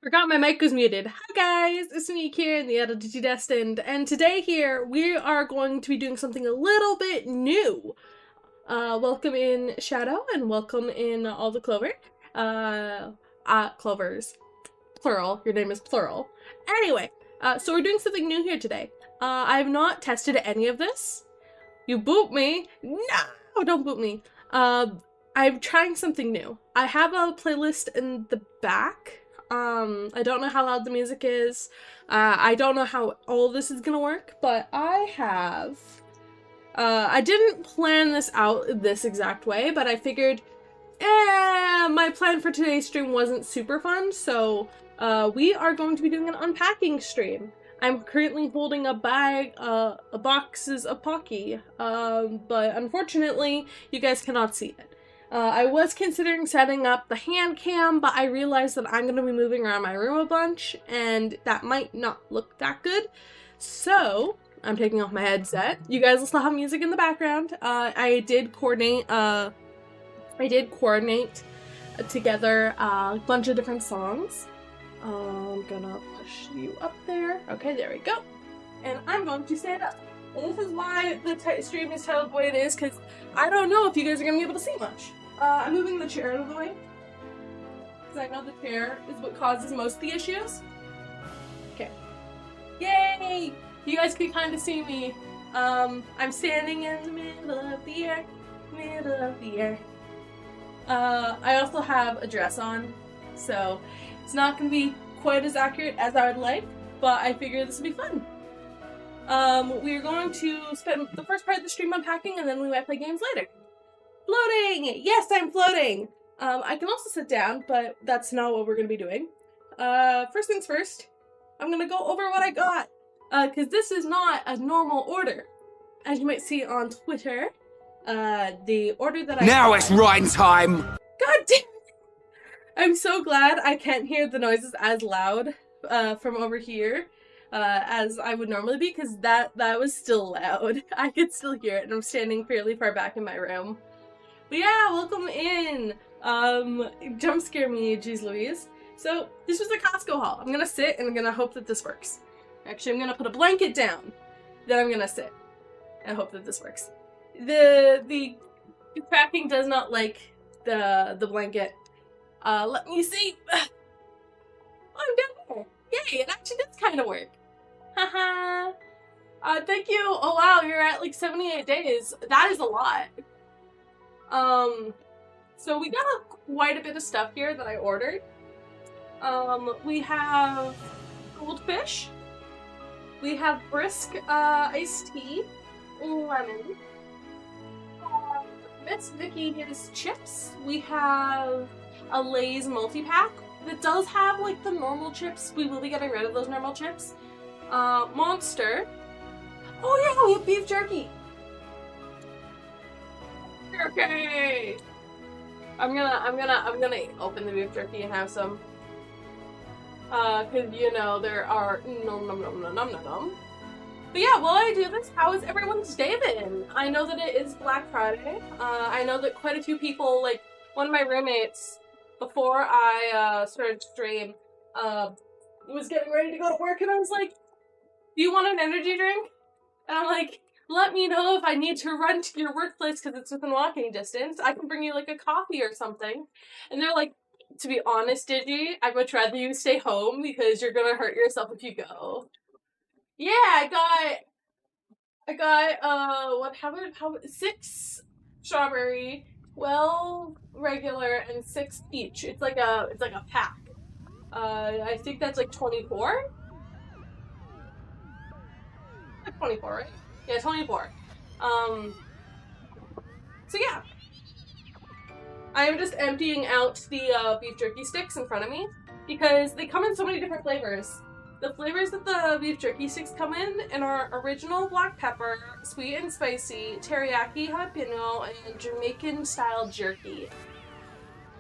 Forgot my mic was muted. Hi guys, it's me here in the Edited Destined, and today here we are going to be doing something a little bit new. Welcome in Shadow and welcome in all the Clover. Clovers. Plural. Your name is plural. Anyway, so we're doing something new here today. I've not tested any of this. You boot me? No, don't boot me. I'm trying something new. I have a playlist in the back. I don't know how loud the music is. I don't know how all this is gonna work, but I have, I didn't plan this out this exact way, but I figured, my plan for today's stream wasn't super fun, so, we are going to be doing an unpacking stream. I'm currently holding a bag, boxes of Pocky, but unfortunately, you guys cannot see it. I was considering setting up the hand cam, but I realized that I'm going to be moving around my room a bunch, and that might not look that good. So, I'm taking off my headset. You guys will still have music in the background. I did coordinate together a bunch of different songs. I'm gonna push you up there. Okay, there we go. And I'm going to stand up. And this is why the stream is titled the way it is, because I don't know if you guys are going to be able to see much. I'm moving the chair out of the way, because I know the chair is what causes most of the issues. Okay. Yay! You guys can kind of see me. I'm standing in the middle of the air, I also have a dress on, so it's not going to be quite as accurate as I would like, but I figure this will be fun. We are going to spend the first part of the stream unpacking, and then we might play games later. Floating! Yes, I'm floating! I can also sit down, but that's not what we're going to be doing. First things first, I'm going to go over what I got, because this is not a normal order. As you might see on Twitter, the order that I Now got... it's writing time! God damn it! I'm so glad I can't hear the noises as loud, from over here. As I would normally be, because that was still loud. I could still hear it, and I'm standing fairly far back in my room. But yeah, welcome in! Jump scare me, geez Louise. So, this was a Costco haul. I'm gonna sit, and I'm gonna hope that this works. Actually, I'm gonna put a blanket down. Then I'm gonna sit, and hope that this works. The cracking does not like the blanket. Let me see! Oh, I'm down there! Yay, it actually does kind of work. Haha. Thank you. Oh wow, you're at like 78 days. That is a lot. So we got quite a bit of stuff here that I ordered. We have goldfish. We have brisk iced tea, lemon. Miss Vicky has chips. We have a Lay's multi-pack. That does have, like, the normal chips. We will be getting rid of those normal chips. Monster. Oh yeah, we have beef jerky! Okay! I'm gonna open the beef jerky and have some. Cause, you know, there are nom nom nom nom nom nom nom. But yeah, while I do this, how has everyone's day been? I know that it is Black Friday. I know that quite a few people, like, one of my roommates, before I started to stream, was getting ready to go to work, and I was like, do you want an energy drink? And I'm like, let me know if I need to run to your workplace because it's within walking distance. I can bring you like a coffee or something. And they're like, to be honest, Digi, I'd much rather you stay home because you're gonna hurt yourself if you go. Yeah, I got, how 6 strawberry, 12 regular, and 6 peach. It's like a pack. I think that's like 24? Like 24, right? Yeah, 24. So yeah. I am just emptying out the beef jerky sticks in front of me because they come in so many different flavors. The flavors that the beef jerky sticks come in are original black pepper, sweet and spicy, teriyaki jalapeno, and Jamaican style jerky.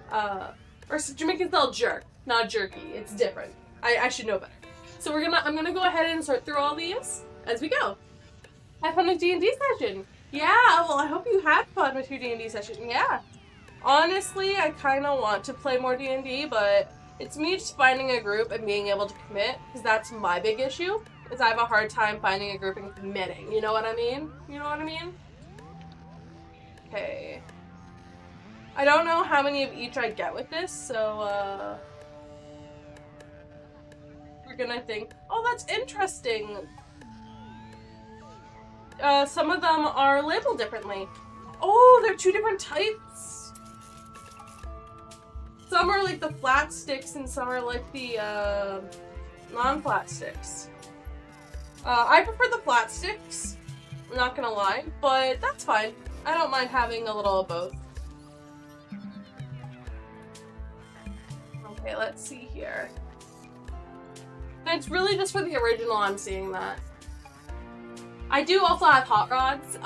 Or Jamaican style jerk, not jerky. It's different. I should know better. So I'm gonna go ahead and sort through all these as we go. Have fun with D&D session. Yeah, well I hope you had fun with your D&D session. Yeah. Honestly, I kind of want to play more D&D, but It's me just finding a group and being able to commit, because that's my big issue, is I have a hard time finding a group and committing. You know what I mean? You know what I mean? Okay. I don't know how many of each I get with this, so, we're gonna think, oh, that's interesting. Some of them are labeled differently. Oh, they're 2 different types. Some are like the flat sticks and some are like the, non-flat sticks. I prefer the flat sticks, I'm not gonna lie, but that's fine. I don't mind having a little of both. Okay, let's see here. And it's really just for the original I'm seeing that. I do also have hot rods.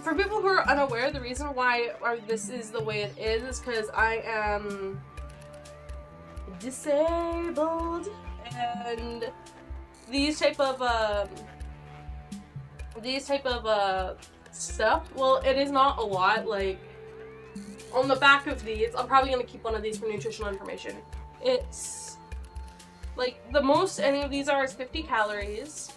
For people who are unaware, the reason why this is the way it is because I am disabled, and these type of stuff, well, it is not a lot. Like, on the back of these, I'm probably gonna keep one of these for nutritional information. It's like the most any of these are is 50 calories.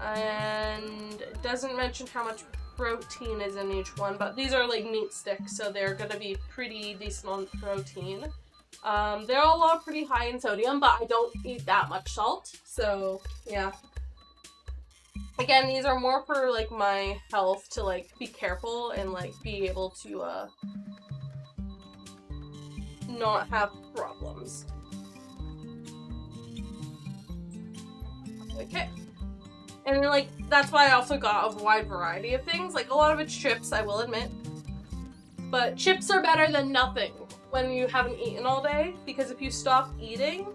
And it doesn't mention how much protein is in each one, but these are like meat sticks, so they're gonna be pretty decent on protein. They're all pretty high in sodium, but I don't eat that much salt, so yeah. Again, these are more for like my health, to like be careful and like be able to not have problems. Okay. And like, that's why I also got a wide variety of things. Like, a lot of it's chips, I will admit. But chips are better than nothing when you haven't eaten all day, because if you stop eating,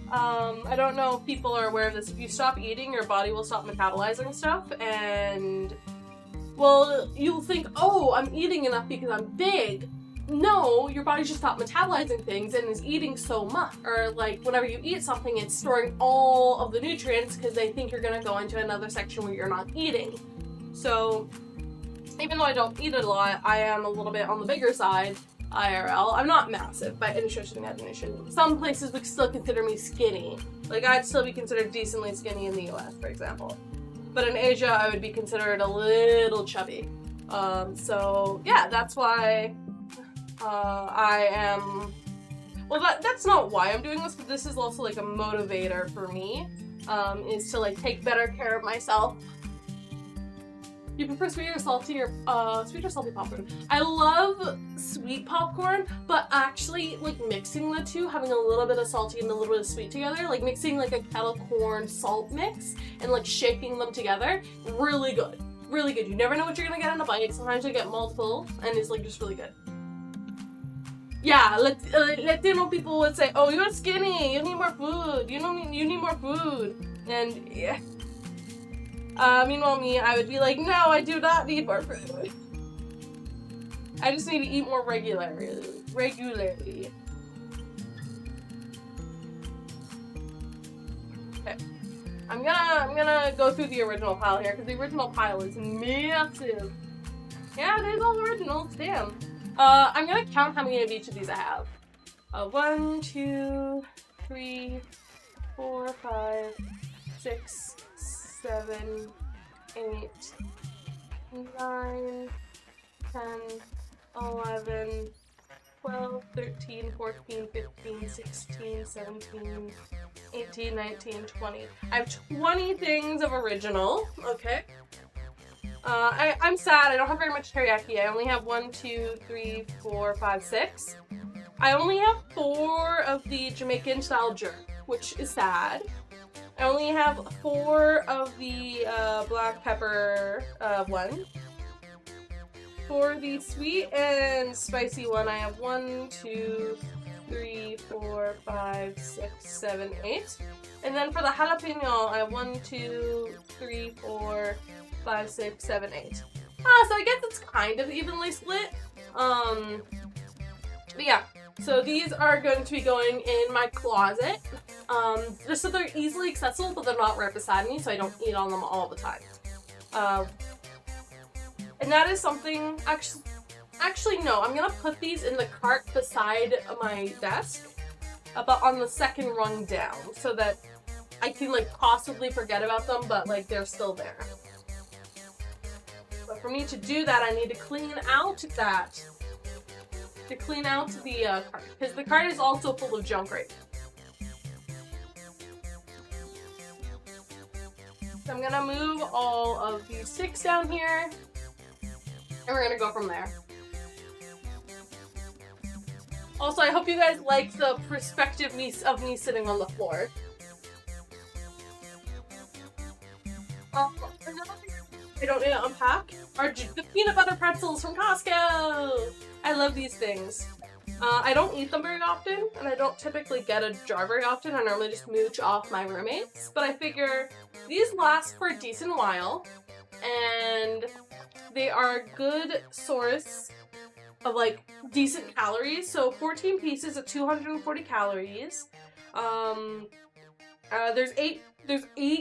I don't know if people are aware of this, if you stop eating, your body will stop metabolizing stuff, and, well, you'll think, oh, I'm eating enough because I'm big. No, your body just stopped metabolizing things and is eating so much. Or like whenever you eat something, it's storing all of the nutrients because they think you're gonna go into another section where you're not eating. So even though I don't eat a lot, I am a little bit on the bigger side, IRL. I'm not massive by any stretch of the imagination. Some places would still consider me skinny. Like, I'd still be considered decently skinny in the US, for example. But in Asia, I would be considered a little chubby. So yeah, that's why I am, well, that's not why I'm doing this, but this is also like a motivator for me, is to like take better care of myself. You prefer sweet or salty, or sweet or salty popcorn? I love sweet popcorn, but actually like mixing the two, having a little bit of salty and a little bit of sweet together, like mixing like a kettle corn salt mix and like shaking them together, really good. Really good. You never know what you're gonna get in a bite. Sometimes you get multiple, and it's like just really good. Yeah, Latino people would say, oh, you're skinny, you need more food, you need more food. And yeah. Meanwhile me, I would be like, no, I do not need more food. I just need to eat more regularly. Okay. I'm gonna go through the original pile here, because the original pile is massive. Yeah, there's all the originals, damn. I'm gonna count how many of each of these I have. 1, 2, 3, 4, 5, 6, 7, 8, 9, 10, 11, 12, 13, 14, 15, 16, 17, 18, 19, 20. I have 20 things of original, okay? I'm sad, I don't have very much teriyaki. I only have 1, 2, 3, 4, 5, 6. I only have 4 of the Jamaican style jerk, which is sad. I only have 4 of the black pepper one. For the sweet and spicy one, I have 1, 2, 3, 4, 5, 6, 7, 8. And then for the jalapeno, I have 1, 2, 3, 4, 5, 6, 7, 8. So I guess it's kind of evenly split. But yeah, so these are going to be going in my closet. Just so they're easily accessible, but they're not right beside me, so I don't eat on them all the time. And that is something, actually, Actually, no, I'm gonna put these in the cart beside my desk, but on the second rung down, so that I can like possibly forget about them, but like they're still there. But for me to do that, I need to clean out that. To clean out the cart, because the cart is also full of junk right now. So I'm gonna move all of these sticks down here, and we're gonna go from there. Also, I hope you guys like the perspective of me sitting on the floor. Another thing I don't need to unpack are the peanut butter pretzels from Costco. I love these things. I don't eat them very often, and I don't typically get a jar very often. I normally just mooch off my roommates, but I figure these last for a decent while, and they are a good source of like decent calories. So 14 pieces of 240 calories. There's 8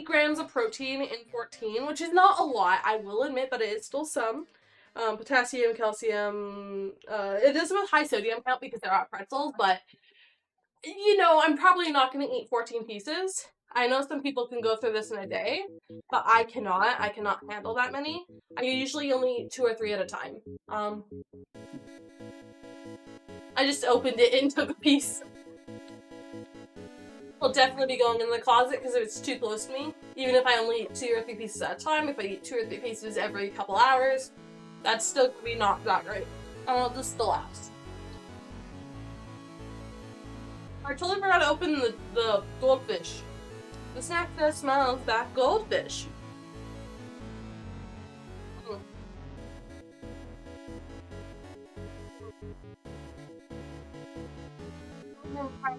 grams of protein in 14, which is not a lot, I will admit, but it is still some. Potassium, calcium, it is with high sodium count because they're not pretzels, but you know, I'm probably not going to eat 14 pieces. I know some people can go through this in a day, but I cannot. I cannot handle that many. I usually only eat 2 or 3 at a time. I just opened it and took a piece. Will definitely be going in the closet because it's too close to me. Even if I only eat 2 or 3 pieces at a time, if I eat 2 or 3 pieces every couple hours, that's still gonna be not that great. I'll just still last. I totally forgot to open the goldfish. The snack that smells that goldfish.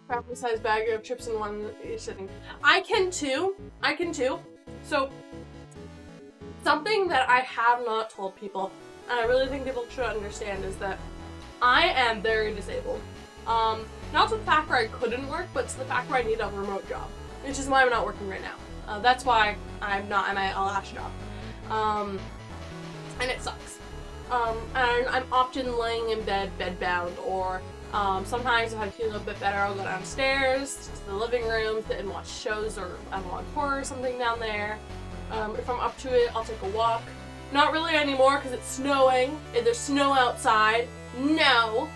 Family size bag of chips in one sitting. I can too. So, something that I have not told people, and I really think people should understand, is that I am very disabled. Not to the fact where I couldn't work, but to the fact where I need a remote job, which is why I'm not working right now. That's why I'm not at my last job. And it sucks. And I'm often laying in bed, bedbound, or sometimes if I feel a bit better, I'll go downstairs to the living room and watch shows, or I watch horror or something down there. If I'm up to it, I'll take a walk. Not really anymore because it's snowing. If there's snow outside, no.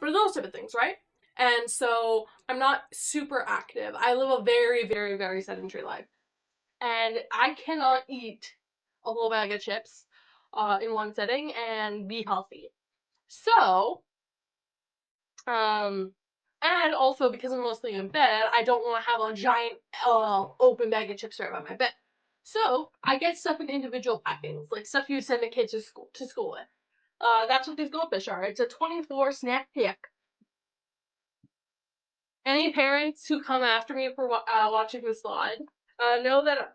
But those type of things, right? And so I'm not super active. I live a very, very, very sedentary life. And I cannot eat a whole bag of chips in one sitting and be healthy. So, and also because I'm mostly in bed, I don't want to have a giant open bag of chips right by my bed. So I get stuff in individual packings, like stuff you send a kid to school with. That's what these goldfish are. It's a 24 snack pack. Any parents who come after me for watching this slide know that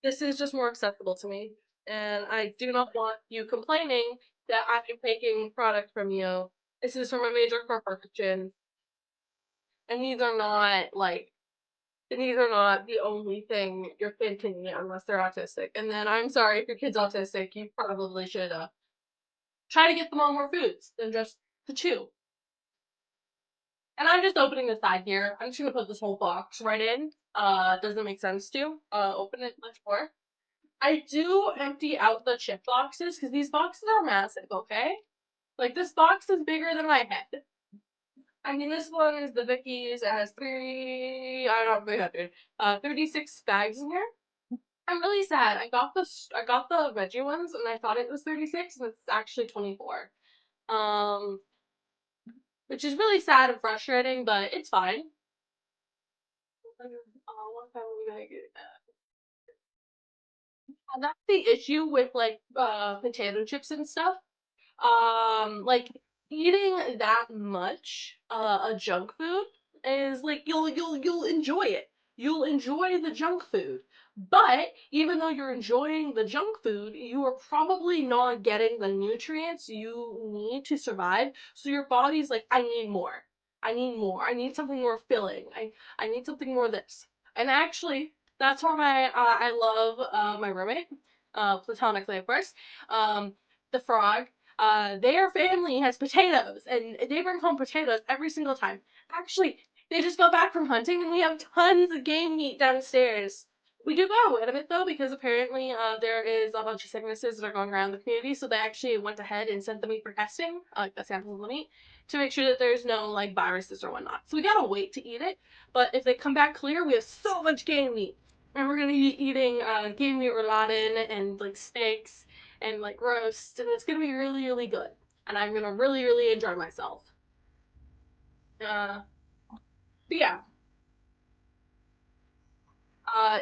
this is just more acceptable to me, and I do not want you complaining that I'm taking product from you. This is from a major corporation, and these are not the only thing your kid can eat unless they're autistic. And then I'm sorry if your kid's autistic, you probably should try to get them on more foods than just to chew. And I'm just opening the side here. I'm just gonna put this whole box right in. Doesn't make sense to open it much more. I do empty out the chip boxes because these boxes are massive, okay? Like this box is bigger than my head. I mean, this one is the Vicky's. It has 36 bags in here. I'm really sad. I got the veggie ones and I thought it was 36 and it's actually 24. Which is really sad and frustrating, but it's fine. That's the issue with like potato chips and stuff. Like eating that much a junk food is like you'll enjoy it. You'll enjoy the junk food. But even though you're enjoying the junk food, you are probably not getting the nutrients you need to survive. So your body's like, I need more. I need more. I need something more filling. I need something more of this. And actually, that's why I love my roommate. platonically, of course. The frog, their family has potatoes, and they bring home potatoes every single time. Actually, they just got back from hunting, and we have tons of game meat downstairs. We do go away a bit though, because apparently there is a bunch of sicknesses that are going around the community, so they actually went ahead and sent the meat for testing, like the samples of the meat, to make sure that there's no like viruses or whatnot. So we gotta wait to eat it, but if they come back clear, we have so much game meat. And we're gonna be eating game meat rouladen and like steaks and like roast, and it's gonna be really, really good. And I'm gonna really, really enjoy myself. But yeah,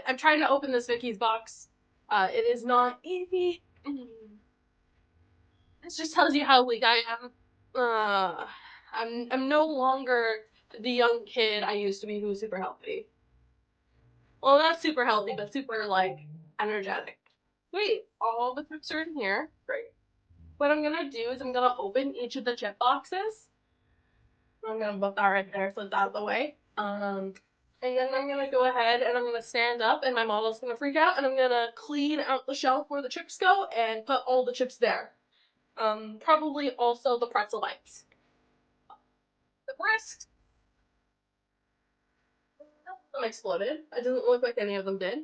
I'm trying to open this Vicky's box. It is not easy. This just tells you how weak I am. I'm no longer the young kid I used to be who was super healthy. Well, not super healthy, but super like energetic. Wait, all the chips are in here. Great. What I'm gonna do is I'm gonna open each of the chip boxes. I'm gonna put that right there so it's out of the way. And then I'm gonna go ahead and I'm gonna stand up, and my model's gonna freak out, and I'm gonna clean out the shelf where the chips go and put all the chips there. Probably also the pretzel bites. The breast. Some exploded. It doesn't look like any of them did.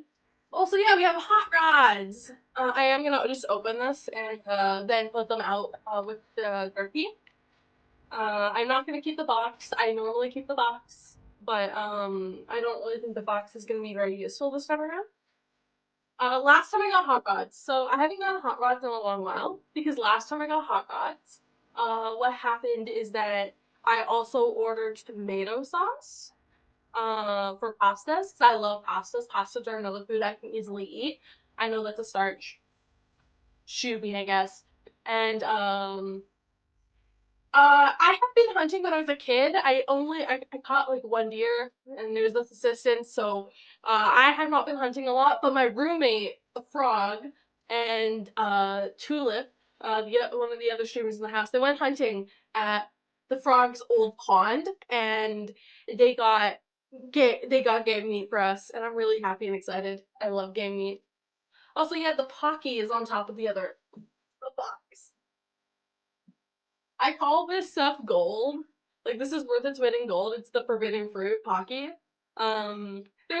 Also, yeah, we have hot rods. I am gonna just open this and then put them out with the turkey. I'm not gonna keep the box. I normally keep the box, but I don't really think the box is gonna be very useful this time around. Last time I got hot rods, so I haven't gotten hot rods in a long while because last time I got hot rods, what happened is that I also ordered tomato sauce for pastas because I love pastas. Pastas are another food I can easily eat. I know that's a starch should be, I guess. And I have been hunting when I was a kid. I caught like one deer and there was this assistant, so I have not been hunting a lot. But my roommate, a frog, and Tulip, one of the other streamers in the house, they went hunting at the frog's old pond, and they got game meat for us, and I'm really happy and excited. I love game meat. Also, yeah, the Pocky is on top of the box. I call this stuff gold. Like, this is worth its weight in gold. It's the forbidden fruit Pocky. They're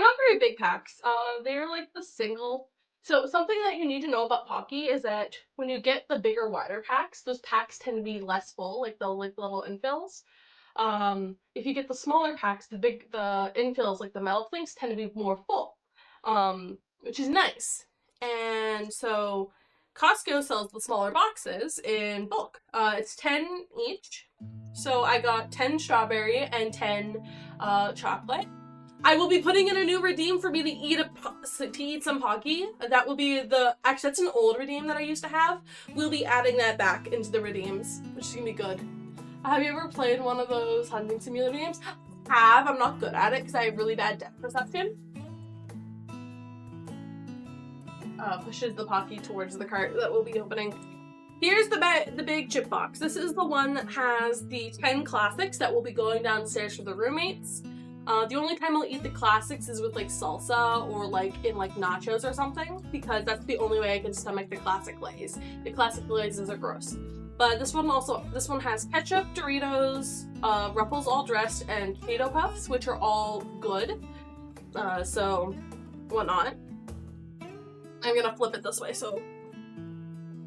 not very big packs. They're like the single. So something that you need to know about Pocky is that when you get the bigger, wider packs, those packs tend to be less full, like the little infills. If you get the smaller packs, the infills, like the metal things, tend to be more full, which is nice. And so Costco sells the smaller boxes in bulk. It's 10 each. So I got 10 strawberry and 10 chocolate. I will be putting in a new redeem for me to eat some Pocky. That will be actually that's an old redeem that I used to have. We'll be adding that back into the redeems, which is gonna be good. Have you ever played one of those hunting simulator games? I'm not good at it because I have really bad depth perception. Pushes the Pocky towards the cart that we'll be opening. Here's the big chip box. This is the one that has the 10 classics that will be going downstairs for the roommates. The only time I'll eat the classics is with like salsa or like in like nachos or something, because that's the only way I can stomach the classic Lays. The classic Lays are gross. But this one has ketchup, Doritos, Ruffles all dressed, and potato puffs, which are all good. So whatnot. I'm gonna flip it this way so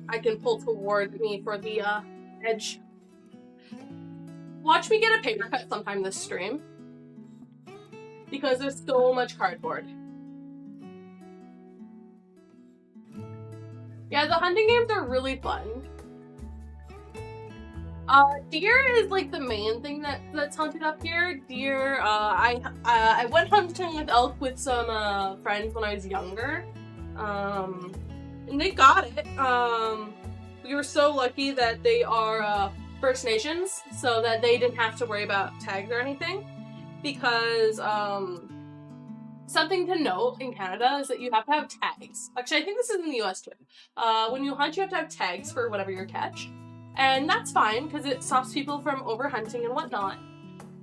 I can pull toward me for the edge. Watch me get a paper cut sometime this stream, because there's so much cardboard. Yeah, the hunting games are really fun. Deer is like the main thing that's hunted up here. Deer, I went hunting with elk with some friends when I was younger. And they got it. We were so lucky that they are First Nations, so that they didn't have to worry about tags or anything. Because something to note in Canada is that you have to have tags. Actually, I think this is in the US too. When you hunt, you have to have tags for whatever you catch. And that's fine, because it stops people from overhunting and whatnot.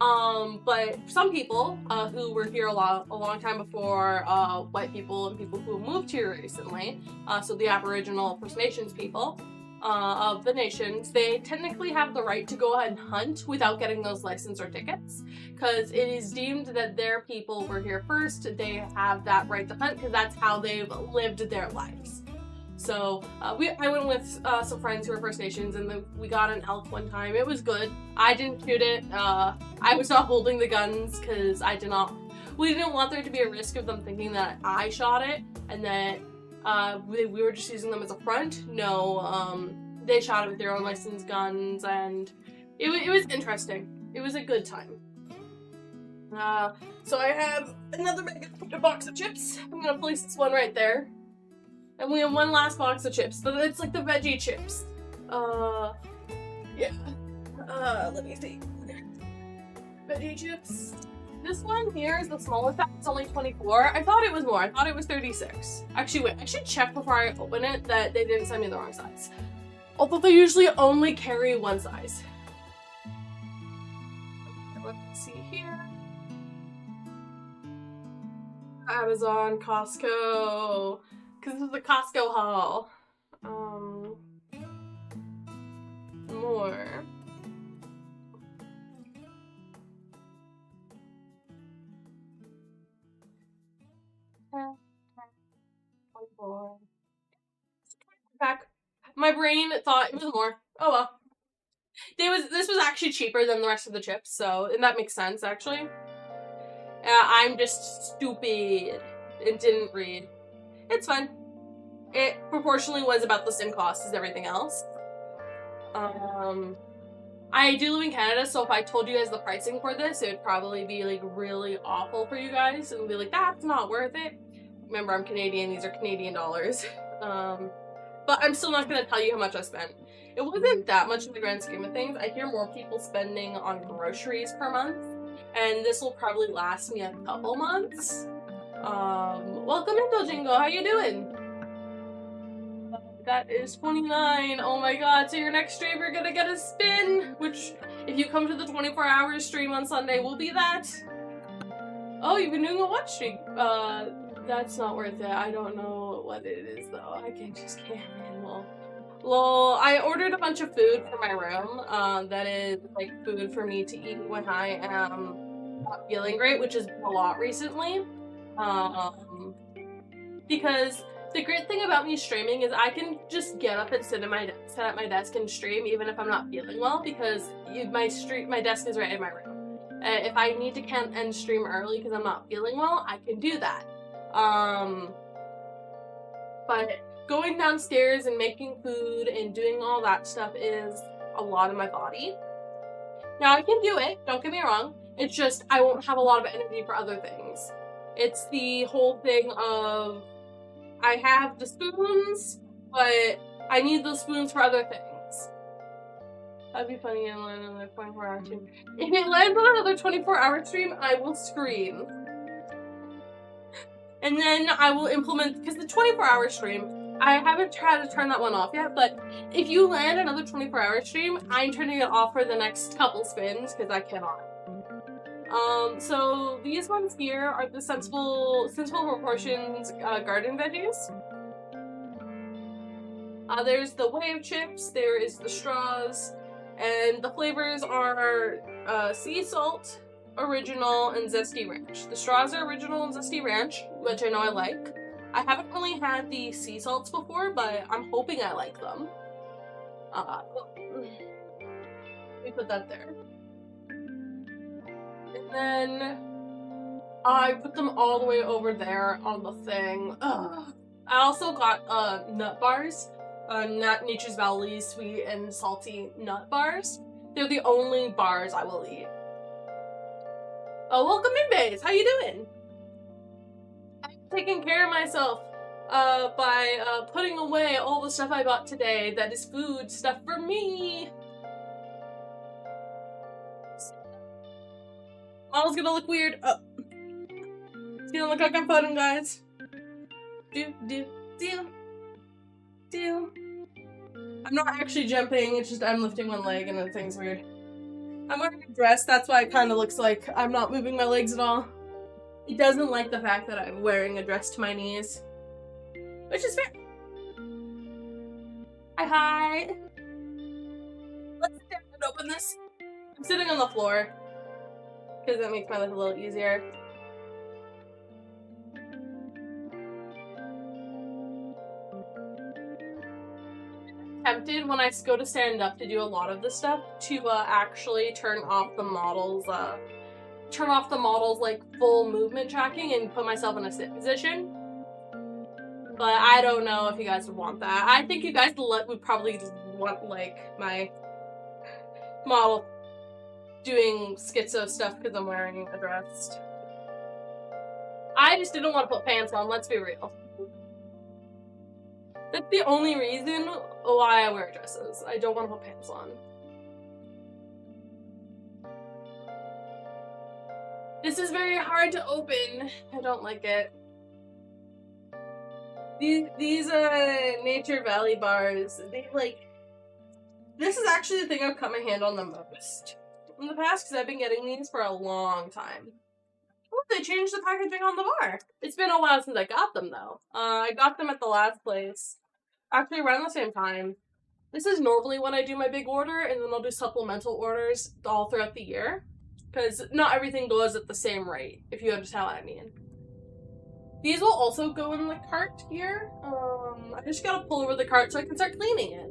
But some people who were here a long time before white people and people who moved here recently, so the Aboriginal First Nations people of the nations, they technically have the right to go ahead and hunt without getting those license or tickets, because it is deemed that their people were here first. They have that right to hunt because that's how they've lived their lives. So I went with some friends who were First Nations, and we got an elk one time. It was good. I didn't shoot it. I was not holding the guns because we didn't want there to be a risk of them thinking that I shot it and that we were just using them as a front. No, they shot it with their own licensed guns, and it was interesting. It was a good time. So I have another box of chips. I'm gonna place this one right there. And we have one last box of chips, but it's like the veggie chips. Yeah. Let me see. Veggie chips. This one here is the smallest pack. It's only 24. I thought it was more. I thought it was 36. Actually, wait. I should check before I open it that they didn't send me the wrong size. Although they usually only carry one size. Let's see here. Amazon, Costco. Because this is the Costco haul. More. Back. My brain thought it was more. Oh well. This was actually cheaper than the rest of the chips, so and that makes sense actually. I'm just stupid and didn't read. It's fine. It proportionally was about the same cost as everything else. I do live in Canada, so if I told you guys the pricing for this, it would probably be like really awful for you guys and be like, that's not worth it. Remember, I'm Canadian, these are Canadian dollars. But I'm still not gonna tell you how much I spent. It wasn't that much in the grand scheme of things. I hear more people spending on groceries per month, and this will probably last me a couple months. Welcome in, Dojingo. How you doing? That is 29. Oh my god. So your next stream, you're gonna get a spin, which if you come to the 24-hour stream on Sunday will be that. Oh, you've been doing a watch stream. That's not worth it. I don't know what it is though. I just can't handle. Lol, I ordered a bunch of food for my room. That is like food for me to eat when I am not feeling great, which is a lot recently. Because the great thing about me streaming is I can just get up and sit at my desk and stream even if I'm not feeling well, because my desk is right in my room. If I need to end stream early because I'm not feeling well, I can do that. But going downstairs and making food and doing all that stuff is a lot of my body. Now I can do it, don't get me wrong. It's just I won't have a lot of energy for other things. It's the whole thing of I have the spoons, but I need those spoons for other things. That'd be funny in another 24-hour stream. If it lands on another 24-hour stream, I will scream. And then I will implement, because the 24-hour stream, I haven't tried to turn that one off yet, but if you land another 24-hour stream, I'm turning it off for the next couple spins, because I cannot. So these ones here are the sensible proportions garden veggies. There's the wave chips, there is the straws, and the flavors are sea salt, original, and zesty ranch. The straws are original and zesty ranch, which I know I like. I haven't really had the sea salts before, but I'm hoping I like them. Let me put that there. And then I put them all the way over there on the thing. Ugh. I also got nut bars. Nature's Valley sweet and salty nut bars. They're the only bars I will eat. Oh, welcome in, Baze. How you doing? I'm taking care of myself by putting away all the stuff I bought today that is food stuff for me. Model's gonna look weird. Oh. It's gonna look like I'm phoning, guys. I'm not actually jumping, it's just I'm lifting one leg and the thing's weird. I'm wearing a dress, that's why it kind of looks like I'm not moving my legs at all. It doesn't like the fact that I'm wearing a dress to my knees. Which is fair. Hi. Let's sit down and open this. I'm sitting on the floor, because that makes my life a little easier. Tempted when I go to stand up to do a lot of this stuff to actually turn off the models like full movement tracking and put myself in a sit position. But I don't know if you guys would want that. I think you guys would probably want like my model doing schizo stuff because I'm wearing a dress. I just didn't want to put pants on, let's be real. That's the only reason why I wear dresses. I don't want to put pants on. This is very hard to open. I don't like it. These Nature Valley bars, they like... This is actually the thing I've cut my hand on the most in the past, because I've been getting these for a long time. Oh, they changed the packaging on the bar. It's been a while since I got them, though. I got them at the last place. Actually, around the same time. This is normally when I do my big order, and then I'll do supplemental orders all throughout the year. Because not everything goes at the same rate, if you understand what I mean. These will also go in the cart here. I just gotta pull over the cart so I can start cleaning it.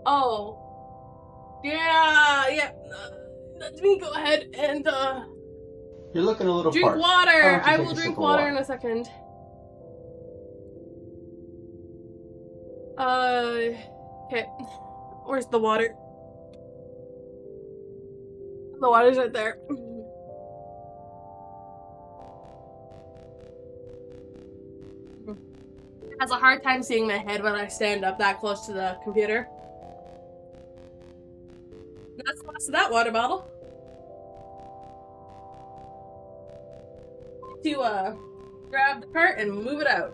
Oh. Yeah. Let me go ahead and, You're looking a little drink parched. water! I will drink water in a second. Okay. Where's the water? The water's right there. It has a hard time seeing my head when I stand up that close to the computer. That's the last of that water bottle. To, grab the cart and move it out.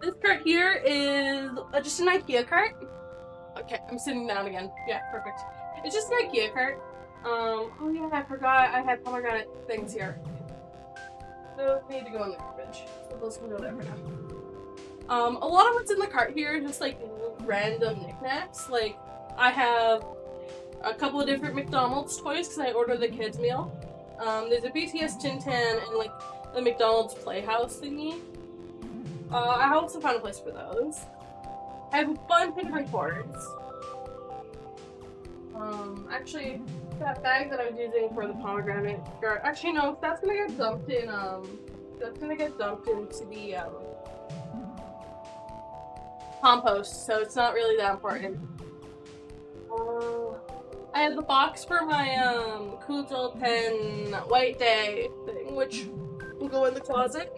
This cart here is just an IKEA cart. Okay, I'm sitting down again. Yeah, perfect. It's just an IKEA cart. Oh yeah, I forgot I had pomegranate things here. Those need to go in the garbage. So those can go there for now. A lot of what's in the cart here is just like random knickknacks. Like, I have a couple of different McDonald's toys because I ordered the kids meal. There's a BTS Tin Tan and like the McDonald's Playhouse thingy. I also found a place for those. I have a bunch of different cords. Actually, that bag that I was using for the pomegranate skirt. Actually, no, that's gonna get dumped in. That's gonna get dumped into the compost, so it's not really that important. I have the box for my Kuzel Pen White Day thing, which will go in the closet.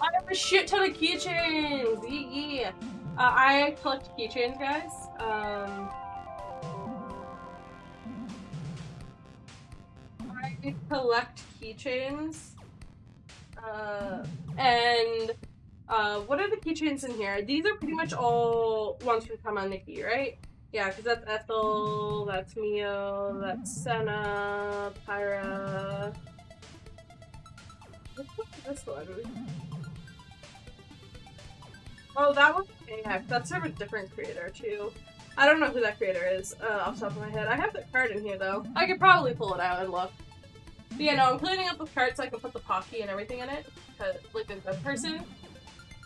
I have a shit ton of keychains! Yeah. I collect keychains, guys. I collect keychains. What are the keychains in here? These are pretty much all ones from Come On Nikki, right? Yeah, because that's Ethel, that's Mio, that's Senna, Pyra. What's this one? Oh, that one? Yeah, that's from a different creator, too. I don't know who that creator is, off the top of my head. I have the card in here, though. I could probably pull it out and look. But yeah, no, I'm cleaning up the cart so I can put the Pocky and everything in it, like a good person.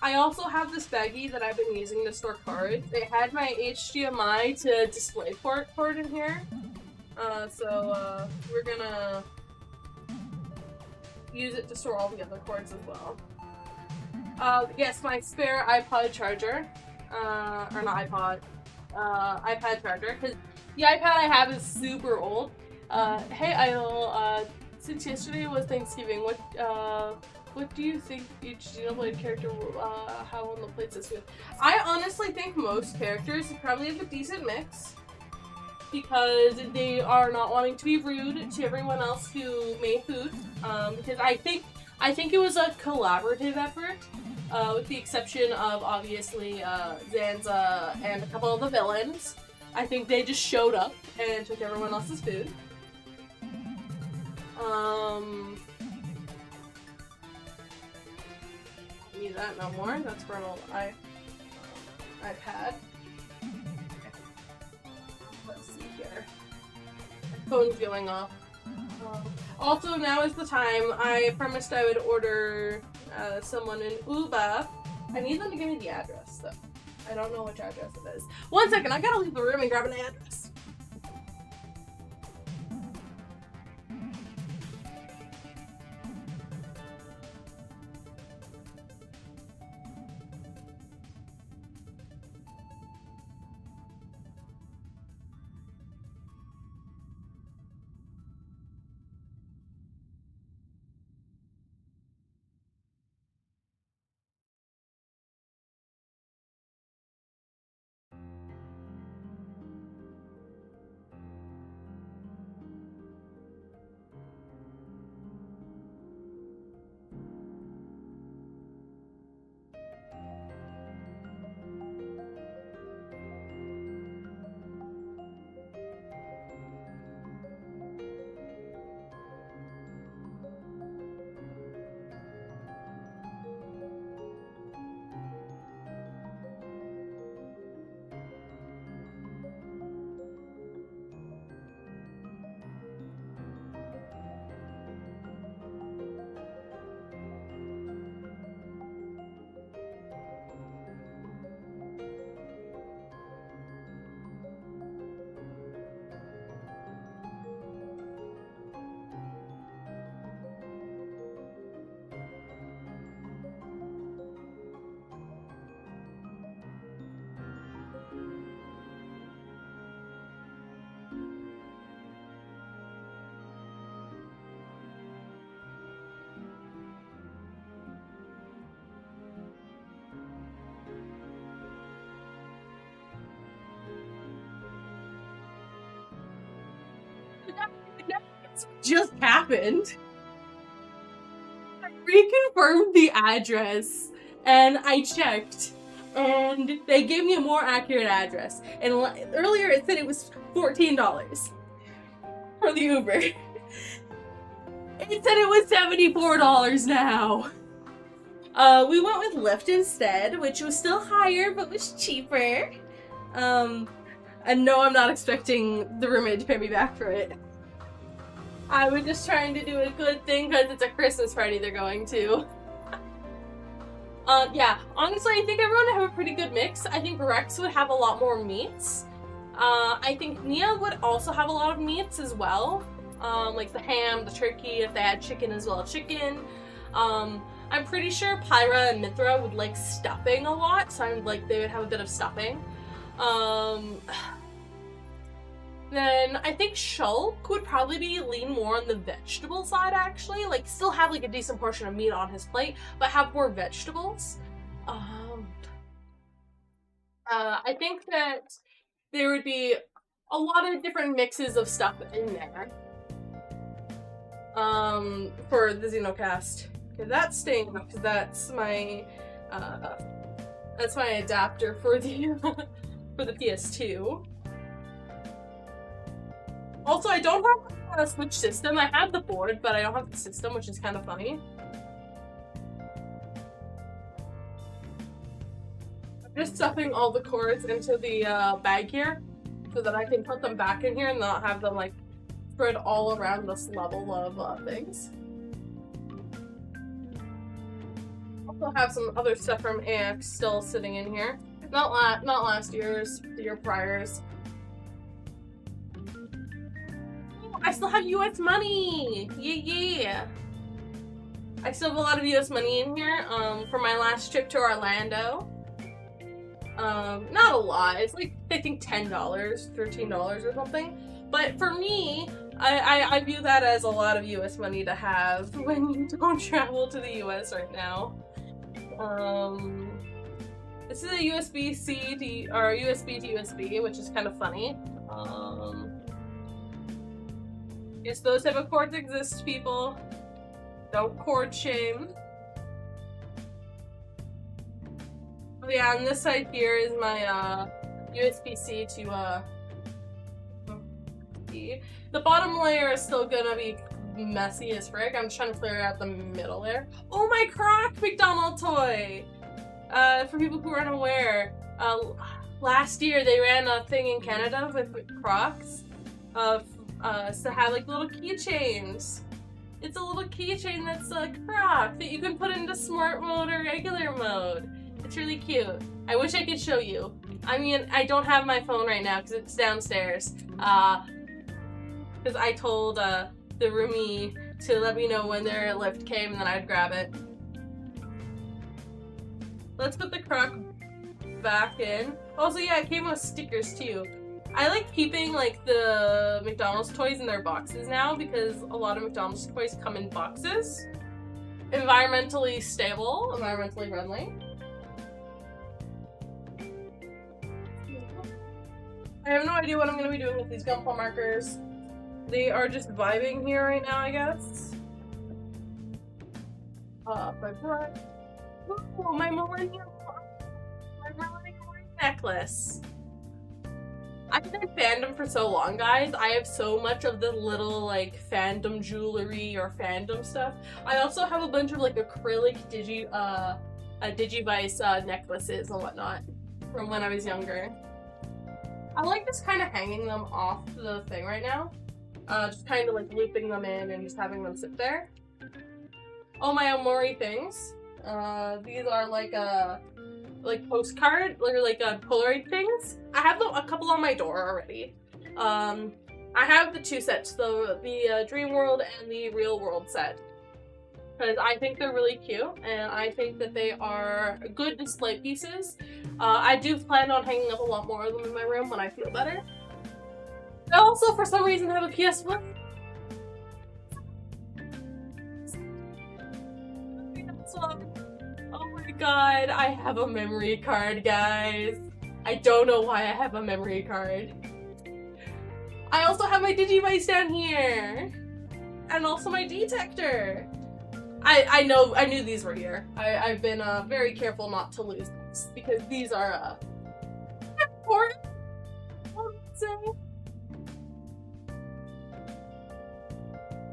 I also have this baggie that I've been using to store cards. It had my HDMI to DisplayPort cord in here. So we're gonna use it to store all the other cords as well. Yes, my spare iPod charger. Or not iPod. iPad charger. Because the iPad I have is super old. Hey Idol, since yesterday was Thanksgiving, what do you think each Xenoblade character will have on the plates this week? I honestly think most characters probably have a decent mix. Because they are not wanting to be rude to everyone else who made food. Because I think it was a collaborative effort. with the exception of obviously Zanza and a couple of the villains. I think they just showed up and took everyone else's food. Need that no more. That's for an old iPad. Okay. Let's see here. My phone's going off. Also, now is the time. I promised I would order someone an Uber. I need them to give me the address, though. I don't know which address it is. 1 second, I gotta leave the room and grab an address. Just happened. I reconfirmed the address and I checked and they gave me a more accurate address. And earlier it said it was $14 for the Uber. It said it was $74 now. We went with Lyft instead, which was still higher but was cheaper. And no, I'm not expecting the roommate to pay me back for it. I was just trying to do a good thing because it's a Christmas party they're going to. Yeah, honestly, I think everyone would have a pretty good mix. I think Rex would have a lot more meats. I think Nia would also have a lot of meats as well. Like the ham, the turkey, if they had chicken as well, chicken. I'm pretty sure Pyra and Mithra would like stuffing a lot, so I'm like they would have a bit of stuffing. Then I think Shulk would probably lean more on the vegetable side, actually. Like, still have, like, a decent portion of meat on his plate, but have more vegetables. I think that there would be a lot of different mixes of stuff in there. For the Xenocast. Okay, that's staying up, because that's my adapter for the, for the PS2. Also, I don't have a Switch system. I have the board, but I don't have the system, which is kind of funny. I'm just stuffing all the cords into the bag here so that I can put them back in here and not have them like spread all around this level of things. Also have some other stuff from AX still sitting in here. Not last year's, the year prior's. I still have US money! Yeah! I still have a lot of US money in here, for my last trip to Orlando. Not a lot, it's like, I think $10, $13 or something. But for me, I view that as a lot of US money to have when you don't travel to the US right now. This is a USB-C to, or USB to USB, which is kind of funny. Yes, those type of cords exist, people. Don't cord shame. Yeah, and this side here is my USB-C to the bottom layer is still gonna be messy as frick. I'm just trying to clear out the middle layer. Oh, my Croc McDonald toy! For people who aren't aware, last year they ran a thing in Canada with Crocs to have like little keychains. It's a little keychain that's a Croc that you can put into smart mode or regular mode. It's really cute. I wish I could show you. I mean, I don't have my phone right now because it's downstairs. Because I told the roomie to let me know when their lift came and then I'd grab it. Let's put the Croc back in. Also, yeah, it came with stickers too. I like keeping like the McDonald's toys in their boxes now because a lot of McDonald's toys come in boxes. Environmentally stable, environmentally friendly. I have no idea what I'm going to be doing with these gunpowder markers. They are just vibing here right now, I guess. But oh, my millennium necklace. I've been in fandom for so long, guys. I have so much of the little like fandom jewelry or fandom stuff. I also have a bunch of like acrylic Digivice necklaces and whatnot from when I was younger. I like just kind of hanging them off the thing right now. Just kind of like looping them in and just having them sit there. Oh, my Amori things. These are like postcard or like Polaroid things. I have a couple on my door already. I have the two sets, the Dream World and the Real World set. Because I think they're really cute, and I think that they are good display pieces. I do plan on hanging up a lot more of them in my room when I feel better. I also, for some reason, have a PS1. Oh my god, I have a memory card, guys. I don't know why I have a memory card. I also have my Digivice down here. And also my detector. I knew these were here. I've been very careful not to lose these because these are important.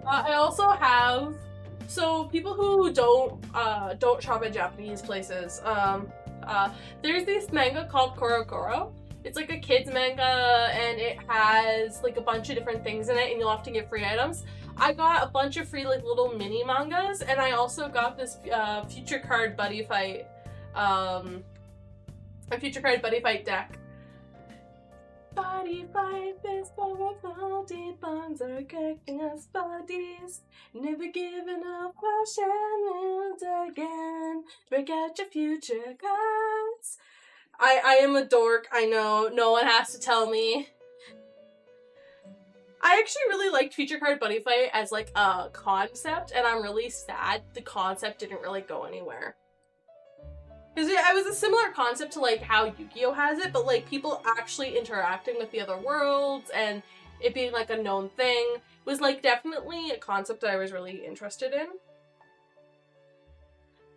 I also have, so people who don't shop at Japanese places, there's this manga called Koro Koro. It's like a kid's manga and it has like a bunch of different things in it and you'll have to get free items. I got a bunch of free like little mini mangas and I also got this Future Card Buddy Fight, a Future Card Buddy Fight deck. Body fight, this powerful deep bonds are connecting us bodies. Never giving up, we'll again. Break out your future cards. I am a dork, I know. No one has to tell me. I actually really liked Future Card Buddy Fight as like a concept, and I'm really sad the concept didn't really go anywhere. Because it was a similar concept to like how Yu-Gi-Oh has it, but like people actually interacting with the other worlds and it being like a known thing was like definitely a concept that I was really interested in.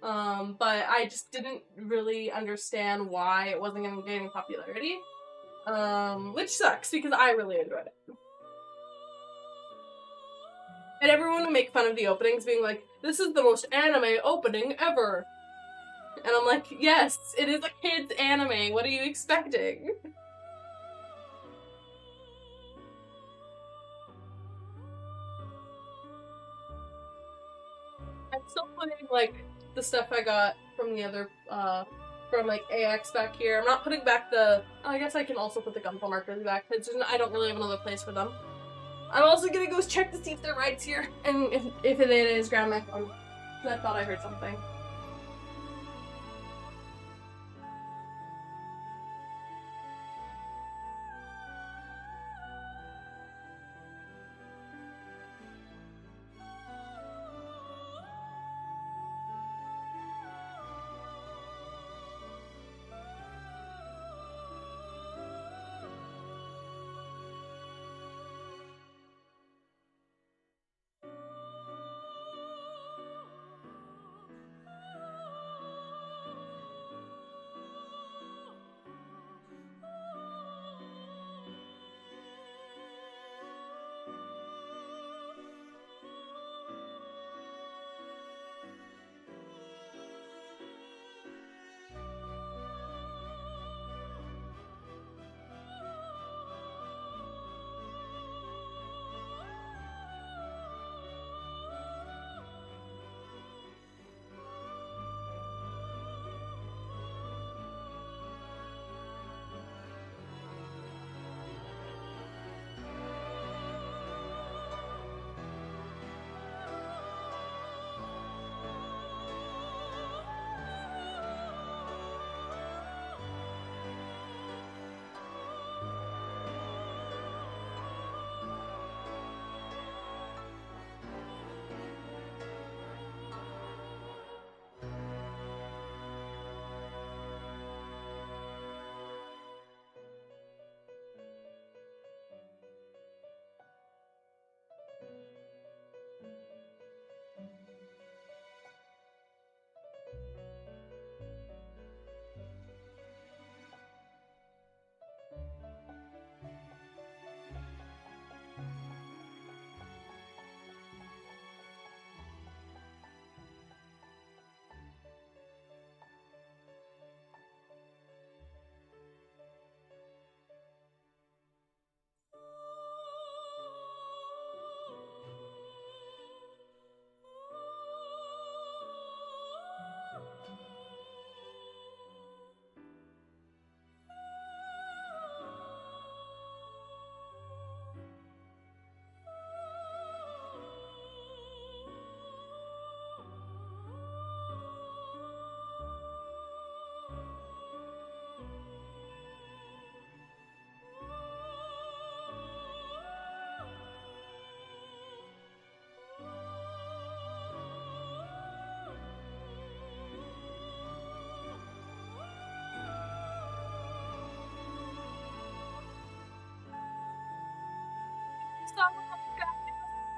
But I just didn't really understand why it wasn't getting popularity. Which sucks because I really enjoyed it. And everyone would make fun of the openings being like, this is the most anime opening ever. And I'm like, yes, it is a kid's anime. What are you expecting? I'm still putting, like, the stuff I got from the other, from, like, AX back here. I'm not putting back the... Oh, I guess I can also put the gunpowder markers back. I don't really have another place for them. I'm also gonna go check to see if their ride's here. And if it is, grab my phone. Because I thought I heard something.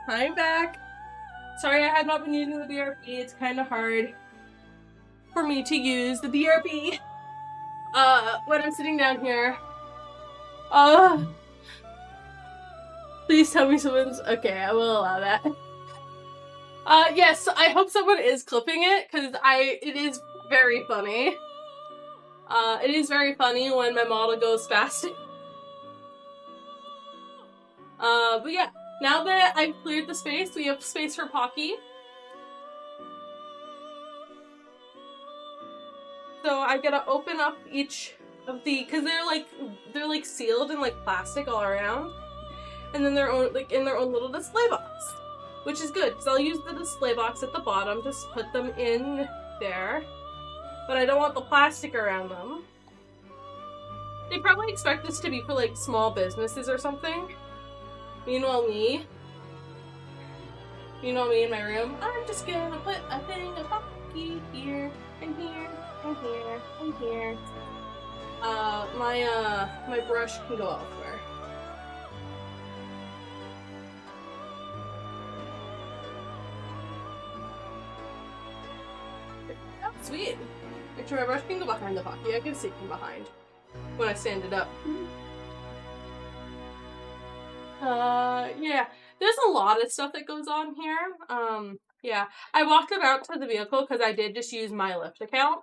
I'm back. Sorry I had not been using the BRP. It's kind of hard for me to use the BRP when I'm sitting down here. Please tell me someone's okay. I will allow that. Yes, I hope someone is clipping it because it is very funny. It is very funny when my model goes fast. But yeah, now that I've cleared the space, we have space for Pocky. So I gotta open up each of the, cause they're like sealed in like plastic all around, and then they're like in their own little display box, which is good because I'll use the display box at the bottom to put them in there, but I don't want the plastic around them. They probably expect this to be for like small businesses or something. Meanwhile me in my room, I'm just gonna put a thing of Pocky here and here. And here, and here. My brush can go elsewhere. Oh, sweet. Make sure my brush can go behind the Pocky. I can see from behind when I stand it up. Yeah. There's a lot of stuff that goes on here. Yeah. I walked them out to the vehicle because I did just use my Lyft account.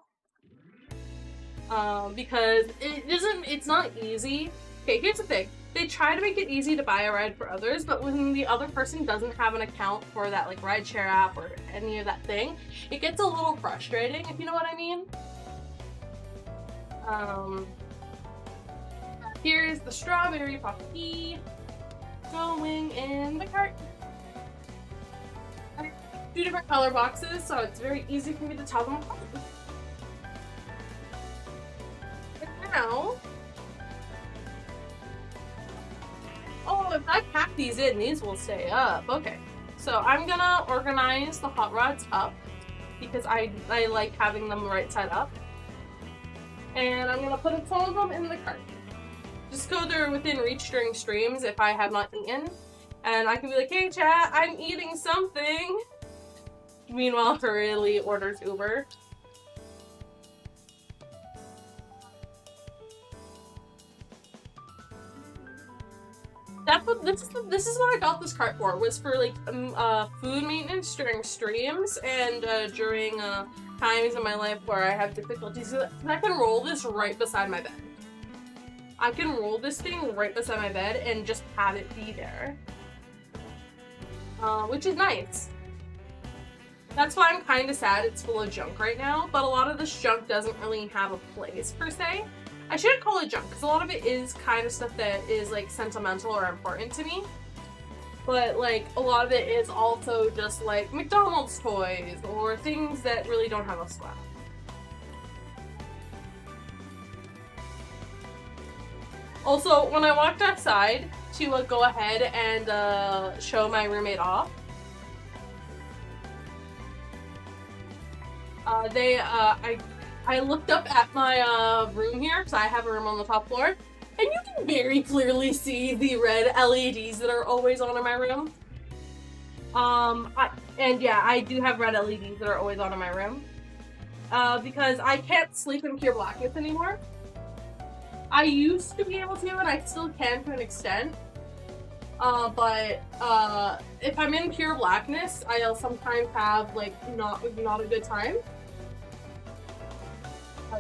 Because it's not easy. Okay, here's the thing. They try to make it easy to buy a ride for others, but when the other person doesn't have an account for that like rideshare app or any of that thing, it gets a little frustrating, if you know what I mean. Here's the strawberry Pocky going in the cart. I have 2 different color boxes, so it's very easy for me to tell them apart. Now, oh, if I pack these in, these will stay up. Okay, so I'm gonna organize the hot rods up because I like having them right side up, and I'm gonna put some of them in the cart. Just go there within reach during streams if I have not eaten, and I can be like, hey chat, I'm eating something. Meanwhile, Hurley orders Uber. This is what I got this cart for. Was for like food maintenance during streams and during times in my life where I have difficulties. So I can roll this right beside my bed. I can roll this thing right beside my bed and just have it be there, which is nice. That's why I'm kind of sad it's full of junk right now. But a lot of this junk doesn't really have a place per se. I shouldn't call it junk, because a lot of it is kind of stuff that is, like, sentimental or important to me. But, like, a lot of it is also just, like, McDonald's toys, or things that really don't have a swag. Also, when I walked outside to go ahead and show my roommate off, I looked up at my room here, because I have a room on the top floor, and you can very clearly see the red LEDs that are always on in my room. Yeah, I do have red LEDs that are always on in my room, because I can't sleep in pure blackness anymore. I used to be able to, and I still can to an extent, but if I'm in pure blackness, I'll sometimes have, like, not a good time.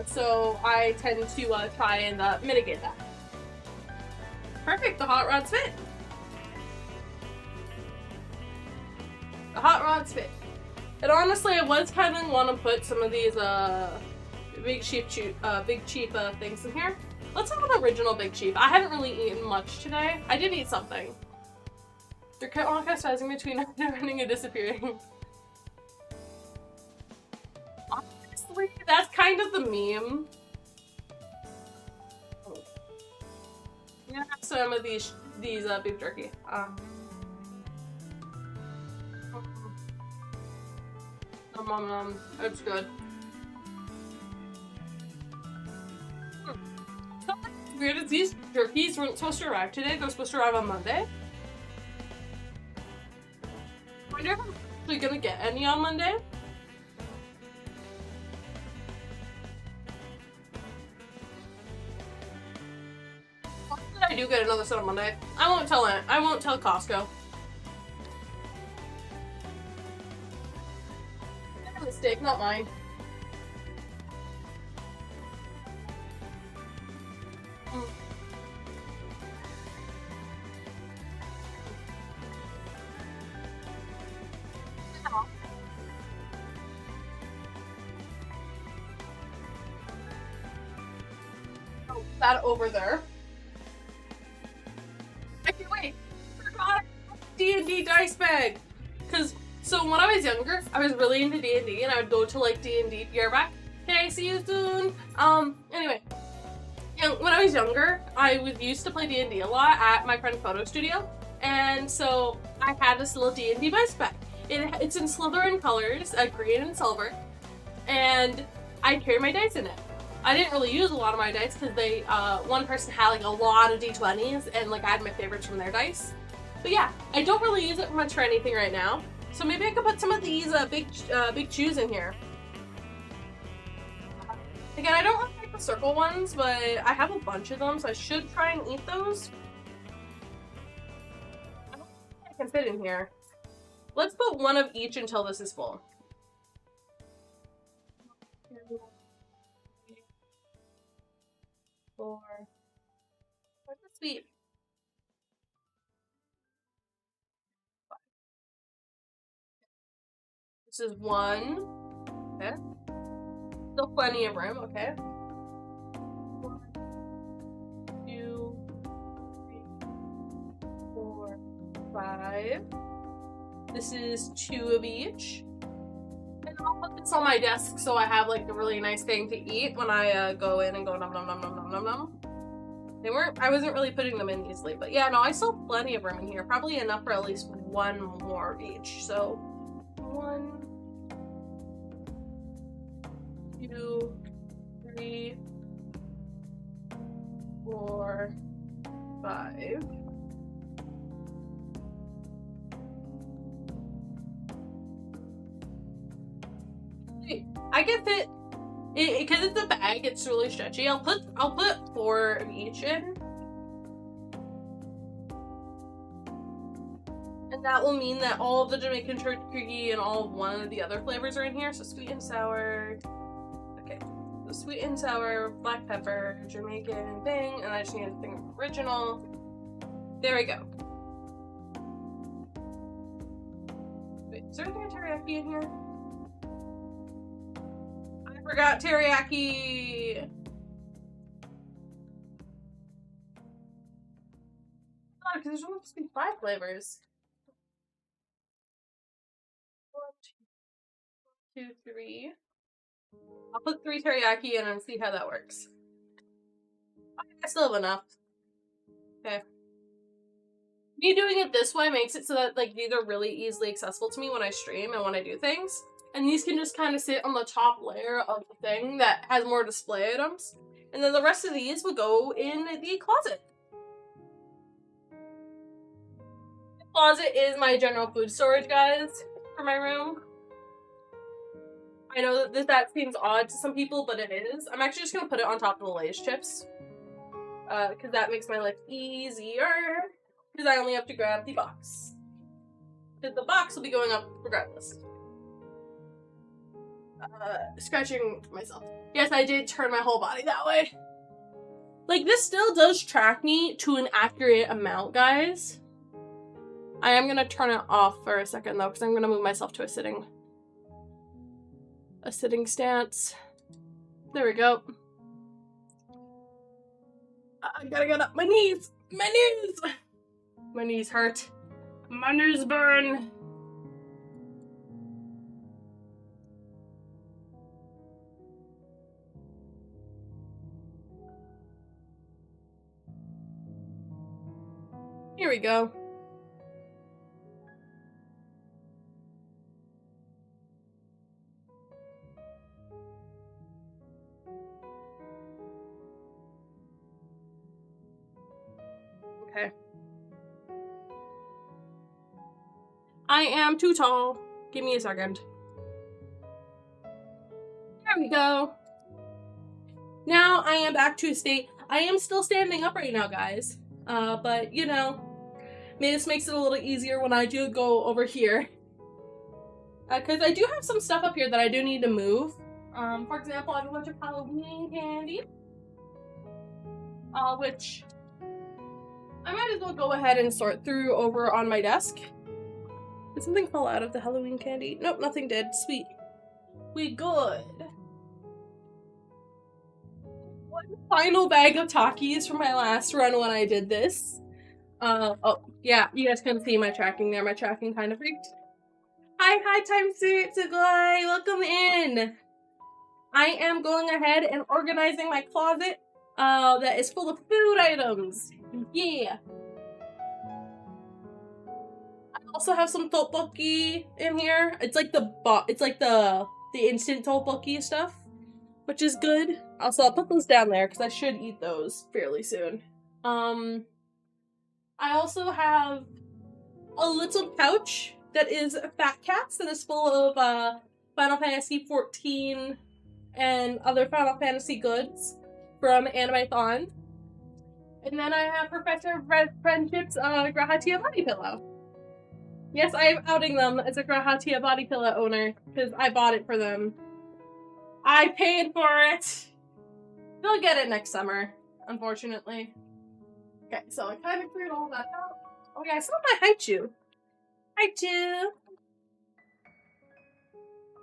So I tend to try and mitigate that. Perfect, the hot rods fit. The hot rods fit. And honestly, I was kind of want to put some of these big cheap things in here. Let's have an original Big Chief. I haven't really eaten much today. I did eat something. They're contrasting between running and disappearing. Honestly, that's kind of the meme. Yeah, some of these beef jerky. It's good. Weird is these jerkies weren't supposed to arrive today. They're supposed to arrive on Monday. wonder if I'm actually gonna get any on Monday. What if I do get another set on Monday? I won't tell it. I won't tell Costco. That's a mistake, not mine. That over there. Okay, wait. I forgot D&D dice bag. So when I was younger, I was really into D&D, and I would go to like D&D back. Okay, see you soon. Anyway, when I was younger, I used to play D&D a lot at my friend's photo studio, and so I had this little D&D dice bag. It's in Slytherin colors, green and silver, and I carry my dice in it. I didn't really use a lot of my dice because one person had like a lot of D20s, and like I had my favorites from their dice. But yeah, I don't really use it much for anything right now. So maybe I could put some of these big chews in here. Again, I don't really like the circle ones, but I have a bunch of them, so I should try and eat those. I don't think I can fit in here. Let's put one of each until this is full. Four. Where's the sweet? Five. This is one. Okay. Still plenty of room, okay. 1, 2, 3, 4, 5. This is 2 of each. And I'll put this on my desk so I have like a really nice thing to eat when I go in and go nom nom nom nom nom nom nom. I wasn't really putting them in easily, but yeah, no, I still have plenty of room in here. Probably enough for at least one more of each. So 1, 2, 3, 4, 5. I can fit it because it's a bag. It's really stretchy. I'll put 4 of each in, and that will mean that all of the Jamaican turkey and all of one of the other flavors are in here. So sweet and sour. Okay, so sweet and sour, black pepper, Jamaican thing, and I just need a thing of original. There we go. Wait, is there anything of teriyaki in here? Forgot teriyaki. Because there's only supposed to be 5 flavors. 1, 2, 3. I'll put 3 teriyaki in and see how that works. Okay, I still have enough. Okay. Me doing it this way makes it so that like these are really easily accessible to me when I stream and when I do things. And these can just kind of sit on the top layer of the thing that has more display items. And then the rest of these will go in the closet. The closet is my general food storage, guys, for my room. I know that seems odd to some people, but it is. I'm actually just going to put it on top of the Lay's chips. Because that makes my life easier. Because I only have to grab the box. Because the box will be going up regardless. Scratching myself. Yes, I did turn my whole body that way. Like, this still does track me to an accurate amount, guys. I am gonna turn it off for a second, though, because I'm gonna move myself to a sitting stance. There we go. I gotta get up. My knees! My knees! My knees hurt. My knees burn. Here we go. Okay. I am too tall. Give me a second. There we go. Now I am back to a state. I am still standing up right now, guys. But you know, maybe this makes it a little easier when I do go over here. Because I do have some stuff up here that I do need to move. For example, I have a bunch of Halloween candy. Which I might as well go ahead and sort through over on my desk. Did something fall out of the Halloween candy? Nope, nothing did. Sweet. We good. One final bag of Takis from my last run when I did this. Oh, yeah, you guys can see my tracking there. My tracking kind of freaked. Hi, time suit, Sugoi. Welcome in. I am going ahead and organizing my closet that is full of food items. Yeah. I also have some tteokbokki in here. It's like the instant tteokbokki stuff, which is good. Also, I'll put those down there because I should eat those fairly soon. I also have a little pouch that is Fat Cats that is full of Final Fantasy 14 and other Final Fantasy goods from Anime-thon. And then I have Professor Friendship's Grahatia body pillow. Yes, I am outing them as a Grahatia body pillow owner because I bought it for them. I paid for it. They'll get it next summer, unfortunately. Okay, so I kind of cleared all that out. Oh yeah, I still have my Haichu. Haichu!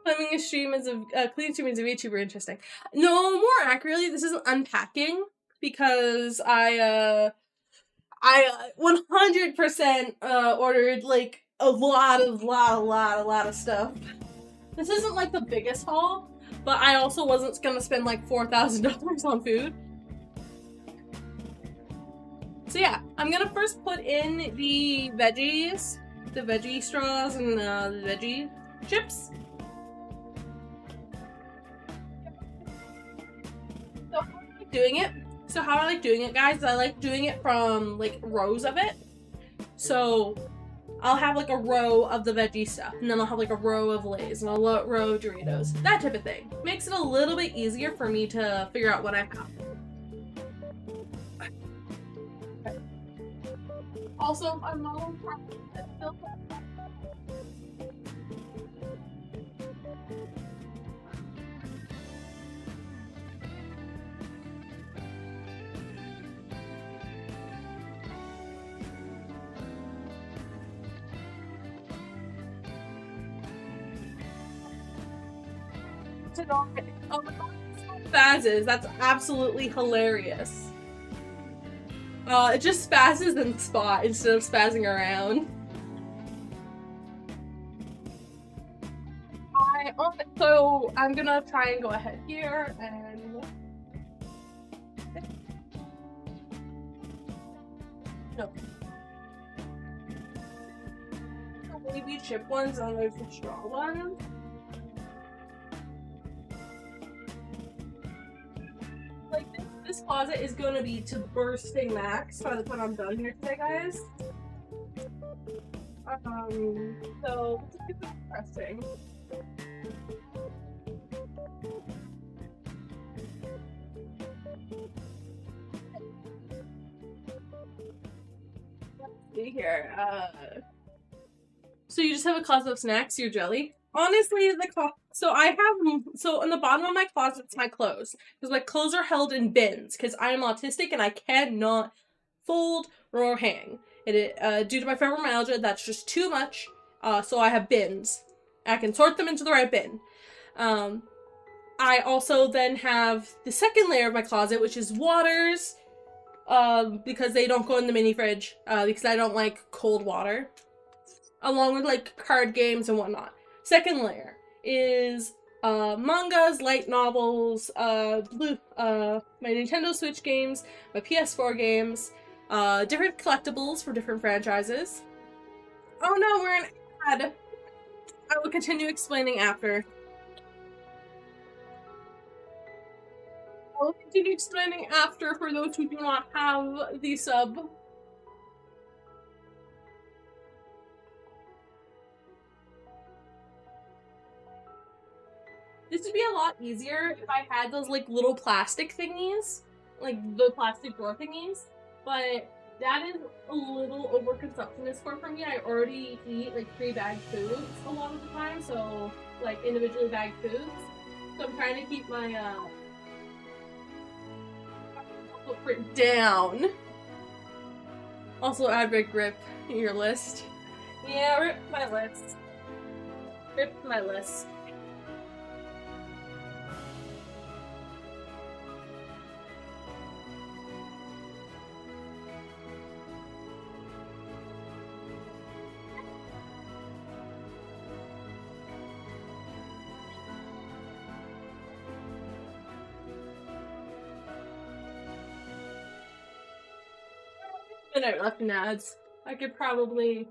Filming a stream as a clean stream as a VTuber, interesting. No, more accurately, this isn't unpacking because I 100% ordered like a lot of stuff. This isn't like the biggest haul, but I also wasn't gonna spend like $4,000 on food. So yeah, I'm gonna first put in the veggies, the veggie straws, and the veggie chips. So how I like doing it? So how I like doing it, guys, I like doing it from like rows of it. So I'll have like a row of the veggie stuff, and then I'll have like a row of Lay's and a row of Doritos, that type of thing. Makes it a little bit easier for me to figure out what I have. Also, I'm not on spazzes. That's absolutely hilarious. It just spazzes in spot instead of spazzing around. So I'm gonna try and go ahead here and no. The baby chip ones and there's the straw ones. Like this closet is gonna be to bursting max by the time I'm done here today, guys. So it's interesting. Let's see here. So you just have a closet of snacks, your jelly? Honestly, so on the bottom of my closet, it's my clothes. Because my clothes are held in bins, because I am autistic and I cannot fold or hang. Due to my fibromyalgia, that's just too much. So I have bins. I can sort them into the right bin. I also then have the second layer of my closet, which is waters, because they don't go in the mini fridge, because I don't like cold water. Along with like card games and whatnot. Second layer is mangas, light novels, my Nintendo Switch games, my PS4 games, different collectibles for different franchises. Oh no, we're an ad. I will continue explaining after. I will continue explaining after for those who do not have the sub. lot easier if I had those like little plastic thingies, like the plastic drawer thingies, but that is a little overconsumptionist for me. I already eat like pre-bagged foods a lot of the time, so like individually bagged foods. So I'm trying to keep my footprint down. Also add rip your list. Yeah, rip my list. Rip my list. Minute left in ads. I could probably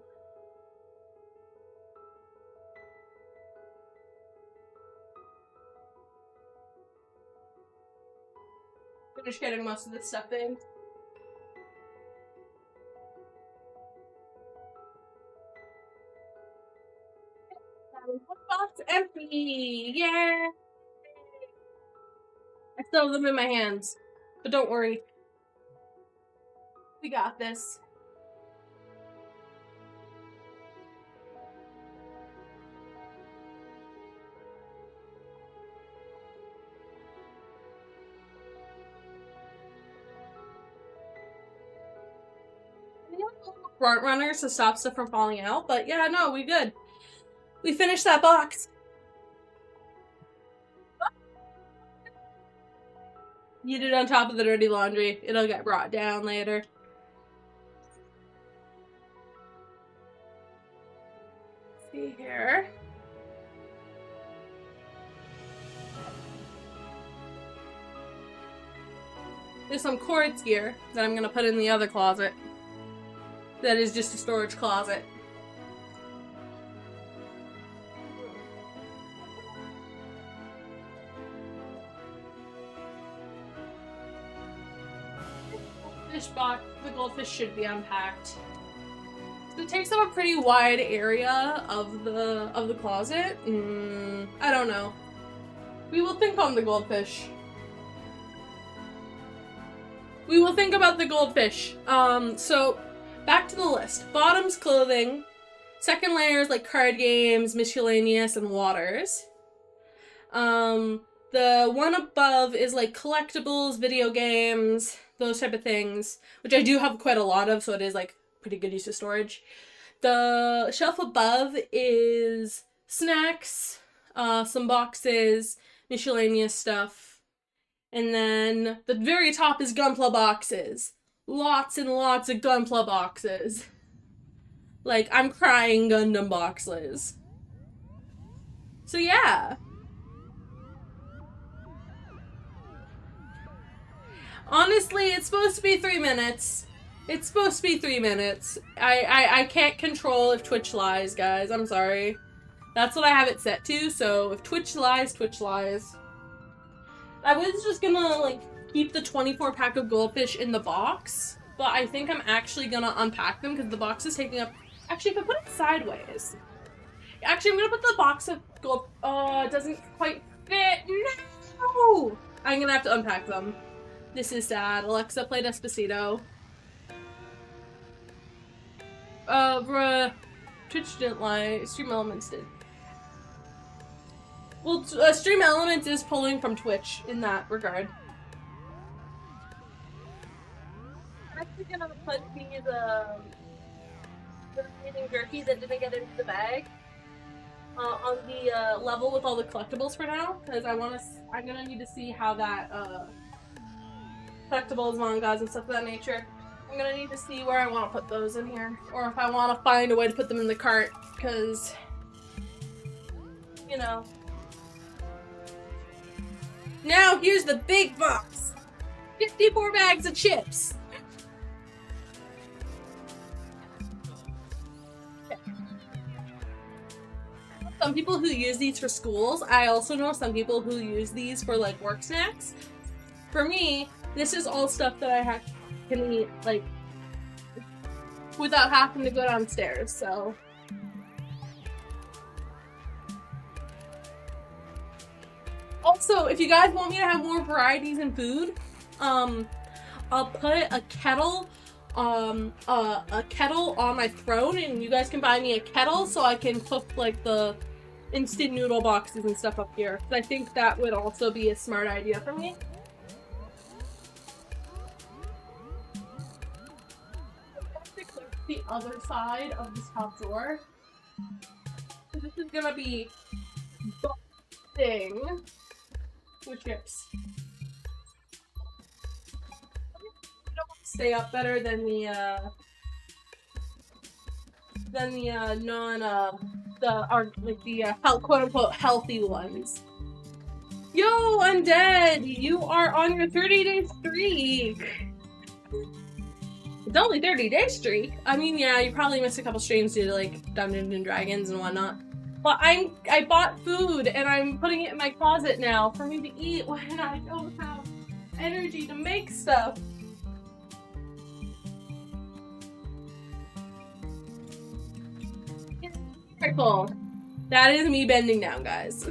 finish getting most of this stuff in. Box empty! Yay! I still have them in my hands, but don't worry. We got this. Front runners to stop stuff from falling out, but yeah, no, we good. We finished that box. You did it on top of the dirty laundry. It'll get brought down later. See here. There's some cords here that I'm gonna put in the other closet. That is just a storage closet. Fish box, the goldfish should be unpacked. So it takes up a pretty wide area of the closet. I don't know. We will think on the goldfish. We will think about the goldfish. So back to the list. Bottoms, clothing. Second layer is like card games, miscellaneous, and waters. The one above is like collectibles, video games, those type of things, which I do have quite a lot of, so it is like pretty good use of storage. The shelf above is snacks, some boxes, miscellaneous stuff. And then the very top is Gunpla boxes. Lots and lots of Gunpla boxes. Like, I'm crying Gundam boxes. So yeah. Honestly, it's supposed to be 3 minutes. It's supposed to be 3 minutes. I can't control if Twitch lies, guys. I'm sorry. That's what I have it set to, so if Twitch lies, Twitch lies. I was just gonna, like, keep the 24 pack of goldfish in the box, but I think I'm actually gonna unpack them because the box is taking up... Actually, if I put it sideways... Actually, I'm gonna put the box of gold... Oh, it doesn't quite fit. No! I'm gonna have to unpack them. This is sad. Alexa, play Despacito. Bruh. Twitch didn't lie. Stream Elements did. Well, Stream Elements is pulling from Twitch in that regard. I'm actually gonna put these, the remaining jerky that didn't get into the bag on the level with all the collectibles for now, because I'm gonna need to see how that collectibles, mangas, and stuff of that nature. I'm gonna need to see where I want to put those in here, or if I want to find a way to put them in the cart, because, you know. Now here's the big box. 54 bags of chips. Some people who use these for schools. I also know some people who use these for like work snacks. For me, this is all stuff that I can eat like without having to go downstairs, so. Also, So if you guys want me to have more varieties in food, I'll put a kettle on my throne, and you guys can buy me a kettle so I can cook like the instant noodle boxes and stuff up here. I think that would also be a smart idea for me. The other side of this top drawer. So this is gonna be busting with chips. Stay up better than the quote unquote healthy ones. Yo, Undead, you are on your 30-day streak. It's only 30-day streak. I mean, yeah, you probably missed a couple streams due to like Dungeons and Dragons and whatnot. But I bought food and I'm putting it in my closet now for me to eat when I don't have energy to make stuff. Cool. That is me bending down, guys.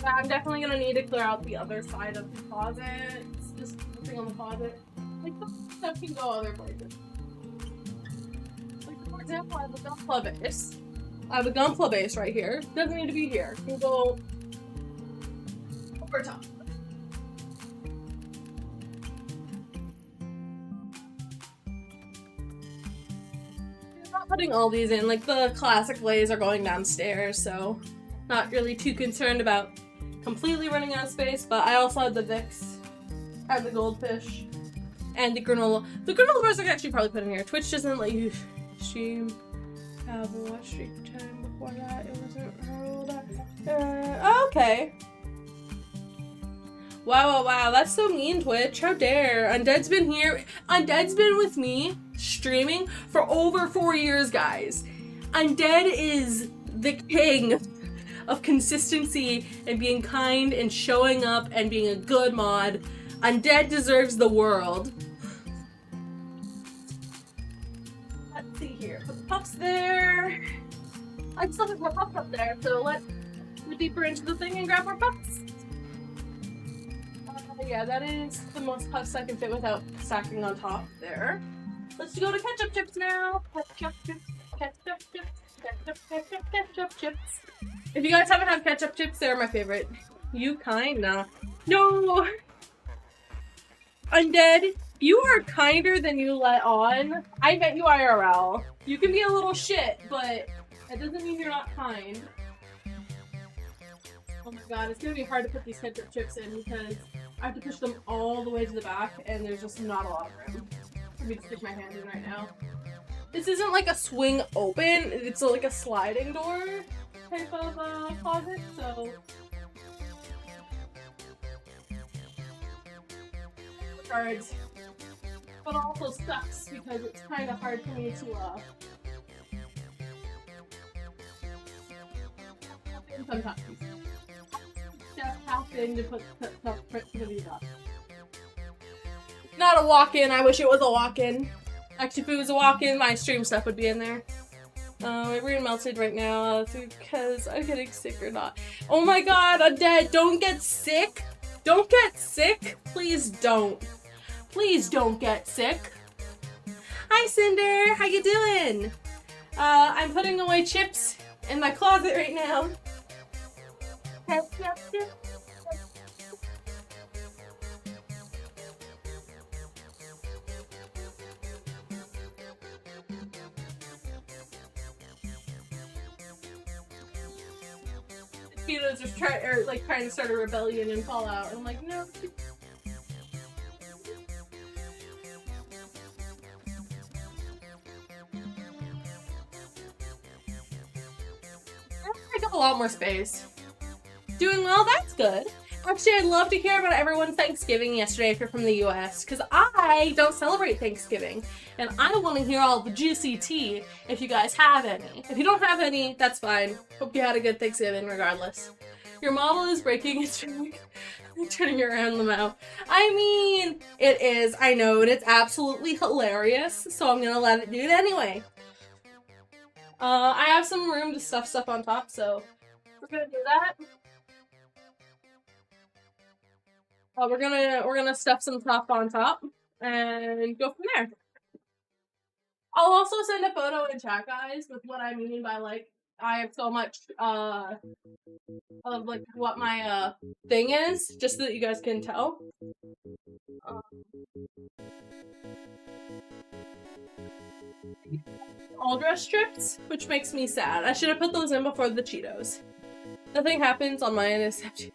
I'm definitely gonna need to clear out the other side of the closet. It's just something on the closet. Like, stuff can go other places. Like, for example, I have a Gunpla base. I have a Gunpla base right here. Doesn't need to be here. It can go over top. Putting all these in, like the classic lays are going downstairs, so not really too concerned about completely running out of space. But I also had the Vicks, I have the goldfish, and the granola. The granola bars I could actually probably put in here. Twitch doesn't let you stream. Have a watch stream time before that. It wasn't rolled. Okay. Wow, that's so mean, Twitch. How dare. Undead's been here. Undead's been with me streaming for over 4 years, guys. Undead is the king of consistency and being kind and showing up and being a good mod. Undead deserves the world. Let's see here. Put the pups there. I still have more pups up there, so let's go deeper into the thing and grab more pups. Yeah, that is the most puffs I can fit without stacking on top there. Let's go to ketchup chips now. Ketchup chips, ketchup chips, ketchup chips. If you guys haven't had ketchup chips, they're my favorite. You kinda. No! Undead, you are kinder than you let on. I met you IRL. You can be a little shit, but that doesn't mean you're not kind. Oh my god, it's gonna be hard to put these ketchup chips in because I have to push them all the way to the back and there's just not a lot of room for me to stick my hand in right now. This isn't like a swing open, it's like a sliding door type of closet, so... Cards. But also sucks because it's kind of hard for me to sometimes. Just happen to put these up. Not a walk-in. I wish it was a walk-in. Actually, if it was a walk-in, my stream stuff would be in there. My brain melted right now because I'm getting sick or not. Oh my god, Undead, don't get sick. Don't get sick. Please don't. Please don't get sick. Hi, Cinder. How you doing? I'm putting away chips in my closet right now. Peter's just trying to start a rebellion and fall out. I'm like, no. I got a lot more space. Doing well, that's good. Actually, I'd love to hear about everyone's Thanksgiving yesterday if you're from the US, because I don't celebrate Thanksgiving, and I want to hear all the juicy tea if you guys have any. If you don't have any, that's fine. Hope you had a good Thanksgiving regardless. Your model is breaking its turning around the mouth. I mean, it is, I know, and it's absolutely hilarious, so I'm gonna let it do it anyway. I have some room to stuff stuff on top, so we're gonna do that. We're gonna stuff some top on top and go from there. I'll also send a photo in chat, guys, with what I mean by like I have so much of like what my thing is, just so that you guys can tell. All dress strips, which makes me sad. I should have put those in before the Cheetos. Nothing happens on my end except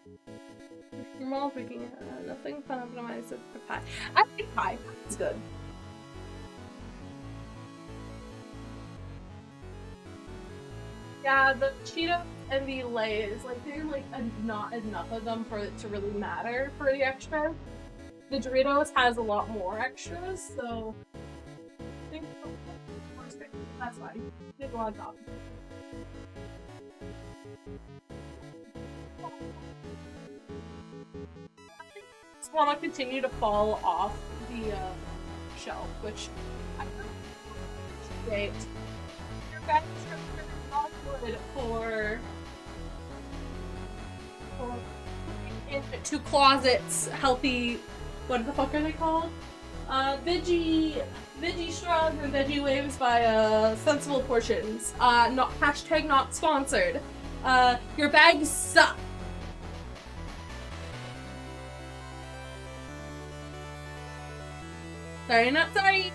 you're all freaking out. Nothing fun on my end except for pie. I like pie. It's good. Yeah, the Cheetos and the Lay's, like, there's like not enough of them for it to really matter for the extra. The Doritos has a lot more extras, so I think that's fine. There's a lot of top. Just want to continue to fall off the shelf, which I appreciate. Your guys are not good for into closets healthy. What the fuck are they called? Veggie straws and veggie waves by Sensible Portions. Not hashtag not sponsored. Your bags suck. Sorry, not sorry.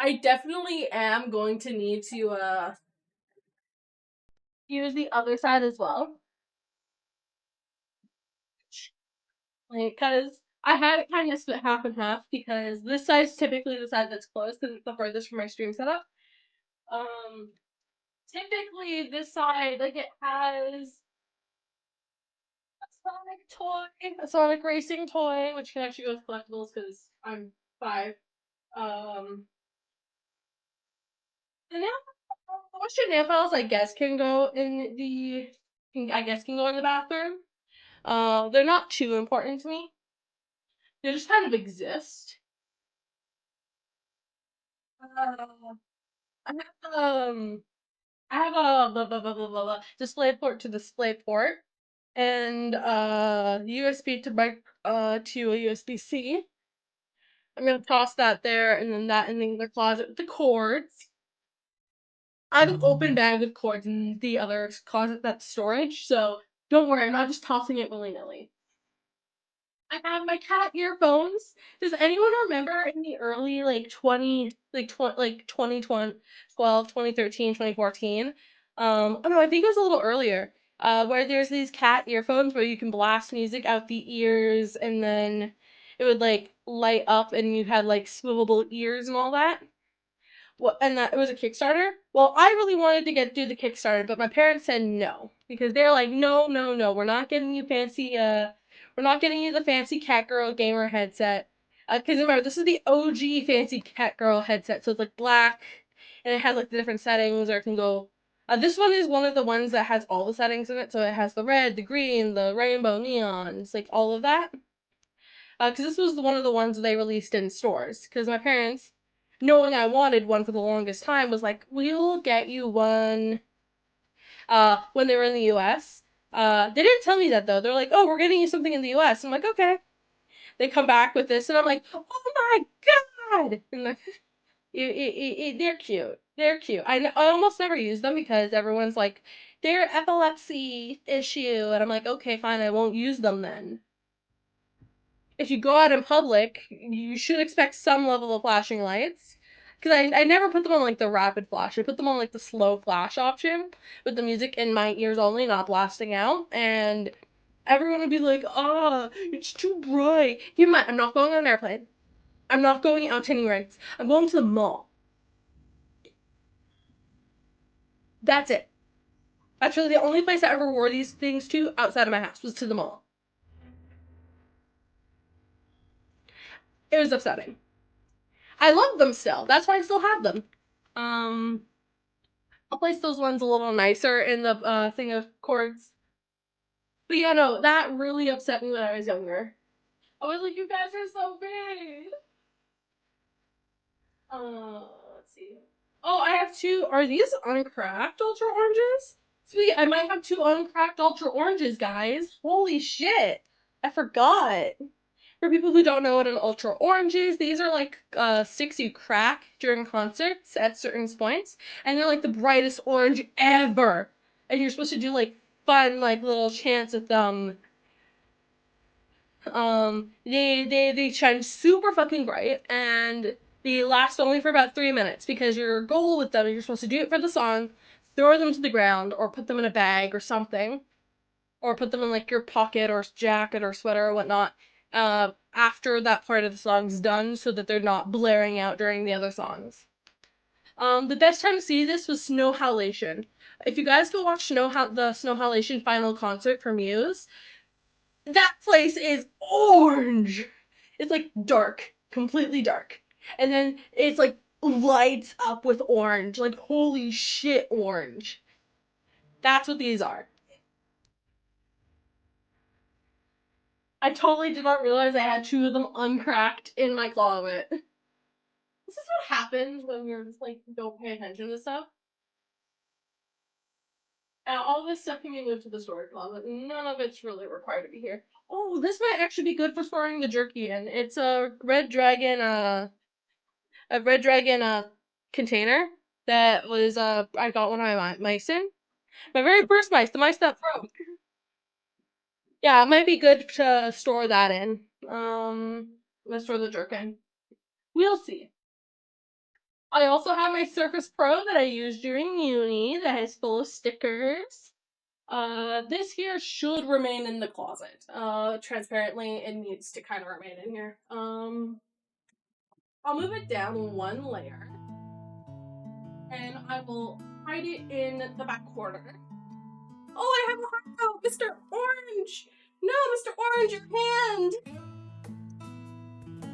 I definitely am going to need to use the other side as well. Like, cause I had it kind of split half and half because this side's typically the side that's closed because it's the furthest from my stream setup. Typically this side, like, it has a Sonic toy, a Sonic racing toy, which can actually go with collectibles because I'm 5. The nail, the Western nail files, I guess, can go in the, can go in the bathroom. They're not too important to me. They just kind of exist. I have I have a display port to display port and USB to mic to a USB-C. I'm gonna toss that there and then that in the other closet with the cords. I have an open bag of cords in the other closet that's storage, so don't worry, I'm not just tossing it willy-nilly. I have my cat earphones. Does anyone remember in the early like 2013, 2014? Oh no, I think it was a little earlier. Where there's these cat earphones where you can blast music out the ears and then it would like light up and you had like swivelable ears and all that. Well, and that it was a Kickstarter. Well, I really wanted to do the Kickstarter, but my parents said no because they're like, no, no, no, we're not getting you fancy. We're not getting you the fancy cat girl gamer headset. Because remember, this is the OG fancy cat girl headset, so it's like black, and it has like the different settings, or it can go. This one is one of the ones that has all the settings in it, so it has the red, the green, the rainbow, neons, like all of that. Because this was one of the ones they released in stores. Because my parents, knowing I wanted one for the longest time, was like, "We'll get you one." When they were in the U.S., they didn't tell me that though. They're like, "Oh, we're getting you something in the U.S." I'm like, "Okay." They come back with this, and I'm like, "Oh my god!" And like, they're cute. They're cute. I almost never use them because everyone's like, "They're epilepsy issue," and I'm like, "Okay, fine. I won't use them then." If you go out in public, you should expect some level of flashing lights. Because I never put them on like the rapid flash. I put them on like the slow flash option with the music in my ears only, not blasting out. And everyone would be like, "Ah, it's too bright." You might. I'm not going on an airplane. I'm not going out to any rides. I'm going to the mall. That's it. That's really the only place I ever wore these things to outside of my house was to the mall. It was upsetting. I love them still. That's why I still have them. Um, I'll place those ones a little nicer in the thing of cords. But yeah, no, that really upset me when I was younger. I was like, you guys are so big. Let's Oh, I have two. Are these uncracked ultra oranges? Sweet, I might have two uncracked ultra oranges, guys. Holy shit. I forgot. For people who don't know what an ultra orange is, these are like sticks you crack during concerts at certain points, and they're like the brightest orange ever. And you're supposed to do like fun, like little chants with them. They shine super fucking bright, and they last only for about 3 minutes because your goal with them, you're supposed to do it for the song, throw them to the ground, or put them in a bag or something, or put them in like your pocket or jacket or sweater or whatnot. After that part of the song's done, so that they're not blaring out during the other songs. The best time to see this was Snow Halation. If you guys go watch the Snow Halation final concert for Muse, that place is orange. It's like dark, completely dark. And then it's like lights up with orange. Like, holy shit, orange. That's what these are. I totally did not realize I had two of them uncracked in my closet. This is what happens when you're just like, don't pay attention to stuff. Now, all this stuff can be moved to the storage closet. None of it's really required to be here. Oh, this might actually be good for storing the jerky in. It's a red dragon container that was I got one of my mice in. My very first mice, the mice that broke. Yeah, it might be good to store that in. Let's store the jerkin. We'll see. I also have my Surface Pro that I used during uni that is full of stickers. This here should remain in the closet. Transparently, it needs to kind of remain in here. I'll move it down one layer, and I will hide it in the back corner. Oh, I have a heart out! Mr. Orange! No, Mr. Orange, your hand!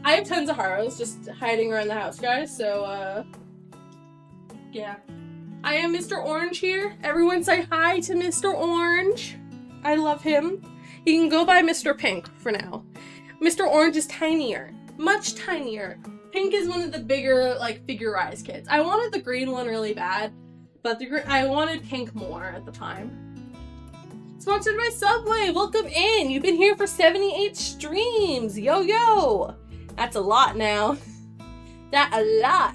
I have tons of Haros just hiding around the house, guys, so, yeah. I am Mr. Orange here. Everyone say hi to Mr. Orange. I love him. He can go by Mr. Pink for now. Mr. Orange is tinier. Much tinier. Pink is one of the bigger, like, figurized kids. I wanted the green one really bad, but I wanted Pink more at the time. Sponsored by Subway. Welcome in. You've been here for 78 streams. Yo, yo. That's a lot now. That a lot.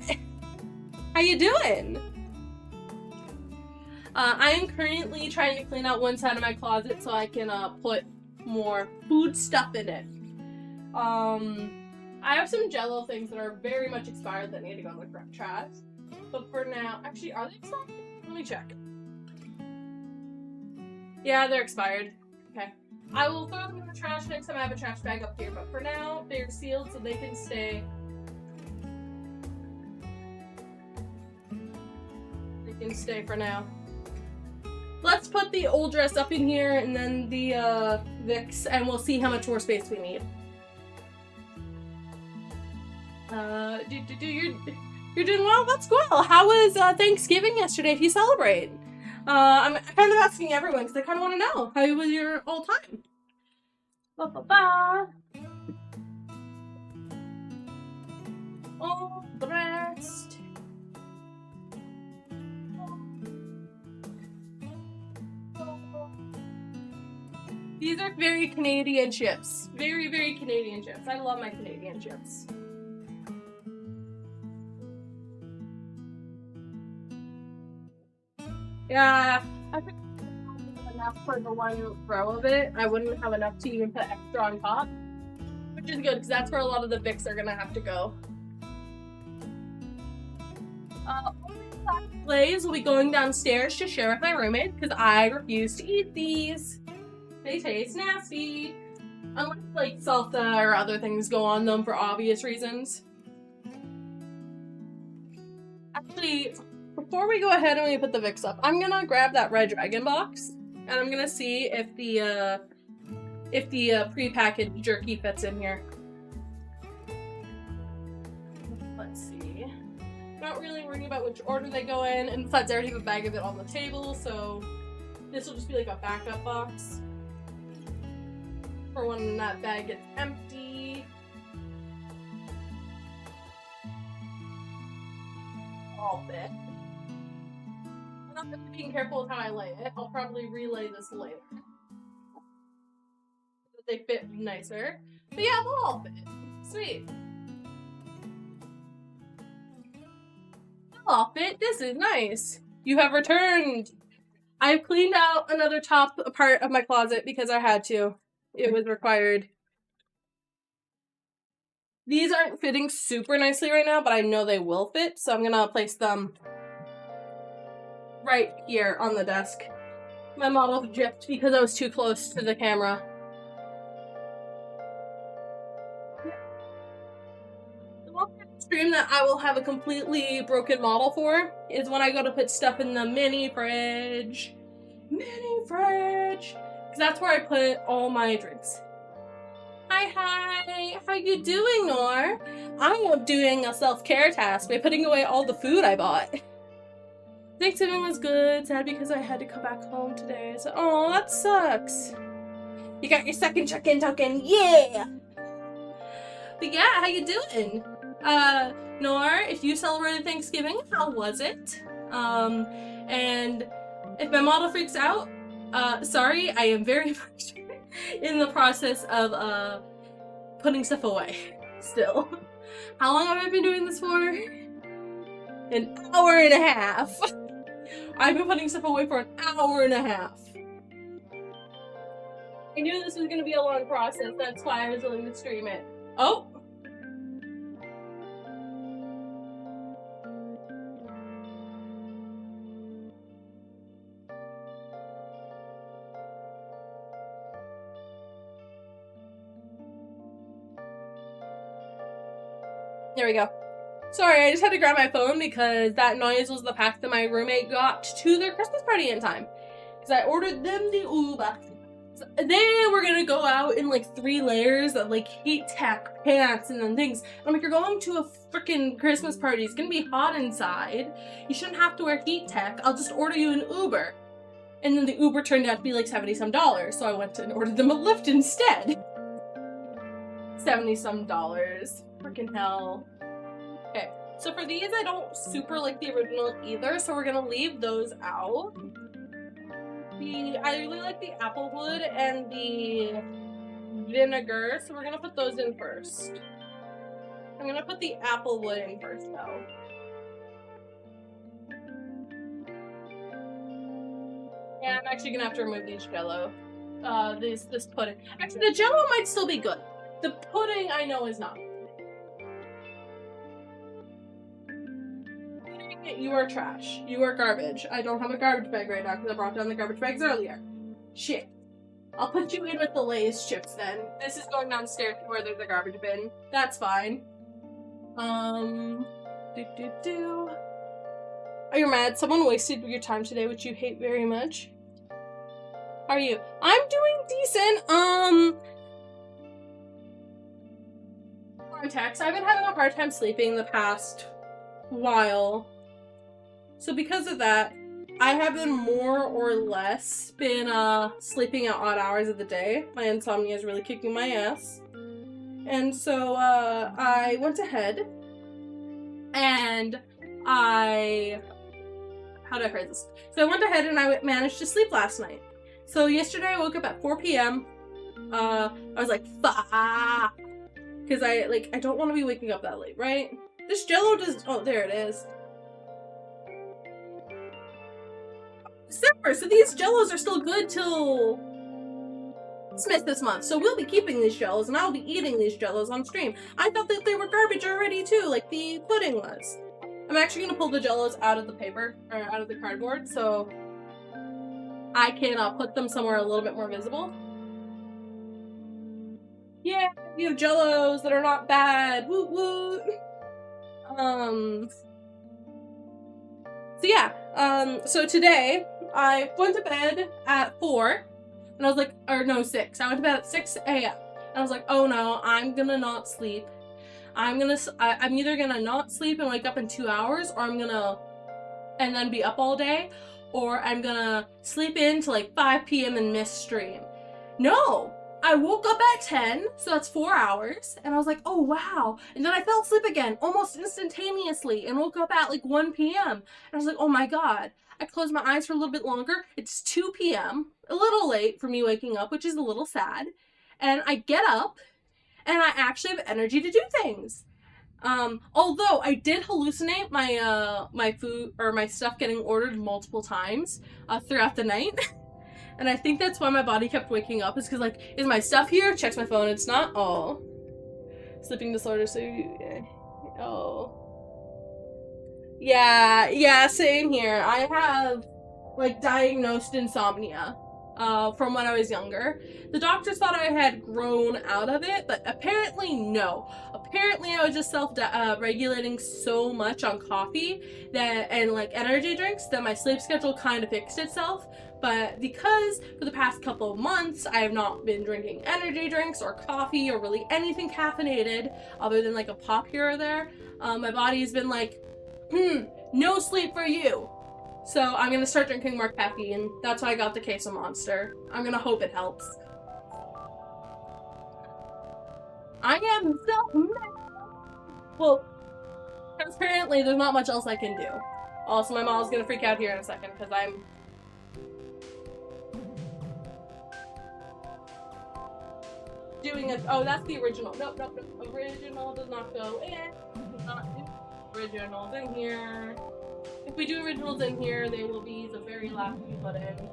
How you doing? I am currently trying to clean out one side of my closet so I can put more food stuff in it. I have some Jell-O things that are very much expired that need to go in the trash. But for now, actually, are they expired? Let me check. Yeah, they're expired. Okay. I will throw them in the trash next time I have a trash bag up here, but for now, they're sealed so they can stay. They can stay for now. Let's put the old dress up in here and then the Vicks, and we'll see how much more space we need. You're doing well? That's cool. How was Thanksgiving yesterday if you celebrate? I'm kind of asking everyone because I kind of want to know. How was your whole time? Ba-ba-ba. All the rest. These are very Canadian chips. Very, very Canadian chips. I love my Canadian chips. Yeah, I think I have enough for the one row of it. I wouldn't have enough to even put extra on top. Which is good, because that's where a lot of the Vicks are gonna have to go. Blaze will be going downstairs to share with my roommate, because I refuse to eat these. They taste nasty. Unless, like, salsa or other things go on them for obvious reasons. Actually, before we go ahead and we put the Vicks up, I'm gonna grab that Red Dragon box, and I'm gonna see if the pre-packaged jerky fits in here. Let's see. Not really worrying about which order they go in, and besides I already have a bag of it on the table, so this will just be like a backup box for when that bag gets empty. all fit. I'm not being careful with how I lay it. I'll probably relay this later. So they fit nicer. But yeah, they'll all fit. Sweet. They'll all fit. This is nice. You have returned. I've cleaned out another top part of my closet because I had to. It was required. These aren't fitting super nicely right now, but I know they will fit, so I'm gonna place them right here on the desk. My model dripped because I was too close to the camera. The one stream that I will have a completely broken model for is when I go to put stuff in the mini fridge. Mini fridge! Because that's where I put all my drinks. Hi, how you doing, Nor? I am doing a self-care task by putting away all the food I bought. Thanksgiving was good, sad because I had to come back home today. So, oh, that sucks. You got your second check-in token, yeah! But yeah, how you doing? Nor, if you celebrated Thanksgiving, how was it? And if my model freaks out, sorry, I am very much in the process of, putting stuff away, still. How long have I been doing this for? An hour and a half. I've been putting stuff away for an hour and a half. I knew this was gonna be a long process, that's why I was willing to stream it. Oh! There we go. Sorry, I just had to grab my phone because that noise was the pack that my roommate got to their Christmas party in time. Because I ordered them the Uber. So they were gonna go out in like 3 layers of like heat tech pants and then things. I'm like, you're going to a freaking Christmas party. It's gonna be hot inside. You shouldn't have to wear heat tech. I'll just order you an Uber. And then the Uber turned out to be like $70-some. So I went and ordered them a Lyft instead. $70-some. Freaking hell. Okay, so for these, I don't super like the original either, so we're gonna leave those out. I really like the applewood and the vinegar, so we're gonna put those in first. I'm gonna put the applewood in first, though. Yeah, I'm actually gonna have to remove these Jell-O. This pudding. Actually, the Jell-O might still be good. The pudding, I know, is not. You are trash. You are garbage. I don't have a garbage bag right now because I brought down the garbage bags earlier. Shit. I'll put you in with the Lay's chips then. This is going downstairs where there's a garbage bin. That's fine. Are you mad? Someone wasted your time today, which you hate very much. How are you? I'm doing decent. Context. I've been having a hard time sleeping the past while. So because of that, I have been more or less been sleeping at odd hours of the day. My insomnia is really kicking my ass. And so I went ahead and how do I phrase this? So I went ahead and I managed to sleep last night. So yesterday I woke up at 4 p.m. I was like, fuck. Because I don't want to be waking up that late, right? This Jell-O does, oh, there it is. December, so these Jell-Os are still good till Smith this month. So we'll be keeping these Jell-Os and I'll be eating these Jell-Os on stream. I thought that they were garbage already too, like the pudding was. I'm actually gonna pull the Jell-Os out of the paper, or out of the cardboard, so I can put them somewhere a little bit more visible. Yeah, we have Jell-Os that are not bad. Woot woot. So yeah, so today I went to bed at 4, and I was like, or no, 6. I went to bed at 6 a.m. and I was like, oh no, I'm gonna not sleep. I'm either gonna not sleep and wake up in 2 hours, or I'm gonna, and then be up all day, or I'm gonna sleep in till like 5 p.m. and miss stream. No, I woke up at 10, so that's 4 hours, and I was like, oh wow. And then I fell asleep again, almost instantaneously, and woke up at like 1 p.m. And I was like, oh my god. I closed my eyes for a little bit longer. It's 2 p.m., a little late for me waking up, which is a little sad. And I get up, and I actually have energy to do things. Although I did hallucinate my food or my stuff getting ordered multiple times throughout the night. And I think that's why my body kept waking up, is because, like, is my stuff here? Checks my phone, it's not. Oh. Sleeping disorder, so, yeah. Oh. Yeah, same here. I have, like, diagnosed insomnia from when I was younger. The doctors thought I had grown out of it, but apparently no. Apparently I was just self-regulating so much on coffee and like energy drinks that my sleep schedule kind of fixed itself. But because for the past couple of months I have not been drinking energy drinks or coffee or really anything caffeinated other than like a pop here or there, my body's been like, no sleep for you. So I'm gonna start drinking more caffeine. That's why I got the queso monster. I'm gonna hope it helps. I am so mad. Well, apparently there's not much else I can do. Also, my mom's gonna freak out here in a second because I'm doing it. Oh, that's the original. Nope. Original does not go in. Does not do originals in here. If we do originals in here, they will be the very last we put in.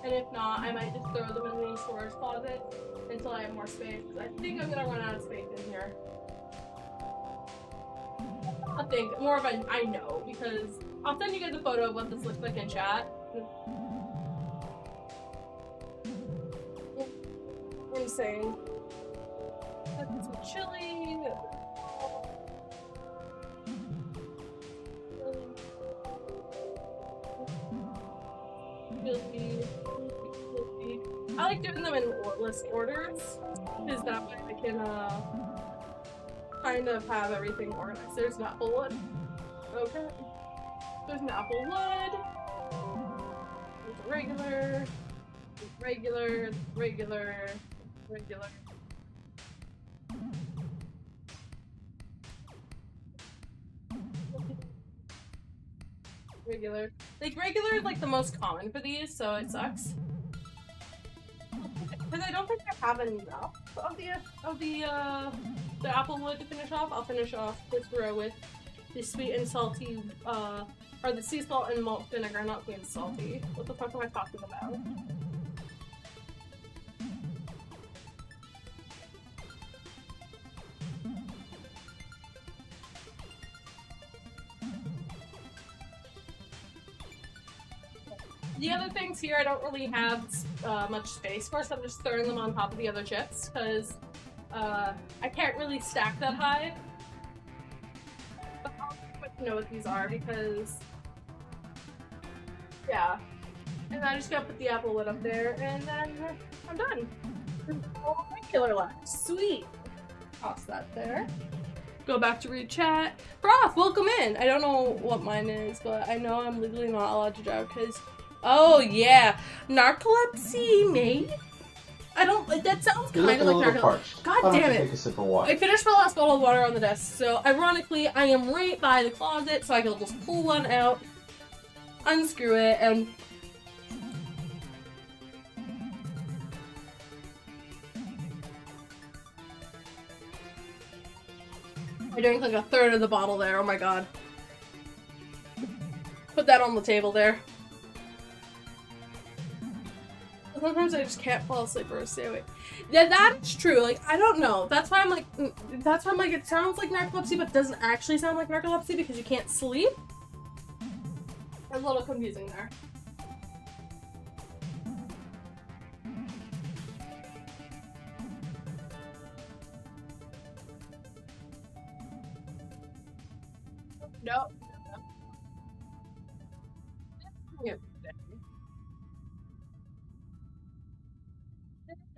And if not, I might just throw them in the storage closet until I have more space. I think I'm gonna run out of space in here. I think more of a I know, because I'll send you guys a photo of what this looks like in chat. Insane. That's some chili. I like doing them in list orders, because that way I can kind of have everything organized. There's an apple wood. Okay. There's an apple wood. There's a regular. Regular. Like, regular is like the most common for these, so it sucks. Because I don't think I have enough of the apple wood to finish off. I'll finish off this row with the sweet and salty, or the sea salt and malt vinegar, not sweet and salty. What the fuck am I talking about? The other things here I don't really have much space for, so I'm just throwing them on top of the other chips, because I can't really stack that high. But I'll let you know what these are, because, yeah. And I just gotta put the apple wood up there, and then I'm done. All regular left. Sweet. Toss that there. Go back to read chat. Broth, welcome in. I don't know what mine is, but I know I'm legally not allowed to drive, because oh yeah, narcolepsy, mate. I don't. That sounds kind of like narcolepsy. God damn it! Take a sip of water. I finished my last bottle of water on the desk, so ironically, I am right by the closet, so I can just pull one out, unscrew it, and I drank like a third of the bottle there. Oh my god! Put that on the table there. Sometimes I just can't fall asleep or stay awake. Yeah, that's true. Like, I don't know. That's why I'm like, it sounds like narcolepsy, but doesn't actually sound like narcolepsy because you can't sleep. A little confusing there. Nope.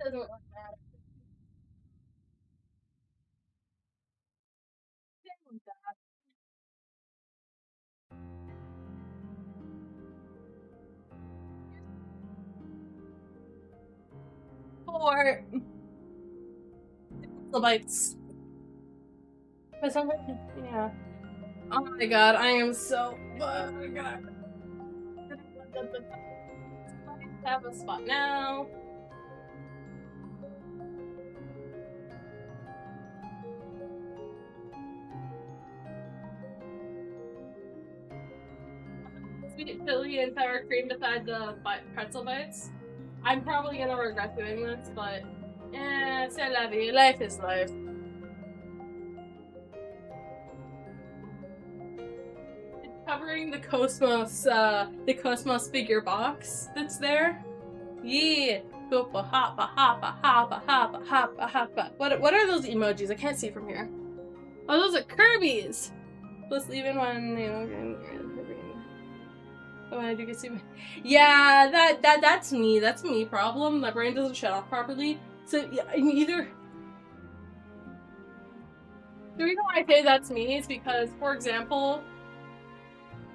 Doesn't really matter. For pretzel bites. But something, yeah. Oh my god, I am so. Oh my god. Have a spot now. Sweet chili and sour cream beside the pretzel bites. I'm probably gonna regret doing this, but c'est la vie. Life is life. It's covering the Cosmos figure box that's there. Yeah. Hoppa hoppa hoppa hoppa hoppa hoppa hoppa. What are those emojis? I can't see from here. Oh, those are Kirby's. Let's leave in one, you know. Oh, I do get see. Yeah, that's me. That's me problem. My brain doesn't shut off properly. So yeah, either. The reason why I say that's me is because, for example,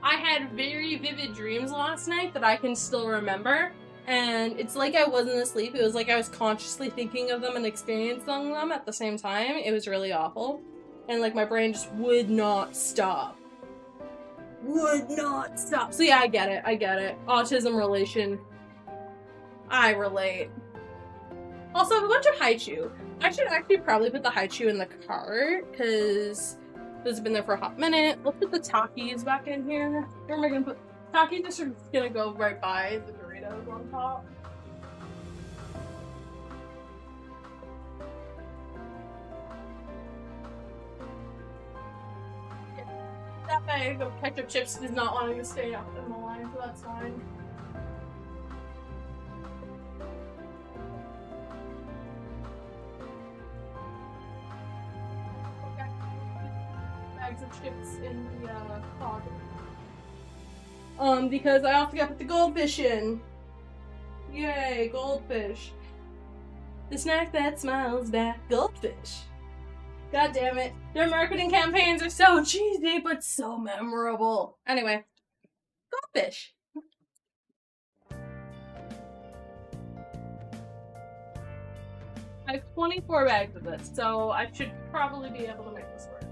I had very vivid dreams last night that I can still remember. And it's like I wasn't asleep. It was like I was consciously thinking of them and experiencing them at the same time. It was really awful. And like my brain just would not stop. Would not stop. So yeah, I get it. I get it. Autism relation. I relate. Also, I have a bunch of Haichu. I should actually probably put the Haichu in the cart because those have been there for a hot minute. Let's put the Takis back in here. Where am I gonna put Takis? Just are gonna go right by the Doritos on top. That bag of ketchup chips is not wanting to stay up in the line, so that's fine. Okay. Bags of chips in the pocket. Because I also got to put the goldfish in. Yay, goldfish. The snack that smiles back, goldfish. God damn it. Their marketing campaigns are so cheesy, but so memorable. Anyway, goldfish. I have 24 bags of this, so I should probably be able to make this work.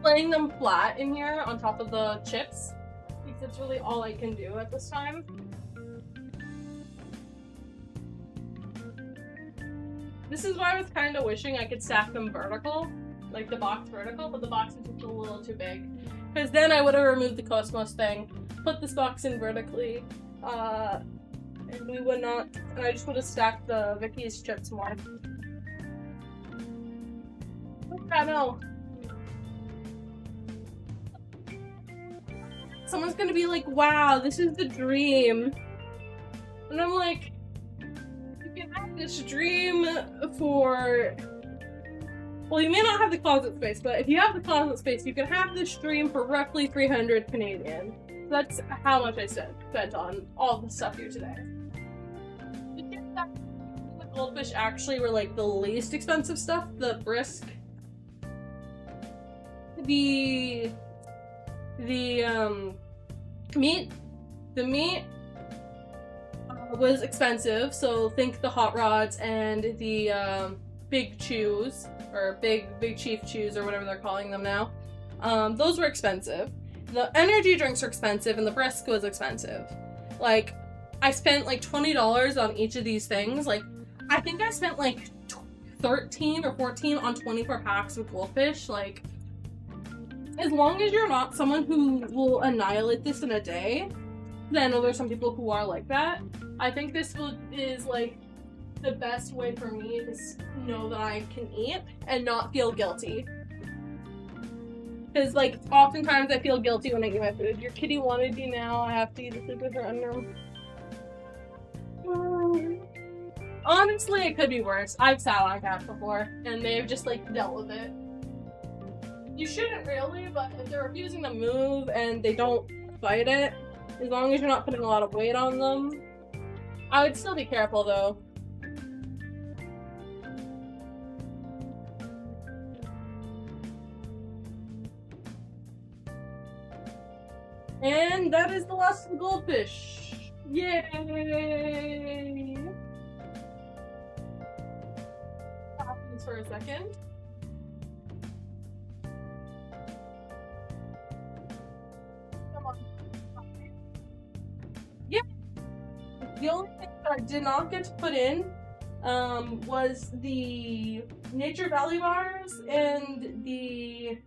Laying them flat in here on top of the chips because it's really all I can do at this time. This is why I was kind of wishing I could stack them vertical, like the box vertical, but the box is just a little too big. Because then I would have removed the Cosmos thing, put this box in vertically, and we would not, and I just would have stacked the Vicky's chips more. I know. Someone's gonna be like, wow, this is the dream. And I'm like, you can have this dream for... Well, you may not have the closet space, but if you have the closet space, you can have this dream for roughly 300 Canadian. That's how much I spent on all the stuff here today. The goldfish actually were like the least expensive stuff. The brisk. The meat was expensive, so think the hot rods and the big chews, or big chief chews, or whatever they're calling them now. Those were expensive. The energy drinks were expensive, and the brisk was expensive. Like, I spent like $20 on each of these things. Like, I think I spent like 13 or 14 on 24 packs of goldfish. Like, as long as you're not someone who will annihilate this in a day, then I know there's some people who are like that. I think this is like the best way for me to know that I can eat and not feel guilty. Because like oftentimes I feel guilty when I eat my food. Your kitty wanted you now. I have to eat the food with her under. Honestly, it could be worse. I've sat on cats before, and they've just like dealt with it. You shouldn't really, but if they're refusing to move and they don't fight it, as long as you're not putting a lot of weight on them, I would still be careful though. And that is the last of the goldfish. Yay! Stop this for a second. Come on. Yeah. The only thing that I did not get to put in was the Nature Valley bars and the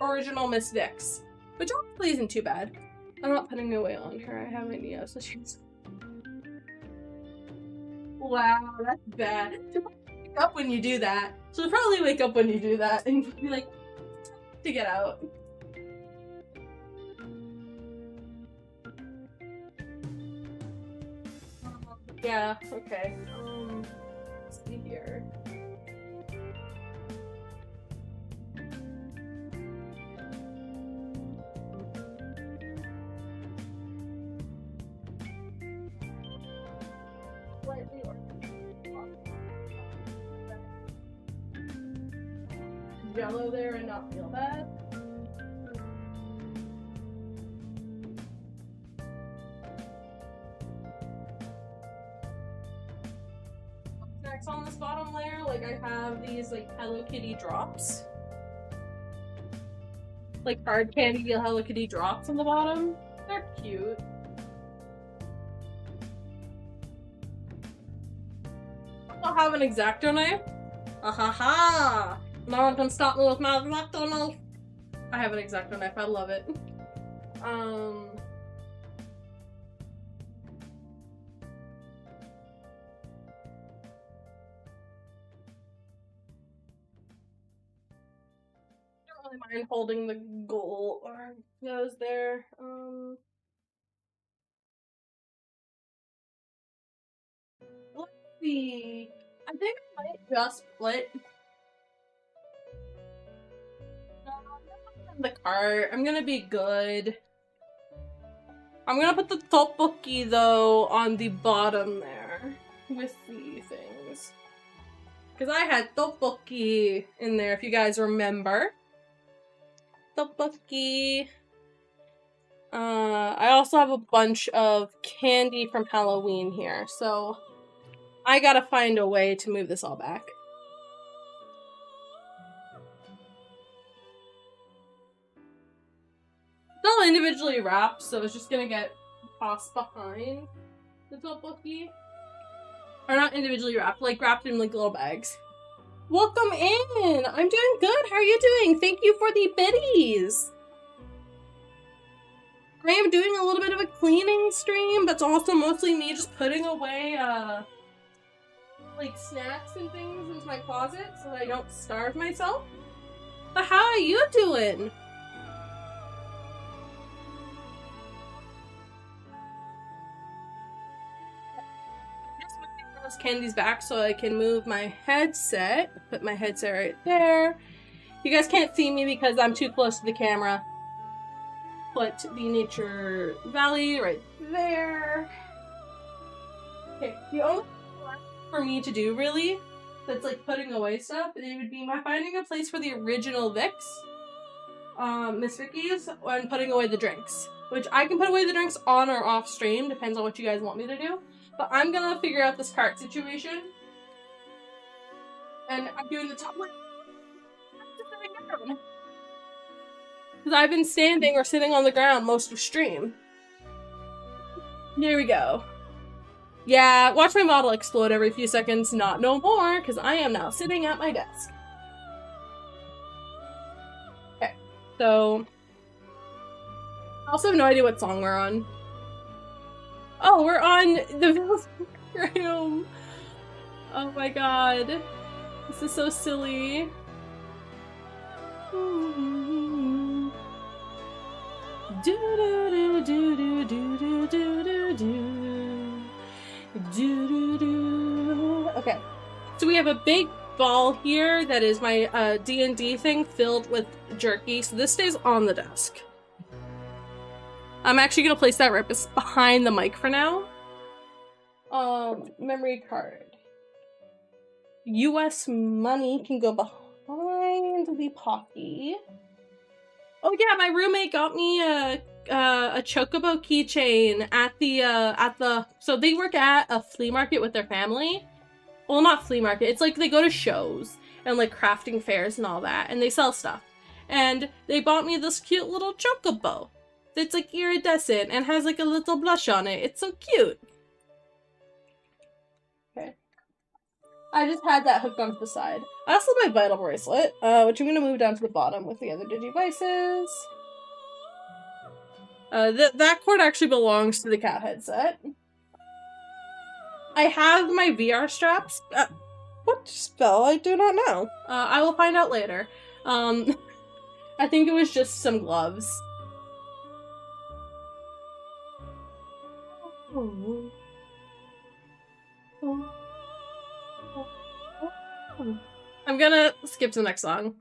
original Miss Vicks, which honestly isn't too bad. I'm not putting no weight on her. I have an idea, so she's. Wow, that's bad. She'll probably wake up when you do that. She'll probably wake up when you do that and be like, to get out. Yeah, okay. Let's see here. Slightly or yellow there and not feel bad. Next on this bottom layer, like I have these like Hello Kitty drops. Like hard candy Hello Kitty drops on the bottom. They're cute. I have an X-Acto knife. Ha! No one can stop me with my X-Acto knife. I have an X-Acto knife. I love it. Don't really mind holding the gold or those there. Let's see. I think I might just split. No, I'm gonna put it in the cart. I'm gonna be good. I'm gonna put the tteokbokki though on the bottom there with the things. Because I had tteokbokki in there, if you guys remember. Tteokbokki. I also have a bunch of candy from Halloween here, so I gotta find a way to move this all back. It's all individually wrapped, so it's just gonna get tossed behind the tteokbokki. Or not individually wrapped, like wrapped in like little bags. Welcome in! I'm doing good. How are you doing? Thank you for the biddies. I am doing a little bit of a cleaning stream, that's also mostly me just putting away like snacks and things into my closet so that I don't starve myself. But how are you doing? Candies back so I can move my headset. Put my headset right there. You guys can't see me because I'm too close to the camera. Put the Nature Valley right there. Okay, the only thing for me to do really that's like putting away stuff, it would be my finding a place for the original Vicks, Miss Vicky's, and putting away the drinks. Which I can put away the drinks on or off stream, depends on what you guys want me to do. But I'm gonna figure out this cart situation. And I'm doing the top one. Because I've been standing or sitting on the ground most of stream. There we go. Yeah, watch my model explode every few seconds. Not no more, because I am now sitting at my desk. Okay, so... I also have no idea what song we're on. Oh, we're on the Room. Oh my god. This is so silly. Okay, so we have a big ball here that is my D&D thing filled with jerky, so this stays on the desk. I'm actually gonna place that right behind the mic for now. Memory card. US money can go behind the Pocky. Oh yeah, my roommate got me a a chocobo keychain at the so they work at a flea market with their family. Well, not flea market. It's like they go to shows and like crafting fairs and all that, and they sell stuff. And they bought me this cute little chocobo that's like iridescent and has like a little blush on it. It's so cute. Okay. I just had that hooked onto the side. I also have my vital bracelet, which I'm gonna move down to the bottom with the other digivices. That cord actually belongs to the cat headset. I have my VR straps. What spell? I do not know. I will find out later. I think it was just some gloves. I'm gonna skip to the next song.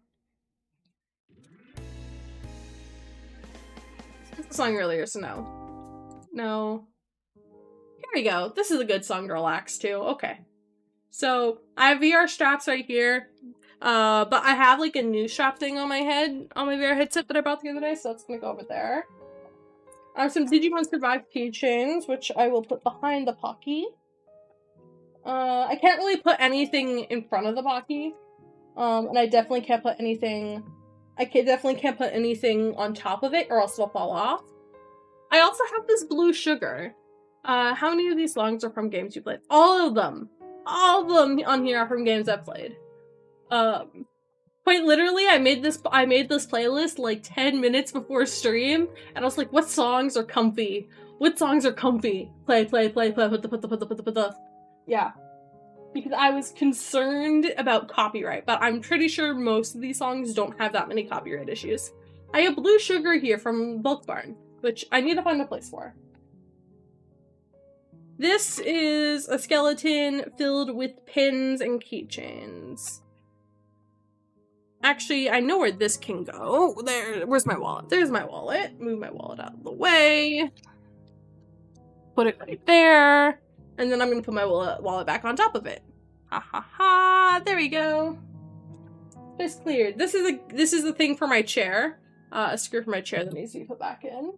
The song earlier, so no. No. Here we go. This is a good song to relax to. Okay. So, I have VR straps right here. But I have like a new strap thing on my head, on my VR headset that I bought the other day, so it's gonna go over there. I have some Digimon Survive keychains, which I will put behind the Pocky. I can't really put anything in front of the Pocky. And I definitely can't put anything... definitely can't put anything on top of it, or else it'll fall off. I also have this blue sugar. How many of these songs are from games you played? All of them! All of them on here are from games I've played. Quite literally, I made this playlist like 10 minutes before stream, and I was like, what songs are comfy? What songs are comfy? Play, put the. Yeah. Because I was concerned about copyright, but I'm pretty sure most of these songs don't have that many copyright issues. I have blue sugar here from Bulk Barn, which I need to find a place for. This is a skeleton filled with pins and keychains. Actually, I know where this can go. Where's my wallet? There's my wallet. Move my wallet out of the way. Put it right there. And then I'm gonna put my wallet back on top of it. Ha ha ha, there we go. It's cleared. This is the thing for my chair. A screw for my chair that needs to be put back in.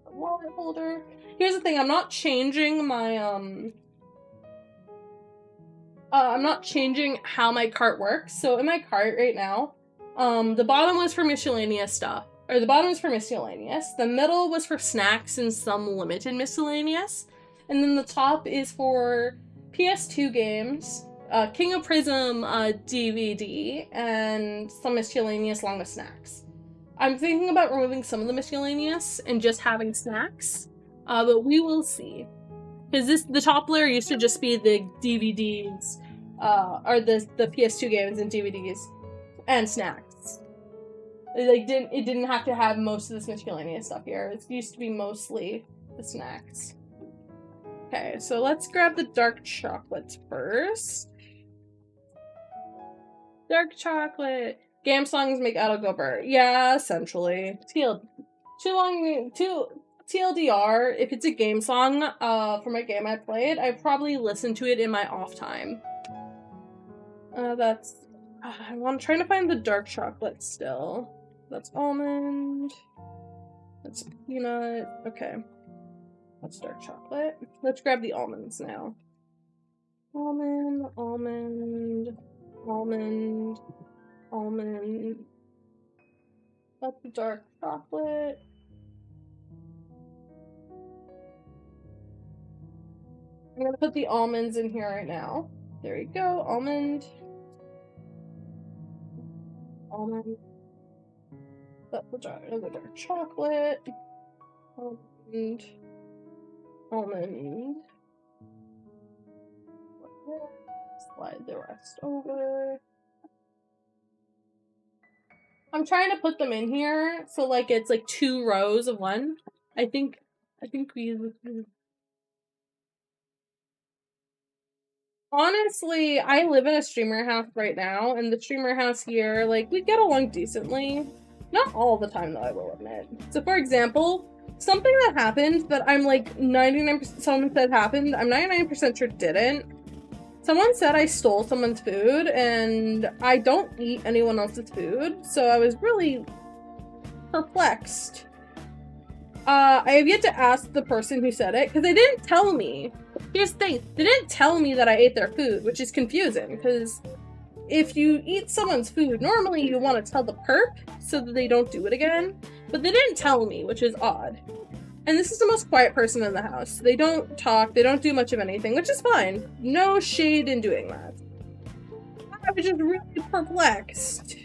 Wallet holder. Here's the thing, I'm not changing my, I'm not changing how my cart works. So in my cart right now, the bottom was for miscellaneous stuff. Or the bottom is for miscellaneous. The middle was for snacks and some limited miscellaneous. And then the top is for PS2 games, King of Prism DVD, and some miscellaneous along with snacks. I'm thinking about removing some of the miscellaneous and just having snacks, but we will see. Because the top layer used to just be the DVDs, or the PS2 games and DVDs, and snacks. It didn't have to have most of this miscellaneous stuff here. It used to be mostly the snacks. Okay, so let's grab the dark chocolates first. Dark chocolate. Game songs make Adult go burr. Yeah, essentially. TLDR, if it's a game song for my game I played, I probably listen to it in my off time. I'm trying to find the dark chocolate still. That's almond. That's peanut. Okay. That's dark chocolate. Let's grab the almonds now. Almond, almond, almond, almond. That's the dark chocolate. I'm gonna put the almonds in here right now. There we go. Almond. Almond. That's the dark chocolate. Almond. Almond. Slide the rest over. I'm trying to put them in here so like it's like 2 rows of one. I think we honestly, I live in a streamer house right now, and the streamer house here, like, we get along decently. Not all the time, though, I will admit. So, for example, something that happened that I'm, like, 99% someone said happened, I'm 99% sure didn't. Someone said I stole someone's food, and I don't eat anyone else's food, so I was really perplexed. I have yet to ask the person who said it, because they didn't tell me. Here's the thing, they didn't tell me that I ate their food, which is confusing, because if you eat someone's food, normally you want to tell the perp so that they don't do it again, but they didn't tell me, which is odd. And this is the most quiet person in the house. They don't talk, they don't do much of anything, which is fine. No shade in doing that. I was just really perplexed.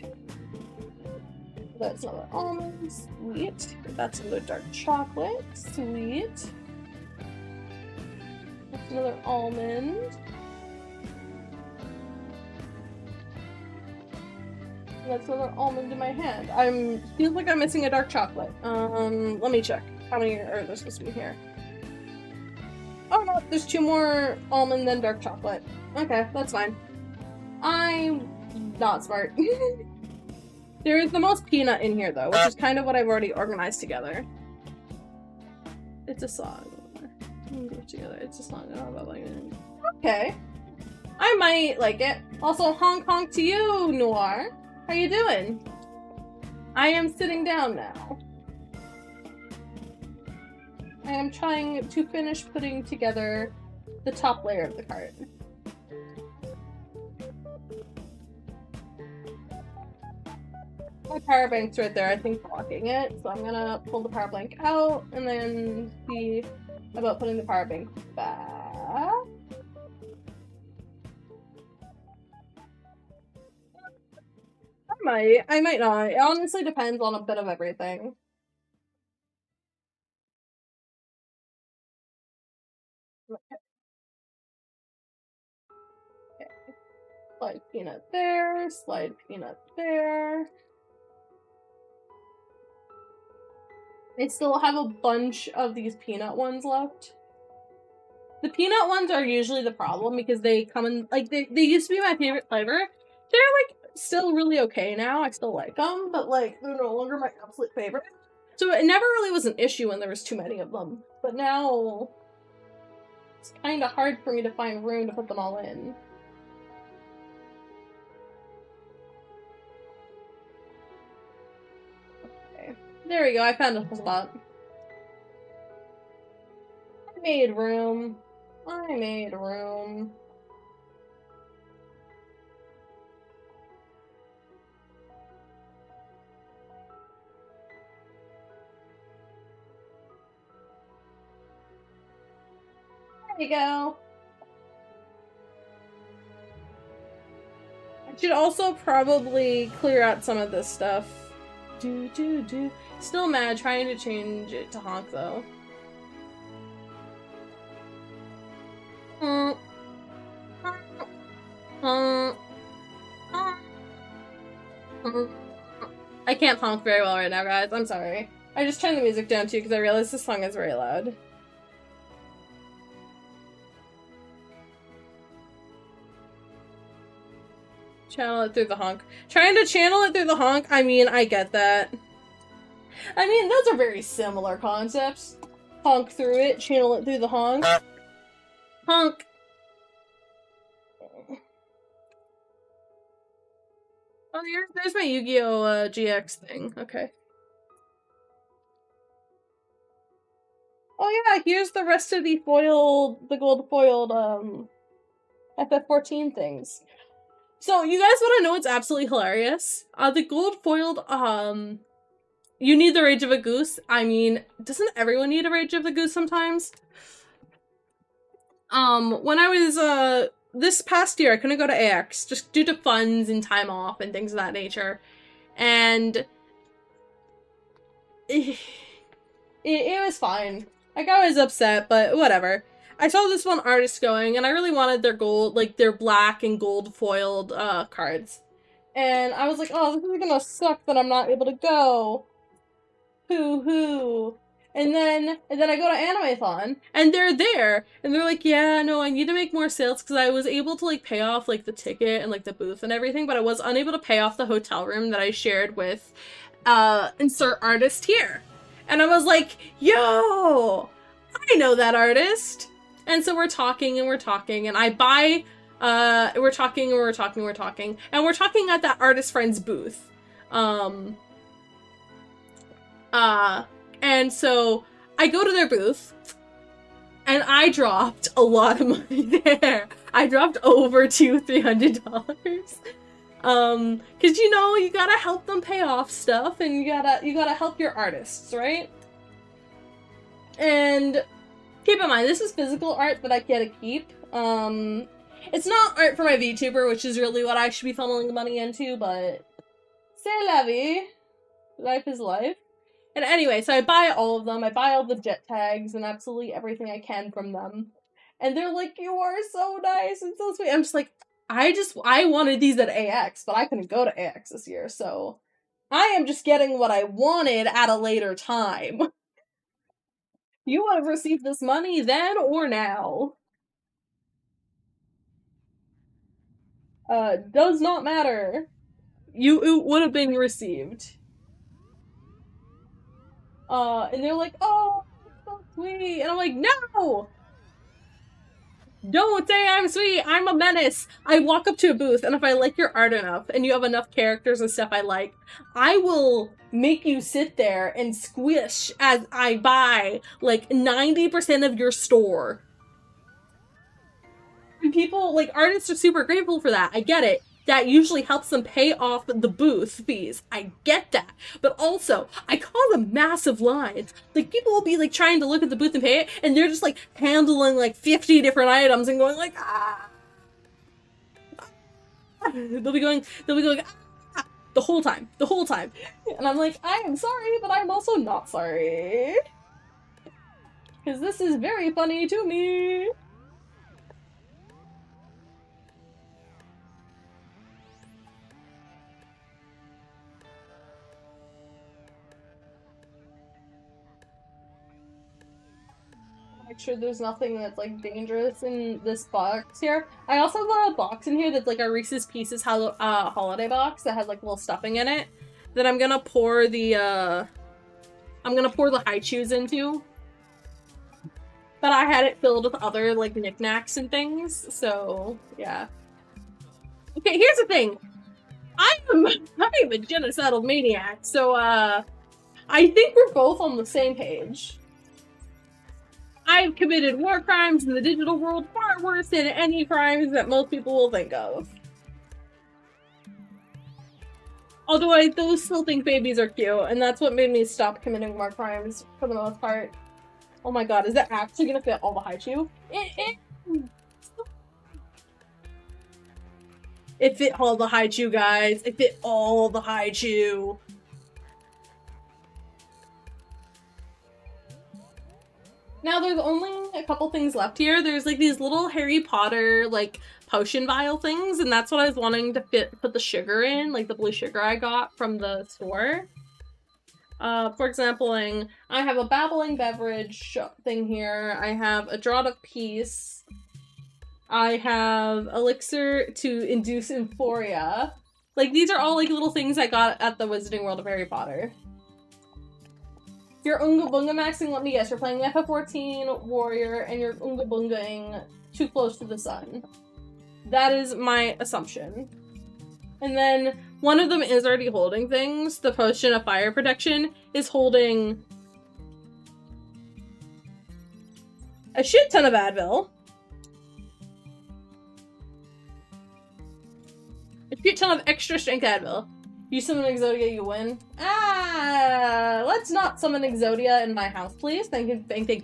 That's another almond, sweet. That's another dark chocolate, sweet. That's another almond. That's another almond in my hand. Feels like I'm missing a dark chocolate. Let me check. How many are there supposed to be here? Oh no, there's 2 more almond than dark chocolate. Okay, that's fine. I'm not smart. There is the most peanut in here though, which is kind of what I've already organized together. It's a song. Together. It's a song. I don't know about like it. Okay. I might like it. Also, honk honk to you, Noir. How you doing? I am sitting down now. I am trying to finish putting together the top layer of the cart. My power bank's right there, I think, blocking it. So I'm gonna pull the power bank out and then see about putting the power bank back. I might not. It honestly depends on a bit of everything. Okay. Slide peanut there, slide peanut there. I still have a bunch of these peanut ones left. The peanut ones are usually the problem because they come in, like, they used to be my favorite flavor. They're, like, still really okay now. I still like them, but, like, they're no longer my absolute favorite. So it never really was an issue when there was too many of them. But now, it's kind of hard for me to find room to put them all in. Okay. There we go, I found a spot. I made room. I made room. There we go. I should also probably clear out some of this stuff. Still mad trying to change it to honk though. I can't honk very well right now, guys. I'm sorry. I just turned the music down too because I realized this song is very loud. Channel it through the honk. Trying to channel it through the honk, I mean, I get that. I mean, those are very similar concepts. Honk through it, channel it through the honk. Honk. Oh, there's my Yu-Gi-Oh! GX thing. Okay. Oh yeah, here's the rest of the gold foiled, FF14 things. So, you guys want to know what's absolutely hilarious? The gold foiled, you need the Rage of a Goose. I mean, doesn't everyone need a Rage of a Goose sometimes? When I was, this past year, I couldn't go to AX, just due to funds and time off and things of that nature. And it was fine. Like, I was upset, but whatever. I saw this one artist going, and I really wanted their gold, like, their black and gold foiled, cards. And I was like, oh, this is gonna suck that I'm not able to go. Hoo-hoo. And then I go to Animathon, and they're there, and they're like, yeah, no, I need to make more sales, because I was able to, like, pay off, like, the ticket and, like, the booth and everything, but I was unable to pay off the hotel room that I shared with, insert artist here. And I was like, yo, I know that artist. And so we're talking, and I buy We're talking, and we're talking at that artist friend's booth. And so I go to their booth, and I dropped a lot of money there. I dropped over $200-300. Cause you know, you gotta help them pay off stuff, and you gotta help your artists, right? And keep in mind, this is physical art that I get to keep. It's not art for my VTuber, which is really what I should be funneling the money into, but c'est la vie. Life is life. And anyway, so I buy all of them. I buy all the jet tags and absolutely everything I can from them. And they're like, you are so nice and so sweet. I'm just like, I wanted these at AX, but I couldn't go to AX this year, so I am just getting what I wanted at a later time. You would have received this money then or now. Does not matter. It would have been received. And they're like, oh, so sweet. And I'm like, no! Don't say I'm sweet, I'm a menace. I walk up to a booth, and if I like your art enough, and you have enough characters and stuff I like, I will make you sit there and squish as I buy, like, 90% of your store. And people, like, artists are super grateful for that. I get it. That usually helps them pay off the booth fees. I get that. But also, I cause a massive lines. Like, people will be, like, trying to look at the booth and pay it, and they're just, like, handling, like, 50 different items and going, like, ah! They'll be going, ah! The whole time. And I'm like, I am sorry, but I'm also not sorry. Because this is very funny to me. Make sure there's nothing that's like dangerous in this box here. I also have a box in here that's like a Reese's Pieces holiday box that has like little stuffing in it that I'm gonna pour the high chews into. But I had it filled with other like knickknacks and things, so yeah. Okay, here's the thing. I'm a genocidal maniac, so I think we're both on the same page. I've committed war crimes in the digital world far worse than any crimes that most people will think of. Although I still think babies are cute, and that's what made me stop committing war crimes for the most part. Oh my god, is that actually gonna fit all the haichu? It fit all the haichu, guys. It fit all the haichu. Now there's only a couple things left here. There's like these little Harry Potter like potion vial things, and that's what I was wanting to put the sugar in, like the blue sugar I got from the store. For example, I have a babbling beverage thing here. I have a draught of peace. I have elixir to induce euphoria. Like, these are all like little things I got at the Wizarding World of Harry Potter. If you're Unga Bunga maxing, let me guess, you're playing FF14 Warrior and you're Unga Bungaing too close to the sun. That is my assumption. And then one of them is already holding things. The Potion of Fire Protection is holding a shit ton of Advil. A shit ton of extra strength Advil. You summon Exodia, you win. Let's not summon Exodia in my house, please. Thank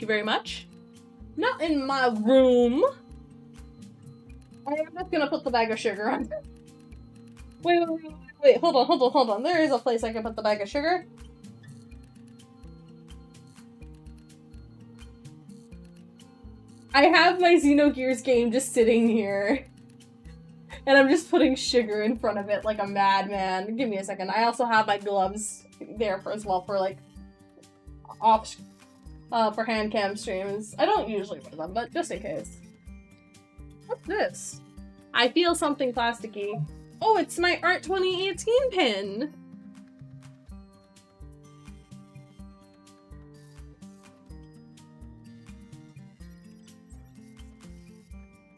you very much. Not in my room. I'm just gonna put the bag of sugar on. Wait, hold on. There is a place I can put the bag of sugar. I have my Xenogears game just sitting here. And I'm just putting sugar in front of it like a madman. Give me a second. I also have my gloves there as well for like for hand cam streams. I don't usually wear them, but just in case. What's this? I feel something plasticky. Oh, it's my Art 2018 pin!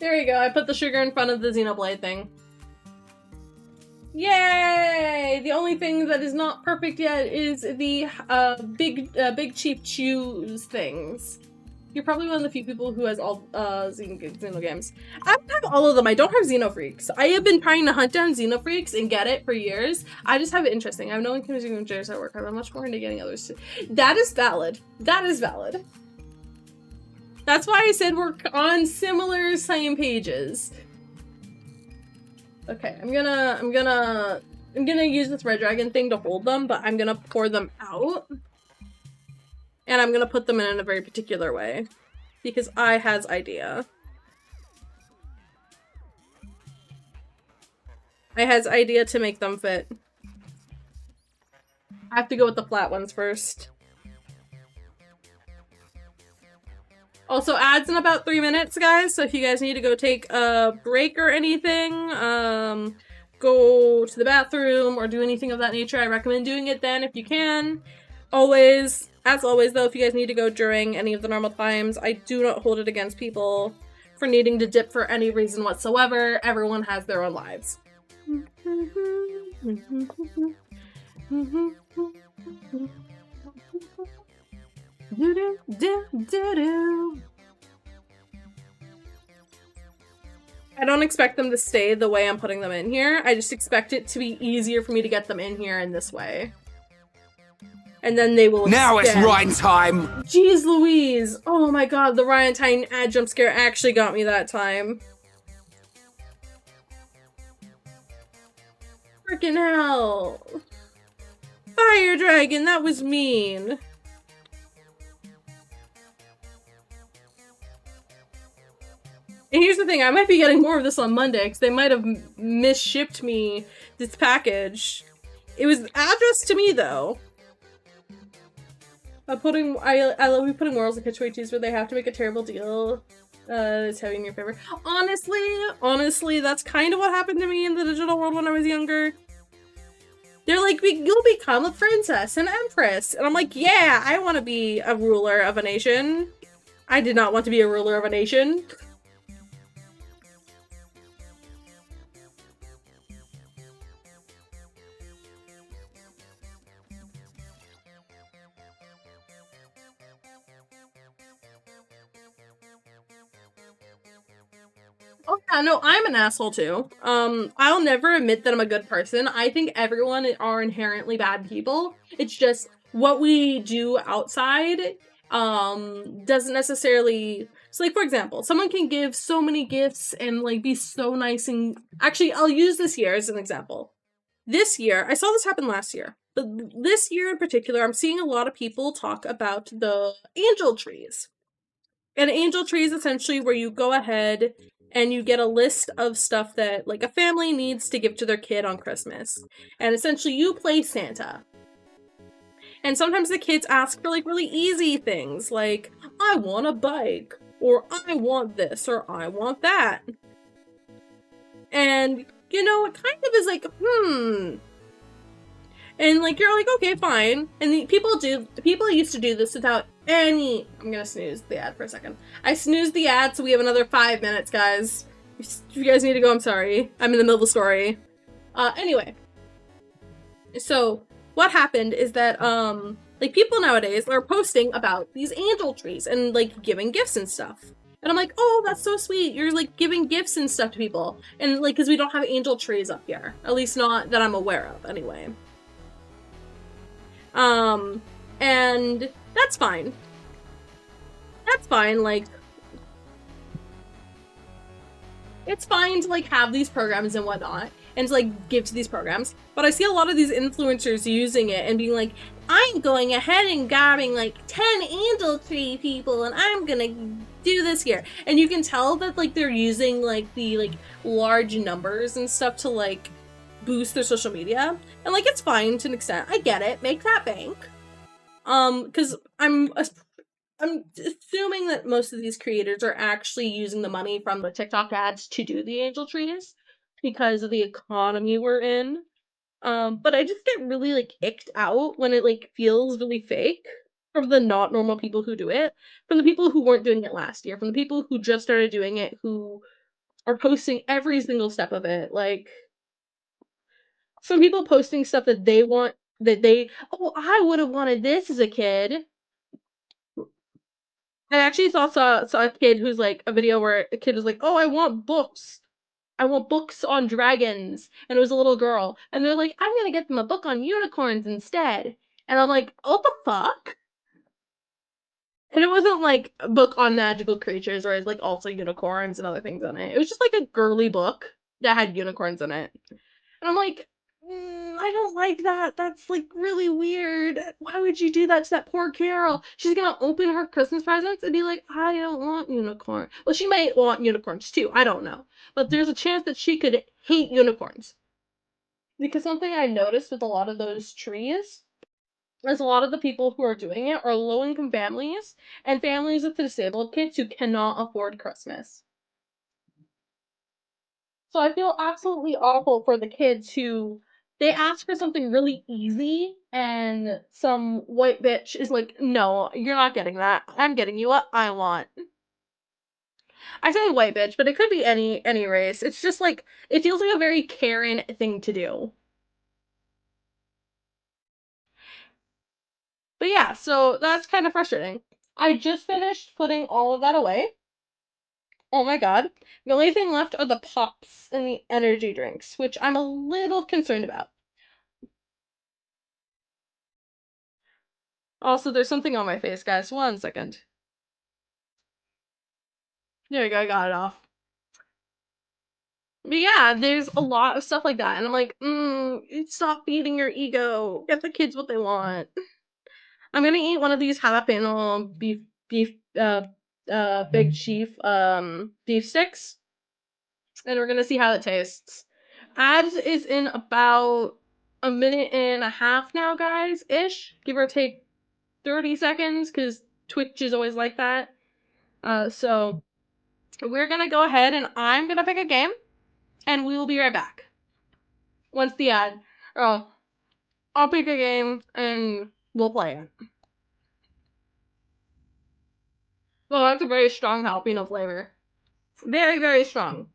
There you go. I put the sugar in front of the Xenoblade thing. Yay! The only thing that is not perfect yet is the big cheap choose things. You're probably one of the few people who has all Xeno games. I don't have all of them. I don't have Xenofreaks. I have been trying to hunt down Xenofreaks and get it for years. I just have it interesting. I have no one confusing jars at work. I'm much more into getting others to. That is valid. That is valid. That's why I said we're on similar same pages. Okay, I'm gonna use this red dragon thing to hold them, but I'm gonna pour them out. And I'm gonna put them in a very particular way. Because I has idea. I has idea to make them fit. I have to go with the flat ones first. Also, ads in about 3 minutes, guys, so if you guys need to go take a break or anything, go to the bathroom or do anything of that nature, I recommend doing it then if you can. Always, as always though, if you guys need to go during any of the normal times, I do not hold it against people for needing to dip for any reason whatsoever. Everyone has their own lives. I don't expect them to stay the way I'm putting them in here. I just expect it to be easier for me to get them in here in this way. And then they will Now extend. it's Ryan time! Jeez Louise! Oh my god, the Ryan Tyne ad jump scare actually got me that time. Frickin' hell! Fire Dragon, that was mean! And here's the thing, I might be getting more of this on Monday, because they might have misshipped me this package. It was addressed to me, though. I love putting morals in situations where they have to make a terrible deal. It's heavy in your favor. Honestly, that's kind of what happened to me in the digital world when I was younger. They're like, you'll become a princess, an empress. And I'm like, yeah, I want to be a ruler of a nation. I did not want to be a ruler of a nation. Oh yeah, no, I'm an asshole too. I'll never admit that I'm a good person. I think everyone are inherently bad people. It's just what we do outside, doesn't necessarily... So like, for example, someone can give so many gifts and like be so nice and... Actually, I'll use this year as an example. This year, I saw this happen last year, but this year in particular, I'm seeing a lot of people talk about the angel trees. And angel tree is essentially where you go ahead and you get a list of stuff that, like, a family needs to give to their kid on Christmas. And essentially you play Santa. And sometimes the kids ask for, like, really easy things, like, I want a bike, or I want this, or I want that. And, you know, it kind of is like, And, like, you're like, okay, fine. And people used to do this without any... I'm gonna snooze the ad for a second. I snoozed the ad, so we have another 5 minutes, guys. If you guys need to go, I'm sorry. I'm in the middle of the story. Anyway. So, what happened is that, like, people nowadays are posting about these angel trees and, like, giving gifts and stuff. And I'm like, oh, that's so sweet. You're, like, giving gifts and stuff to people. And, like, because we don't have angel trees up here. At least not that I'm aware of, anyway. And that's fine. That's fine, like, it's fine to, like, have these programs and whatnot, and to, like, give to these programs, but I see a lot of these influencers using it and being like, I'm going ahead and grabbing, like, 10 angel tree people, and I'm gonna do this here. And you can tell that, like, they're using, like, the, like, large numbers and stuff to, like, boost their social media. And, like, it's fine to an extent. I get it. Make that bank. Because I'm assuming that most of these creators are actually using the money from the TikTok ads to do the angel trees because of the economy we're in. But I just get really, like, icked out when it, like, feels really fake from the not normal people who do it, from the people who weren't doing it last year, from the people who just started doing it, who are posting every single step of it. Like, some people posting stuff that they want, oh, I would have wanted this as a kid. I actually saw a kid who's like, a video where a kid was like, oh, I want books. I want books on dragons. And it was a little girl. And they're like, I'm gonna get them a book on unicorns instead. And I'm like, what the fuck? And it wasn't like a book on magical creatures where it's like also unicorns and other things in it. It was just like a girly book that had unicorns in it. And I'm like, I don't like that. That's like really weird. Why would you do that to that poor Carol? She's gonna open her Christmas presents and be like, I don't want unicorn. Well, she might want unicorns too. I don't know. But there's a chance that she could hate unicorns. Because something I noticed with a lot of those trees is a lot of the people who are doing it are low income families and families with disabled kids who cannot afford Christmas. So I feel absolutely awful for the kids who they ask for something really easy and some white bitch is like, no, you're not getting that. I'm getting you what I want. I say white bitch, but it could be any race. It's just like it feels like a very Karen thing to do. But yeah, so that's kind of frustrating. I just finished putting all of that away. Oh my god. The only thing left are the pops and the energy drinks, which I'm a little concerned about. Also, there's something on my face, guys. 1 second. There we go, I got it off. But yeah, there's a lot of stuff like that, and I'm like, stop feeding your ego. Get the kids what they want. I'm gonna eat one of these jalapeno big chief beef sticks, and we're gonna see how it tastes. Ads is in about a minute and a half now, guys, ish, give or take 30 seconds, because Twitch is always like that. So we're gonna go ahead and I'm gonna pick a game, and we will be right back. Once the ad. Oh, I'll pick a game and we'll play it. Well, that's a very strong jalapeno flavor. Very, very strong.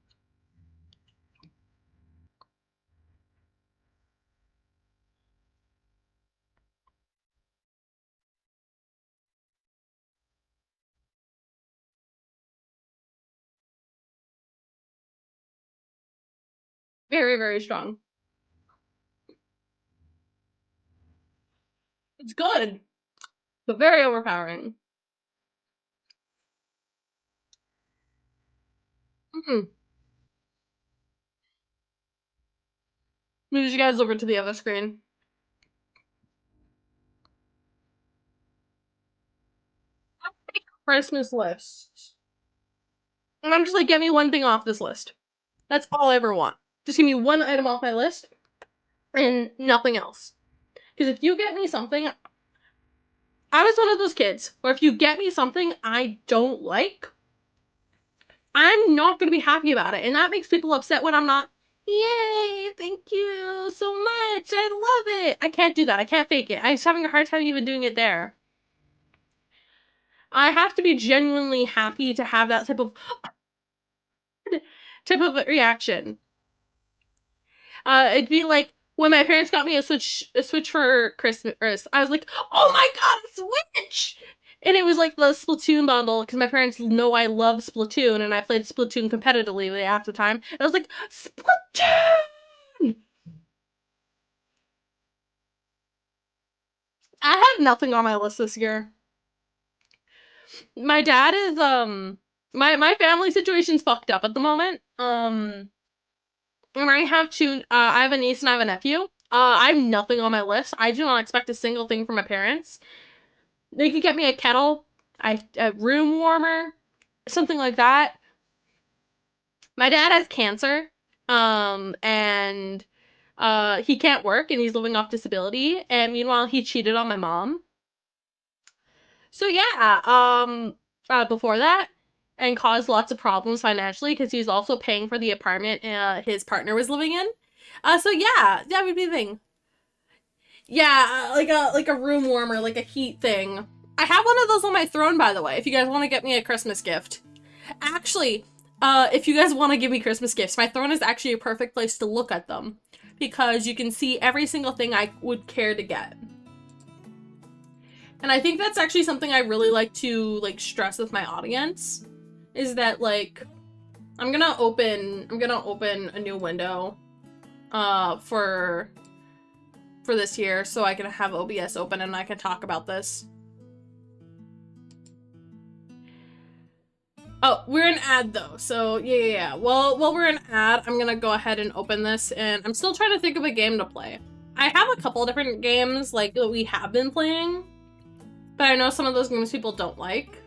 Very, very strong. It's good, but very overpowering. Mm-hmm. Move you guys over to the other screen. Christmas list. And I'm just like, get me one thing off this list. That's all I ever want. Just give me one item off my list and nothing else. Because if you get me something, I was one of those kids where if you get me something I don't like, I'm not going to be happy about it. And that makes people upset when I'm not, yay, thank you so much. I love it. I can't do that. I can't fake it. I was having a hard time even doing it there. I have to be genuinely happy to have that type of reaction. It'd be like when my parents got me a Switch for Christmas. I was like, "Oh my god, a Switch!" And it was like the Splatoon bundle because my parents know I love Splatoon, and I played Splatoon competitively half the time. And I was like, "Splatoon!" I have nothing on my list this year. My dad is my family situation's fucked up at the moment. And I have a niece and I have a nephew. I have nothing on my list. I do not expect a single thing from my parents. They could get me a kettle, a room warmer, something like that. My dad has cancer, and he can't work and he's living off disability. And meanwhile, he cheated on my mom. So yeah, before that, and caused lots of problems financially because he was also paying for the apartment his partner was living in. So yeah, that would be the thing. Yeah, like a room warmer, like a heat thing. I have one of those on my throne, by the way, if you guys want to get me a Christmas gift. Actually, if you guys want to give me Christmas gifts, my throne is actually a perfect place to look at them because you can see every single thing I would care to get. And I think that's actually something I really like to like stress with my audience is that like I'm gonna open a new window for this year so I can have OBS open and I can talk about this. Oh, we're in ad though, so yeah. Well, while we're in ad, I'm gonna go ahead and open this, and I'm still trying to think of a game to play. I have a couple different games, like, that we have been playing, but I know some of those games people don't like.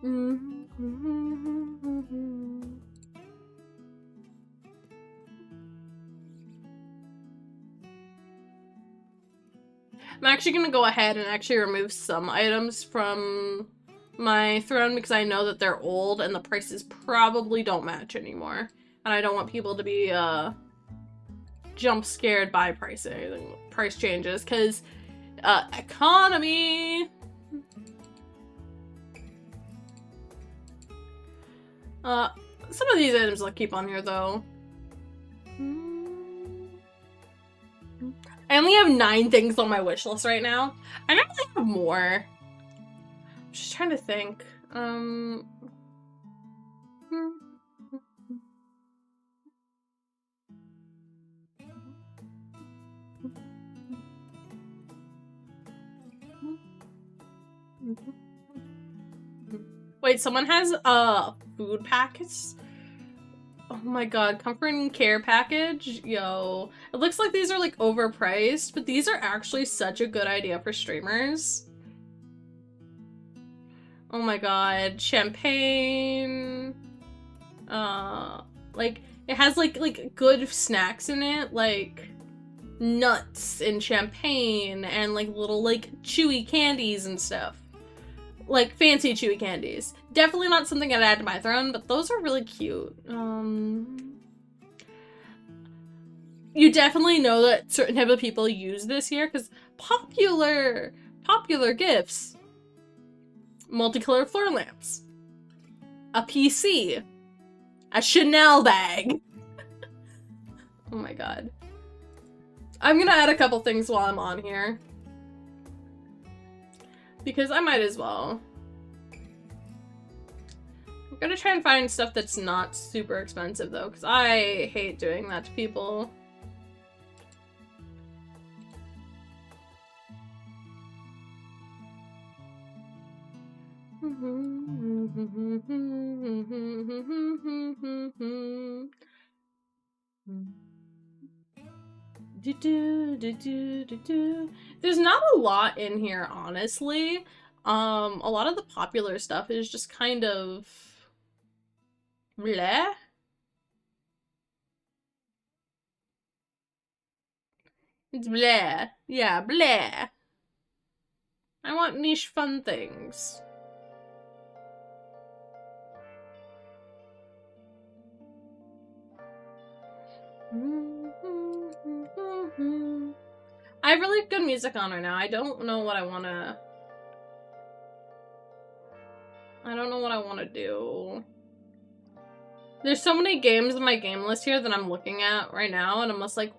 I'm actually gonna go ahead and actually remove some items from my throne because I know that they're old and the prices probably don't match anymore. And I don't want people to be jump scared by price changes because economy. Some of these items I'll keep on here though. I only have 9 things on my wish list right now. I don't really have more. I'm just trying to think. Wait, someone has food packets? Oh my god, comfort and care package? Yo. It looks like these are like overpriced, but these are actually such a good idea for streamers. Oh my god, champagne. Like it has like good snacks in it, like nuts and champagne and like little like chewy candies and stuff. Like fancy chewy candies. Definitely not something I'd add to my throne, but those are really cute. You definitely know that certain type of people use this here because popular gifts. Multicolored floor lamps. A PC. A Chanel bag. Oh my god. I'm gonna add a couple things while I'm on here. Because I might as well. I'm gonna try and find stuff that's not super expensive though, because I hate doing that to people. There's not a lot in here, honestly. A lot of the popular stuff is just kind of bleh. It's bleh. Yeah, bleh. I want niche fun things. I have really good music on right now. I don't know what I want to do. There's so many games in my game list here that I'm looking at right now, and I'm just like,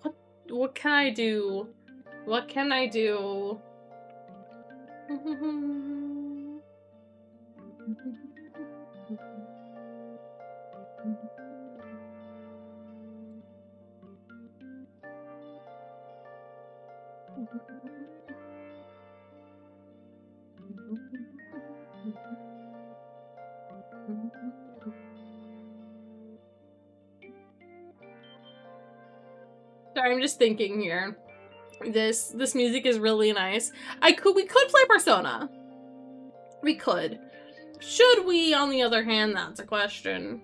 what can I do? What can I do? Sorry, I'm just thinking here. This music is really nice. We could play Persona. We could. Should we, on the other hand? That's a question.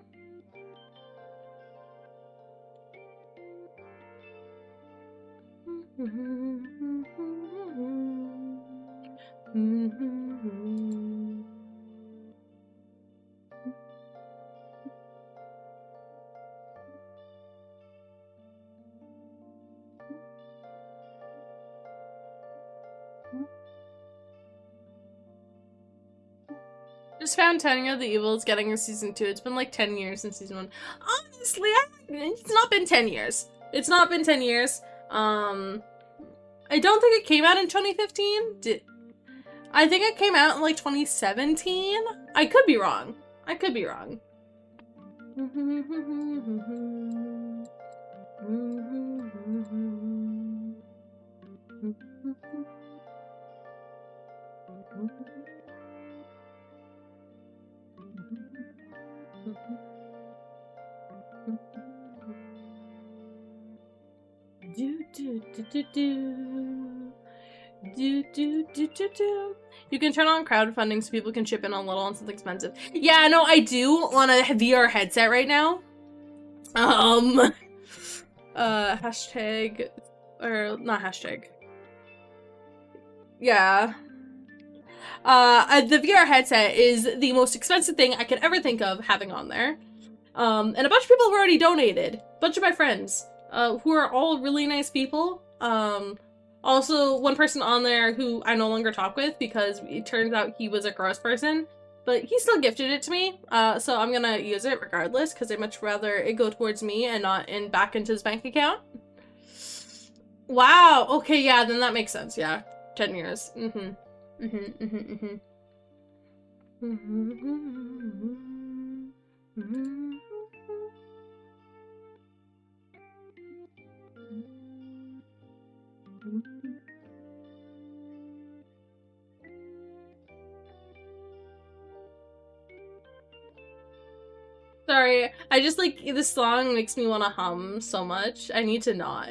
Just found Tanya of the Evil is getting a season 2. It's been like 10 years since season 1. Honestly, it's not been 10 years. It's not been 10 years. I don't think it came out in 2015. I think it came out in like 2017. I could be wrong. I could be wrong. You can turn on crowdfunding so people can chip in a little on something expensive. Yeah, no, I do on a VR headset right now. Hashtag, or not hashtag. Yeah. The VR headset is the most expensive thing I could ever think of having on there. And a bunch of people have already donated. A bunch of my friends, who are all really nice people. Also, one person on there who I no longer talk with because it turns out he was a gross person, but he still gifted it to me. So I'm gonna use it regardless because I'd much rather it go towards me and not back into his bank account. Wow. Okay, yeah, then that makes sense. Yeah, 10 years. Sorry, I just like this song makes me want to hum so much. I need to not.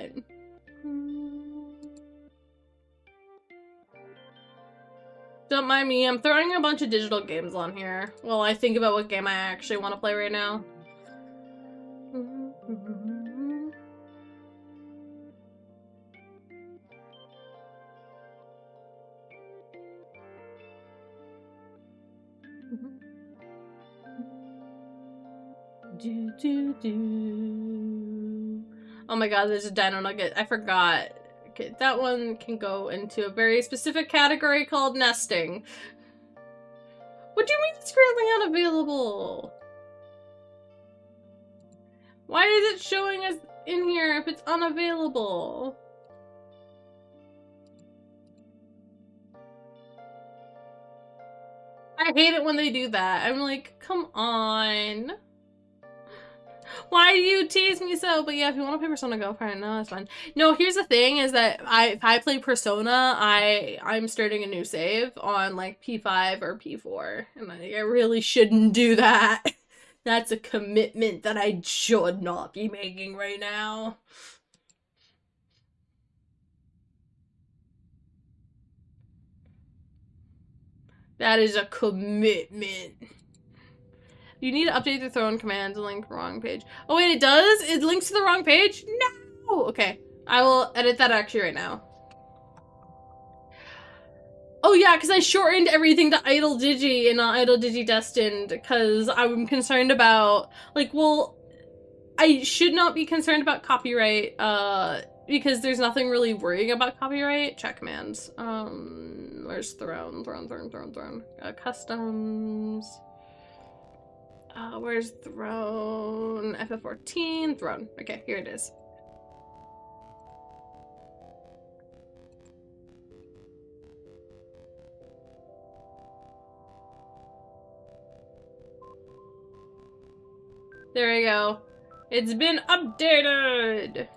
Don't mind me, I'm throwing a bunch of digital games on here while I think about what game I actually want to play right now. Oh my god, there's a dino nugget. I forgot. Okay, that one can go into a very specific category called nesting. What do you mean it's currently unavailable? Why is it showing us in here if it's unavailable? I hate it when they do that. I'm like, come on. Why do you tease me so? But yeah, if you want to play Persona, go for it. No, that's fine. No, here's the thing is that if I play Persona, I'm starting a new save on like P5 or P4. And I really shouldn't do that. That's a commitment that I should not be making right now. That is a commitment. You need to update the throne commands and link the wrong page. Oh wait, it does? It links to the wrong page? No! Okay, I will edit that actually right now. Oh yeah, because I shortened everything to Idle Digi and not Idle Digi Destined because I'm concerned about, like, well, I should not be concerned about copyright, because there's nothing really worrying about copyright. Check commands. Where's throne? Customs. Where's throne? FF14, throne. Okay, here it is. There we go. It's been updated!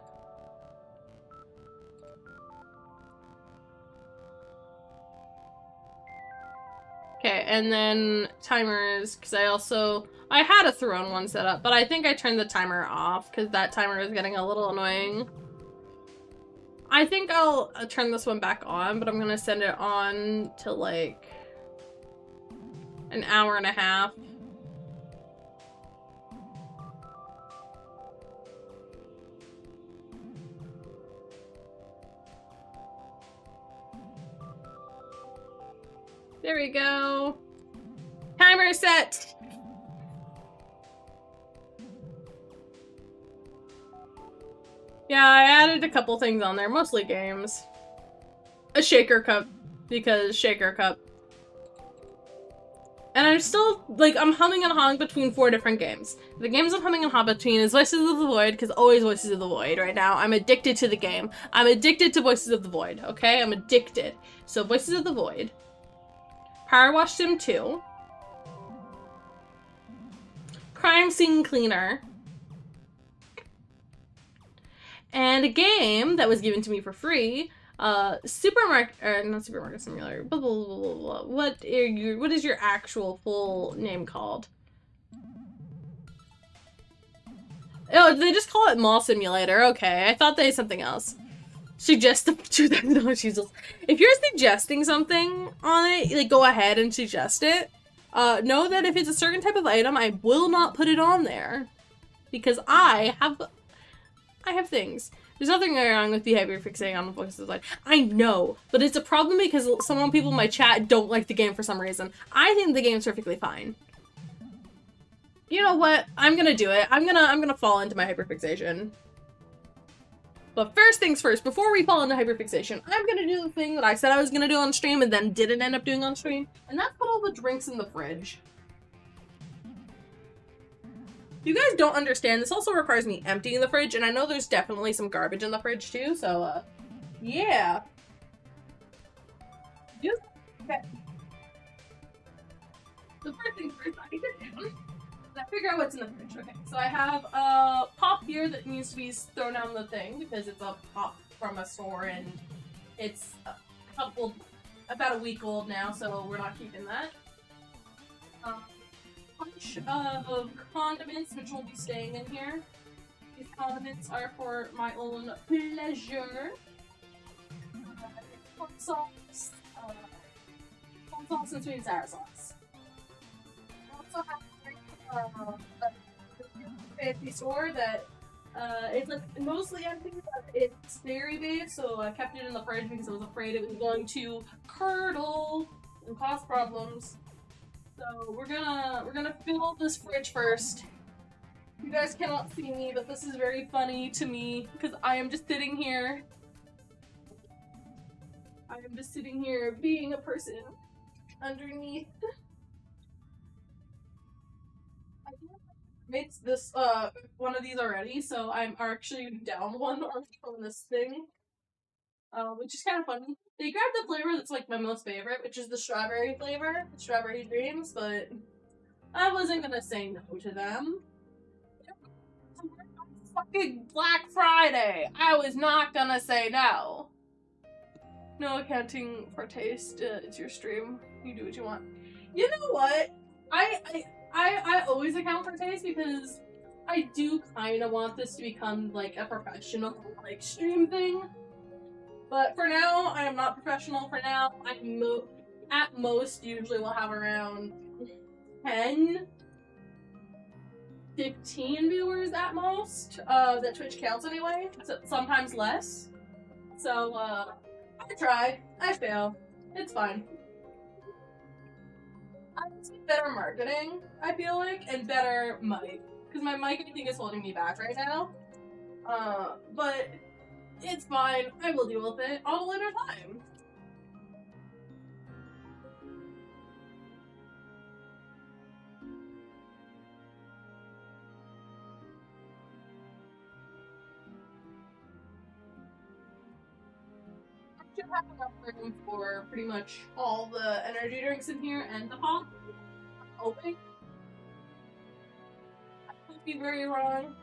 Okay, and then timers, because I had a throne one set up, but I think I turned the timer off because that timer is getting a little annoying. I think I'll turn this one back on, but I'm gonna send it on to like an hour and a half. There we go. Timer set. Yeah, I added a couple things on there, mostly games. A shaker cup, because shaker cup. And I'm still, like, I'm humming and hawing between 4 different games. The games I'm humming and hawing between is Voices of the Void, because always Voices of the Void right now. I'm addicted to the game. I'm addicted to Voices of the Void, okay? I'm addicted. So Voices of the Void. Power Wash Sim 2. Crime Scene Cleaner. And a game that was given to me for free, not Supermarket Simulator, blah, blah, blah, blah, blah. What is your actual full name called? Oh, they just call it Mall Simulator. Okay, I thought they had something else. Suggest the $2,000 Jesus. If you're suggesting something on it, like, go ahead and suggest it. Know that if it's a certain type of item, I will not put it on there. Because I have things. There's nothing wrong with behavior fixating on the Voices of the Void. I know, but it's a problem because some people in my chat don't like the game for some reason. I think the game's perfectly fine. You know what? I'm gonna do it. I'm gonna fall into my hyperfixation. But first things first, before we fall into hyperfixation, I'm gonna do the thing that I said I was gonna do on stream and then didn't end up doing on stream, and that's put all the drinks in the fridge. You guys don't understand, this also requires me emptying the fridge, and I know there's definitely some garbage in the fridge too, so, yeah. Okay. The first thing first, I get down, and I figure out what's in the fridge. Okay, so I have a pop here that needs to be thrown down the thing, because it's a pop from a store, and it's about a week old now, so we're not keeping that. Bunch of condiments which will be staying in here. These condiments are for my own pleasure. Hot sauce, and sweet and sour sauce. I also have a fancy store that it's like mostly empty, but it's dairy based, so I kept it in the fridge because I was afraid it was going to curdle and cause problems. So we're gonna fill this fridge first. You guys cannot see me, but this is very funny to me because I am just sitting here. I am just sitting here being a person underneath. I made this one of these already, so I'm actually down one from this thing. Which is kind of funny. They grabbed the flavor that's like my most favorite, which is the strawberry flavor, strawberry dreams, but I wasn't gonna say no to them. Fucking Black Friday! I was not gonna say no. No accounting for taste. It's your stream. You do what you want. You know what? I always account for taste because I do kind of want this to become like a professional like stream thing. But for now, I am not professional. For now, I at most usually will have around 10, 15 viewers at most. That Twitch counts anyway. So sometimes less. So I try. I fail. It's fine. I need better marketing, I feel like, and better mic. Because my mic, I think, is holding me back right now. But it's fine. I will deal with it on a later time. I should have enough room for pretty much all the energy drinks in here and the pop. I'm hoping. I could be very wrong.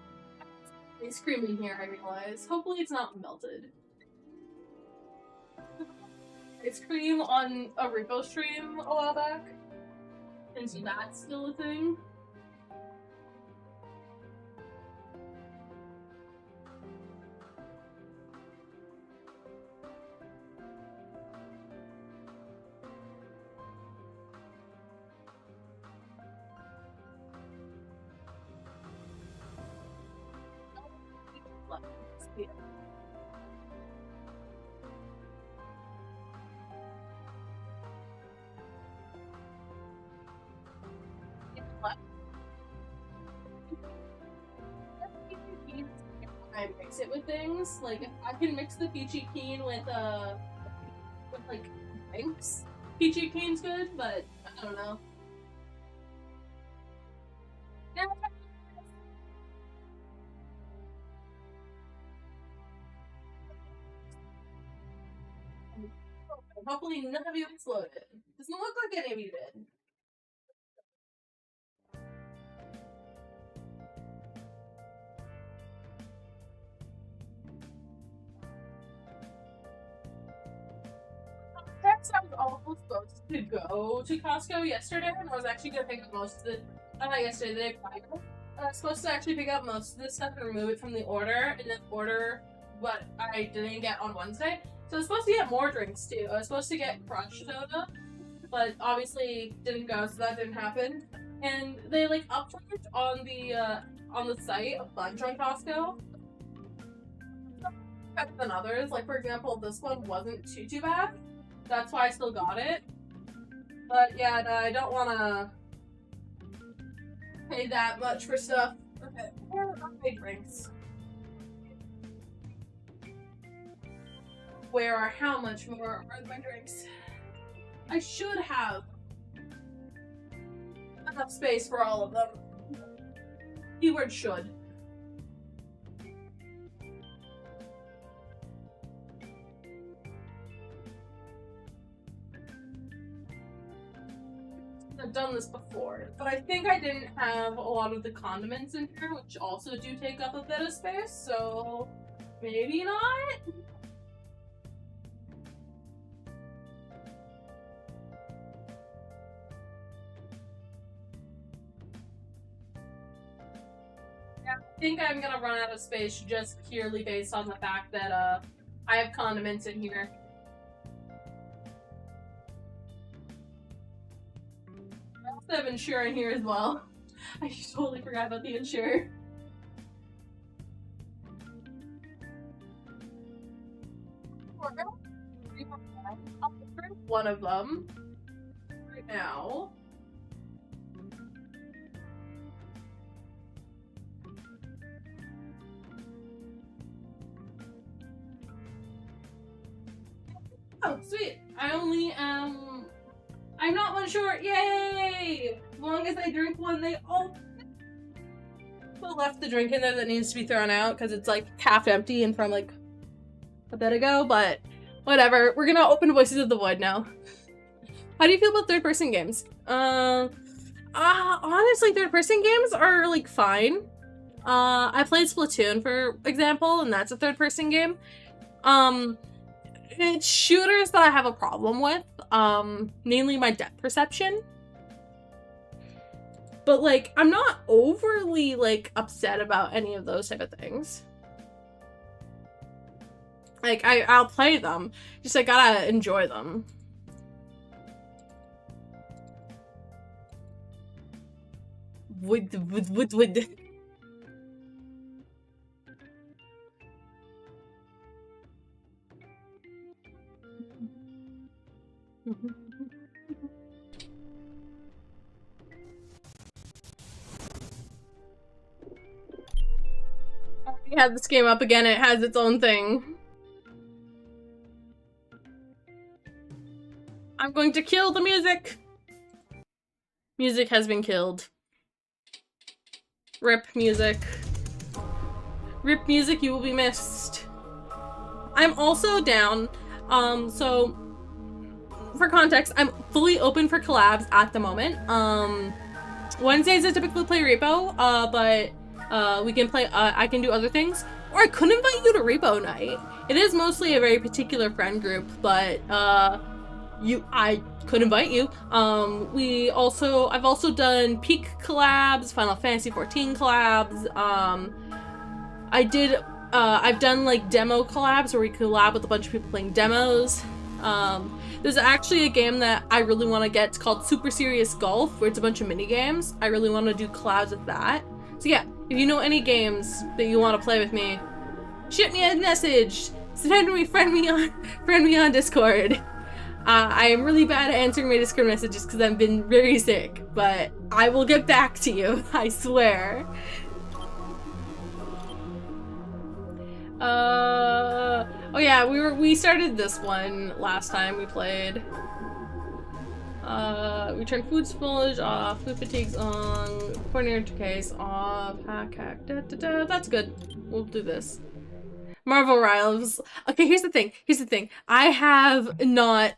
Ice cream in here, I realize. Hopefully it's not melted. Ice cream on a Repo stream a while back. And so that's still a thing. Yeah. I mix it with things. Like, if I can mix the peachy keen with like drinks. Peachy keen's good, but I don't know. Hopefully none of you exploded. Doesn't look like any of you did. I was also supposed to go to Costco yesterday, and I was actually going to pick up most of the, not yesterday, the day prior. I was supposed to actually pick up most of this stuff and remove it from the order, and then order what I didn't get on Wednesday. So I was supposed to get more drinks too. I was supposed to get crushed soda, but obviously didn't go, so that didn't happen. And they like upcharged on the site a bunch on Costco. Better than others. Like for example, this one wasn't too bad. That's why I still got it. But yeah, no, I don't want to pay that much for stuff. Okay, where are my drinks? Where or how much more are my drinks? I should have enough space for all of them. Keyword should. I've done this before, but I think I didn't have a lot of the condiments in here, which also do take up a bit of space, so maybe not? Yeah, I think I'm gonna run out of space just purely based on the fact that I have condiments in here. I have Ensure in here as well. I totally forgot about the Ensure. I'll drink one of them right now. Oh, sweet. I only am... I'm not one short, yay! As long as I drink one, they all left the drink in there that needs to be thrown out because it's like half empty and from like a bit ago, but whatever. We're gonna open Voices of the Void now. How do you feel about third-person games? Honestly, third-person games are like fine. I played Splatoon, for example, and that's a third-person game. It's shooters that I have a problem with. Mainly my depth perception. But, like, I'm not overly, like, upset about any of those type of things. Like, I'll play them. Just, I gotta enjoy them. Would. I had this game up again, it has its own thing. I'm going to kill the music! Music has been killed. Rip music. Rip music, you will be missed. I'm also down, so for context, I'm fully open for collabs at the moment. Wednesdays I typically play Repo, but we can play, I can do other things. Or I could invite you to Repo night. It is mostly a very particular friend group, but I could invite you. I've also done Peak collabs, Final Fantasy 14 collabs. I've done like demo collabs where we collab with a bunch of people playing demos. There's actually a game that I really want to get. It's called Super Serious Golf, where it's a bunch of mini games. I really want to do collabs with that. So yeah, if you know any games that you want to play with me, shoot me a message. Send me, friend me on Discord. I am really bad at answering my Discord messages because I've been very sick, but I will get back to you. I swear. Oh yeah, we started this one last time we played. We turned food spoilage off, food fatigues on, coordinator case off, hack, that's good. We'll do this. Marvel Rivals. Okay, here's the thing. Here's the thing. I have not.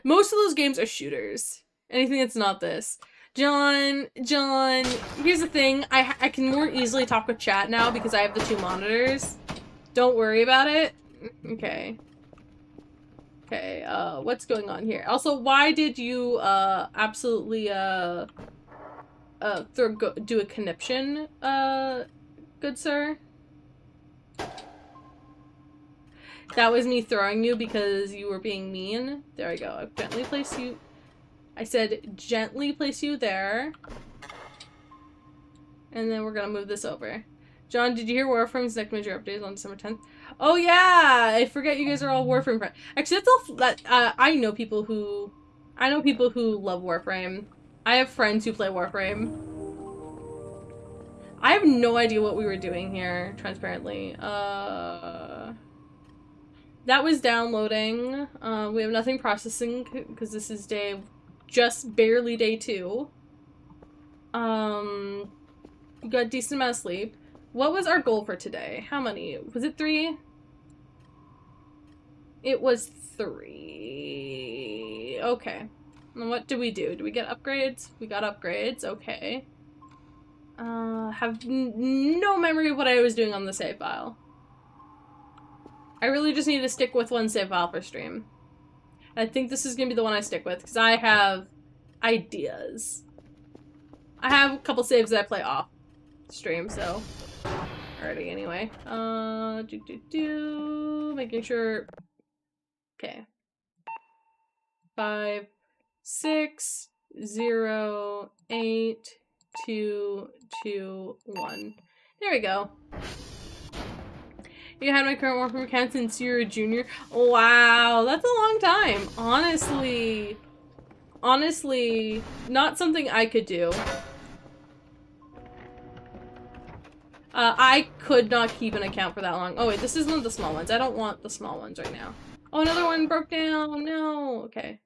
Most of those games are shooters. Anything that's not this. John. Here's the thing. I can more easily talk with chat now because I have the 2 monitors. Don't worry about it. Okay. Okay. What's going on here? Also, why did you absolutely do a conniption, good sir? That was me throwing you because you were being mean. There we go. I gently place you. I said gently place you there. And then we're gonna move this over. John, did you hear Warframe's next major update on December 10th? Oh yeah! I forget you guys are all Warframe friends. Actually, I know people who love Warframe. I have friends who play Warframe. I have no idea what we were doing here, transparently. That was downloading. We have nothing processing because this is just barely day 2. We got a decent amount of sleep. What was our goal for today? How many? Was it 3? It was 3. Okay. And what did we do? Did we get upgrades? We got upgrades. Okay. Have no memory of what I was doing on the save file. I really just need to stick with one save file for stream. I think this is gonna be the one I stick with because I have ideas. I have a couple saves that I play off stream, so already anyway. Making sure. Okay. 5, 6, 0, 8, 2, 2, 1. There we go. You had my current Warframe account since you're a junior. Wow, that's a long time. Honestly, not something I could do. I could not keep an account for that long. Oh wait, this is one of the small ones. I don't want the small ones right now. Oh, another one broke down. No. Okay.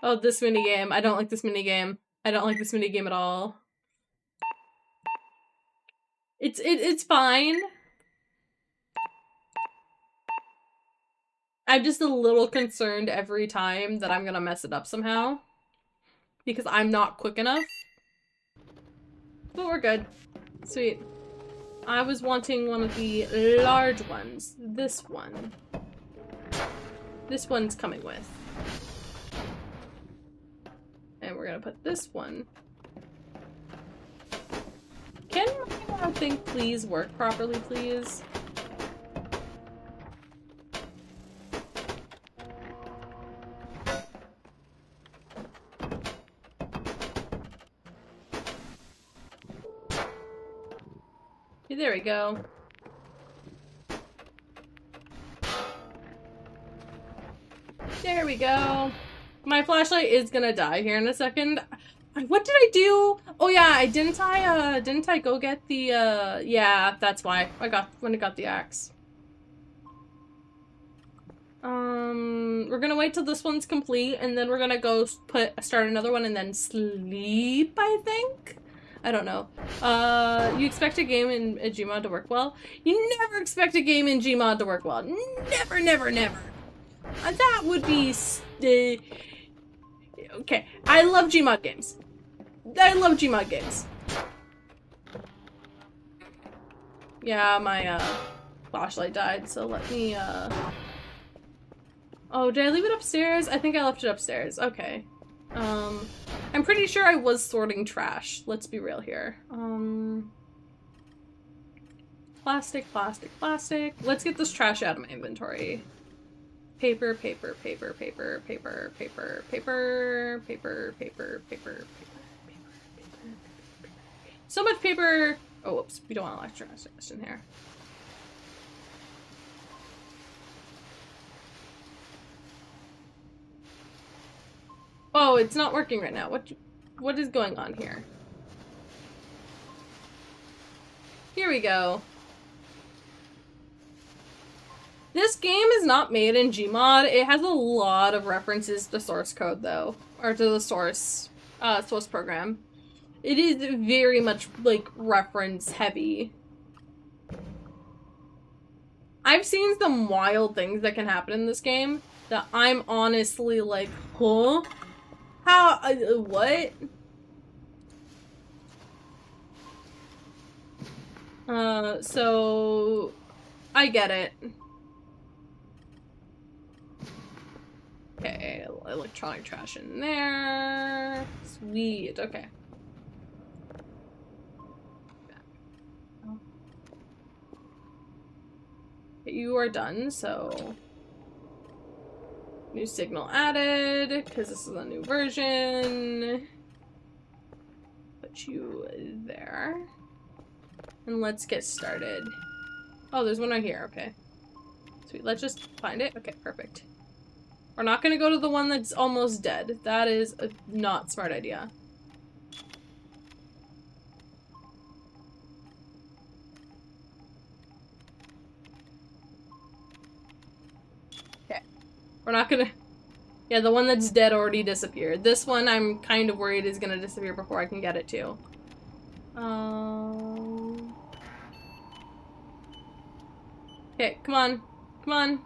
Oh, this minigame. I don't like this minigame. I don't like this minigame at all. It's fine. I'm just a little concerned every time that I'm gonna mess it up somehow. Because I'm not quick enough. But we're good. Sweet. I was wanting one of the large ones. This one. This one's coming with. And we're gonna put this one. Can my thing please work properly, please? There we go. There we go. My flashlight is gonna die here in a second. What did I do? Oh yeah, didn't I go get the, yeah, that's why. When I got the axe. We're gonna wait till this one's complete, and then we're gonna go start another one and then sleep, I think? I don't know. You expect a game in a Gmod to work well? You never expect a game in Gmod to work well. Never, never, never. That would be... okay, I love Gmod games. I love Gmod games. Yeah, my, flashlight died, so let me, oh, did I leave it upstairs? I think I left it upstairs. Okay. I'm pretty sure I was sorting trash. Let's be real here. Plastic, plastic, plastic. Let's get this trash out of my inventory. Paper, paper, paper, paper, paper, paper, paper, paper, paper, paper, paper, paper. So much paper. Oh, whoops. We don't want electronics in here. Oh, it's not working right now. What is going on here? Here we go. This game is not made in Gmod. It has a lot of references to source code, though. Or to the source program. It is very much, like, reference heavy. I've seen some wild things that can happen in this game that I'm honestly like, huh? How, what? So I get it. Okay, electronic trash in there. Sweet, okay. Okay, you are done, so new signal added, because this is a new version. Put you there. And let's get started. Oh, there's one right here, okay. Sweet, let's just find it. Okay, perfect. We're not gonna go to the one that's almost dead. That is a not smart idea. Okay. We're not gonna... Yeah, the one that's dead already disappeared. This one I'm kind of worried is gonna disappear before I can get it to. Okay, come on. Come on.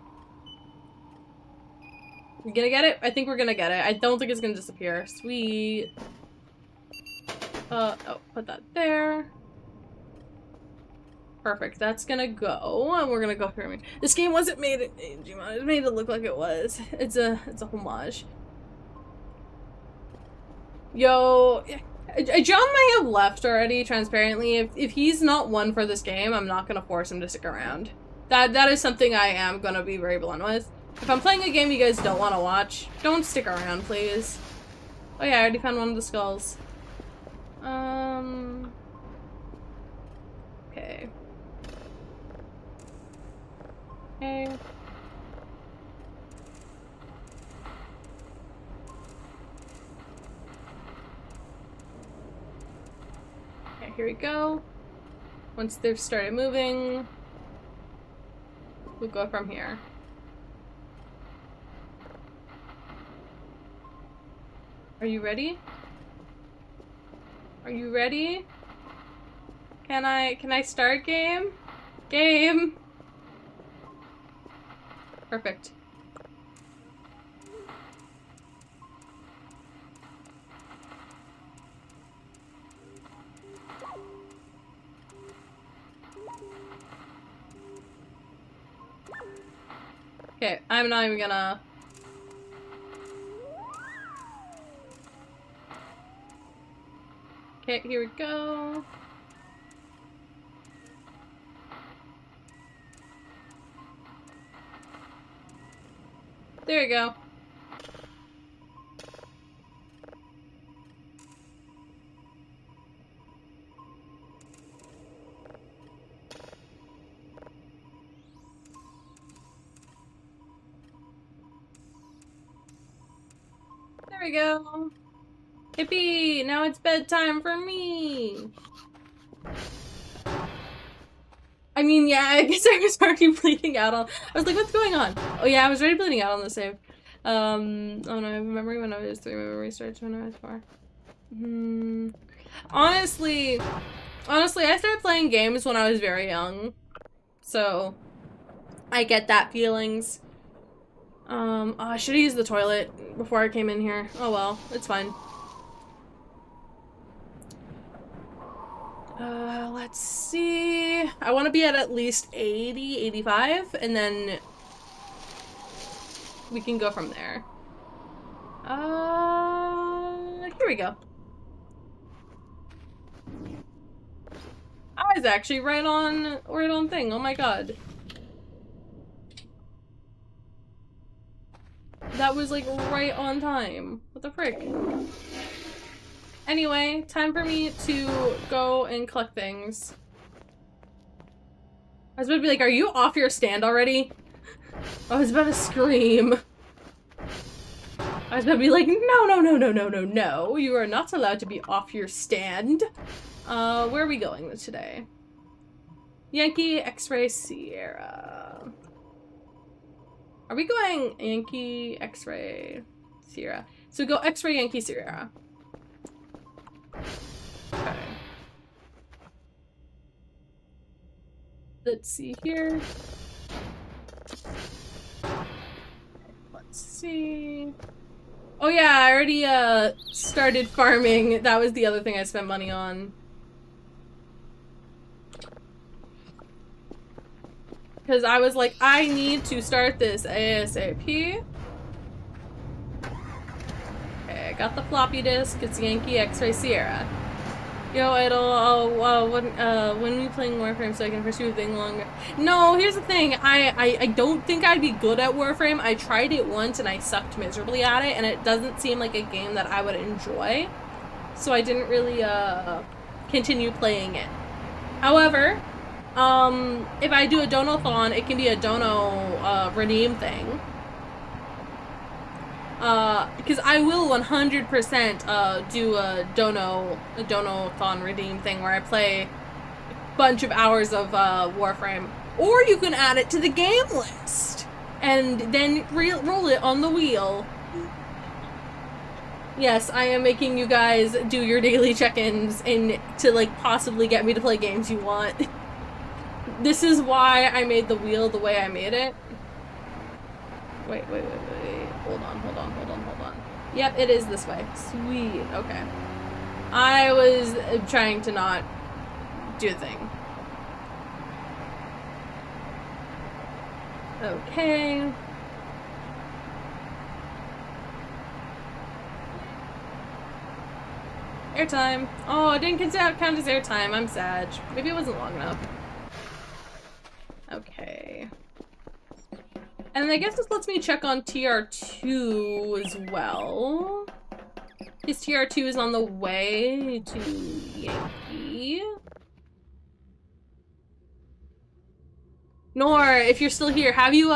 You gonna get it? I think we're gonna get it. I don't think it's gonna disappear. Sweet. Oh, put that there. Perfect. That's gonna go, and we're gonna go through. This game wasn't made in Gmod. It made it look like it was. It's a homage. Yo, John might have left already. Transparently, if he's not one for this game, I'm not gonna force him to stick around. That is something I am gonna be very blunt with. If I'm playing a game you guys don't want to watch, don't stick around, please. Oh yeah, I already found one of the skulls. Okay. Okay. Okay, here we go. Once they've started moving, we'll go from here. Are you ready? Are you ready? Can I start game? Game! Perfect. Okay, I'm not even gonna... Okay, here we go. There we go. There we go. Hippie! Now it's bedtime for me! I mean, yeah, I guess I was already bleeding out on- I was like, what's going on? Oh yeah, I was already bleeding out on the save. Oh no, I have a memory when I was 3, memory starts when I was 4. Honestly, I started playing games when I was very young. So, I get that feelings. Oh, I should've used the toilet before I came in here. Oh well, it's fine. Let's see. I want to be at least 80, 85, and then we can go from there. Here we go. I was actually right on thing. Oh my god. That was like right on time. What the frick? Anyway, time for me to go and collect things. I was about to be like, are you off your stand already? I was about to scream. I was about to be like, no, you are not allowed to be off your stand. Where are we going today? Yankee X-Ray Sierra. Are we going Yankee X-Ray Sierra? So we go X-Ray Yankee Sierra. Okay. Let's see here. Let's see. Oh yeah, I already started farming. That was the other thing I spent money on. Because I was like, I need to start this ASAP. Okay, I got the floppy disk. It's Yankee X-Ray Sierra. Yo, Idol, when we playing Warframe so I can pursue a thing longer? No, here's the thing. I don't think I'd be good at Warframe. I tried it once and I sucked miserably at it, and it doesn't seem like a game that I would enjoy. So I didn't really, continue playing it. However, if I do a dono-thon, it can be a dono, redeem thing. Because I will 100% do a dono-thon redeem thing where I play a bunch of hours of Warframe. Or you can add it to the game list and then roll it on the wheel. Yes, I am making you guys do your daily check-ins and to like possibly get me to play games you want. This is why I made the wheel the way I made it. Wait. Hold on. Yep, it is this way. Sweet. Okay. I was trying to not do a thing. Okay. Airtime. Oh, it didn't count as airtime. I'm sad. Maybe it wasn't long enough. Okay. And I guess this lets me check on TR2 as well. His TR2 is on the way to Yankee. Nor, if you're still here, have you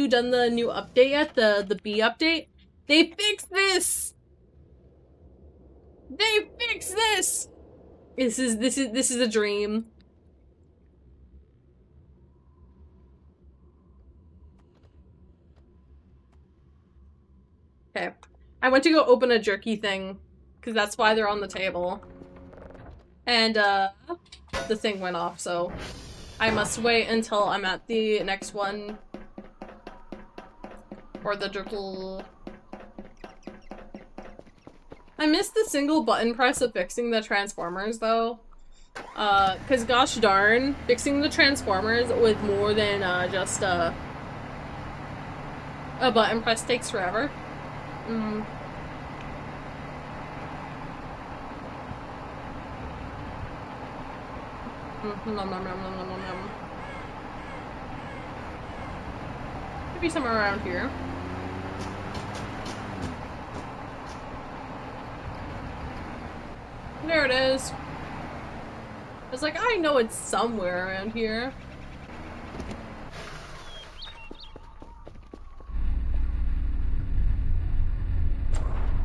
done the new update yet? The B update? They fixed this! They fixed this! This is a dream. Okay. I went to go open a jerky thing, because that's why they're on the table. And, the thing went off, so I must wait until I'm at the next one. Or the jerky. I missed the single button press of fixing the Transformers, though. Because gosh darn, fixing the Transformers with more than, just, a button press takes forever. Nom, nom, nom, nom, nom, nom. Could be somewhere around here. There it is. I was like, I know it's somewhere around here.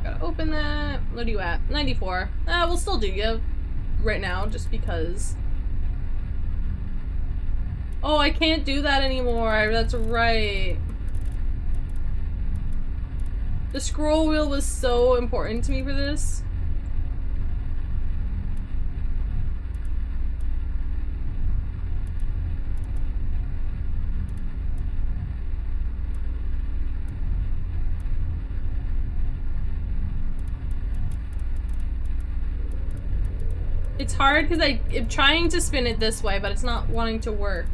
Gotta open that. What are you at? 94. We'll still do you right now, just because. Oh, I can't do that anymore. That's right. The scroll wheel was so important to me for this. It's hard because I'm trying to spin it this way, but it's not wanting to work.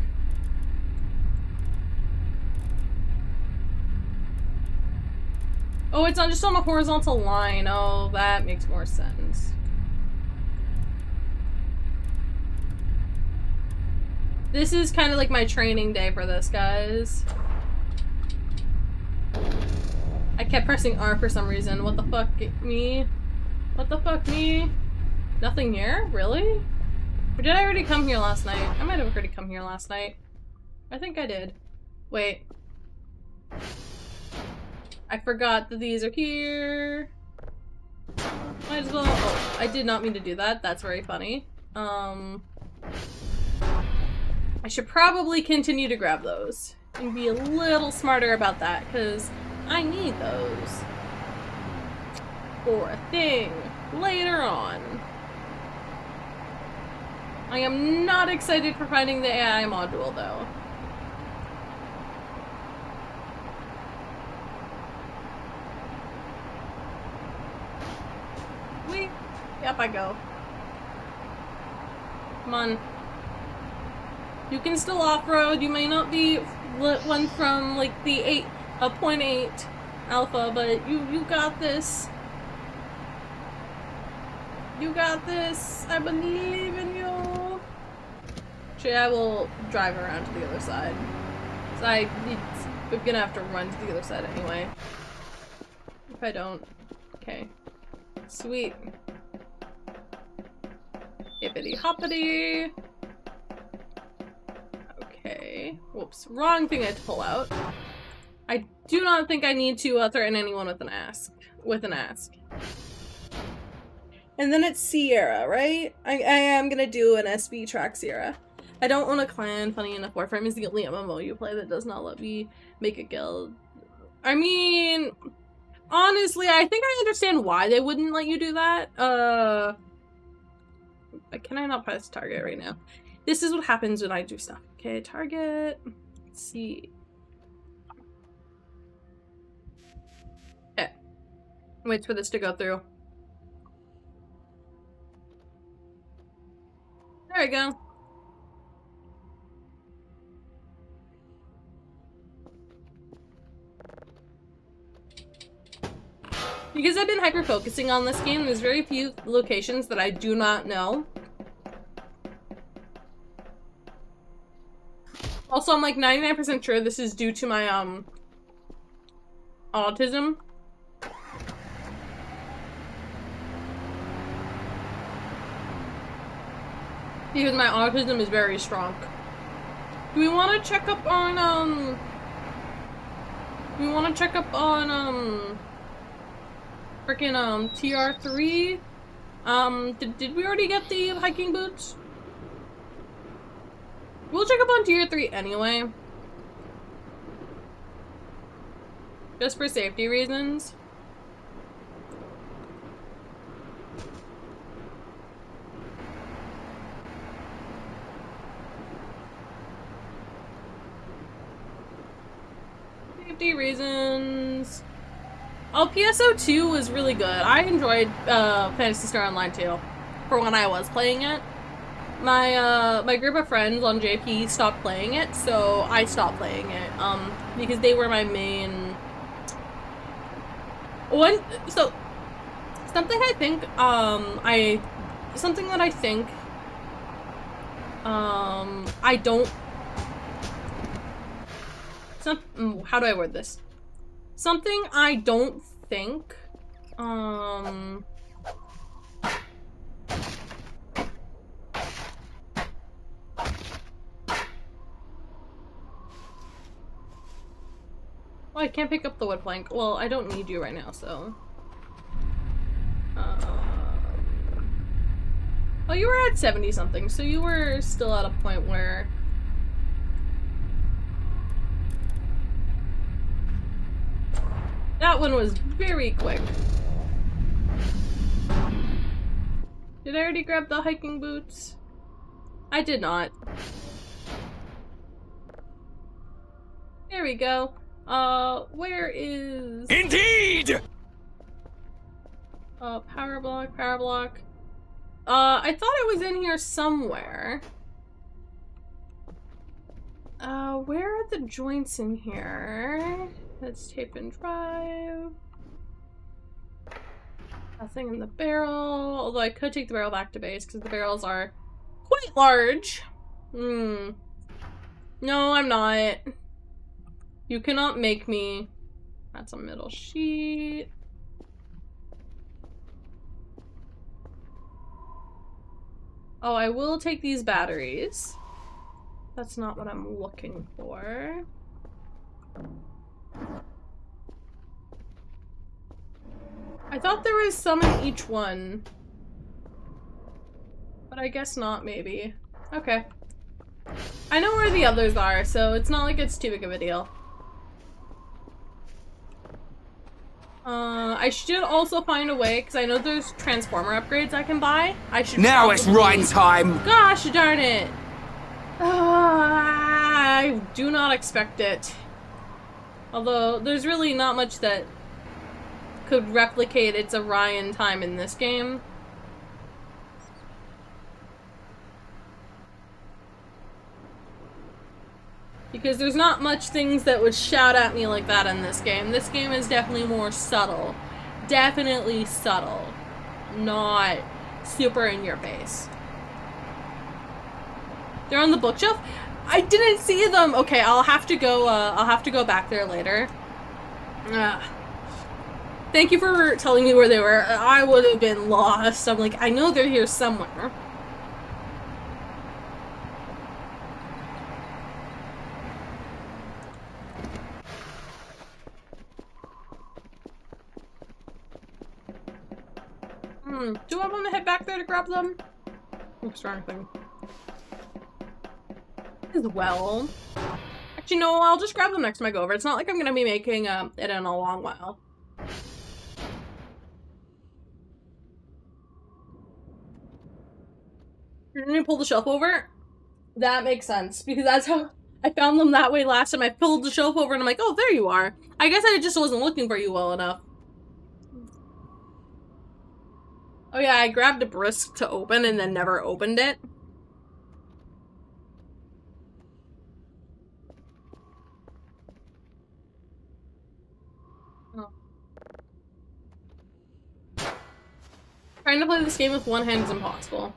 Oh, it's not just on a horizontal line. Oh, that makes more sense. This is kind of like my training day for this, guys. I kept pressing R for some reason. What the fuck, me? What the fuck, me? Nothing here? Really? Or did I already come here last night? I might have already come here last night. I think I did. Wait. I forgot that these are here. Might as well. Oh, I did not mean to do that. That's very funny. I should probably continue to grab those and be a little smarter about that, because I need those for a thing later on. I am not excited for finding the AI module, though. Yep, I go. Come on. You can still off-road. You may not be one from like the 0.8 alpha, but you got this. You got this. I believe in you. Actually, I will drive around to the other side. So we're gonna have to run to the other side anyway. If I don't. Okay. Sweet. Hippity hoppity. Okay. Whoops. Wrong thing I had to pull out. I do not think I need to threaten anyone with an ask. And then it's Sierra, right? I am gonna do an SB track Sierra. I don't want a clan. Funny enough, Warframe is the only MMO you play that does not let me make a guild. I mean, honestly, I think I understand why they wouldn't let you do that. Can I not press target right now? This is what happens when I do stuff. Okay, target. Let's see. Okay. Wait for this to go through. There we go. Because I've been hyper-focusing on this game, there's very few locations that I do not know. Also, I'm like 99% sure this is due to my, autism. Because my autism is very strong. Do we want to check up on, freaking, TR3? Did we already get the hiking boots? We'll check up on tier 3 anyway. Just for safety reasons. Safety reasons. Oh, PSO2 was really good. I enjoyed Phantasy Star Online too, for when I was playing it. My group of friends on JP stopped playing it, so I stopped playing it, because they were my main one. So something I think I don't how do I word this? Something I don't think I can't pick up the wood plank. Well, I don't need you right now, so. Oh, you were at 70 something, so you were still at a point where. That one was very quick. Did I already grab the hiking boots? I did not. There we go. Where is... Indeed! Power block, power block. I thought it was in here somewhere. Where are the joints in here? Let's tape and drive. Nothing in the barrel, although I could take the barrel back to base because the barrels are quite large. No, I'm not. You cannot make me. That's a middle sheet. Oh, I will take these batteries. That's not what I'm looking for. I thought there was some in each one. But I guess not, maybe. Okay. I know where the others are, so it's not like it's too big of a deal. I should also find a way, because I know there's transformer upgrades I can buy. I should Now it's rhyme time! Gosh darn it! I do not expect it. Although, there's really not much that could replicate its Orion time in this game. Because there's not much things that would shout at me like that in this game. This game is definitely more subtle. Definitely subtle. Not super in your face. They're on the bookshelf? I didn't see them! Okay, I'll have to go back there later. Thank you for telling me where they were. I would have been lost. I'm like, I know they're here somewhere. Do I want to head back there to grab them? Oops, wrong thing. As well. Actually, no, I'll just grab them next time I go over. It's not like I'm gonna be making it in a long while. You're gonna pull the shelf over? That makes sense, because that's how I found them that way last time. I pulled the shelf over and I'm like, oh, there you are. I guess I just wasn't looking for you well enough. Oh yeah, I grabbed a brisk to open and then never opened it. Oh. Trying to play this game with one hand is impossible.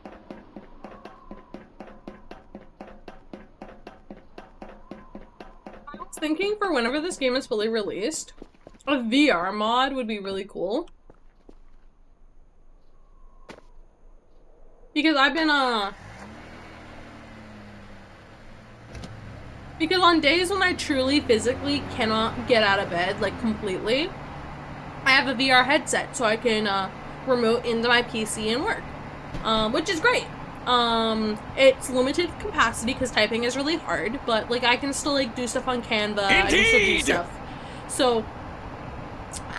I was thinking for whenever this game is fully released, a VR mod would be really cool. Because I've been, because on days when I truly physically cannot get out of bed, like, completely, I have a VR headset so I can, remote into my PC and work. Which is great. It's limited capacity because typing is really hard, but, like, I can still, like, do stuff on Canva. I can still do stuff. So,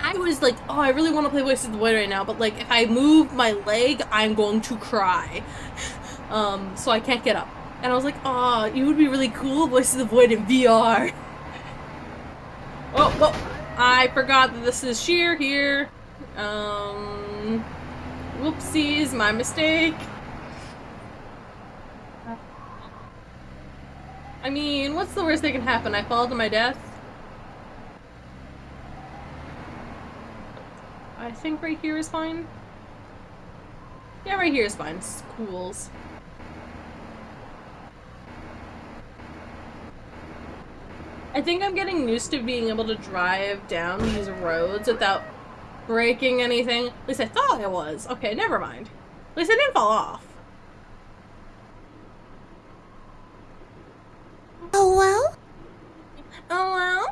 I was like, oh, I really want to play Voices of the Void right now, but, like, if I move my leg, I'm going to cry. So I can't get up. And I was like, oh, it would be really cool, Voices of the Void in VR. Oh, I forgot that this is sheer here. Whoopsies, my mistake. I mean, what's the worst that can happen? I fall to my death? I think right here is fine. Yeah, right here is fine. Schools. I think I'm getting used to being able to drive down these roads without breaking anything. At least I thought I was. Okay, never mind. At least I didn't fall off. Hello? Hello?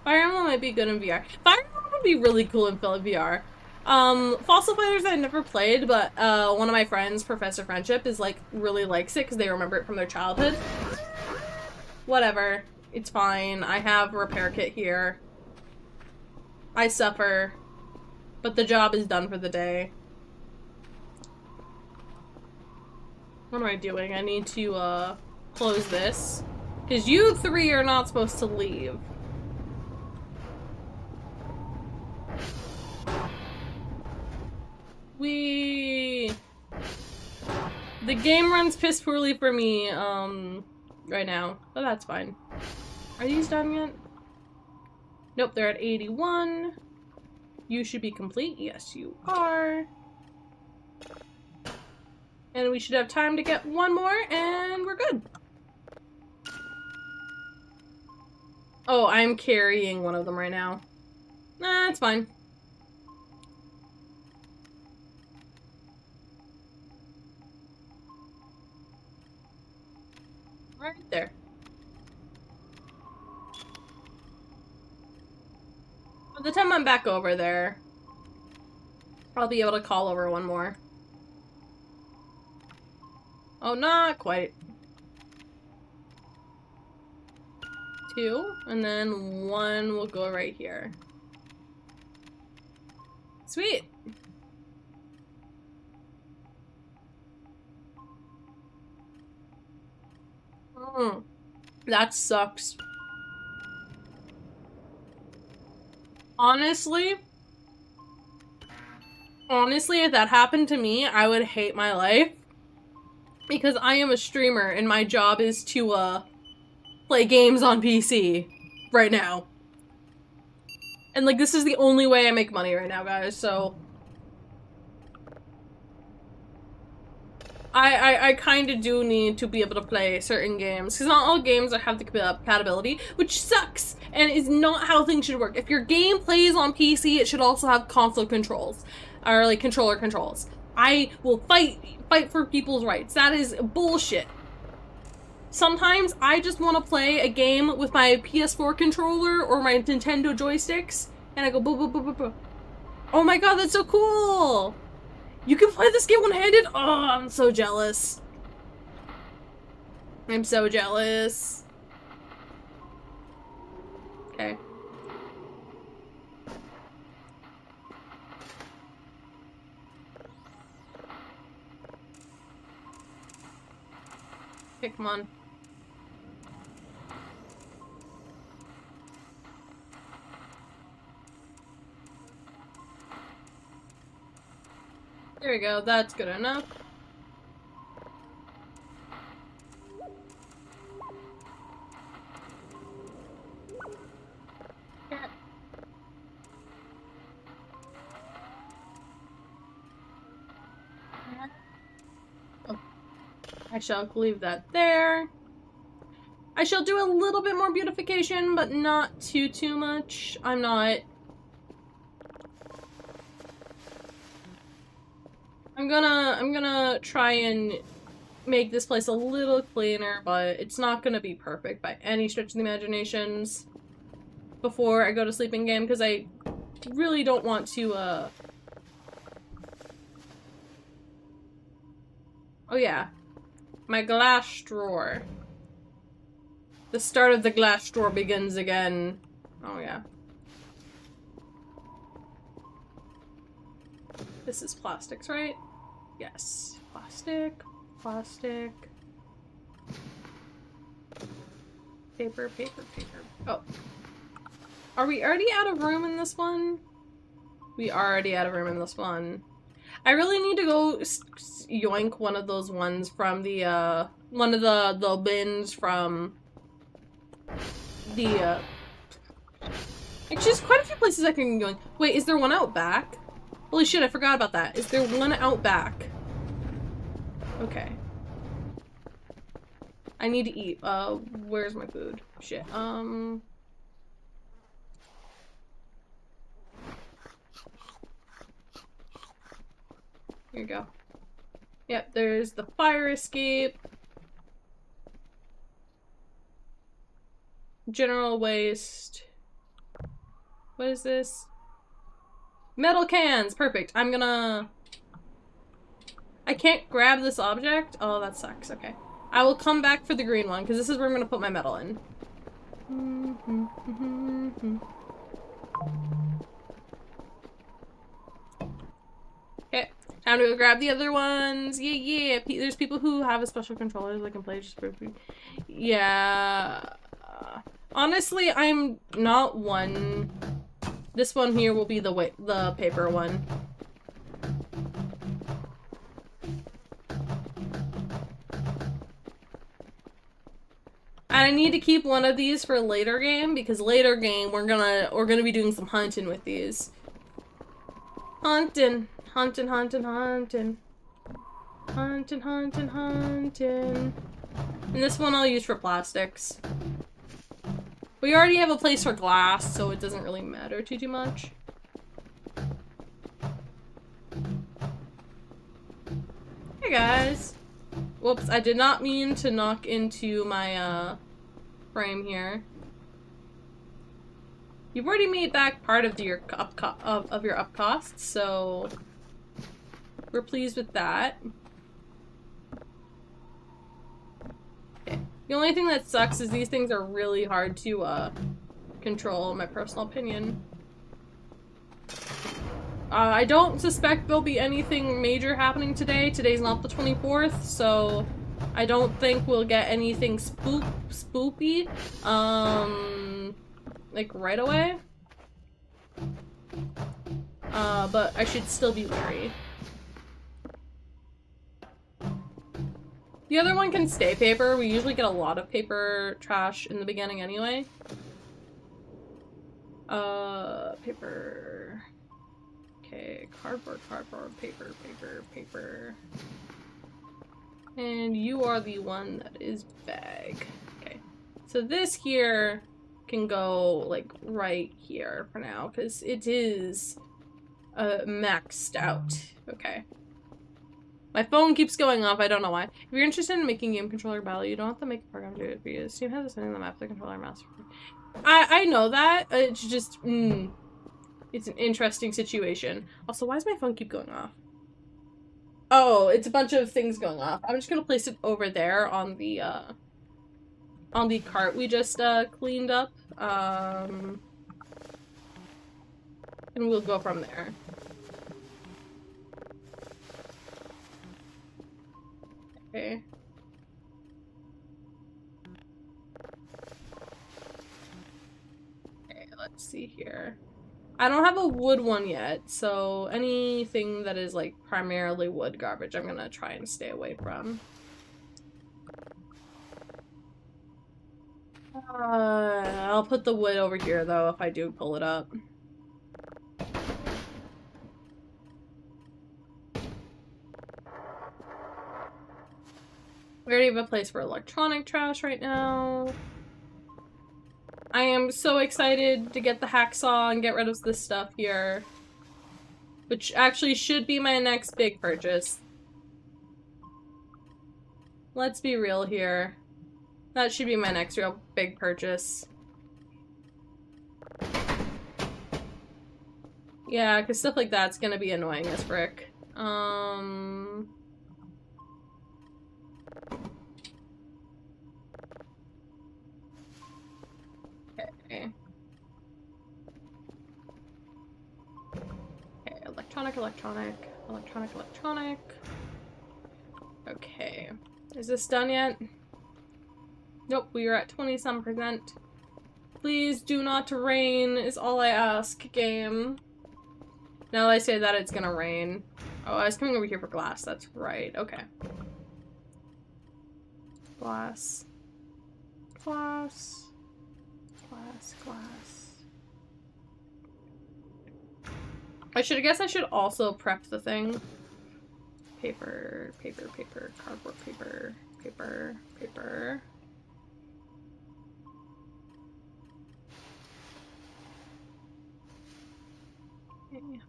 Fire Emblem might be good in VR. Fire Emblem would be really cool in VR. Fossil Fighters I never played, but one of my friends, Professor Friendship, is like really likes it because they remember it from their childhood. Whatever. It's fine. I have a repair kit here. I suffer, but the job is done for the day. What am I doing? I need to close this because you three are not supposed to leave. The game runs piss poorly for me, right now, but that's fine. Are these done yet? Nope, they're at 81. You should be complete. Yes, you are. And we should have time to get one more, and we're good. Oh, I'm carrying one of them right now. Nah, it's fine. Right there. By the time I'm back over there, I'll be able to call over one more. Oh, not quite. 2, and then 1 will go right here. Sweet. That sucks. Honestly, if that happened to me, I would hate my life. Because I am a streamer and my job is to, play games on PC right now. And like, this is the only way I make money right now, guys, so... I kind of do need to be able to play certain games, because not all games have the compatibility, which sucks, and is not how things should work. If your game plays on PC, it should also have console controls, or like controller controls. I will fight for people's rights. That is bullshit. Sometimes I just want to play a game with my PS4 controller or my Nintendo joysticks, and I go boo boo boo boo boo. Oh my god, that's so cool! You can play this game one-handed? Oh, I'm so jealous. I'm so jealous. Okay. Okay, come on. There we go, that's good enough. Oh. I shall leave that there. I shall do a little bit more beautification, but not too much. I'm gonna try and make this place a little cleaner, but it's not gonna be perfect by any stretch of the imaginations before I go to sleep in game, because I really don't want to, Oh yeah. My glass drawer. The start of the glass drawer begins again. Oh yeah. This is plastics, right? Yes. Plastic. Plastic. Paper, paper, paper. Oh. Are we already out of room in this one? We are already out of room in this one. I really need to go yoink one of those ones from the, one of the bins from the, actually, there's quite a few places I can yoink. Wait, is there one out back? Holy shit, I forgot about that. Is there one out back? Okay. I need to eat. Where's my food? Shit. Here you go. Yep, there's the fire escape. General waste. What is this? Metal cans! Perfect. I'm gonna... I can't grab this object? Oh, that sucks. Okay. I will come back for the green one, because this is where I'm gonna put my metal in. Okay. Time to go grab the other ones. Yeah, yeah. There's people who have a special controller that can play just for... Yeah. Honestly, I'm not one... This one here will be the paper one. And I need to keep one of these for later game, because later game we're gonna be doing some hunting with these. Hunting. Hunting, hunting, hunting. Hunting, hunting, hunting. And this one I'll use for plastics. We already have a place for glass, so it doesn't really matter too much. Hey guys! Whoops, I did not mean to knock into my, frame here. You've already made back part of your up costs, so we're pleased with that. Okay. The only thing that sucks is these things are really hard to control, in my personal opinion. I don't suspect there'll be anything major happening today. Today's not the 24th, so I don't think we'll get anything spoopy, like right away. But I should still be wary. The other one can stay paper. We usually get a lot of paper trash in the beginning anyway. Paper. Okay, cardboard, paper. And you are the one that is bag. Okay. So this here can go, like, right here for now, because it is maxed out. Okay. My phone keeps going off, I don't know why. If you're interested in making game controller battle, you don't have to make a program to do it for you. Steam has a setting on the map, the controller mouse. I know that. It's just, it's an interesting situation. Also, why does my phone keep going off? Oh, it's a bunch of things going off. I'm just gonna place it over there on the cart we just, cleaned up. And we'll go from there. Okay. Okay, let's see here. I don't have a wood one yet, so anything that is, like, primarily wood garbage, I'm gonna try and stay away from. I'll put the wood over here, though, if I do pull it up. We already have a place for electronic trash right now. I am so excited to get the hacksaw and get rid of this stuff here. Which actually should be my next big purchase. Let's be real here. That should be my next real big purchase. Yeah, because stuff like that's gonna be annoying as frick. Okay. Okay, electronic. Okay. Is this done yet? Nope, we are at 20-some%. Please do not rain is all I ask, game. Now that I say that, it's gonna rain. Oh, I was coming over here for glass, that's right, okay. Glass. I guess I should also prep the thing. Paper, cardboard paper. Okay.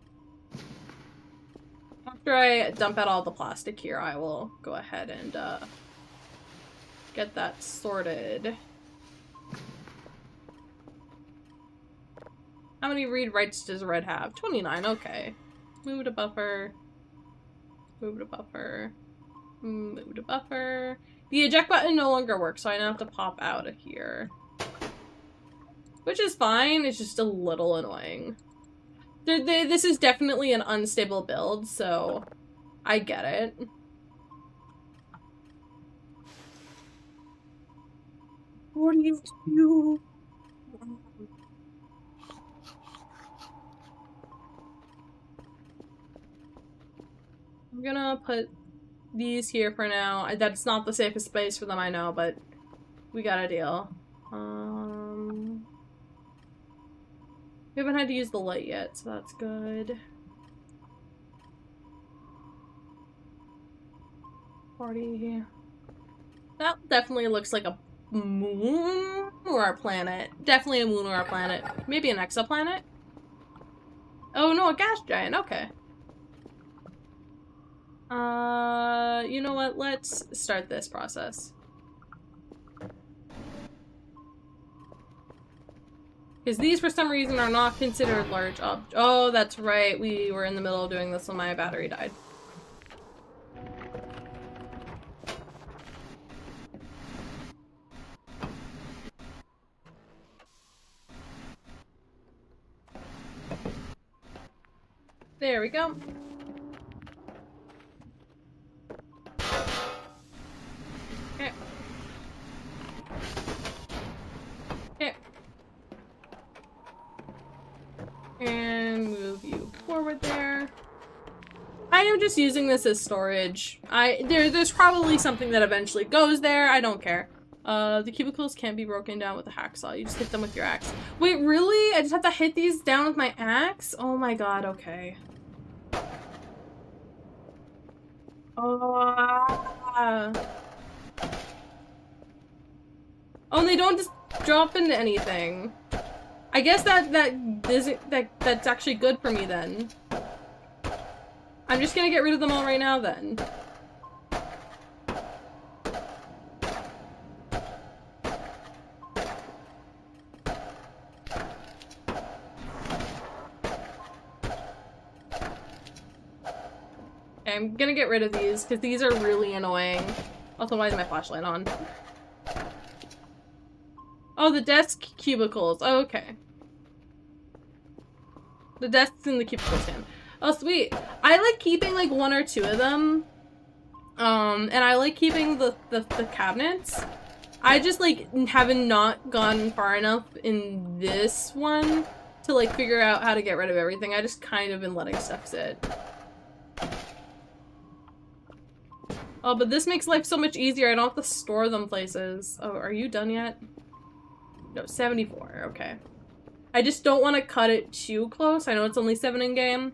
After I dump out all the plastic here, I will go ahead and get that sorted. How many read writes does red have? 29, okay. Move to buffer. The eject button no longer works, so I now have to pop out of here. Which is fine, it's just a little annoying. This is definitely an unstable build, so I get it. What do you do? I'm gonna put these here for now. That's not the safest space for them, I know, but we got a deal. We haven't had to use the light yet, so that's good. 40. That definitely looks like a moon or a planet. Definitely a moon or a planet. Maybe an exoplanet? Oh no, a gas giant, okay. You know what? Let's start this process. Because these, for some reason, are not considered large objects. Oh, that's right. We were in the middle of doing this when my battery died. There we go. Okay. Okay. And move you forward there. I am just using this as storage. There's probably something that eventually goes there. I don't care. The cubicles can't be broken down with a hacksaw. You just hit them with your axe. Wait, really? I just have to hit these down with my axe? Oh my god, okay. Oh, and they don't just drop into anything. I guess that's actually good for me then. I'm just gonna get rid of them all right now then. Okay, I'm gonna get rid of these because these are really annoying. Also, why is my flashlight on? Oh, the desk cubicles. Oh, okay. The desks in the cubicle stand. Oh, sweet. I like keeping like 1 or 2 of them. And I like keeping the cabinets. I just like haven't not gone far enough in this one to like figure out how to get rid of everything. I just kind of been letting stuff sit. Oh, but this makes life so much easier. I don't have to store them places. Oh, are you done yet? No, 74. Okay. I just don't want to cut it too close. I know it's only 7 in game.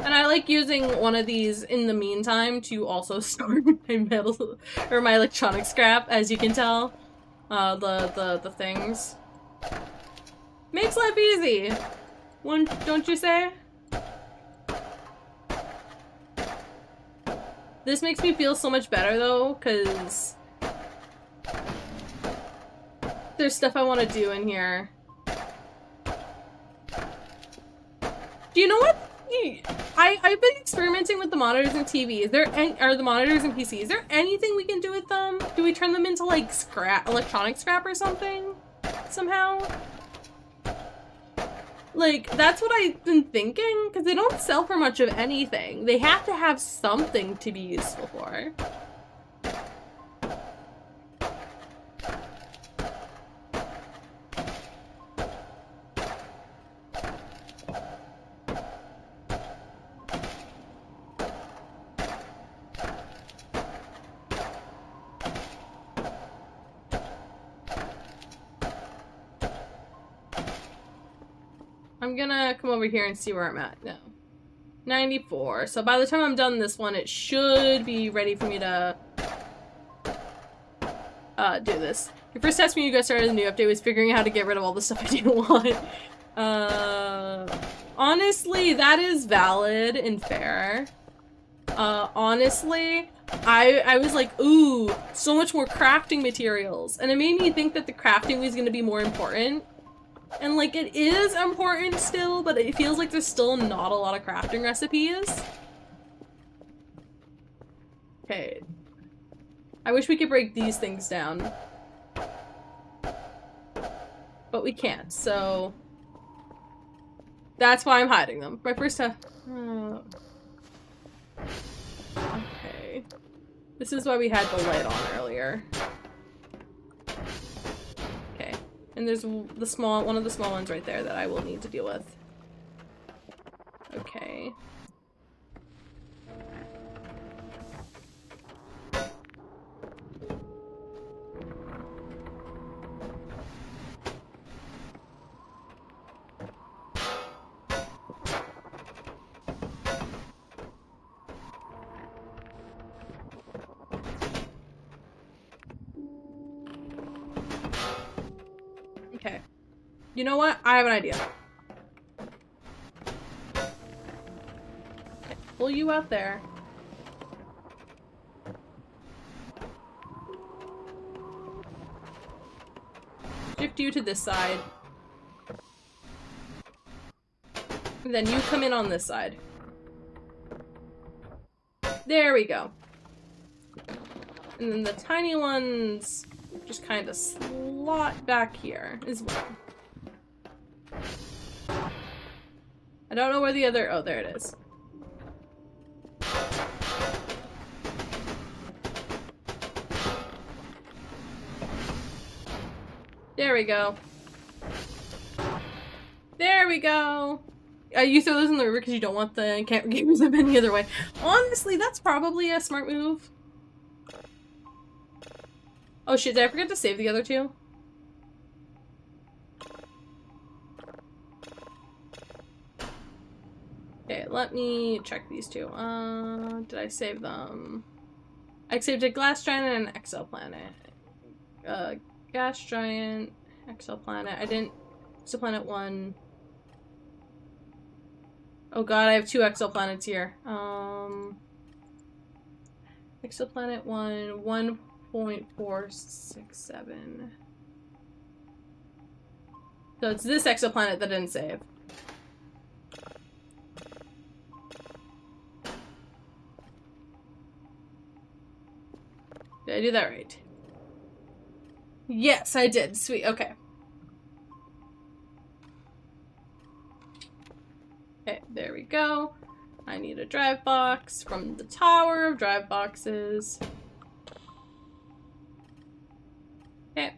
And I like using one of these in the meantime to also store my metal or my electronic scrap, as you can tell. The things. Makes life easy. Don't you say? This makes me feel so much better though, because there's stuff I want to do in here. Do you know what? I've been experimenting with the monitors and TV. Is there any, or the monitors and PC? Is there anything we can do with them? Do we turn them into like scrap, electronic scrap or something? Somehow? Like, that's what I've been thinking, because they don't sell for much of anything. They have to have something to be useful for. I'm gonna come over here and see where I'm at now. 94. So by the time I'm done this one, it should be ready for me to do this. Your first task when you guys started the new update was figuring out how to get rid of all the stuff I didn't want. Honestly, that is valid and fair. Honestly, I was like, ooh, so much more crafting materials. And it made me think that the crafting was gonna be more important. And like, it is important still, but it feels like there's still not a lot of crafting recipes. Okay. I wish we could break these things down. But we can't, so... That's why I'm hiding them. My first time... Okay. This is why we had the light on earlier. Okay. And there's the small, one of the small ones right there that I will need to deal with. Okay. Okay. You know what? I have an idea. Okay, pull you out there. Shift you to this side. And then you come in on this side. There we go. And then the tiny ones just kind of slot back here as well. I don't know where the other- oh, there it is. There we go. There we go! You throw those in the river because you don't want the can't use them any other way. Honestly, that's probably a smart move. Oh shit, did I forget to save the other two? Okay, let me check these two. Did I save them? I saved a glass giant and an exoplanet. Gas giant, exoplanet. I didn't. Exoplanet 1. Oh god, I have 2 exoplanets here. Exoplanet 1, 1.467. So it's this exoplanet that didn't save. Did I do that right? Yes, I did. Sweet, okay. Okay, there we go. I need a drive box from the tower of drive boxes. Okay.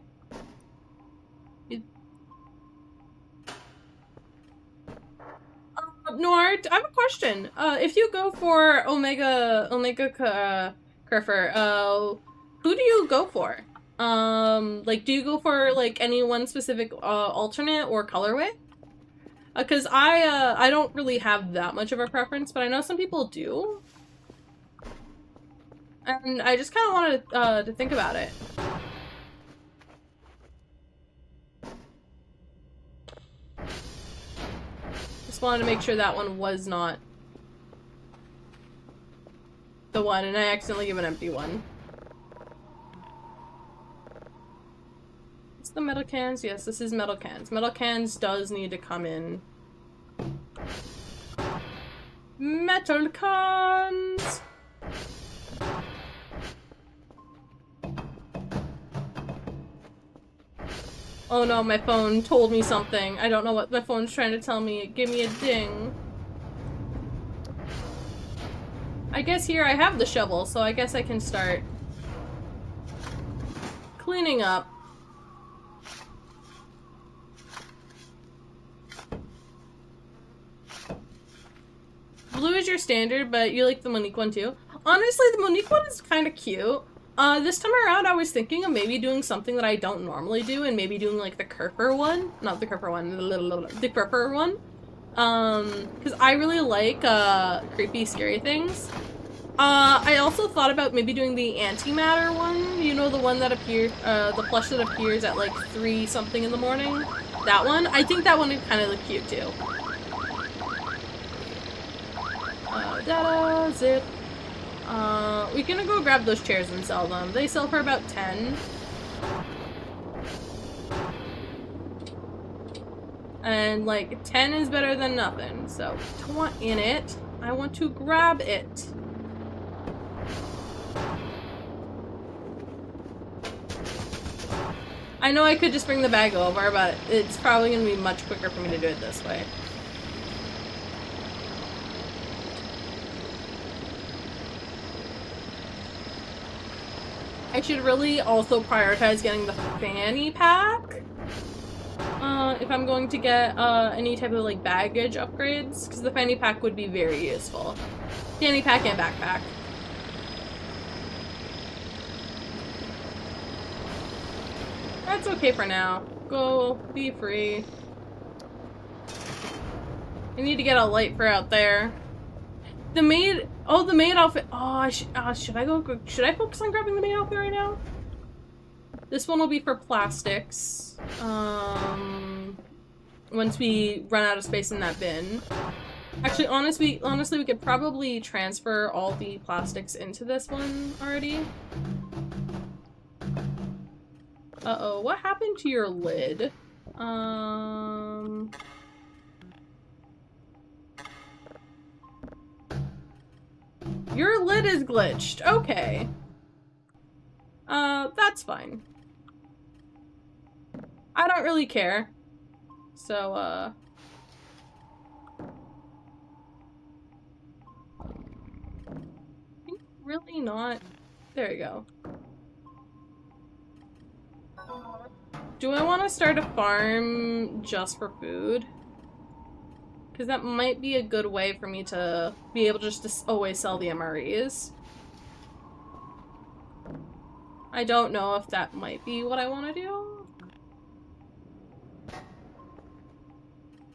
Nord, I have a question. If you go for Omega Kerfer, who do you go for? Like, do you go for, like, any one specific, alternate or colorway? Because I don't really have that much of a preference, but I know some people do. And I just kind of wanted, to think about it. Just wanted to make sure that one was not the one, and I accidentally give an empty one. It's the metal cans. Yes, this is metal cans. Metal cans does need to come in. Metal cans! Oh no, my phone told me something. I don't know what my phone's trying to tell me. It gave me a ding. I guess here I have the shovel, so I guess I can start cleaning up. Blue is your standard, but you like the Monique one too. Honestly, the Monique one is kind of cute. This time around I was thinking of maybe doing something that I don't normally do and maybe doing like the Kerfer one. Not the Kerfer one, the Kerfer one. Because I really like, creepy, scary things. I also thought about maybe doing the antimatter one. You know, the one that appears, the plush that appears at like 3 something in the morning? That one? I think that one would kind of look cute too. That is it. We're gonna go grab those chairs and sell them. They sell for about 10. And like 10 is better than nothing. So I want in it. I want to grab it. I know I could just bring the bag over, but it's probably gonna be much quicker for me to do it this way. I should really also prioritize getting the fanny pack. If I'm going to get any type of like baggage upgrades, because the fanny pack would be very useful. Fanny pack and backpack. That's okay for now. Go, be free. I need to get a light for out there. The maid, oh, the maid outfit. Oh, should I focus on grabbing the maid outfit right now? This one will be for plastics. Once we run out of space in that bin. Actually, honestly, we could probably transfer all the plastics into this one already. Uh-oh, what happened to your lid? Your lid is glitched. Okay. That's fine. I don't really care. So, really not? There you go. Do I want to start a farm just for food? Because that might be a good way for me to be able just to always sell the MREs. I don't know if that might be what I want to do.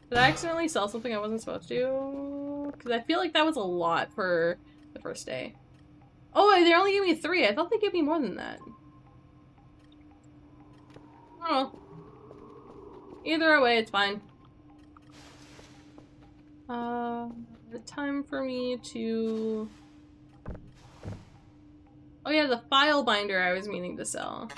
Did I accidentally sell something I wasn't supposed to? Because I feel like that was a lot for the first day. Oh, they only gave me 3. I thought they gave me more than that. Oh. Either way, it's fine. The time for me to... Oh yeah, the file binder I was meaning to sell.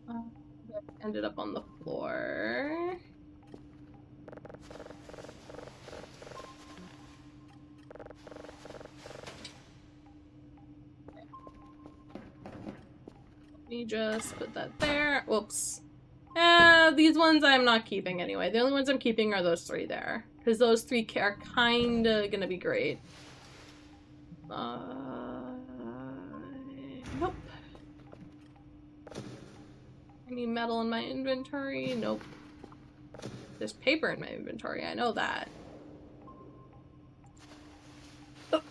That ended up on the floor. Let me just put that there. Whoops. These ones I'm not keeping anyway. The only ones I'm keeping are those 3 there. Because those 3 are kinda gonna be great. Nope. Any metal in my inventory? Nope. There's paper in my inventory, I know that. Oh.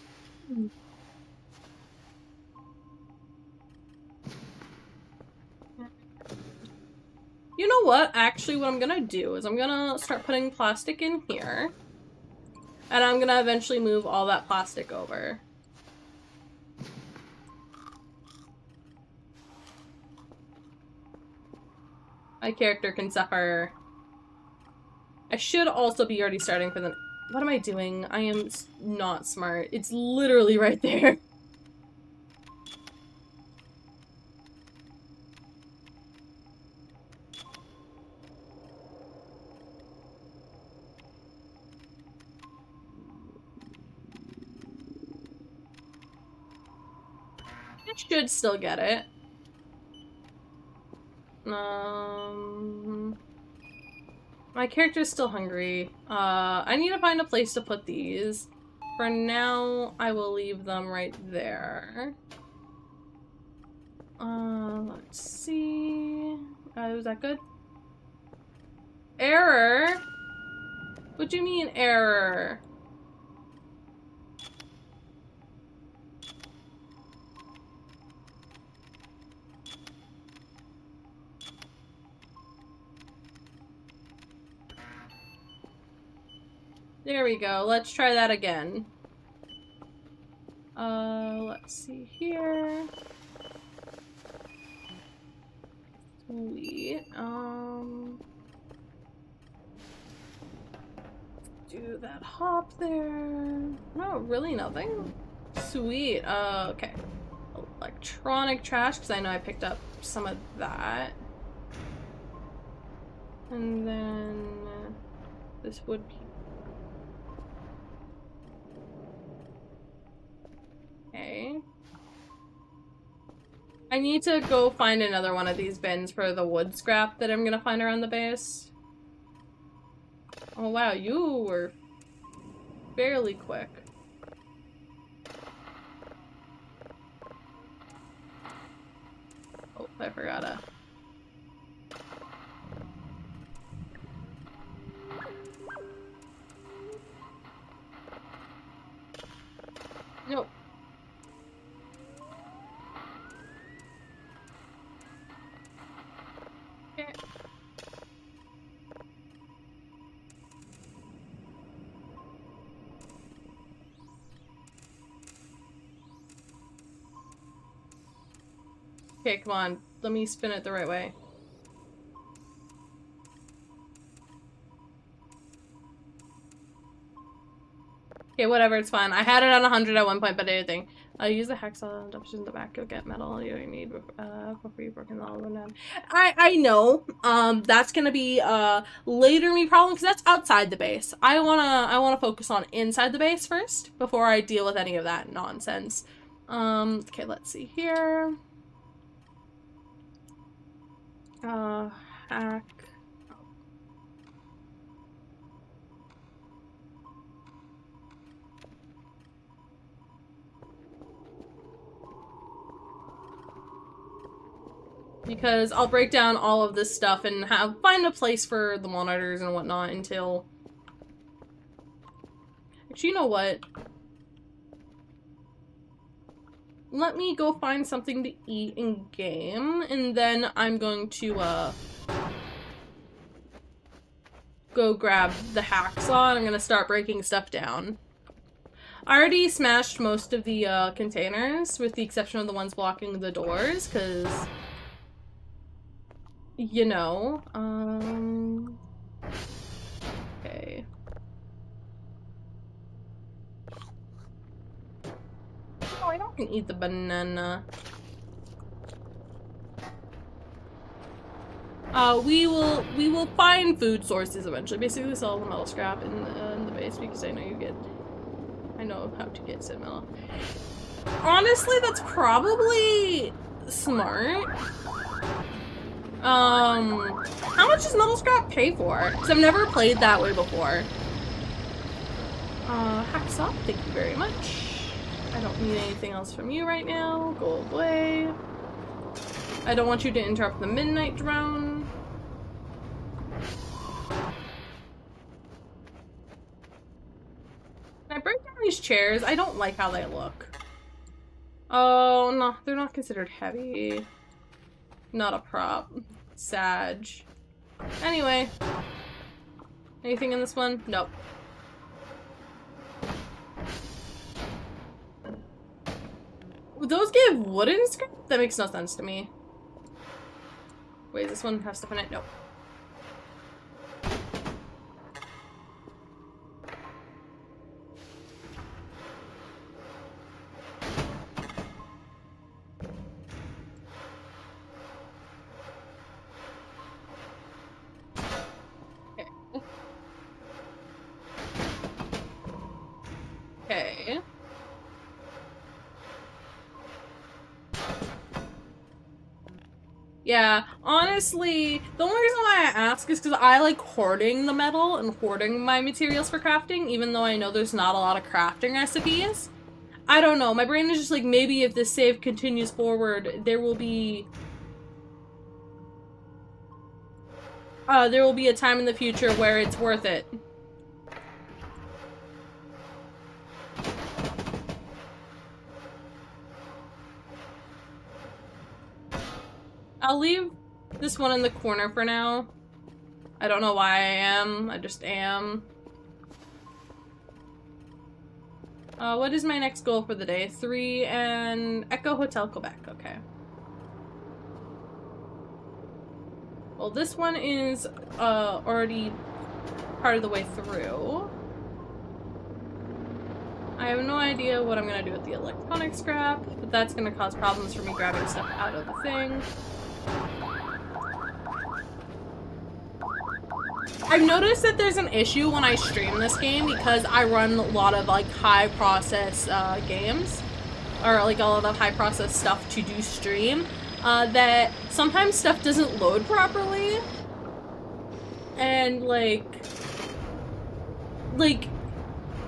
You know what? Actually, what I'm gonna do is I'm gonna start putting plastic in here. And I'm gonna eventually move all that plastic over. My character can suffer. I should also be already starting for the... What am I doing? I am not smart. It's literally right there. I should still get it. My character's still hungry. I need to find a place to put these. For now, I will leave them right there. Let's see. Was that good? Error? What do you mean, error? There we go. Let's try that again. Let's see here. Sweet. Do that hop there. No, really nothing? Sweet. Okay. Electronic trash, because I know I picked up some of that. And then this would be... Okay. I need to go find another one of these bins for the wood scrap that I'm gonna find around the base. Oh wow, you were fairly quick. Oh, I forgot to... Nope. Okay. Okay, come on. Let me spin it the right way. Okay, whatever, it's fine. I had it on 100 at one point, but I didn't think. Use the hacksaw and dump it in the back. You'll get metal you need before you broken the aluminum. I know. That's gonna be later me problem because that's outside the base. I wanna focus on inside the base first before I deal with any of that nonsense. Okay, let's see here. Hack. because I'll break down all of this stuff and find a place for the monitors and whatnot until... Actually, you know what? Let me go find something to eat in game, and then I'm going to, go grab the hacksaw, and I'm gonna start breaking stuff down. I already smashed most of the, containers, with the exception of the ones blocking the doors, because... You know, okay. Oh, I don't eat the banana. We will find food sources eventually. Basically sell the metal scrap in the base because I know how to get some metal. Honestly, that's probably smart. How much does metal scrap pay for? Because I've never played that way before. Hacksaw, thank you very much. I don't need anything else from you right now. Go away. I don't want you to interrupt the midnight drone. Can I break down these chairs? I don't like how they look. Oh, no, they're not considered heavy. Not a prop. Sag. Anyway. Anything in this one? Nope. Would those give wooden scrap? That makes no sense to me. Wait, this one have stuff in it? Nope. Okay. Yeah, honestly, the only reason why I ask is because I like hoarding the metal and hoarding my materials for crafting, even though I know there's not a lot of crafting recipes. I don't know, my brain is just like, maybe if this save continues forward, there will be a time in the future where it's worth it. I'll leave this one in the corner for now. I don't know why I am. I just am. What is my next goal for the day? 3 and Echo Hotel Quebec. Okay. Well, this one is already part of the way through. I have no idea what I'm gonna do with the electronic scrap, but that's gonna cause problems for me grabbing stuff out of the thing. I've noticed that there's an issue when I stream this game because I run a lot of like high process games, or like a lot of high process stuff to do stream, that sometimes stuff doesn't load properly, and like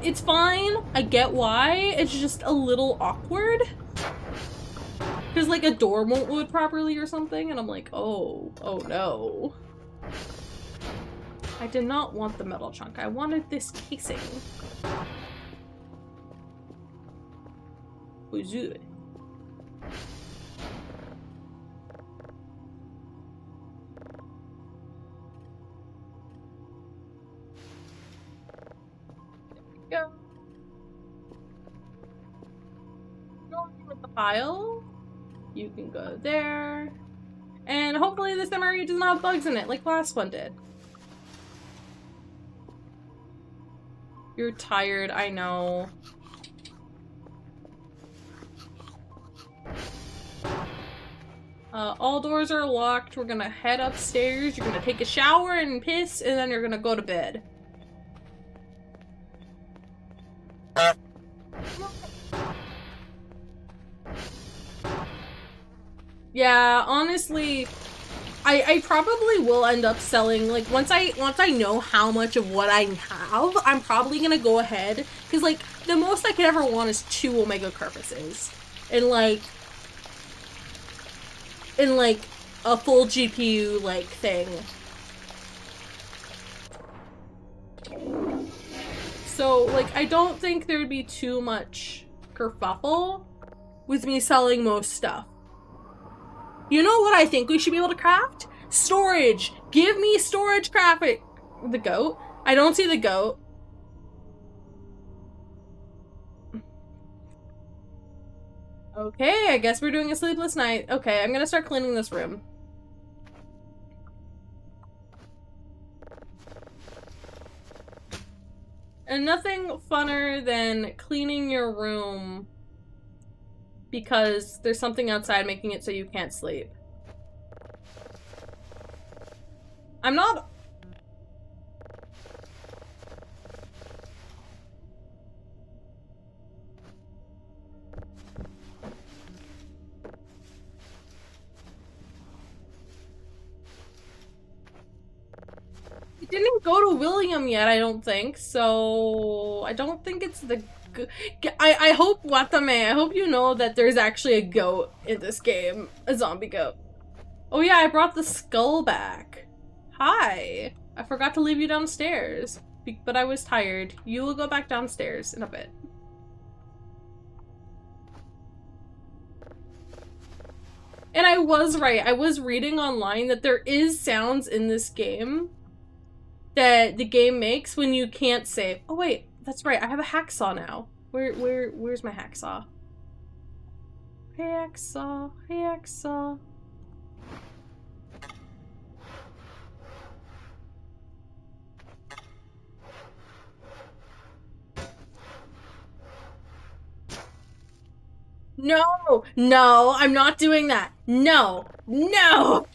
it's fine, I get why, it's just a little awkward. Because, like, a door won't load properly or something, and I'm like, oh no. I did not want the metal chunk. I wanted this casing. Bonjour. There we go. Going with the pile. You can go there. And hopefully this MRE does not have bugs in it like last one did. You're tired, I know. All doors are locked. We're gonna head upstairs. You're gonna take a shower and piss, and then you're gonna go to bed. Yeah, honestly, I probably will end up selling, like, once I know how much of what I have, I'm probably gonna go ahead, because, like, the most I could ever want is 2 Omega Carapaces. And, like, a full GPU, like, thing. So, like, I don't think there would be too much kerfuffle with me selling most stuff. You know what I think we should be able to craft? Storage! Give me storage crafting! The goat? I don't see the goat. Okay, I guess we're doing a sleepless night. Okay, I'm gonna start cleaning this room. And nothing funner than cleaning your room because there's something outside making it so you can't sleep. I'm not... It didn't go to William yet, I don't think, so I don't think it's the... I hope, Watame, I hope you know that there's actually a goat in this game. A zombie goat. Oh yeah, I brought the skull back. Hi. I forgot to leave you downstairs, but I was tired. You will go back downstairs in a bit. And I was right. I was reading online that there is sounds in this game that the game makes when you can't save. Oh wait, that's right. I have a hacksaw now. Where's my hacksaw? Hey hacksaw, hey hacksaw. No, no, I'm not doing that. No, no.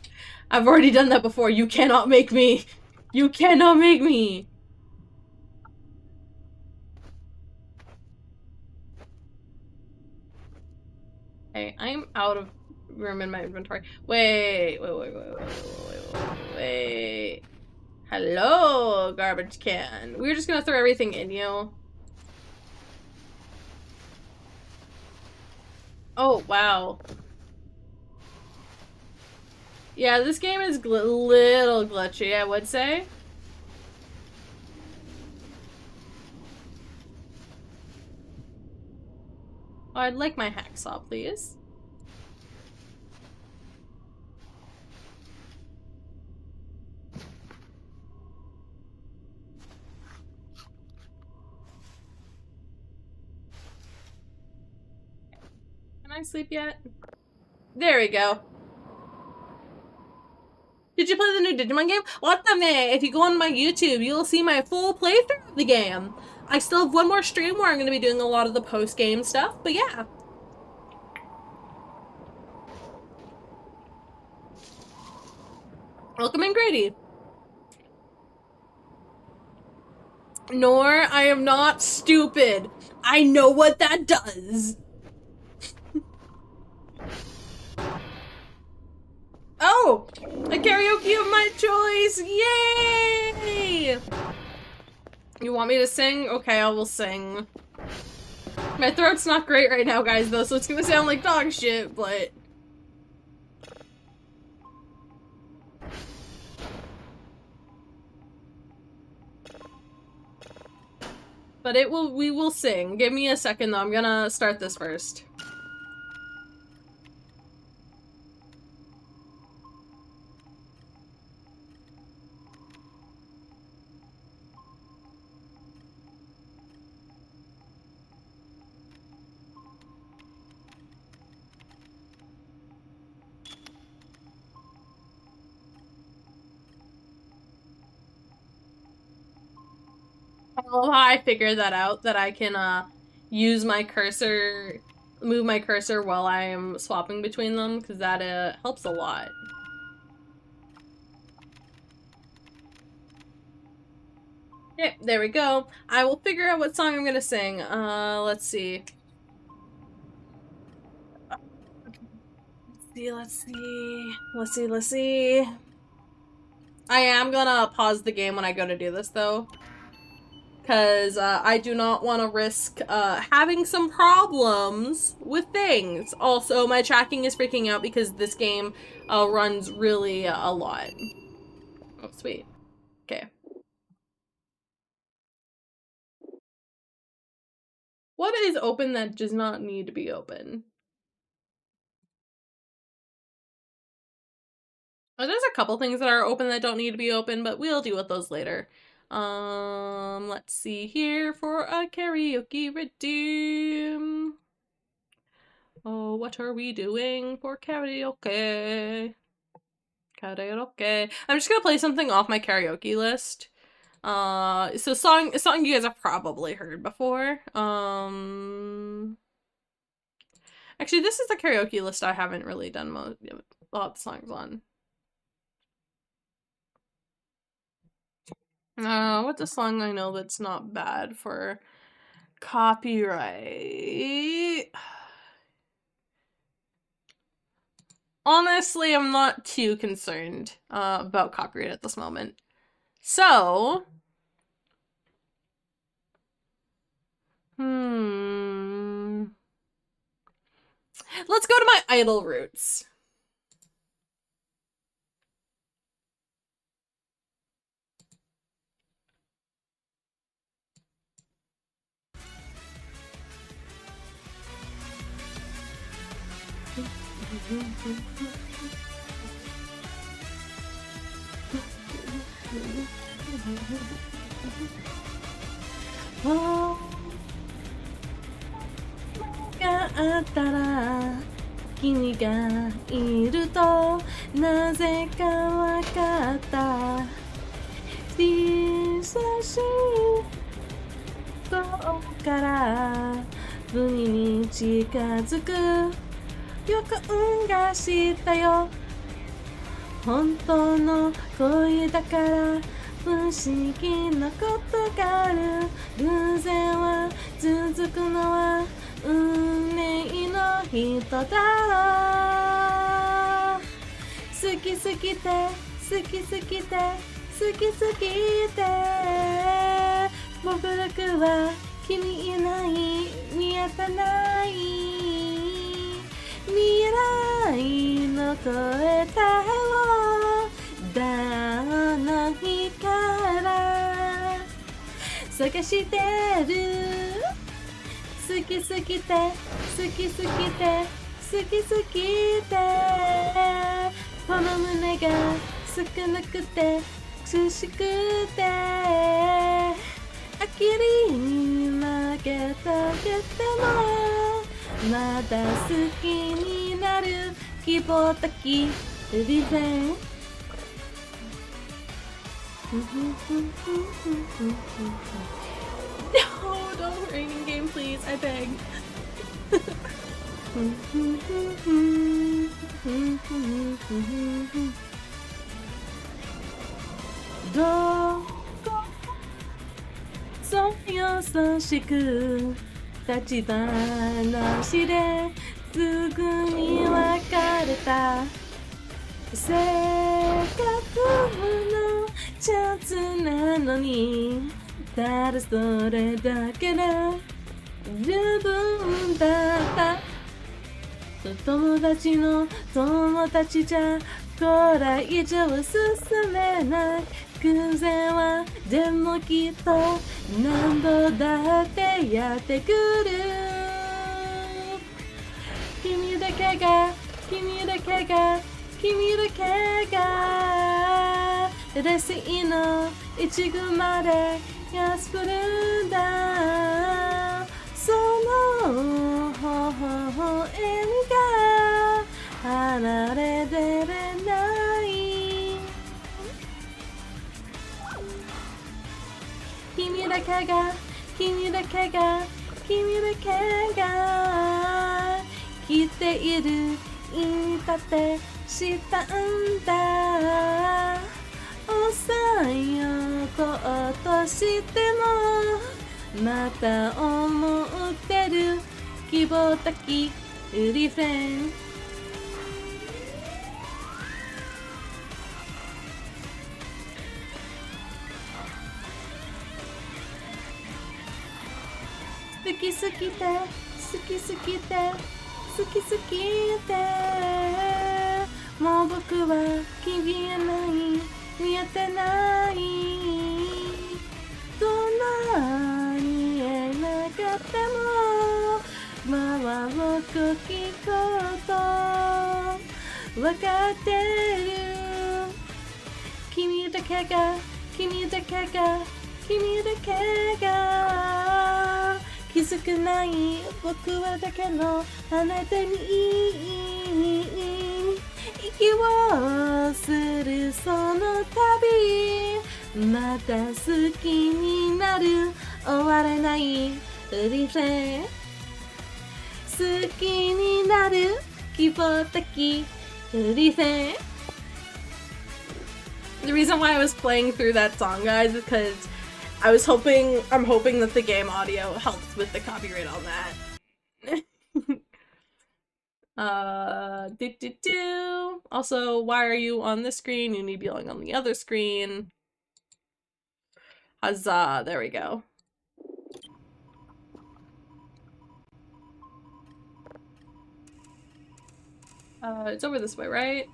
I've already done that before. You cannot make me. You cannot make me. Hey, I'm out of room in my inventory. Wait. Hello, garbage can. We're just gonna throw everything in you. Oh, wow. Yeah, this game is little glitchy, I would say. Oh, I'd like my hacksaw, please. Can I sleep yet? There we go. Did you play the new Digimon game? What the man? If you go on my YouTube, you'll see my full playthrough of the game. I still have one more stream where I'm going to be doing a lot of the post-game stuff, but yeah. Welcome in, Grady. Nor, I am not stupid. I know what that does. Oh! A karaoke of my choice! Yay! You want me to sing? Okay, I will sing. My throat's not great right now, guys, though, so it's gonna sound like dog shit, but... But we will sing. Give me a second, though. I'm gonna start this first. I love how I figured that out, that I can, use my cursor, move my cursor while I am swapping between them, because that, helps a lot. Okay, there we go. I will figure out what song I'm gonna sing. Let's see. Let's see. I am gonna pause the game when I go to do this, though. because I do not want to risk having some problems with things. Also, my tracking is freaking out because this game runs really a lot. Oh, sweet. Okay. What is open that does not need to be open? Oh, there's a couple things that are open that don't need to be open, but we'll deal with those later. Let's see here for a karaoke redeem. Oh, what are we doing for karaoke? Karaoke. I'm just gonna play something off my karaoke list. So a song you guys have probably heard before. Actually, this is the karaoke list I haven't really done a lot of songs on. What's a song I know that's not bad for copyright? Honestly, I'm not too concerned about copyright at this moment. So, let's go to my idol roots. Oh, があったら君がいるとなぜかわかった小さしい遠から海に近づく予感がしたよ本当の恋だから不思議なことがある偶然は続くのは運命の人だろう好きすぎて好きすぎて好きすぎて僕は君いない見当たない未来の声だろだの日から探してる好きすぎて好きすぎて好きすぎてこの胸が少なくて苦しくて呆りに負けたけてもまだ好きになる希望的リベンNo, don't raining game, please. I beg. どこそう優しく立ち話ですぐに別れたせっかくのチャンスなのにただそれだけで十分だった友達の友達じゃこれ以上進めない偶然はでもきっと何度だってやってくる君だけが君だけが君だけがレシーの一群まで安くるんだその微笑みが離れ出れない君だけが君だけが君だけが来ている言いたってしたんだ抑えようとしてもまた思ってる希望的リフレン好きすぎて好きすぎて好きすぎてもう僕は君やない見えてないどんなに言えなかったもまあ僕聞こうと分かってる君だけが君だけが君だけが気づかない僕はだけのあなたに息をするその旅また好きになる終わらないリレー好きになる希望的リレー The reason why I was playing through that song, guys, is because I'm hoping that the game audio helps with the copyright on that. Also, why are you on this screen? You need to be on the other screen. Huzzah, there we go. It's over this way, right?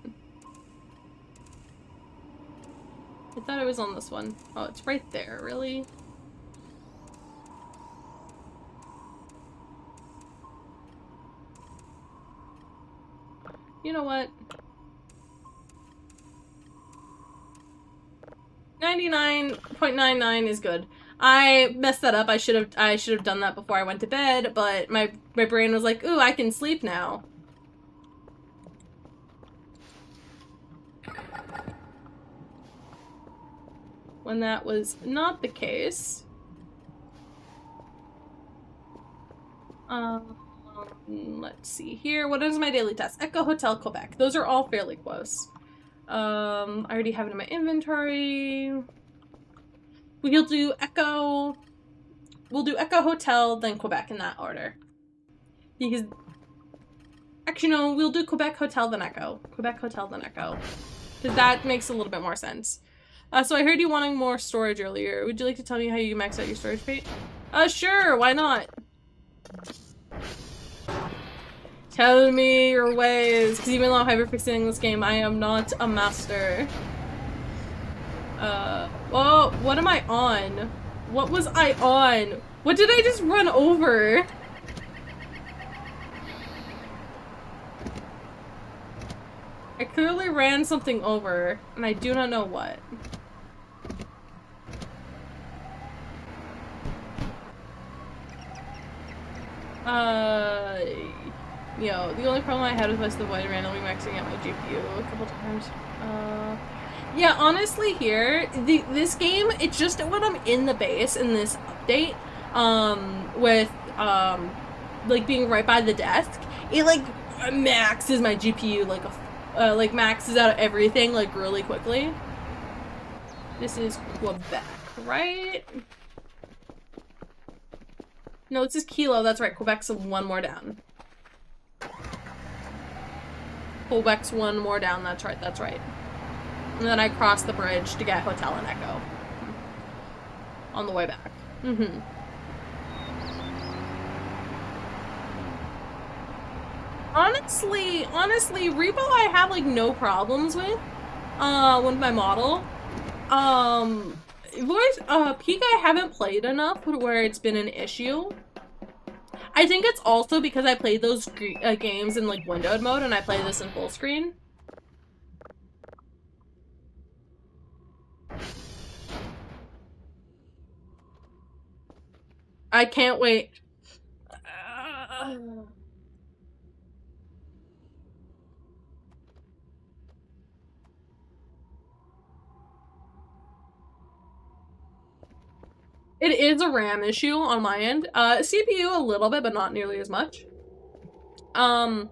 I thought it was on this one. Oh, it's right there, really? You know what? 99.99 is good. I messed that up. I should have done that before I went to bed, but my brain was like, "Ooh, I can sleep now." When that was not the case. Let's see here. What is my daily task? Echo Hotel Quebec. Those are all fairly close. I already have it in my inventory. We'll do Echo Hotel, then Quebec in that order. Because actually no, we'll do Quebec Hotel, then Echo. Quebec Hotel, then Echo. Because that makes a little bit more sense. So I heard you wanting more storage earlier. Would you like to tell me how you max out your storage rate? Sure, why not? Tell me your ways, because even though I'm hyperfixating this game, I am not a master. Whoa, what am I on? What was I on? What did I just run over? I clearly ran something over, and I do not know what. Yo, the only problem I had was the void randomly maxing out my GPU a couple times. Yeah, honestly here, this game, it's just when I'm in the base in this update, with, like being right by the desk, it like maxes my GPU like maxes out everything like really quickly. This is Quebec, right? No, it says Kilo, that's right, Quebec's one more down. Quebec's one more down, that's right, that's right. And then I cross the bridge to get Hotel and Echo. On the way back. Honestly, Repo I have like no problems with my model. Peak I haven't played enough where it's been an issue. I think it's also because I played those games in like windowed mode and I play this in full screen. I can't wait. It is a RAM issue on my end. CPU a little bit, but not nearly as much. The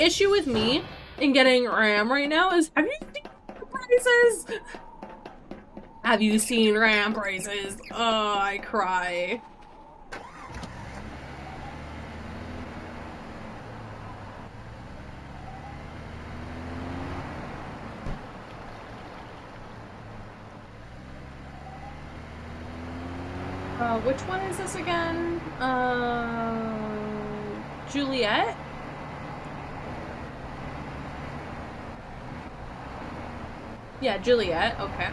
issue with me in getting RAM right now is, have you seen RAM prices? Have you seen RAM prices? Oh, I cry. Which one is this again? Juliet? Yeah, Juliet, okay.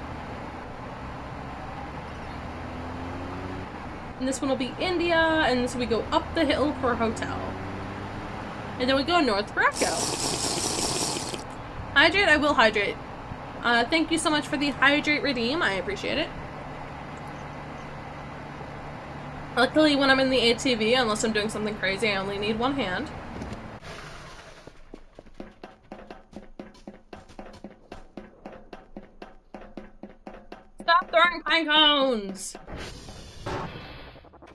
And this one will be India, and this we go up the hill for a hotel. And then we go north for Echo. Hydrate, I will hydrate. Thank you so much for the hydrate redeem, I appreciate it. Luckily, when I'm in the ATV, unless I'm doing something crazy, I only need one hand. Stop throwing pine cones!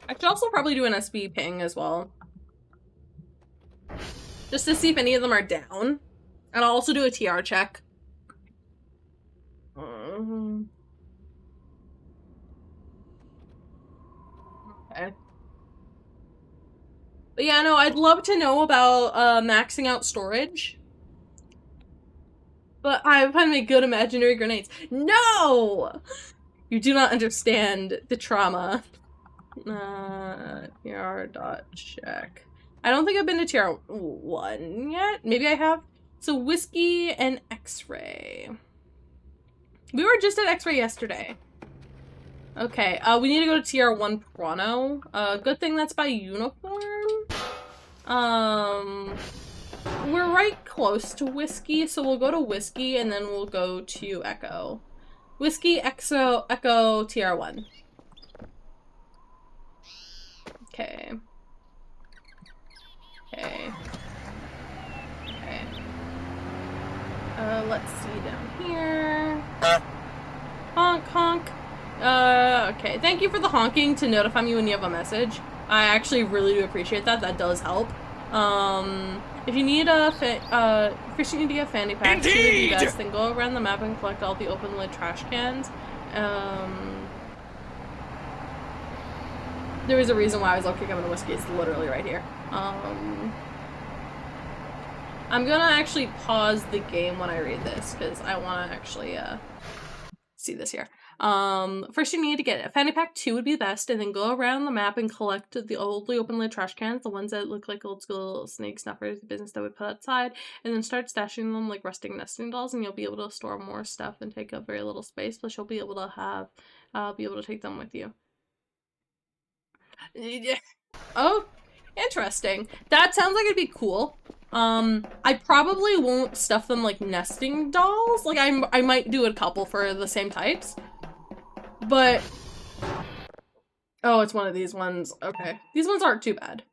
I should also probably do an SB ping as well. Just to see if any of them are down. And I'll also do a TR check. Okay. But yeah, no, I'd love to know about maxing out storage. But I find my good imaginary grenades. No! You do not understand the trauma. TR.check. I don't think I've been to tier 1 yet. Maybe I have. So whiskey and X-ray. We were just at X-ray yesterday. Okay, we need to go to tier 1 Prano. Good thing that's by uniform. We're right close to whiskey, so we'll go to whiskey and then we'll go to Echo. Whiskey, Echo, tier 1. Okay. Okay. Okay. Let's see down here. Honk, honk. Okay. Thank you for the honking to notify me when you have a message. I actually really do appreciate that. That does help. If you need a first you need to get fanny packs, do the best, then go around the map and collect all the open lid trash cans. There is a reason why I was okay coming to whiskey. It's literally right here. I'm gonna actually pause the game when I read this because I want to actually see this here. First you need to get a fanny pack 2 would be best, and then go around the map and collect the oldly open lid trash cans, the ones that look like old school snake snuffers, the business that we put outside, and then start stashing them like rusting nesting dolls, and you'll be able to store more stuff and take up very little space, plus you'll be able to have take them with you. Oh, interesting. That sounds like it'd be cool. I probably won't stuff them like nesting dolls. Like I might do a couple for the same types. But oh, it's one of these ones. Okay. These ones aren't too bad.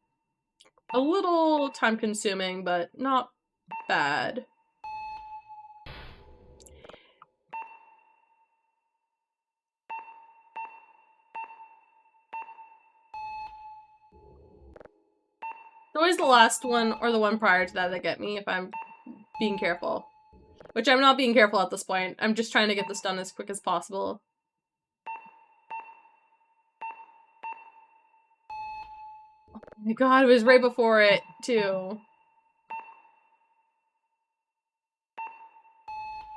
A little time consuming, but not bad. It's always the last one or the one prior to that get me if I'm being careful. Which I'm not being careful at this point. I'm just trying to get this done as quick as possible. Oh my god, it was right before it, too.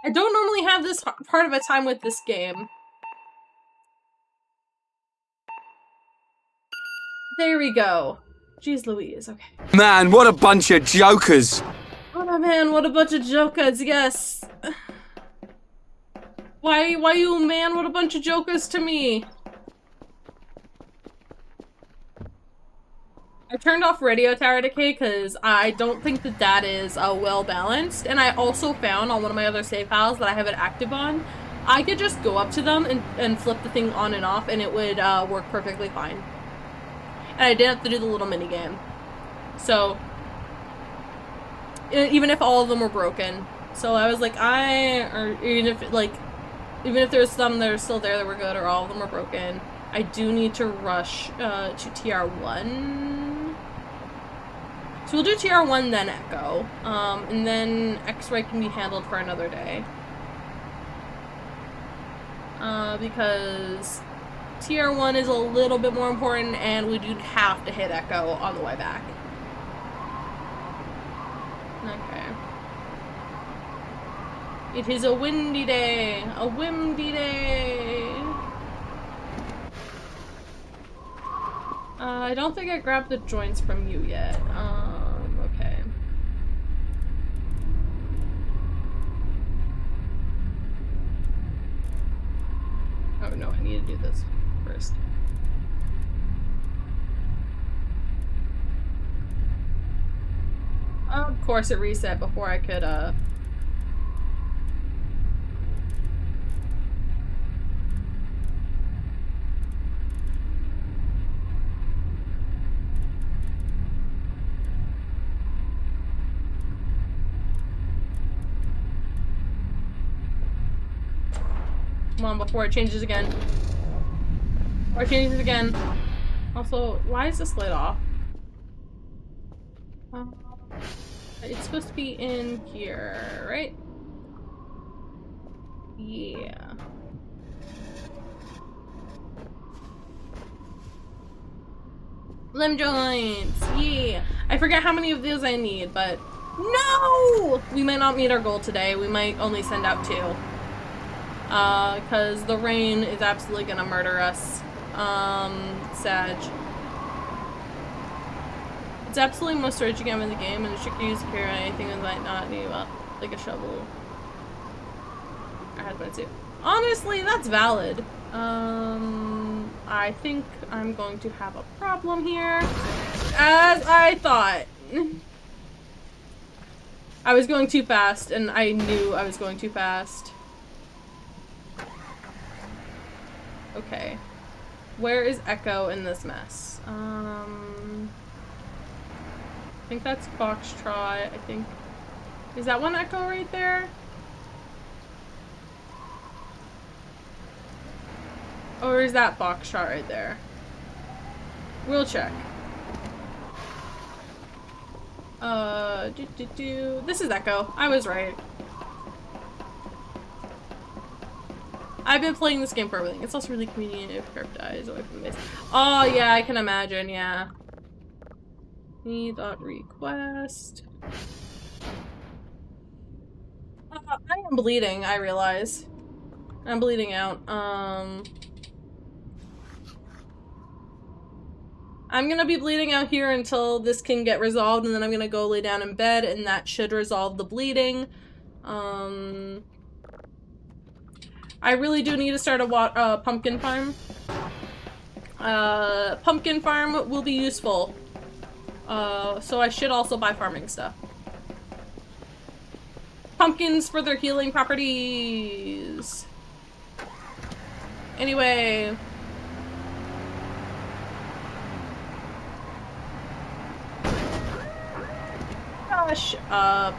I don't normally have this part of a time with this game. There we go. Jeez Louise, okay. Man, what a bunch of jokers. Oh man, what a bunch of jokers, yes. Why you man, what a bunch of jokers to me? I turned off radio tower decay because I don't think that is well balanced, and I also found on one of my other save files that I have it active on, I could just go up to them and flip the thing on and off and it would work perfectly fine. And I didn't have to do the little mini game. So even if all of them were broken. So I was like, even if there's some that are still there that were good or all of them are broken, I do need to rush to TR1. So we'll do TR1 then Echo, and then X-Ray can be handled for another day. Because TR1 is a little bit more important and we do have to hit Echo on the way back. Okay. It is a windy day. A windy day. I don't think I grabbed the joints from you yet. Okay. Oh no, I need to do this first. Of course it reset before I could, come on, before it changes again. Or it changes again. Also, why is this light off? It's supposed to be in here, right? Yeah. Limb joints! Yeah! I forget how many of those I need, but... No! We might not meet our goal today. We might only send out 2. Because the rain is absolutely gonna murder us. Sag. It's absolutely most storage you can have in the game, and it should use to carry anything that might not need, like a shovel. I had one too. Honestly, that's valid. I think I'm going to have a problem here. As I thought. I was going too fast, and I knew I was going too fast. Okay. Where is Echo in this mess? I think that's Foxtrot, I think. Is that one Echo right there? Or is that Foxtrot right there? We'll check. This is Echo. I was right. I've been playing this game for everything. It's also really convenient if Kirk dies away from the base. Oh yeah, I can imagine, yeah. Me.request. I am bleeding, I realize. I'm bleeding out. I'm gonna be bleeding out here until this can get resolved, and then I'm gonna go lay down in bed, and that should resolve the bleeding. I really do need to start a pumpkin farm. Pumpkin farm will be useful. So I should also buy farming stuff. Pumpkins for their healing properties. Anyway. Hush up.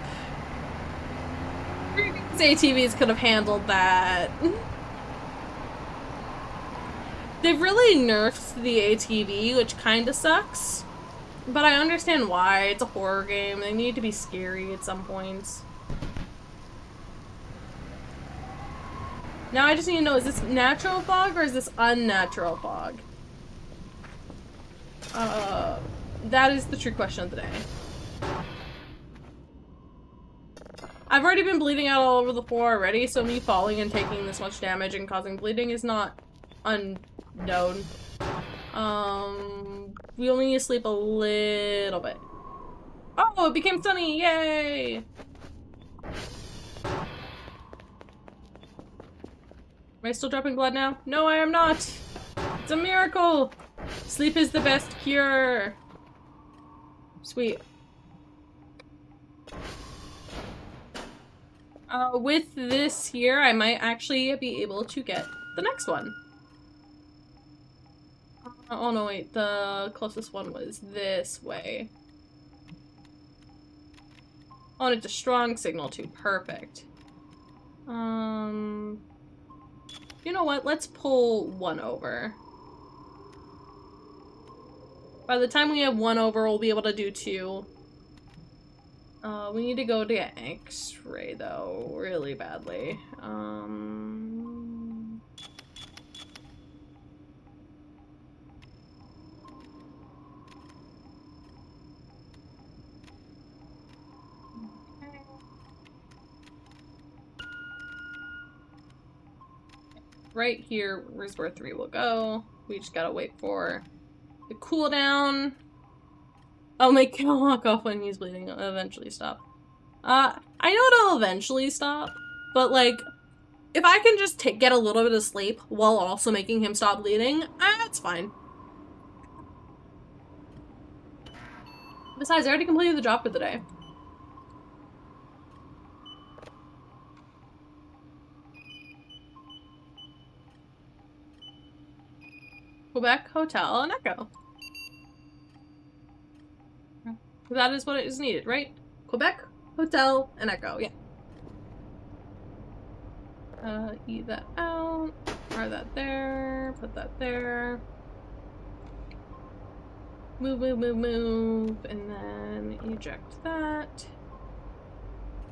Previous ATVs could have handled that. They've really nerfed the ATV, which kinda sucks. But I understand why. It's a horror game. They need to be scary at some points. Now I just need to know, is this natural fog or is this unnatural fog? That is the true question of the day. I've already been bleeding out all over the floor already, so me falling and taking this much damage and causing bleeding is not unknown. We only need to sleep a little bit. Oh, it became sunny! Yay! Am I still dropping blood now? No, I am not! It's a miracle! Sleep is the best cure! Sweet. With this here, I might actually be able to get the next one. Oh no, wait, the closest one was this way. Oh, and it's a strong signal too. Perfect. You know what? Let's pull 1 over. By the time we have 1 over, we'll be able to do 2. We need to go to get X-ray though, really badly. Right here is where 3 will go. We just gotta wait for The cooldown. I'll make him walk off when he's bleeding. It'll eventually stop. I know it'll eventually stop, but like, if I can just get a little bit of sleep while also making him stop bleeding, that's fine. Besides, I already completed the job for the day. Quebec Hotel and Echo. That is what is needed, right? Quebec Hotel and Echo, yeah. Eat that out. Throw that there. Put that there. Move, move, move, move. And then eject that.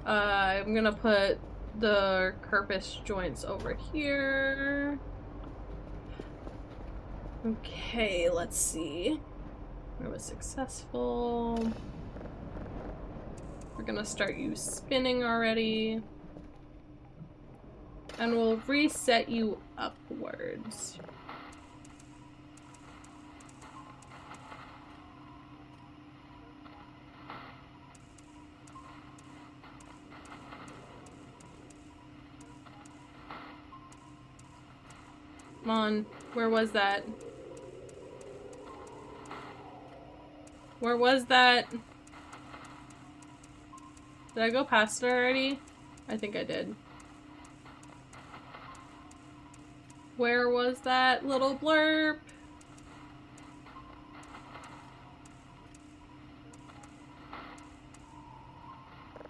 I'm gonna put the Kerpus joints over here. Okay, let's see. It was successful. We're gonna start you spinning already. And we'll reset you upwards. Come on, where was that? Where was that? Did I go past it already? I think I did. Where was that little blurb?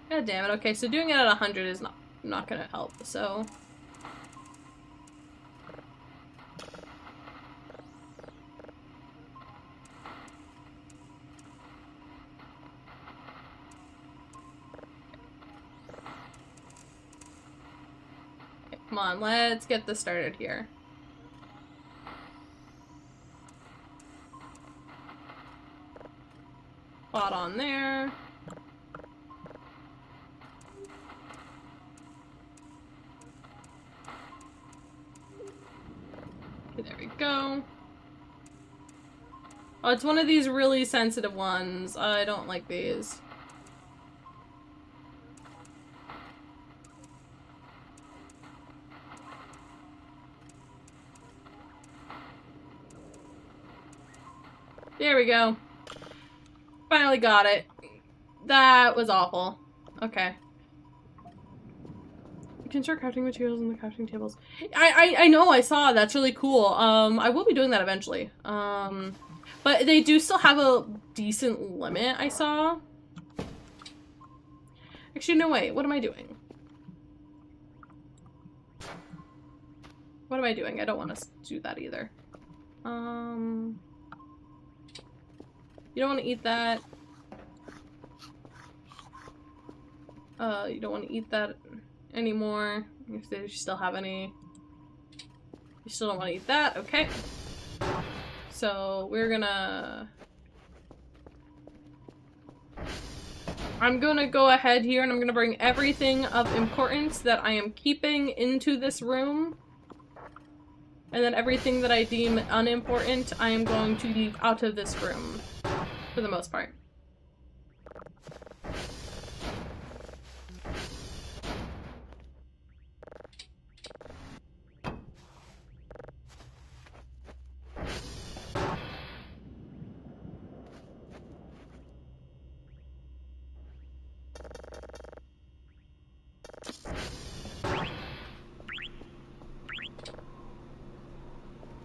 God damn it. Okay, so doing it at 100 is not gonna help, so... Okay, come on, let's get this started here. Spot on there. Okay, there we go. Oh, it's one of these really sensitive ones. I don't like these. There we go. Finally got it. That was awful. Okay. You can start crafting materials in the crafting tables. I know, I saw. That's really cool. I will be doing that eventually. But they do still have a decent limit, I saw. Actually, no, wait. What am I doing? What am I doing? I don't want to do that either. You don't want to eat that. You don't want to eat that anymore. If you still have any. You still don't want to eat that. Okay. So we're gonna... I'm gonna go ahead here and I'm gonna bring everything of importance that I am keeping into this room. And then everything that I deem unimportant, I am going to leave out of this room. For the most part.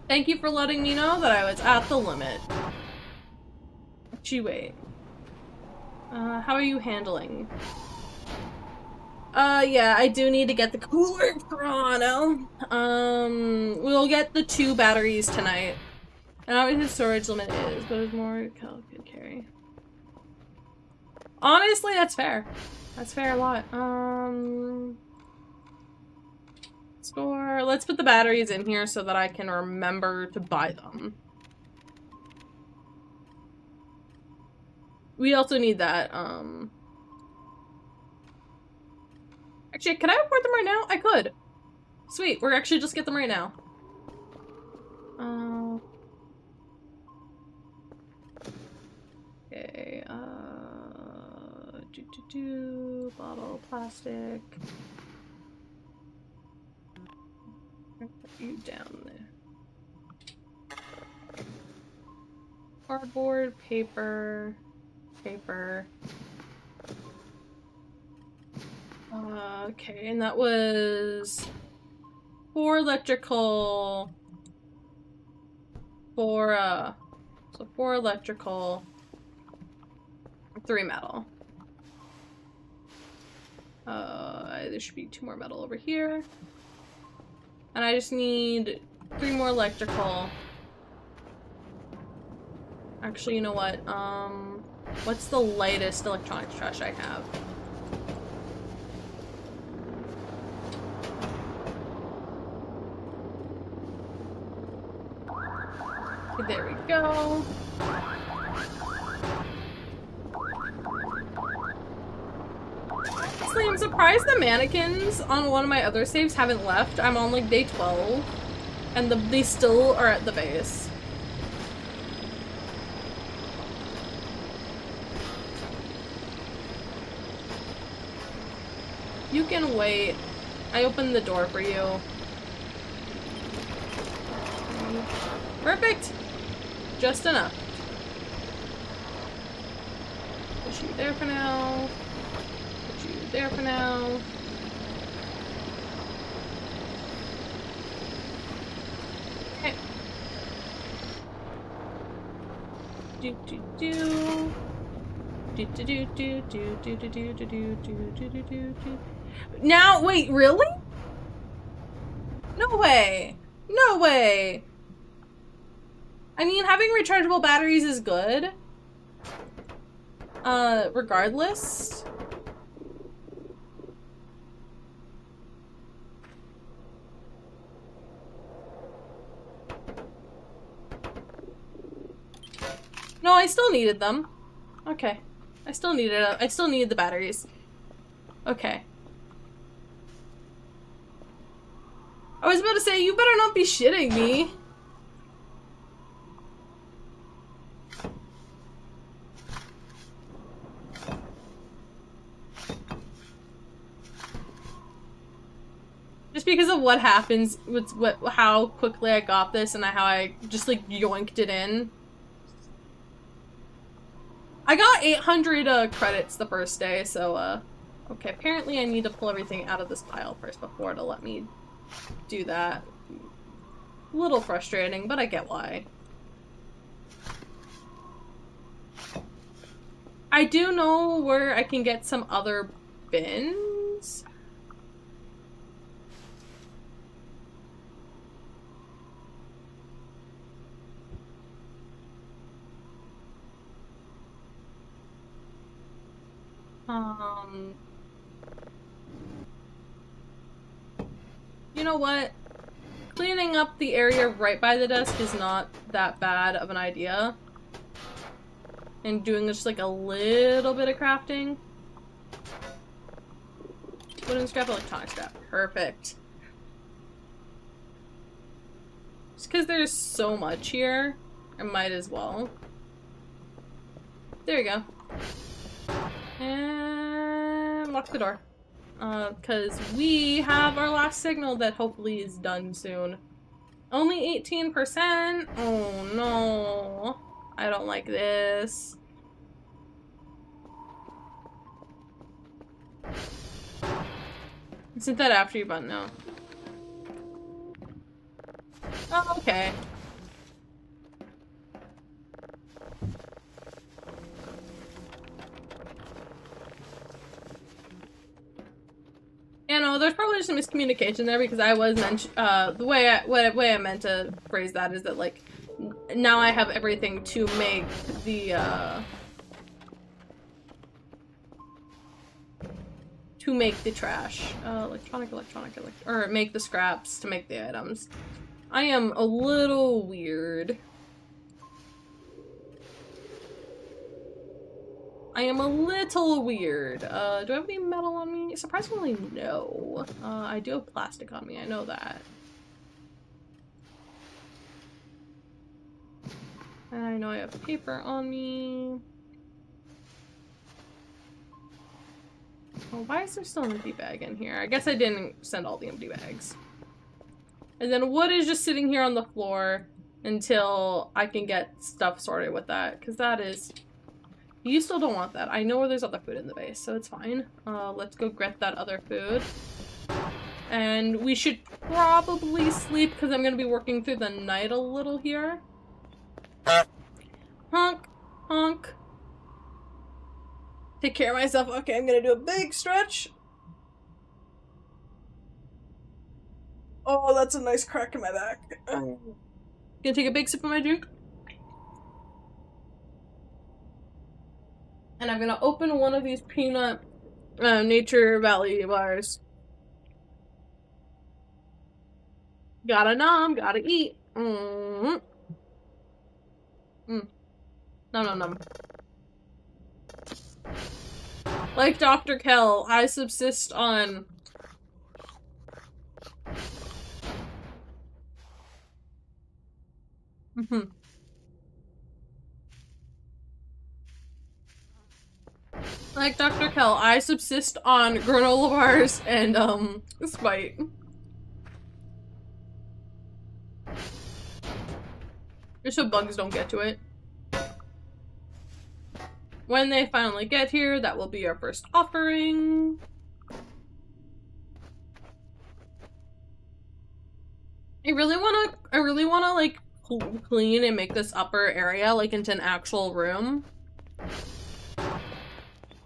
Thank you for letting me know that I was at the limit. Gee, wait. How are you handling? Yeah, I do need to get the cooler Toronto. We'll get the 2 batteries tonight. I don't know what his storage limit is, but it's more Cal could carry. Honestly, that's fair. That's fair a lot. Store. Let's put the batteries in here so that I can remember to buy them. We also need that, Actually, can I afford them right now? I could. Sweet, we're actually just get them right now. Bottle, plastic. Put you down there. Cardboard, paper, paper. Okay, and that was 4 electrical, 4 so 4 electrical, 3 metal. There should be 2 more metal over here. And I just need 3 more electrical. Actually, you know what? What's the lightest electronics trash I have? Okay, there we go. Honestly, I'm surprised the mannequins on one of my other saves haven't left. I'm on like day 12, and they still are at the base. You can wait. I opened the door for you. Perfect! Just enough. Put you there for now. Put you there for now. Okay. Do do do. Do do do do do do do do do do do do do do. Now, wait, really? No way. No way. I mean, having rechargeable batteries is good. Regardless. No, I still needed them. Okay. I still needed the batteries. Okay. I was about to say, you better not be shitting me. Just because of what happens with how quickly I got this and how I just like yoinked it in. I got 800 credits the first day, so okay, apparently I need to pull everything out of this pile first before it'll let me do that. A little frustrating, but I get why. I do know where I can get some other bins. You know what? Cleaning up the area right by the desk is not that bad of an idea. And doing just like a little bit of crafting. Wooden scrap, electronic scrap. Perfect. Just because there's so much here, I might as well. There you go. And lock the door. Because we have our last signal that hopefully is done soon. Only 18%? Oh no. I don't like this. Isn't that after you button? No. Oh, okay. Yeah, no, there's probably just a miscommunication there because I was the way I meant to phrase that is that like now I have everything to make the trash, electronic, or make the scraps to make the items. I am a little weird. I am a little weird. Do I have any metal on me? Surprisingly, no. I do have plastic on me, I know that. And I know I have paper on me. Oh, why is there still an empty bag in here? I guess I didn't send all the empty bags. And then wood is just sitting here on the floor until I can get stuff sorted with that, because that is... You still don't want that. I know there's other food in the base, so it's fine. Let's go get that other food. And we should probably sleep, because I'm going to be working through the night a little here. Honk. Honk. Take care of myself. Okay, I'm going to do a big stretch. Oh, that's a nice crack in my back. Gonna take a big sip of my drink. And I'm gonna open one of these peanut Nature Valley bars. Gotta nom, gotta eat. Nom nom nom. Like Dr. Kell, I subsist on Like Dr. Kell, I subsist on granola bars and, Sprite. Just so bugs don't get to it. When they finally get here, that will be our first offering. I really wanna, like, clean and make this upper area, like, into an actual room.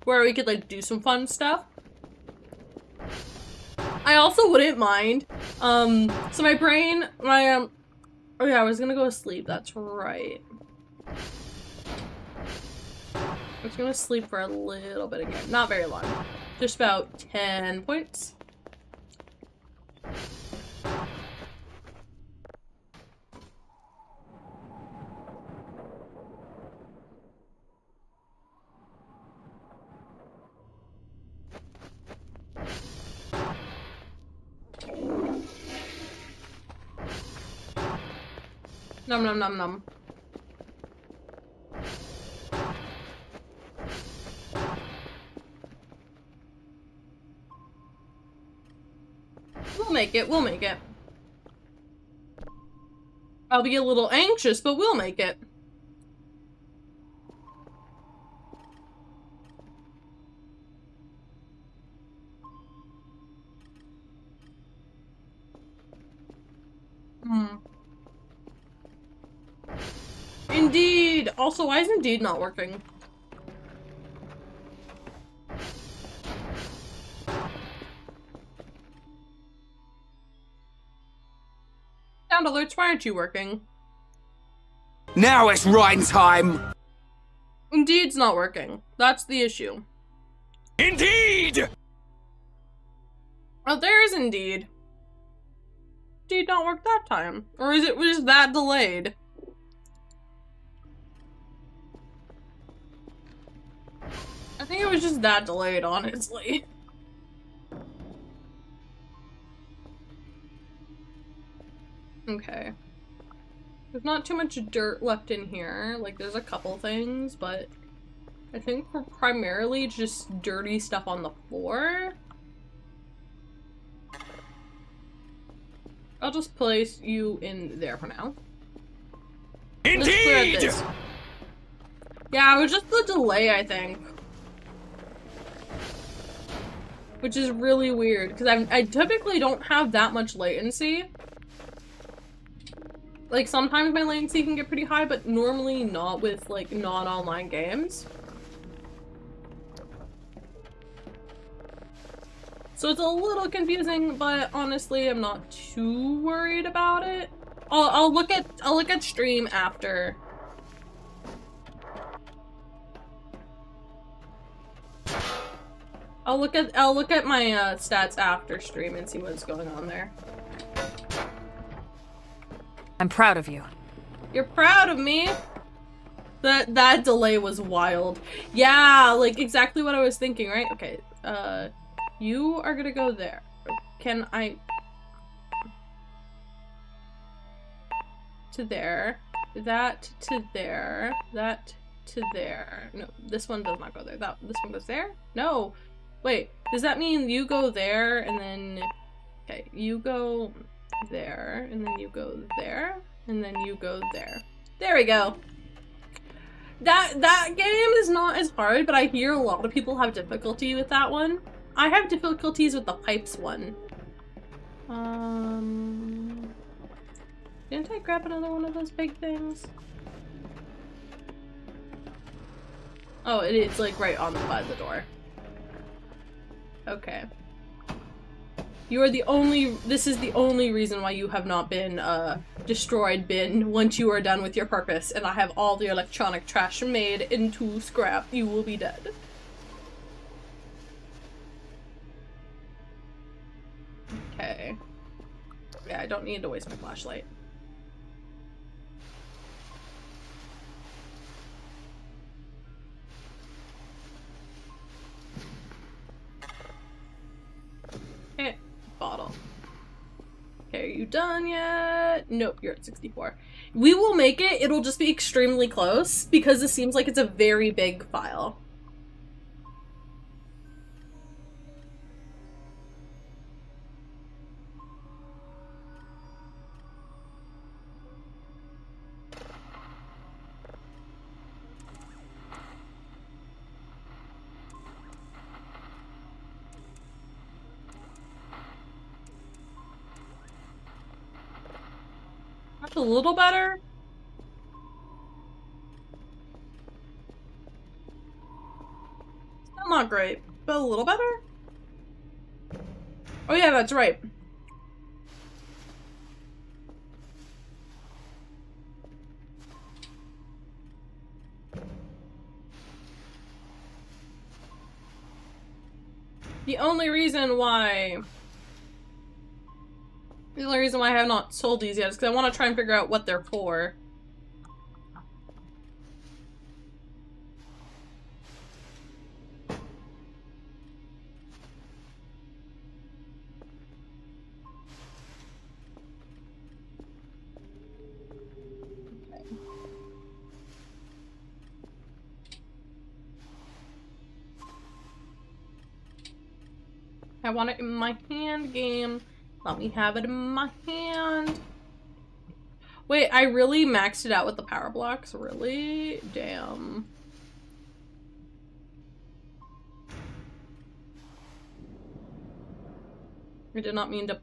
Where we could, like, do some fun stuff. I also wouldn't mind. So my brain, oh yeah, I was gonna go to sleep, that's right. I was gonna sleep for a little bit again. Not very long. Just about 10 points. Nom nom nom nom. We'll make it, we'll make it. I'll be a little anxious, but we'll make it. Indeed! Also, why is Indeed not working? Sound alerts, why aren't you working? Now it's writing time! Indeed's not working. That's the issue. Indeed! Oh, there's Indeed. Indeed not work that time. Or is it just that delayed? I think it was just that delayed, honestly. Okay. There's not too much dirt left in here. Like, there's a couple things, but I think we're primarily just dirty stuff on the floor. I'll just place you in there for now. Indeed! Yeah, it was just the delay, I think. Which is really weird, because I typically don't have that much latency. Like, sometimes my latency can get pretty high, but normally not with, like, non-online games. So it's a little confusing, but honestly, I'm not too worried about it. I'll look at stream after. I'll look at my stats after stream and see what's going on there. I'm proud of you. You're proud of me? That delay was wild. Yeah, like exactly what I was thinking, right? Okay, you are gonna go there. Can I... To there. That to there. That to there. No, this one does not go there. This one goes there? No. Wait, does that mean you go there and then... Okay, you go there, and then you go there, and then you go there. There we go. That game is not as hard, but I hear a lot of people have difficulty with that one. I have difficulties with the pipes one. Didn't I grab another one of those big things? Oh, it's like right on the by the door. Okay. You are the only- this is the only reason why you have not been, destroyed, bin, once you are done with your purpose, and I have all the electronic trash made into scrap, you will be dead. Okay. Yeah, I don't need to waste my flashlight. Okay. Bottle. Okay, are you done yet? Nope, you're at 64. We will make it. It'll just be extremely close because it seems like it's a very big file. That's a little better. Still not great, but a little better. Oh yeah, that's right. The only reason why I have not sold these yet is because I want to try and figure out what they're for. I want it in my hand, game. Let me have it in my hand. Wait, I really maxed it out with the power blocks? Really? Damn. I did not mean to...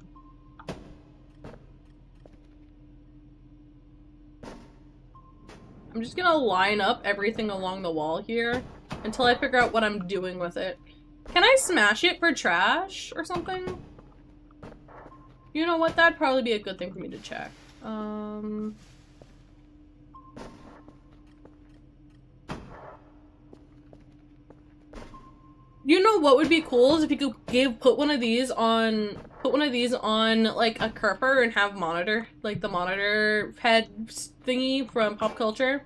I'm just gonna line up everything along the wall here until I figure out what I'm doing with it. Can I smash it for trash or something? You know what? That'd probably be a good thing for me to check. You know what would be cool is if you could put one of these on like a Kerper and have monitor, like the monitor head thingy from pop culture.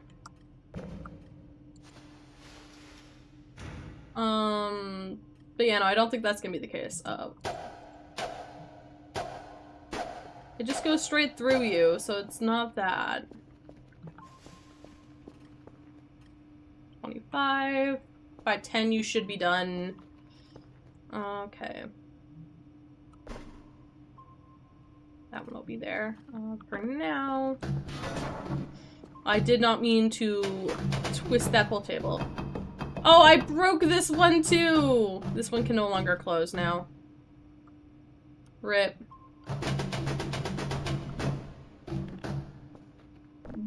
But yeah, no, I don't think that's gonna be the case. It just goes straight through you, so it's not that. 25. By 10 you should be done. Okay. That one will be there. For now. I did not mean to twist that whole table. Oh, I broke this one too! This one can no longer close now. RIP.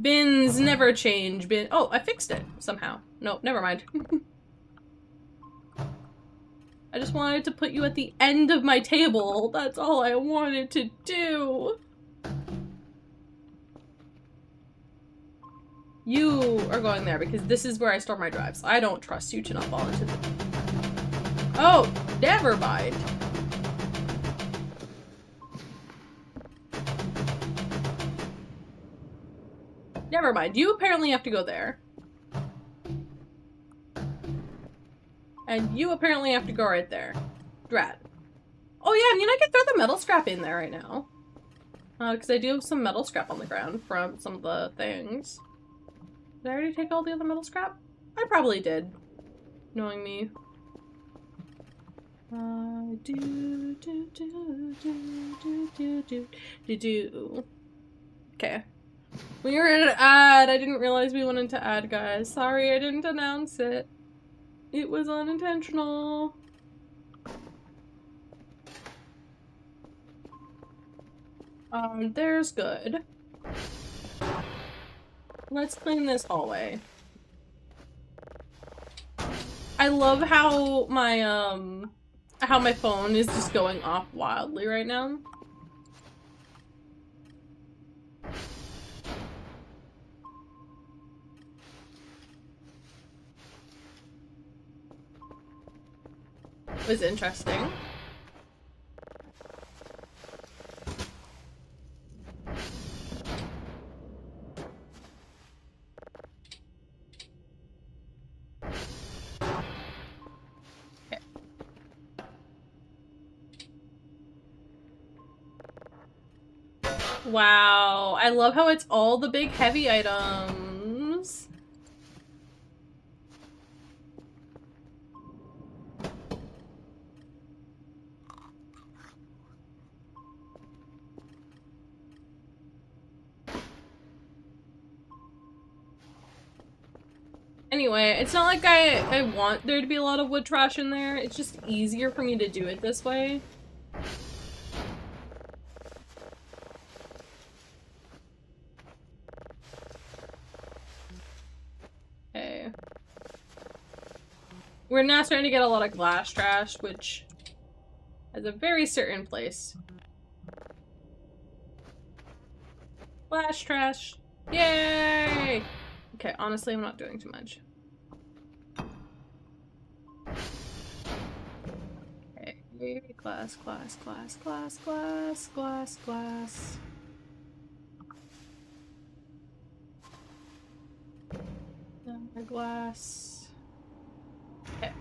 Bins never change. Oh, I fixed it somehow. No, never mind. I just wanted to put you at the end of my table. That's all I wanted to do. You are going there because this is where I store my drives. I don't trust you to not fall into the... Oh, never mind. Never mind. You apparently have to go there. And you apparently have to go right there. Drat. Oh yeah, I mean I could throw the metal scrap in there right now. Because I do have some metal scrap on the ground from some of the things. Did I already take all the other metal scrap? I probably did. Knowing me. Okay. We were in an ad. I didn't realize we went into ad, guys. Sorry, I didn't announce it. It was unintentional. There's good. Let's clean this hallway. I love how my phone is just going off wildly right now. It was interesting. Wow, I love how it's all the big heavy items. Anyway, it's not like I want there to be a lot of wood trash in there. It's just easier for me to do it this way. Okay. We're now starting to get a lot of glass trash, which has a very certain place. Glass trash. Yay! Okay, honestly, I'm not doing too much. Okay, glass, glass, glass, glass, glass, glass, glass. Another glass. Okay.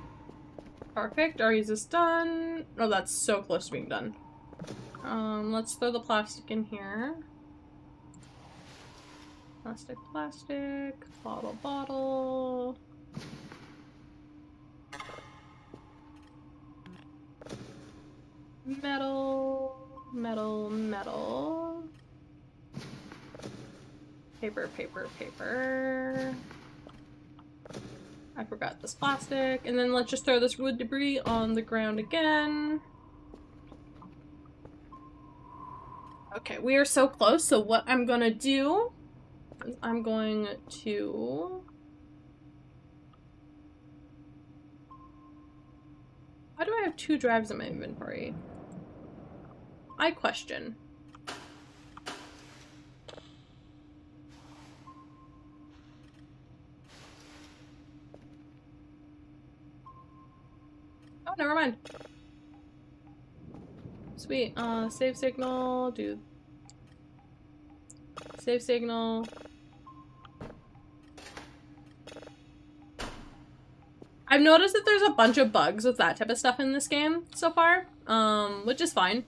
Perfect. Or is this done? Oh, that's so close to being done. Let's throw the plastic in here. Plastic, plastic, bottle, bottle. Metal, metal, metal. Paper, paper, paper. I forgot this plastic. And then let's just throw this wood debris on the ground again. Okay, we are so close, so what I'm gonna do is I'm going to... Why do I have 2 drives in my inventory? I question. Oh, never mind. Sweet. Save signal, dude. Save signal. I've noticed that there's a bunch of bugs with that type of stuff in this game so far, which is fine.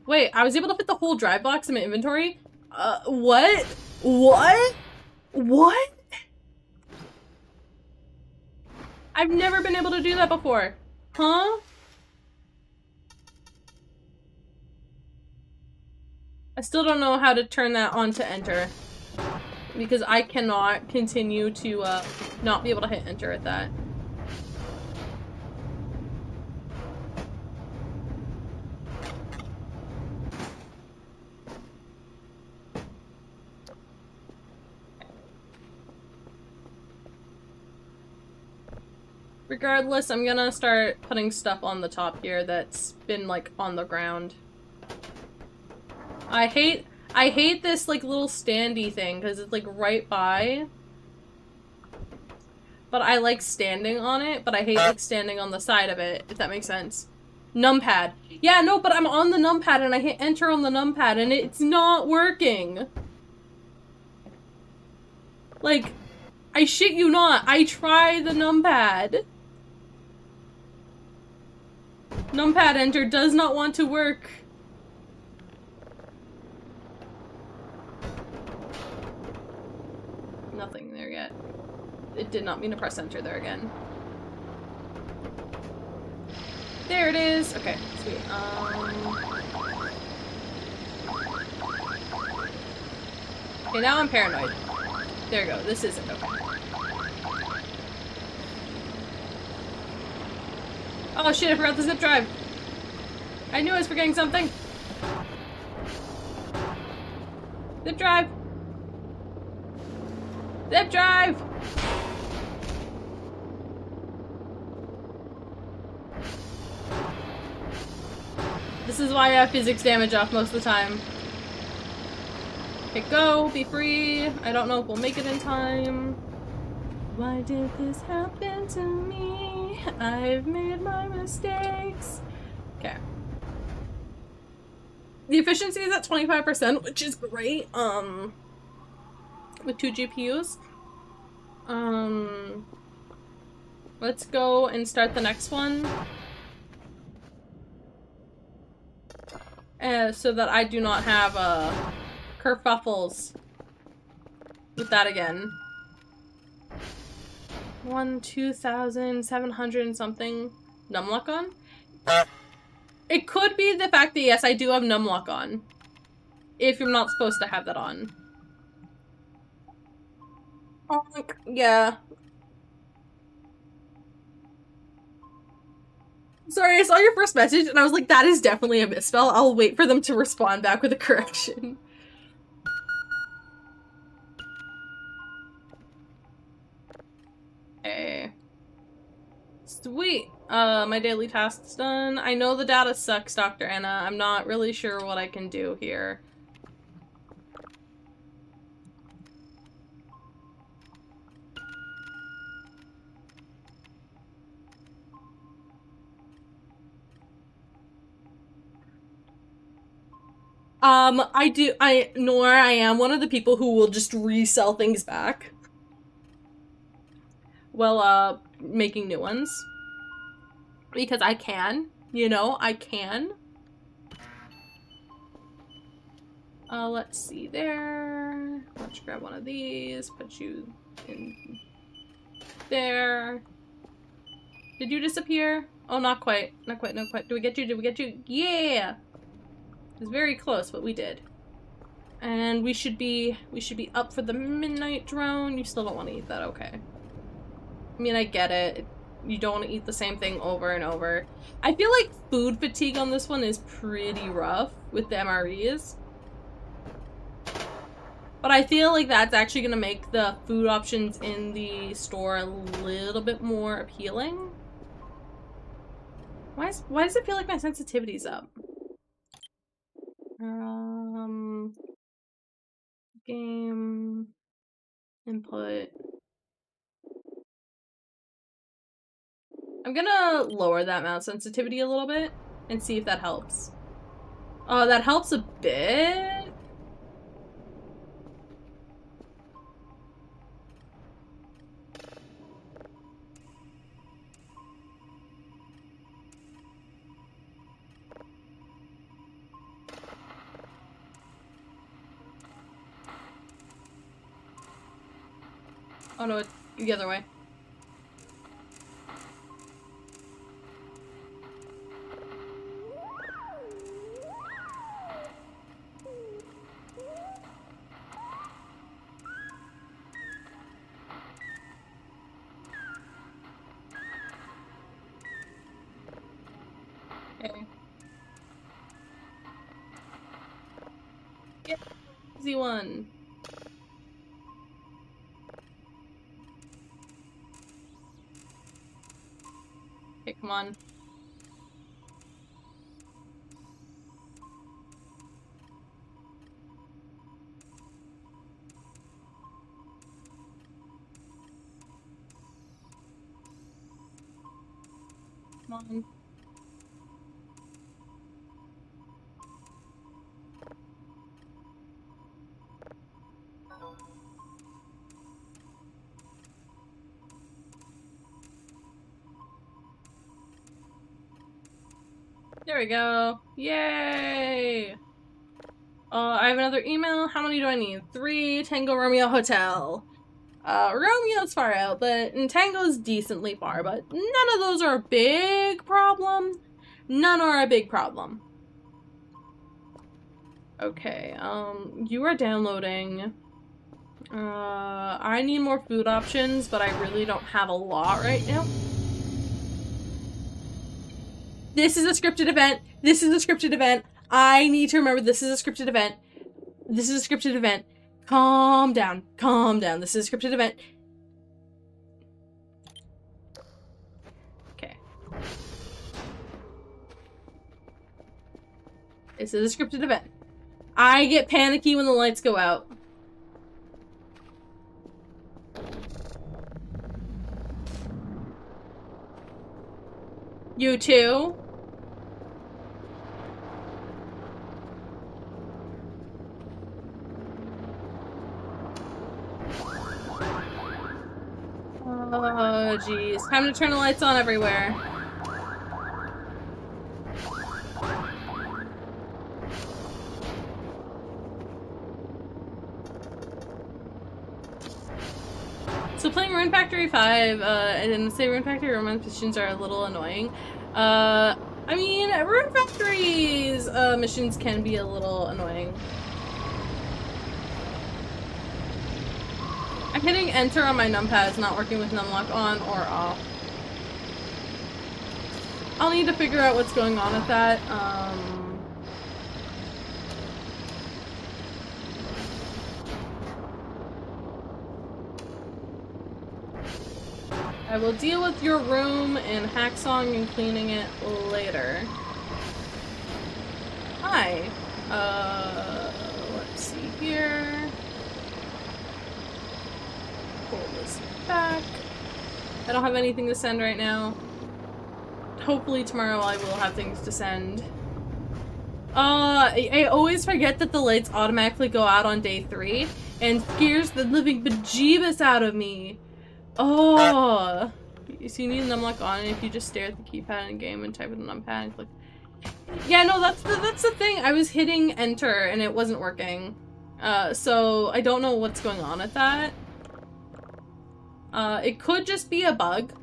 Wait, I was able to fit the whole drive box in my inventory? What? What? What? I've never been able to do that before. Huh? I still don't know how to turn that on to enter. Because I cannot continue to, not be able to hit enter at that. Regardless, I'm gonna start putting stuff on the top here that's been, like, on the ground. I hate this, like, little standy thing, because it's, like, right by. But I like standing on it, but I hate, like, standing on the side of it, if that makes sense. Numpad. Yeah, no, but I'm on the numpad, and I hit enter on the numpad, and it's not working. Like, I shit you not, I try the numpad. Numpad enter does not want to work. Nothing there yet. It did not mean to press enter there again. There it is. Okay, sweet. Okay, now I'm paranoid. There you go. This isn't okay. Oh shit, I forgot the zip drive. I knew I was forgetting something. Zip drive. Zip drive. This is why I have physics damage off most of the time. Okay, go, be free. I don't know if we'll make it in time. Why did this happen to me? I've made my mistakes. Okay. The efficiency is at 25%, which is great. With 2 GPUs. Let's go and start the next one. So that I do not have kerfuffles with that again. 2,700 and something numlock on? It could be the fact that yes, I do have numlock on. If you're not supposed to have that on. Oh, yeah. Sorry, I saw your first message and I was like, that is definitely a misspell. I'll wait for them to respond back with a correction. Okay. Sweet. My daily task's done. I know the data sucks, Dr. Anna. I'm not really sure what I can do here. I am one of the people who will just resell things back. Well, making new ones. Because I can, you know, I can. Let's see there. Let's grab one of these, put you in there. Did you disappear? Oh, not quite. Not quite, not quite. Did we get you? Did we get you? Yeah! It was very close, but we did. And we should be up for the midnight drone. You still don't want to eat that, okay. I mean, I get it. You don't want to eat the same thing over and over. I feel like food fatigue on this one is pretty rough with the MREs. But I feel like that's actually going to make the food options in the store a little bit more appealing. Why does it feel like my sensitivity's up? Game input. I'm gonna lower that mouse sensitivity a little bit and see if that helps. Oh, that helps a bit. Oh no, it's the other way. Okay. Yeah, easy one. Okay, come on. Come on. There we go. Yay! I have another email. How many do I need? 3 Tango Romeo Hotel. Romeo's far out, but Tango's decently far, but none of those are a big problem. None are a big problem. Okay, you are downloading. I need more food options, but I really don't have a lot right now. This is a scripted event. This is a scripted event. I need to remember this is a scripted event. This is a scripted event. Calm down. Calm down. This is a scripted event. Okay. This is a scripted event. I get panicky when the lights go out. You too? Oh, jeez. Time to turn the lights on everywhere. So playing Rune Factory 5, and then say Rune Factory romance missions are a little annoying. I mean, Rune Factory's missions can be a little annoying. I'm hitting enter on my numpad. It's not working with numlock on or off. I'll need to figure out what's going on with that. I will deal with your room and Hacksong and cleaning it later. Hi. Let's see here. Pull this back. I don't have anything to send right now. Hopefully tomorrow I will have things to send. I always forget that the lights automatically go out on day 3 and scares the living bejeebus out of me. Oh, so you need numlock on, and if you just stare at the keypad in game and type in the numpad and click. Yeah, no, that's the thing. I was hitting enter and it wasn't working. So I don't know what's going on with that. It could just be a bug,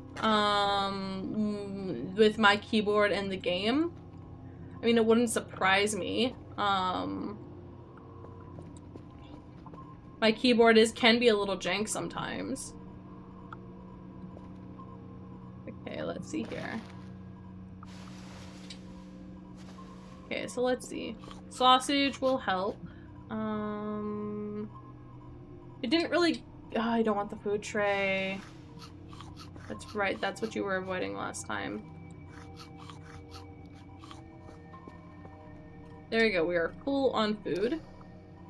with my keyboard and the game. I mean, it wouldn't surprise me. My keyboard can be a little jank sometimes. Okay, let's see here. Okay, so let's see. Sausage will help. It didn't really... Oh, I don't want the food tray. That's right, that's what you were avoiding last time. There you go, we are full on food.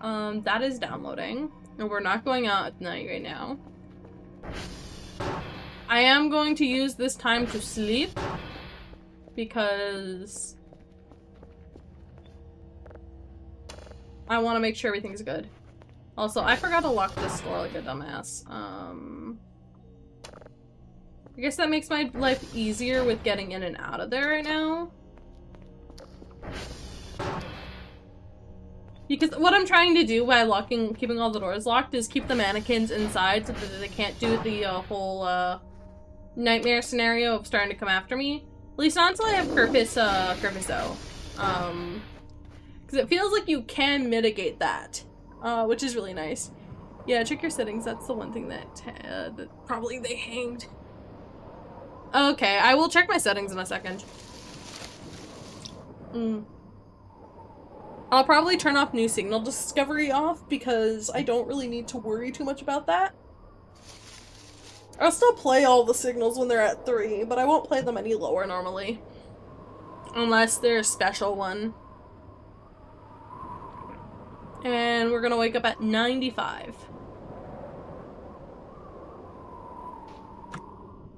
That is downloading. And we're not going out at night right now. I am going to use this time to sleep because I want to make sure everything's good. Also, I forgot to lock this door like a dumbass. I guess that makes my life easier with getting in and out of there right now. Because what I'm trying to do by keeping all the doors locked is keep the mannequins inside so that they can't do the whole nightmare scenario of starting to come after me. At least not until I have Curpiso. Because it feels like you can mitigate that, which is really nice. Yeah, check your settings. That's the one thing that probably they hanged. Okay, I will check my settings in a second. I'll probably turn off new signal discovery off because I don't really need to worry too much about that. I'll still play all the signals when they're at 3, but I won't play them any lower normally. Unless they're a special one. And we're gonna wake up at 95.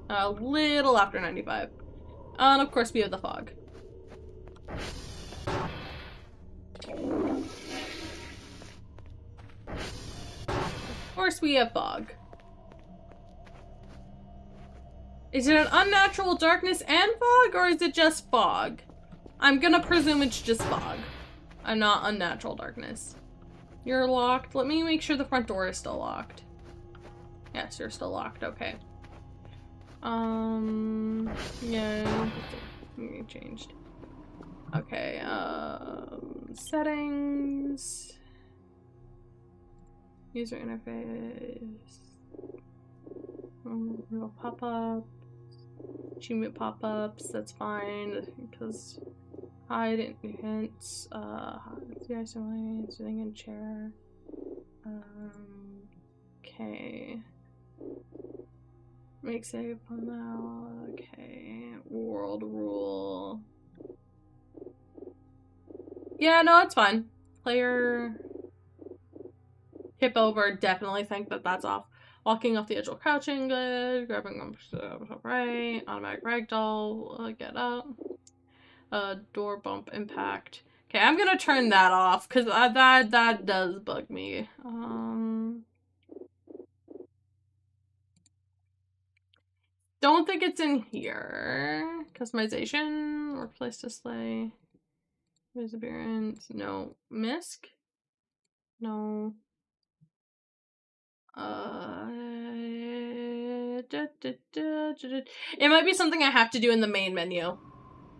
A little after 95. And of course we have the fog. Of course we have fog. Is it an unnatural darkness and fog, or is it just fog? I'm gonna presume it's just fog. I'm not unnatural darkness. You're locked. Let me make sure the front door is still locked. Yes, you're still locked. Okay. Yeah. Changed. Okay, settings. User interface. No pop-up. Achievement pop-ups, that's fine, because hide hints, sitting in chair. Okay. Make save now. Okay. World rule. Yeah, no, it's fine. Player. Tip over, definitely think that that's off. Walking off the edge while crouching, good. Grabbing them, right. Automatic ragdoll, get up. Door bump impact. Okay, I'm gonna turn that off, because that does bug me. Don't think it's in here. Customization, workplace display. Appearance, no. Misc? No. It might be something I have to do in the main menu.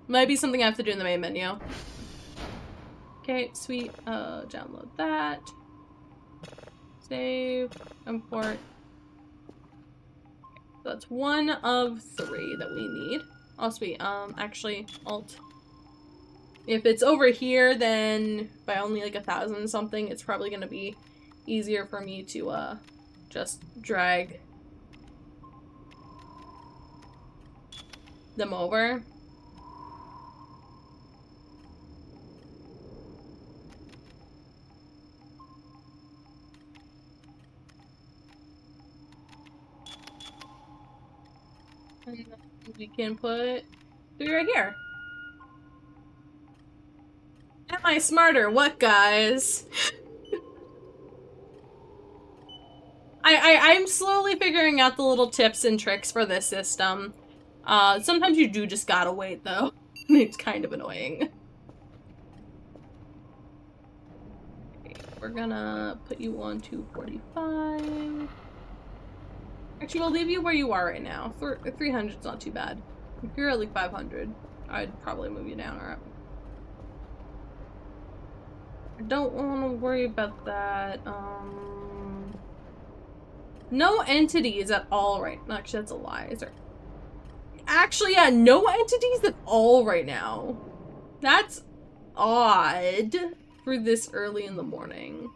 Might be something I have to do in the main menu. Okay, sweet. Download that. Save. Import. That's one of 3 that we need. Oh, sweet. Actually, Alt. If it's over here, then by only like 1,000 something, it's probably gonna be easier for me to, just drag them over. And then we can put 3 right here. Am I smarter? What, guys? I'm slowly figuring out the little tips and tricks for this system. Sometimes you do just gotta wait, though. It's kind of annoying. Okay, we're gonna put you on 245. Actually, we'll leave you where you are right now. 300's not too bad. If you're at like 500, I'd probably move you down or up. I don't want to worry about that. No entities at all right. Actually, that's a lie. Is there? Actually, yeah, no entities at all right now. That's odd for this early in the morning.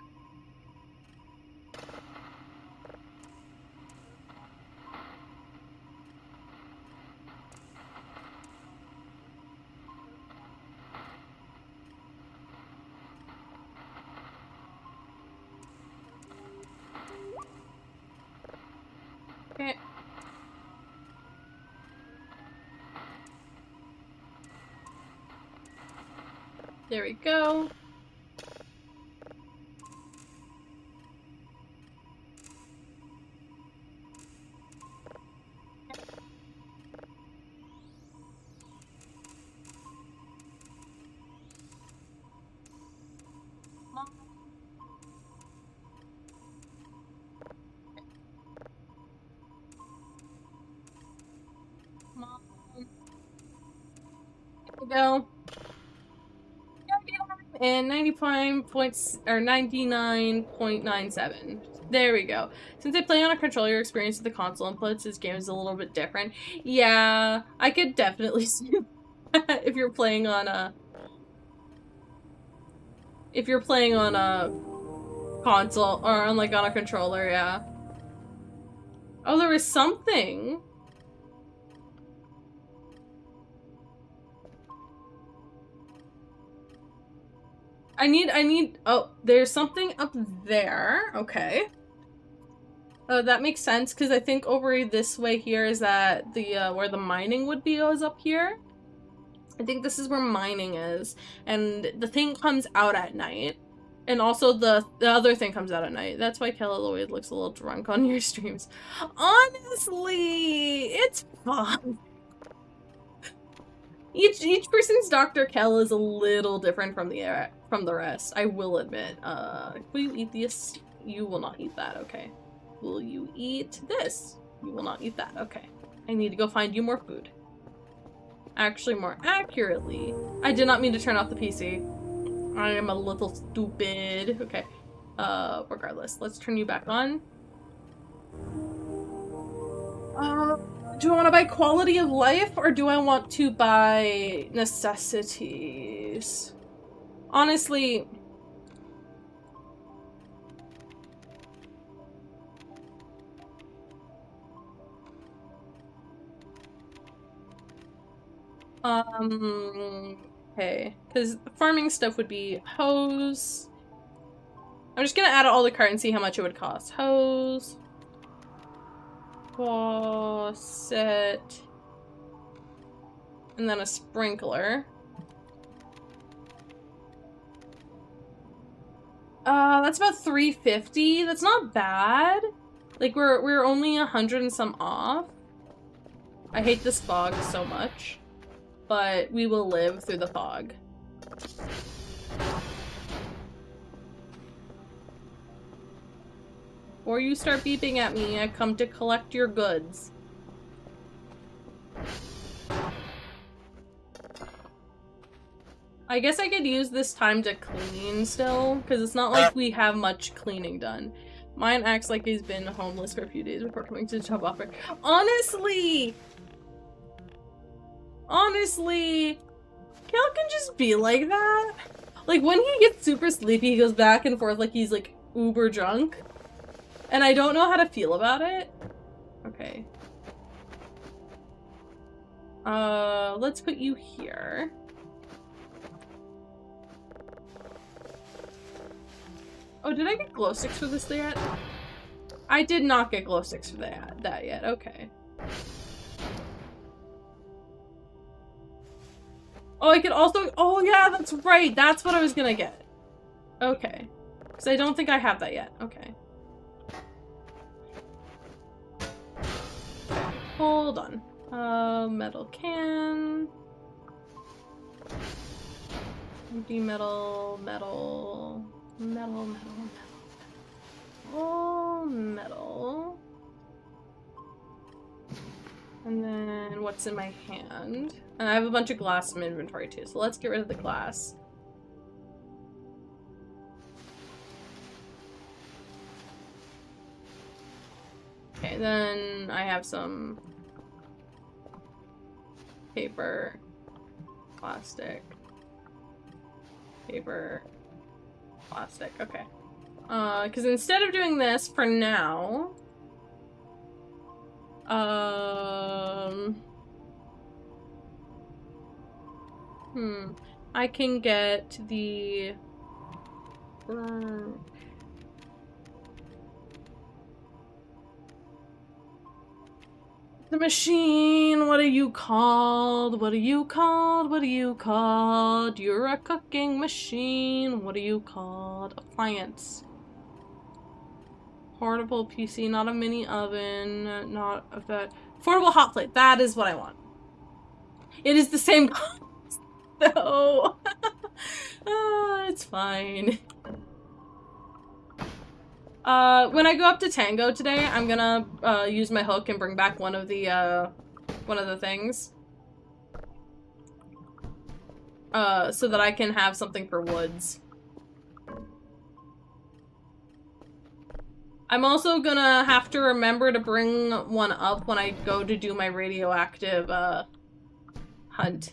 Okay. There we go. Go. And 99.97. There we go. Since I play on a controller, your experience with the console inputs, this game is a little bit different. Yeah, I could definitely see that if you're playing on a console or on like on a controller, yeah. Oh, there was something. I need, oh, there's something up there. Okay. That makes sense, because I think over this way here is that the, where the mining would be is up here. I think this is where mining is, and the thing comes out at night. And also the other thing comes out at night. That's why Kella always looks a little drunk on your streams. Honestly, it's fun. Each person's Dr. Kell is a little different from the rest, I will admit. Will you eat this? You will not eat that, okay. Will you eat this? You will not eat that, okay. I need to go find you more food. Actually, more accurately, I did not mean to turn off the PC. I am a little stupid. Okay. Regardless, let's turn you back on. Do I want to buy quality of life or do I want to buy necessities? Honestly, okay, because farming stuff would be hose. I'm just gonna add all the cart and see how much it would cost. Hose. Faucet. And then a sprinkler. That's about $350. That's not bad. Like we're only 100 and some off. I hate this fog so much, but we will live through the fog. Before you start beeping at me, I come to collect your goods. I guess I could use this time to clean still, because it's not like we have much cleaning done. Mine acts like he's been homeless for a few days before coming to the job offer. Honestly! Honestly! Cal can just be like that. Like, when he gets super sleepy, he goes back and forth like he's, like, uber drunk. And I don't know how to feel about it. Okay. Let's put you here. Oh, did I get glow sticks for this yet? I did not get glow sticks for that yet. Okay. Oh, I could also- oh yeah, that's right! That's what I was gonna get. Okay. Because I don't think I have that yet. Okay. Hold on. Metal can. Empty metal, metal, metal, metal, metal, metal. And then what's in my hand? And I have a bunch of glass in my inventory too, so let's get rid of the glass. Okay, then I have some paper, plastic, paper, plastic. Okay. Because instead of doing this for now, I can get the machine. What are you called? What are you called? What are you called? You're a cooking machine. What are you called? Appliance. Portable PC, not a mini oven, not a bed. Portable hot plate. That is what I want. It is the same cost, though. It's fine. When I go up to Tango today, I'm gonna use my hook and bring back one of the things. So that I can have something for woods. I'm also gonna have to remember to bring one up when I go to do my radioactive, hunt.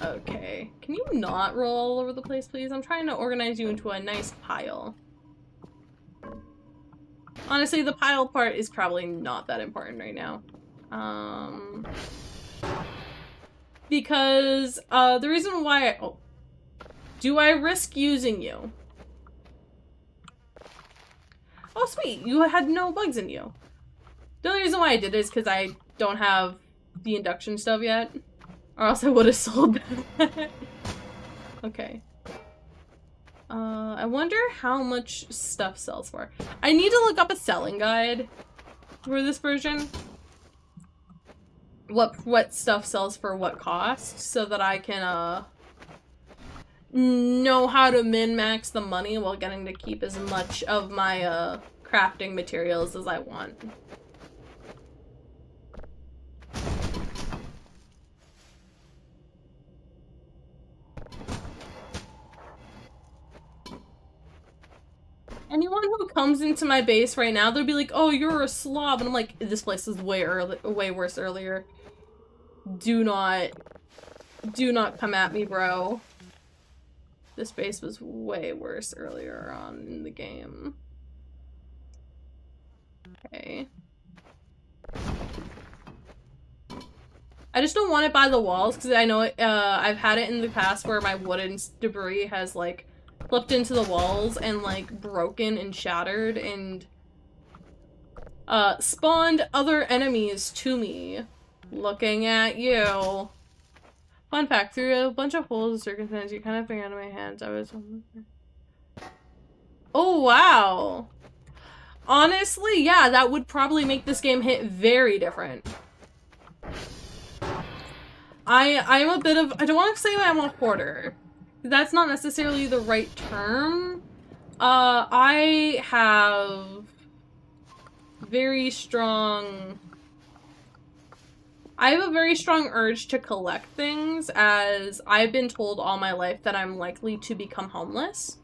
Okay. Can you not roll all over the place, please? I'm trying to organize you into a nice pile. Honestly, the pile part is probably not that important right now. Because, the reason why oh. Do I risk using you? Oh, sweet. You had no bugs in you. The only reason why I did it is because I don't have the induction stove yet. Or else I would have sold that. Okay. I wonder how much stuff sells for. I need to look up a selling guide for this version. What stuff sells for what cost, so that I can, know how to min-max the money while getting to keep as much of my, crafting materials as I want. anyone who comes into my base right now, they'll be like, "Oh, you're a slob," and I'm like, "This place was way worse earlier. Do not come at me, bro. This base was way worse earlier on in the game." Okay. I just don't want it by the walls because I know I've had it in the past where my wooden debris has like flipped into the walls and like broken and shattered and spawned other enemies to me. Looking at you. Fun fact, through a bunch of holes and circumstances, you kind of figured out my hands. I was... Oh, wow. Honestly, yeah, that would probably make this game hit very different. I'm a bit of... I don't want to say I'm a hoarder. That's not necessarily the right term. I have very strong... I have a very strong urge to collect things, as I've been told all my life that I'm likely to become homeless.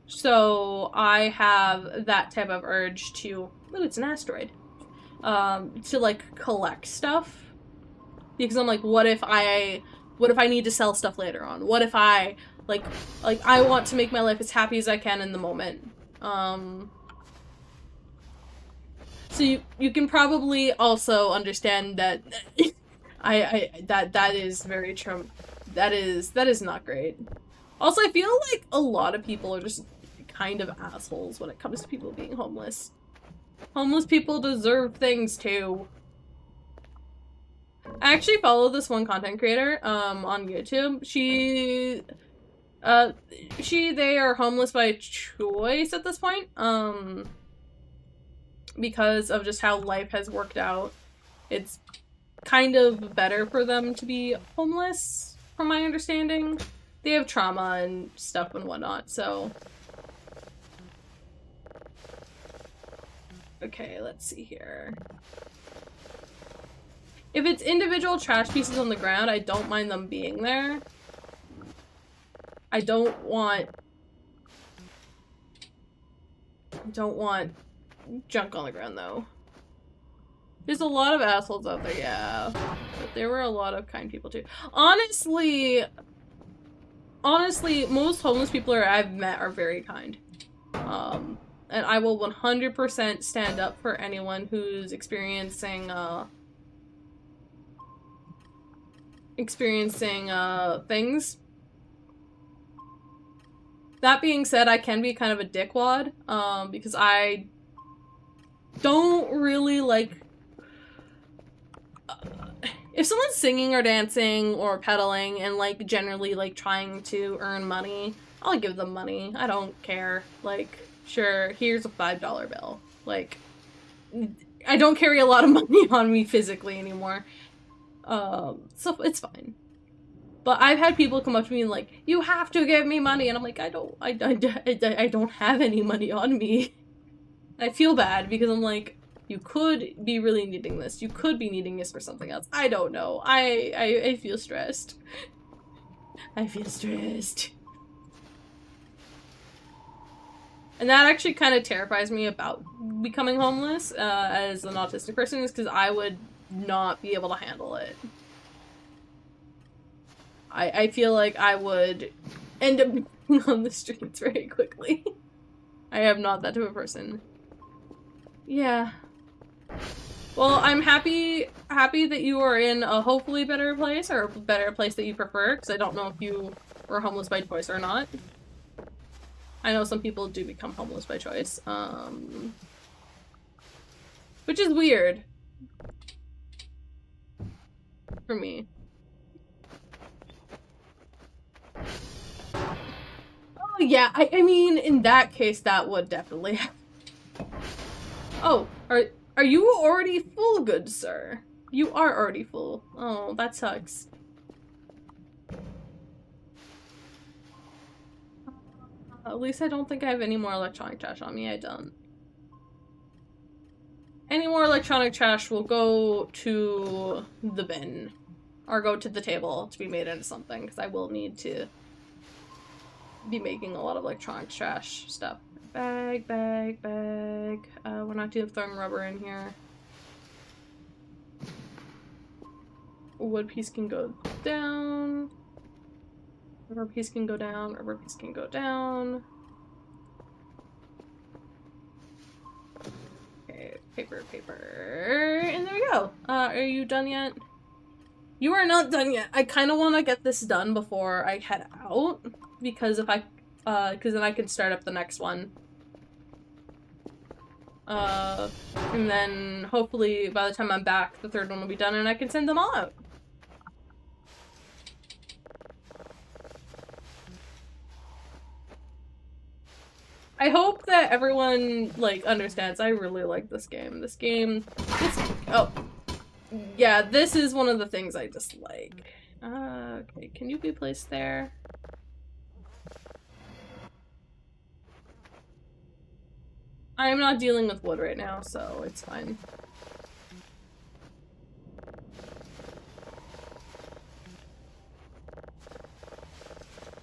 So I have that type of urge to... Ooh, it's an asteroid. To like collect stuff. Because I'm like, what if I need to sell stuff later on? What if I like I want to make my life as happy as I can in the moment. So you can probably also understand that that is very Trump. That is not great. Also, I feel like a lot of people are just kind of assholes when it comes to people being homeless. Homeless people deserve things too. I actually follow this one content creator on YouTube. They are homeless by choice at this point. Because of just how life has worked out. It's kind of better for them to be homeless, from my understanding. They have trauma and stuff and whatnot, so... Okay, let's see here. If it's individual trash pieces on the ground, I don't mind them being there. I don't want junk on the ground, though. There's a lot of assholes out there, yeah. But there were a lot of kind people, too. Honestly, most homeless people I've met are very kind. And I will 100% stand up for anyone who's experiencing things. That being said, I can be kind of a dickwad, because I don't really like... if someone's singing or dancing or pedaling and, like, generally, like, trying to earn money, I'll give them money. I don't care. Like, sure, here's a $5 bill. Like, I don't carry a lot of money on me physically anymore. So it's fine. But I've had people come up to me and like, you have to give me money, and I'm like, I don't have any money on me. I feel bad because I'm like, you could be really needing this. You could be needing this for something else. I don't know. I feel stressed. I feel stressed. And that actually kind of terrifies me about becoming homeless as an autistic person, is because I would not be able to handle it. I feel like I would end up being on the streets very quickly. I am not that type of person. Yeah. Well, I'm happy that you are in a hopefully better place, or a better place that you prefer, because I don't know if you were homeless by choice or not. I know some people do become homeless by choice, which is weird for me. Oh yeah, I mean, in that case, that would definitely happen. Oh, are you already full, good sir? You are already full. Oh, that sucks. At least I don't think I have any more electronic trash on me. I don't. Any more electronic trash will go to the bin. Or go to the table to be made into something, because I will need to be making a lot of electronic trash stuff Bag, bag, bag. We're not throwing rubber in here. Wood piece can go down. Rubber piece can go down. Rubber piece can go down. Okay, paper, paper. And there we go. Are you done yet? You are not done yet. I kind of want to get this done before I head out. Because if I, because then I can start up the next one. And then hopefully by the time I'm back, the third one will be done and I can send them all out. I hope that everyone, like, understands. I really like this game. Oh. Yeah, this is one of the things I dislike. Okay, can you be placed there? I am not dealing with wood right now, so it's fine.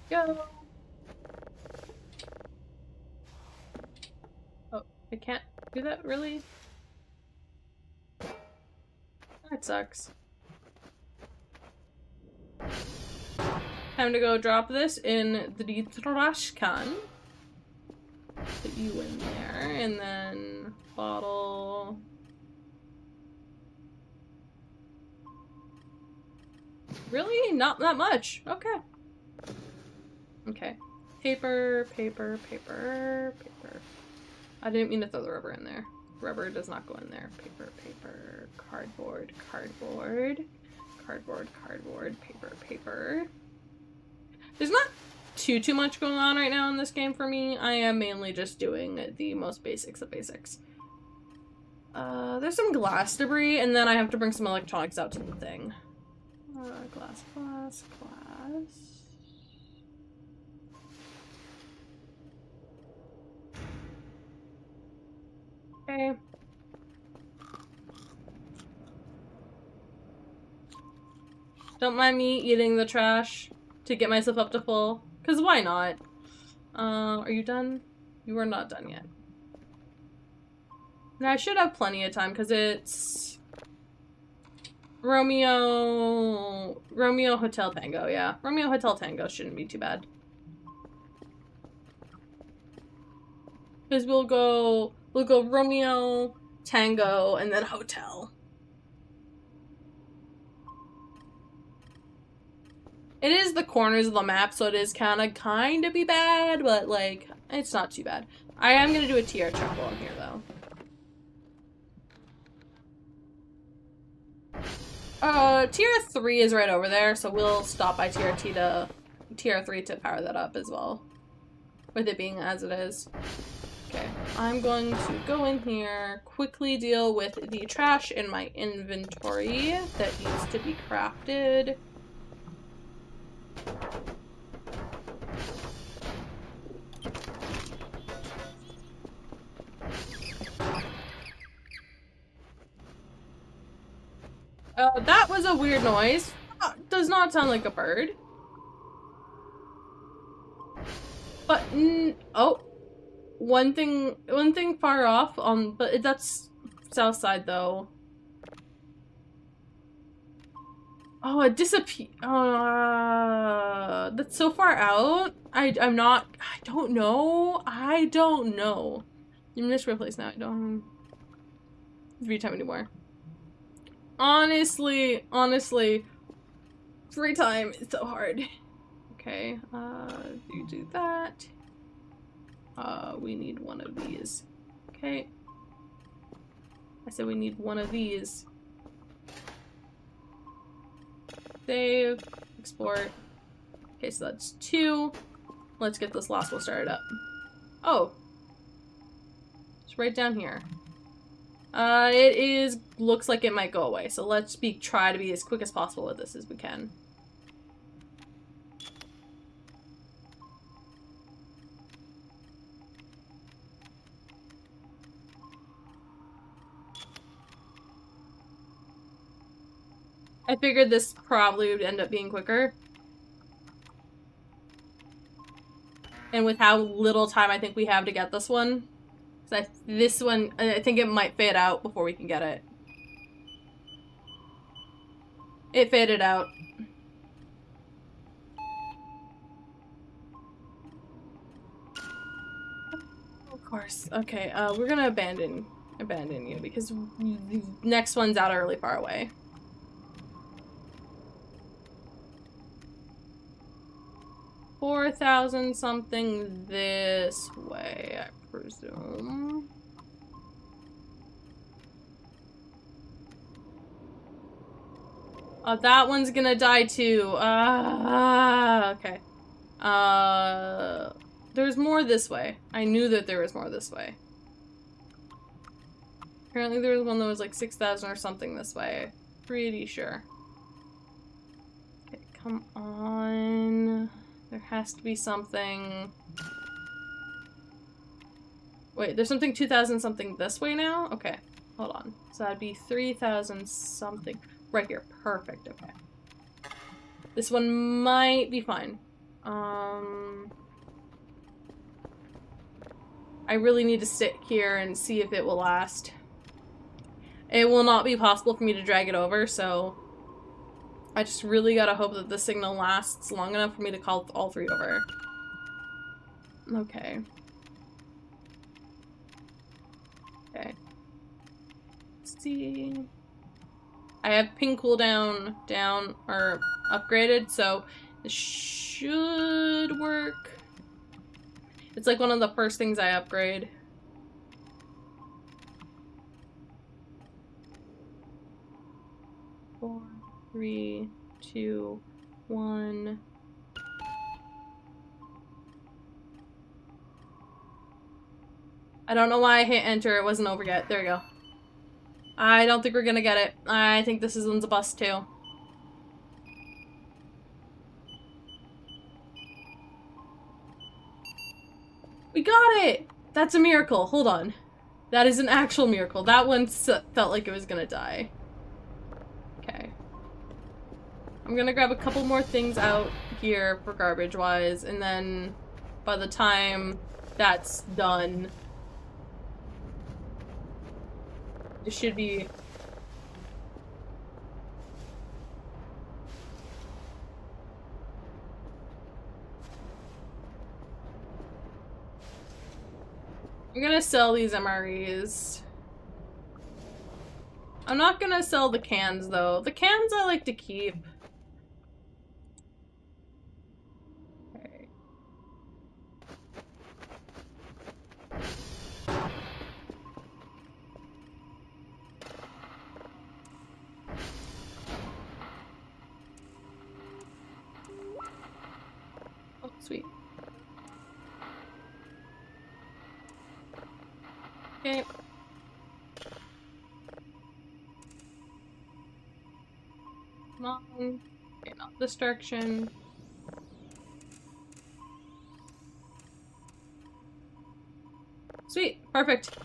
Go! Oh, I can't do that, really? That sucks. Time to go drop this in the trash can. Put you in there, and then bottle. Really? Not that much. Okay. Okay. Paper, paper, paper, paper. I didn't mean to throw the rubber in there. Rubber does not go in there. Paper, paper, cardboard, cardboard, cardboard, cardboard, paper, paper. There's not too much going on right now in this game for me. I am mainly just doing the most basics of basics. There's some glass debris, and then I have to bring some electronics out to the thing. Glass, glass, glass. Okay. Don't mind me eating the trash to get myself up to full, because why not? Are you done? You are not done yet. Now, I should have plenty of time, because it's Romeo Hotel Tango, yeah. Romeo Hotel Tango shouldn't be too bad. Because we'll go Romeo, Tango, and then Hotel. It is the corners of the map, so it is kind of be bad, but, like, it's not too bad. I am gonna do a TR check while I'm here, though. Tier 3 is right over there, so we'll stop by Tier 3 to power that up as well. With it being as it is. Okay, I'm going to go in here, quickly deal with the trash in my inventory that needs to be crafted. That was a weird noise. Does not sound like a bird. But, oh. One thing far off, but that's south side though. Oh, it disappeared. That's so far out. I don't know. I don't know. I'm just replace now. I don't free time anymore. Honestly, free time is so hard. Okay, you do that. We need one of these. Okay. I said we need one of these. Save. Export. Okay, so that's 2. Let's get this last one started up. Oh. It's right down here. Looks like it might go away, so let's try to be as quick as possible with this as we can. I figured this probably would end up being quicker. And with how little time I think we have to get this one. So this one, I think it might fade out before we can get it. It faded out. Of course. Okay, we're gonna abandon you because the next one's out really far away. $4,000 something this way, I presume. That one's gonna die too. Okay. There's more this way. I knew that there was more this way. Apparently there was one that was like 6,000 or something this way. Pretty sure. Okay, come on. There has to be something. Wait, there's something 2,000 something this way now? Okay, hold on. So that'd be 3,000 something. Right here. Perfect, okay. This one might be fine. I really need to sit here and see if it will last. It will not be possible for me to drag it over, so I just really gotta hope that the signal lasts long enough for me to call all three over. Okay. Okay. Let's see. I have ping cooldown down, or upgraded, so it should work. It's like one of the first things I upgrade. Four, 3, 2, 1. I don't know why I hit enter. It wasn't over yet. There we go. I don't think we're gonna get it. I think this one's a bust too. We got it! That's a miracle. Hold on. That is an actual miracle. That one felt like it was gonna die. Okay. I'm gonna grab a couple more things out here for garbage-wise, and then by the time that's done, it should be... I'm gonna sell these MREs. I'm not gonna sell the cans, though. The cans I like to keep. Okay. Oh, sweet. Okay. Come on. Okay, not this direction. Sweet. Perfect.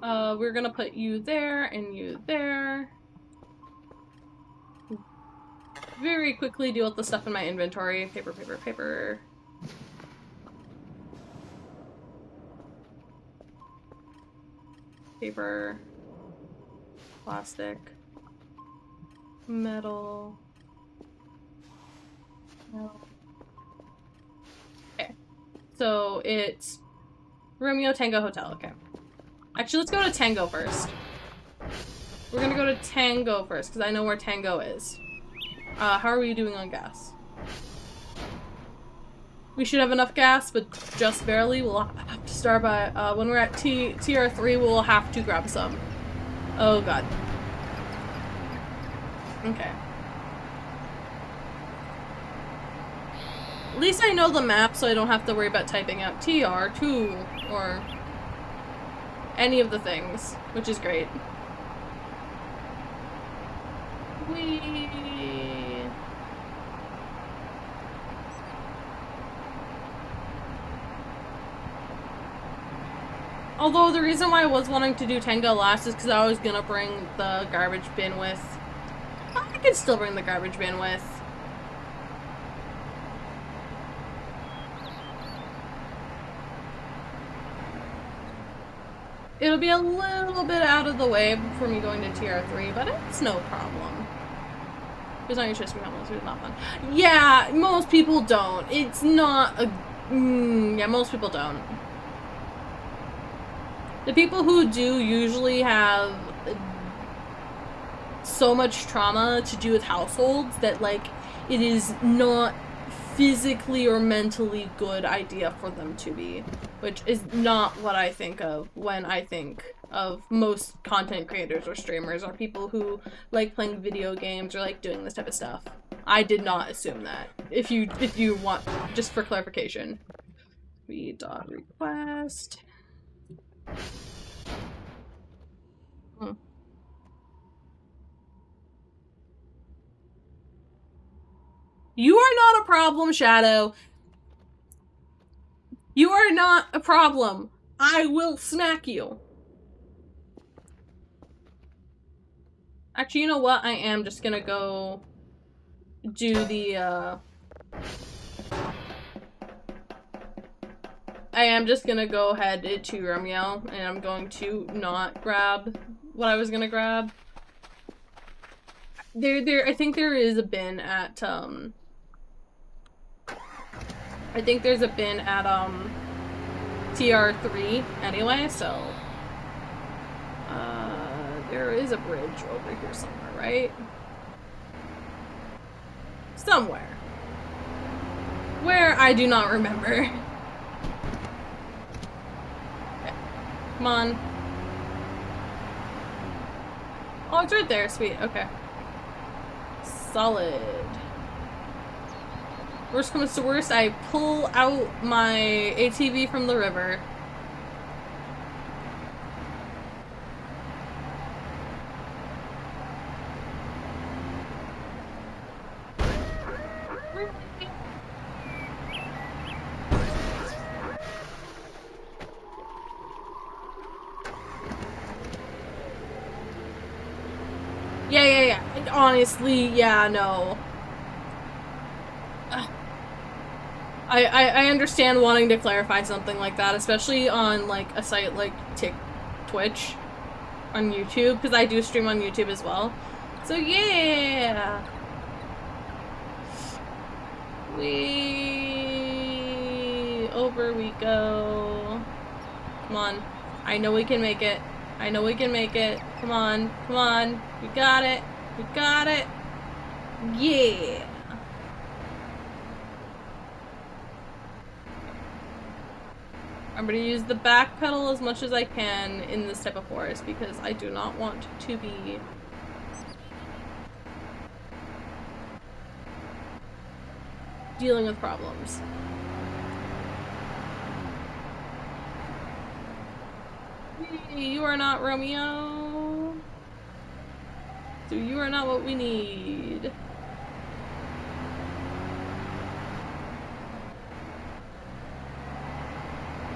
We're gonna put you there and you there. Very quickly deal with the stuff in my inventory. Paper, paper, paper. Paper. Plastic. Metal. Metal. Okay. So it's Romeo Tango Hotel. Okay. Actually, let's go to Tango first. We're gonna go to Tango first, because I know where Tango is. How are we doing on gas? We should have enough gas, but just barely. We'll have to start by, when we're at tier 3, we'll have to grab some. Oh god. Okay. At least I know the map, so I don't have to worry about typing out TR2 or any of the things, which is great. Whee! Although the reason why I was wanting to do Tango last is because I was gonna bring the garbage bin with. I can still bring the garbage bin with. It'll be a little bit out of the way for me going to tier 3, but it's no problem. It's not your choice to be homeless, it's not fun. Yeah, most people don't. It's not a... yeah, most people don't. The people who do usually have so much trauma to do with households that, like, it is not physically or mentally good idea for them to be, which is not what I think of when I think of most content creators or streamers are people who like playing video games or like doing this type of stuff. I did not assume that. If you want, just for clarification. Request. You are not a problem, Shadow. You are not a problem. I will smack you. Actually, you know what? I am just gonna go do the, I am just gonna go ahead to Romeo, and I'm going to not grab what I was gonna grab. I think there is a bin at, I think there's a bin at, TR3 anyway, so, there is a bridge over here somewhere, right? Somewhere. Where, I do not remember. Okay. Come on. Oh, it's right there, sweet, okay. Solid. Worst comes to worst, I pull out my ATV from the river. Yeah. Honestly, yeah, no. I understand wanting to clarify something like that, especially on, like, a site like Twitch on YouTube, because I do stream on YouTube as well. So, yeah! Over we go. Come on. I know we can make it. I know we can make it. Come on. Come on. We got it. We got it. Yeah! I'm gonna use the back pedal as much as I can in this type of forest because I do not want to be dealing with problems. You are not Romeo. So you are not what we need.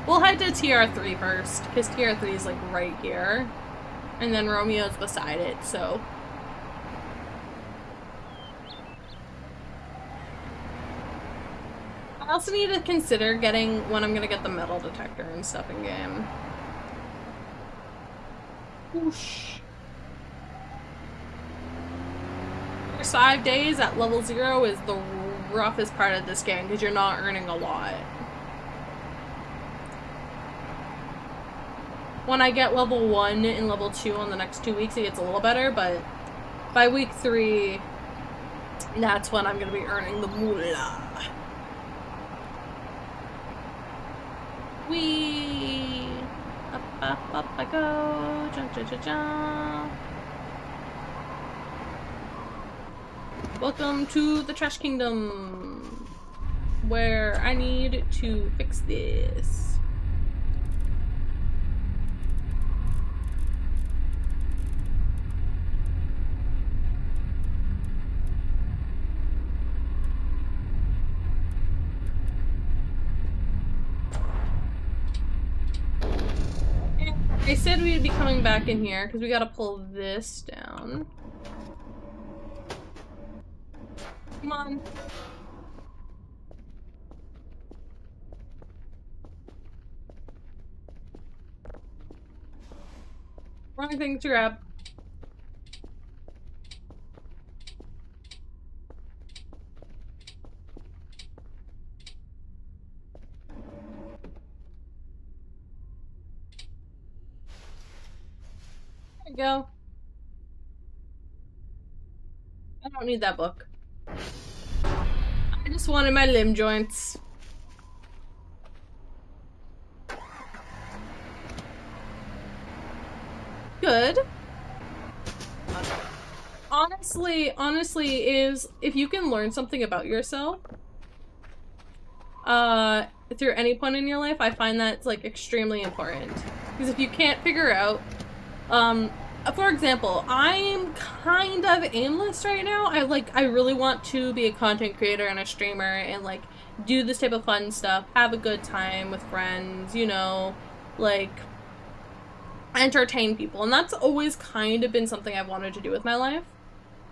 We'll head to TR3 first, because TR3 is like right here. And then Romeo's beside it, so. I also need to consider getting when I'm gonna get the metal detector and stuff in game. Whoosh. First 5 days at level 0 is the roughest part of this game, because you're not earning a lot. When I get level 1 and level 2 on the next 2 weeks, it gets a little better, but by week 3, that's when I'm gonna be earning the moolah. Whee! Up I go. Jump. Welcome to the Trash Kingdom, where I need to fix this. I said we'd be coming back in here because we gotta pull this down. Come on. Wrong thing to grab. There you go. I don't need that book. I just wanted my limb joints. Good. Honestly, is if you can learn something about yourself, through any point in your life, I find that's like extremely important. Because if you can't figure out, for example, I'm kind of aimless right now. I really want to be a content creator and a streamer and like do this type of fun stuff, have a good time with friends, you know, like entertain people. And that's always kind of been something I've wanted to do with my life.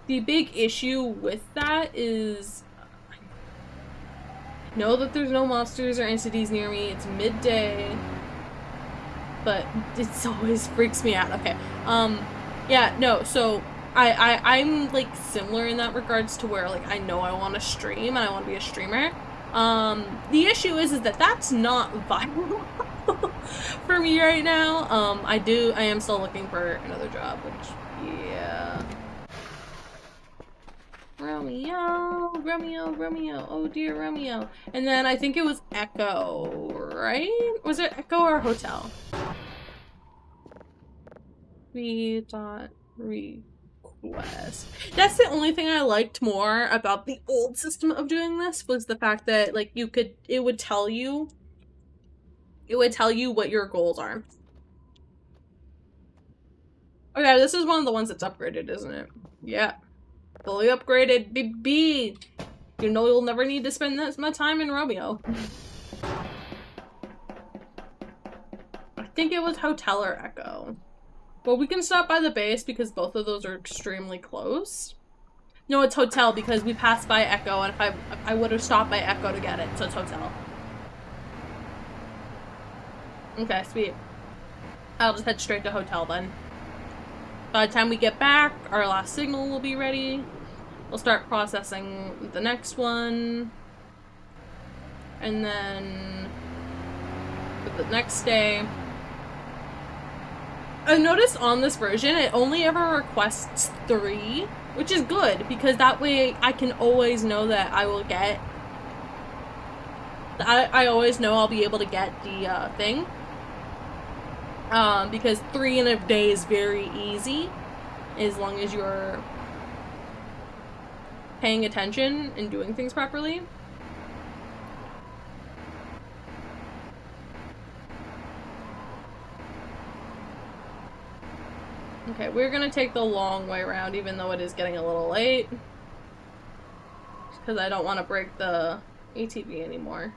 The big issue with that is I know that there's no monsters or entities near me. It's midday. But it always freaks me out. Okay. Yeah, no, so I'm like similar in that regards to where like I know I want to stream and I want to be a streamer. The issue is that that's not viable for me right now. I am still looking for another job, which yeah. Romeo, oh dear Romeo. And then I think it was Echo, right? Was it Echo or Hotel? Request. That's the only thing I liked more about the old system of doing this, was the fact that like it would tell you what your goals are. Okay, this is one of the ones that's upgraded, isn't it? Yeah. Fully upgraded, BB! You know you'll never need to spend that much time in Romeo. I think it was Hotel or Echo. Well, we can stop by the base because both of those are extremely close. No, it's Hotel because we passed by Echo, and if I would have stopped by Echo to get it, so it's Hotel. Okay, sweet. I'll just head straight to Hotel then. By the time we get back, our last signal will be ready. We'll start processing the next one. And then for the next day. I noticed on this version, it only ever requests 3, which is good because that way I can always know that I will get. I always know I'll be able to get the thing. Because 3 in a day is very easy, as long as you're paying attention and doing things properly. Okay, we're gonna take the long way around, even though it is getting a little late. Because I don't want to break the ATV anymore.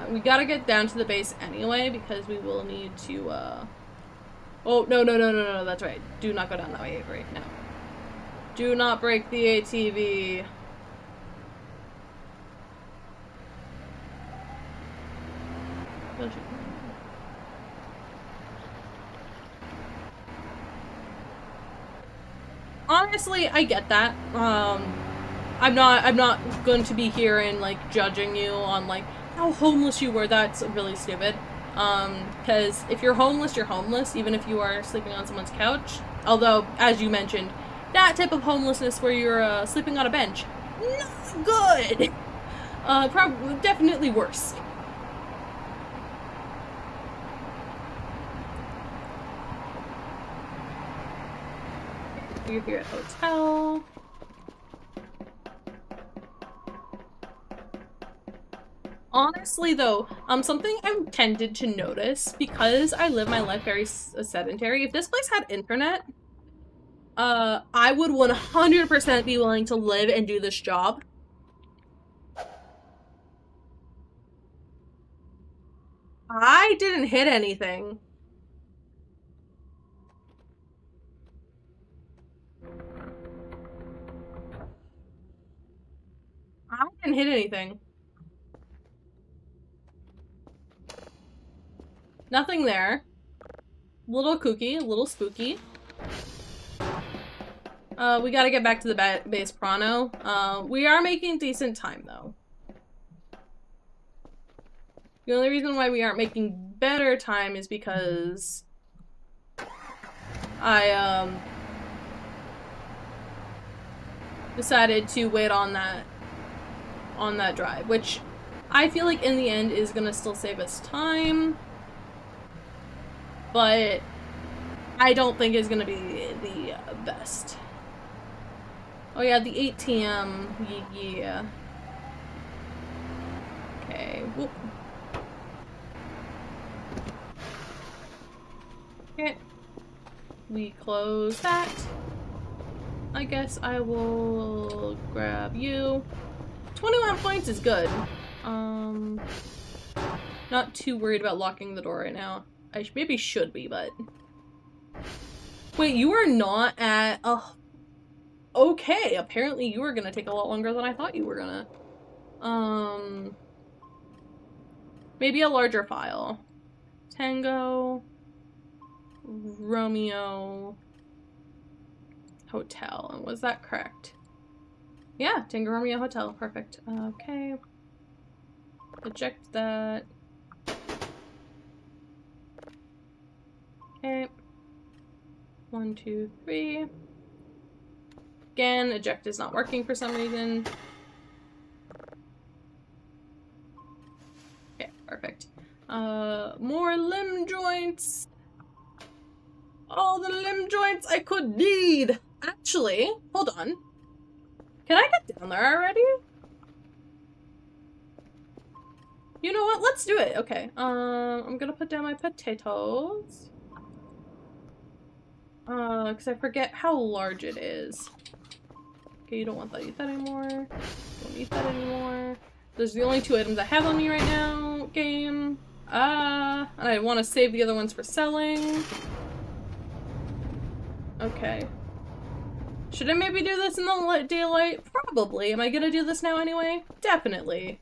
We gotta get down to the base anyway, because we will need to, Oh, no, that's right. Do not go down that way, Avery. No. Do not break the ATV. Honestly, I get that. I'm not going to be here and, like, judging you on, like, how homeless you were. That's really stupid. Because if you're homeless, even if you are sleeping on someone's couch. Although, as you mentioned, that type of homelessness where you're sleeping on a bench, not good. Probably, definitely worse. You're here at Hotel. Honestly, though, something I've tended to notice, because I live my life very sedentary, if this place had internet, I would 100% be willing to live and do this job. I didn't hit anything. I didn't hit anything. Nothing there. Little kooky, little spooky. We gotta get back to the base Prano. We are making decent time, though. The only reason why we aren't making better time is because I, decided to wait on that drive, which I feel like in the end is gonna still save us time, but I don't think it's gonna be the best. Oh yeah, the ATM, yeah. Okay, whoop. Okay. We close that. I guess I will grab you. 21 points is good. Not too worried about locking the door right now. I maybe should be, but... Wait, you are not at... Oh, okay, apparently you were gonna take a lot longer than I thought you were gonna. Maybe a larger file. Tango... Romeo... Hotel. And was that correct? Yeah, Tango Romeo Hotel. Perfect. Okay. Eject that. Okay. 1, 2, 3. Again, eject is not working for some reason. Okay, perfect. More limb joints. All the limb joints I could need. Actually, hold on. Can I get down there already? You know what? Let's do it. Okay. I'm gonna put down my potatoes. Because I forget how large it is. Okay, you don't want that. Eat that anymore. Don't eat that anymore. Those are the only 2 items I have on me right now, game. And I want to save the other ones for selling. Okay. Should I maybe do this in the daylight? Probably. Am I gonna do this now anyway? Definitely.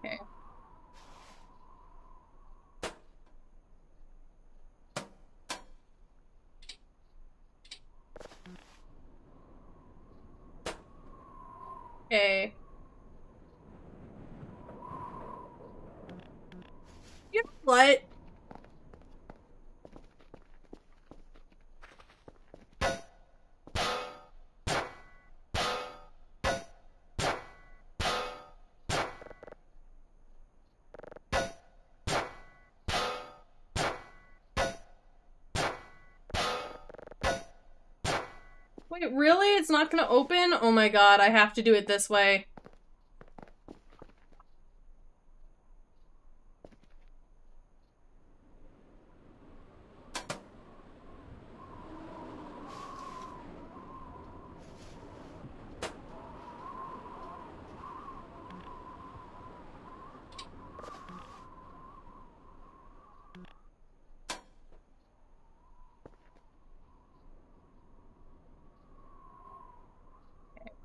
Okay. Okay. You know what? Wait, really? It's not gonna open? Oh my god, I have to do it this way.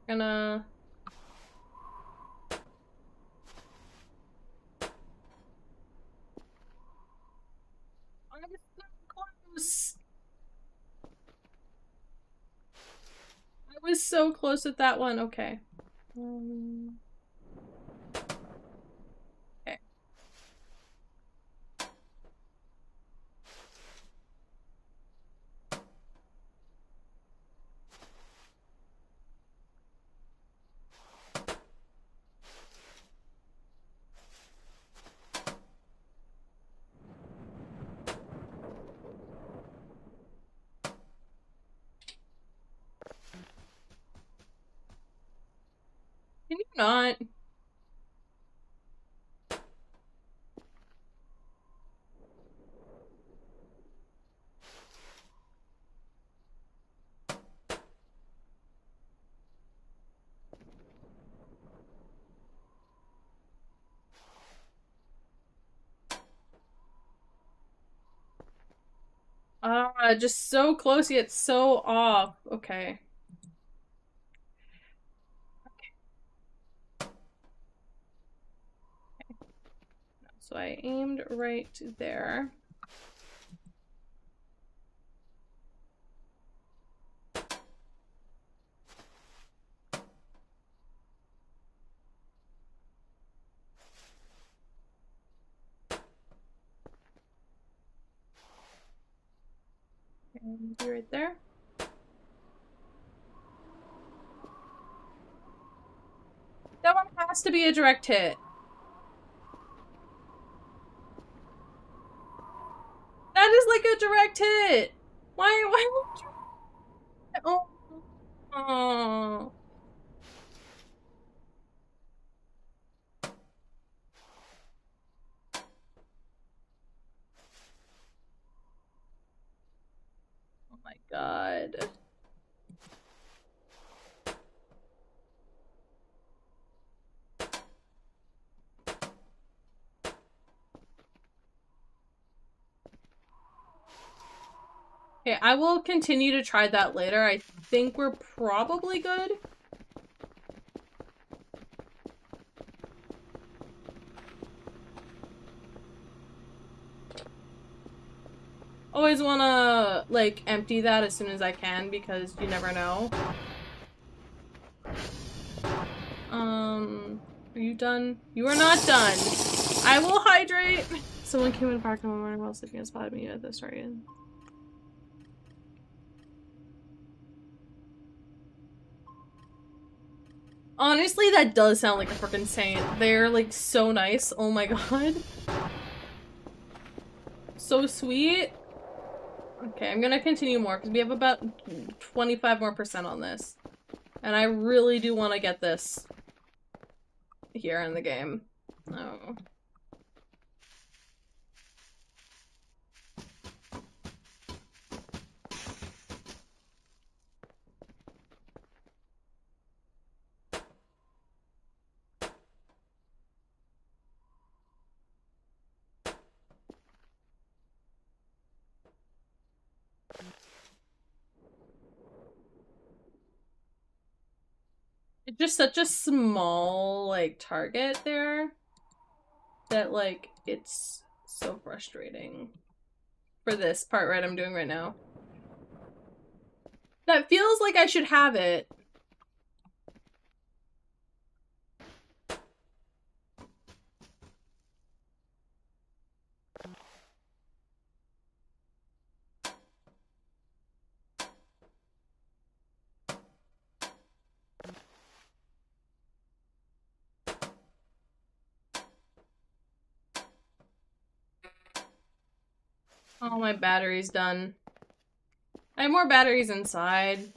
Gonna... I was so close! I was so close with that one. Okay. Okay. Not. Ah, just so close yet so off. Okay. So I aimed right there. And be right there. That one has to be a direct hit. That is like a direct hit. Why would you? Oh. Oh. Oh my god. Okay, I will continue to try that later. I think we're probably good. Always wanna, like, empty that as soon as I can because you never know. Are you done? You are not done. I will hydrate. Someone came in the park in the morning while sleeping and spotted me at the start. Honestly, that does sound like a freaking saint. They're like so nice. Oh my god. So sweet. Okay, I'm gonna continue more because we have about 25% more on this. And I really do want to get this here in the game. Oh. It's just such a small, like, target there that, like, it's so frustrating for this part right I'm doing right now. That feels like I should have it. Oh, my battery's done. I have more batteries inside.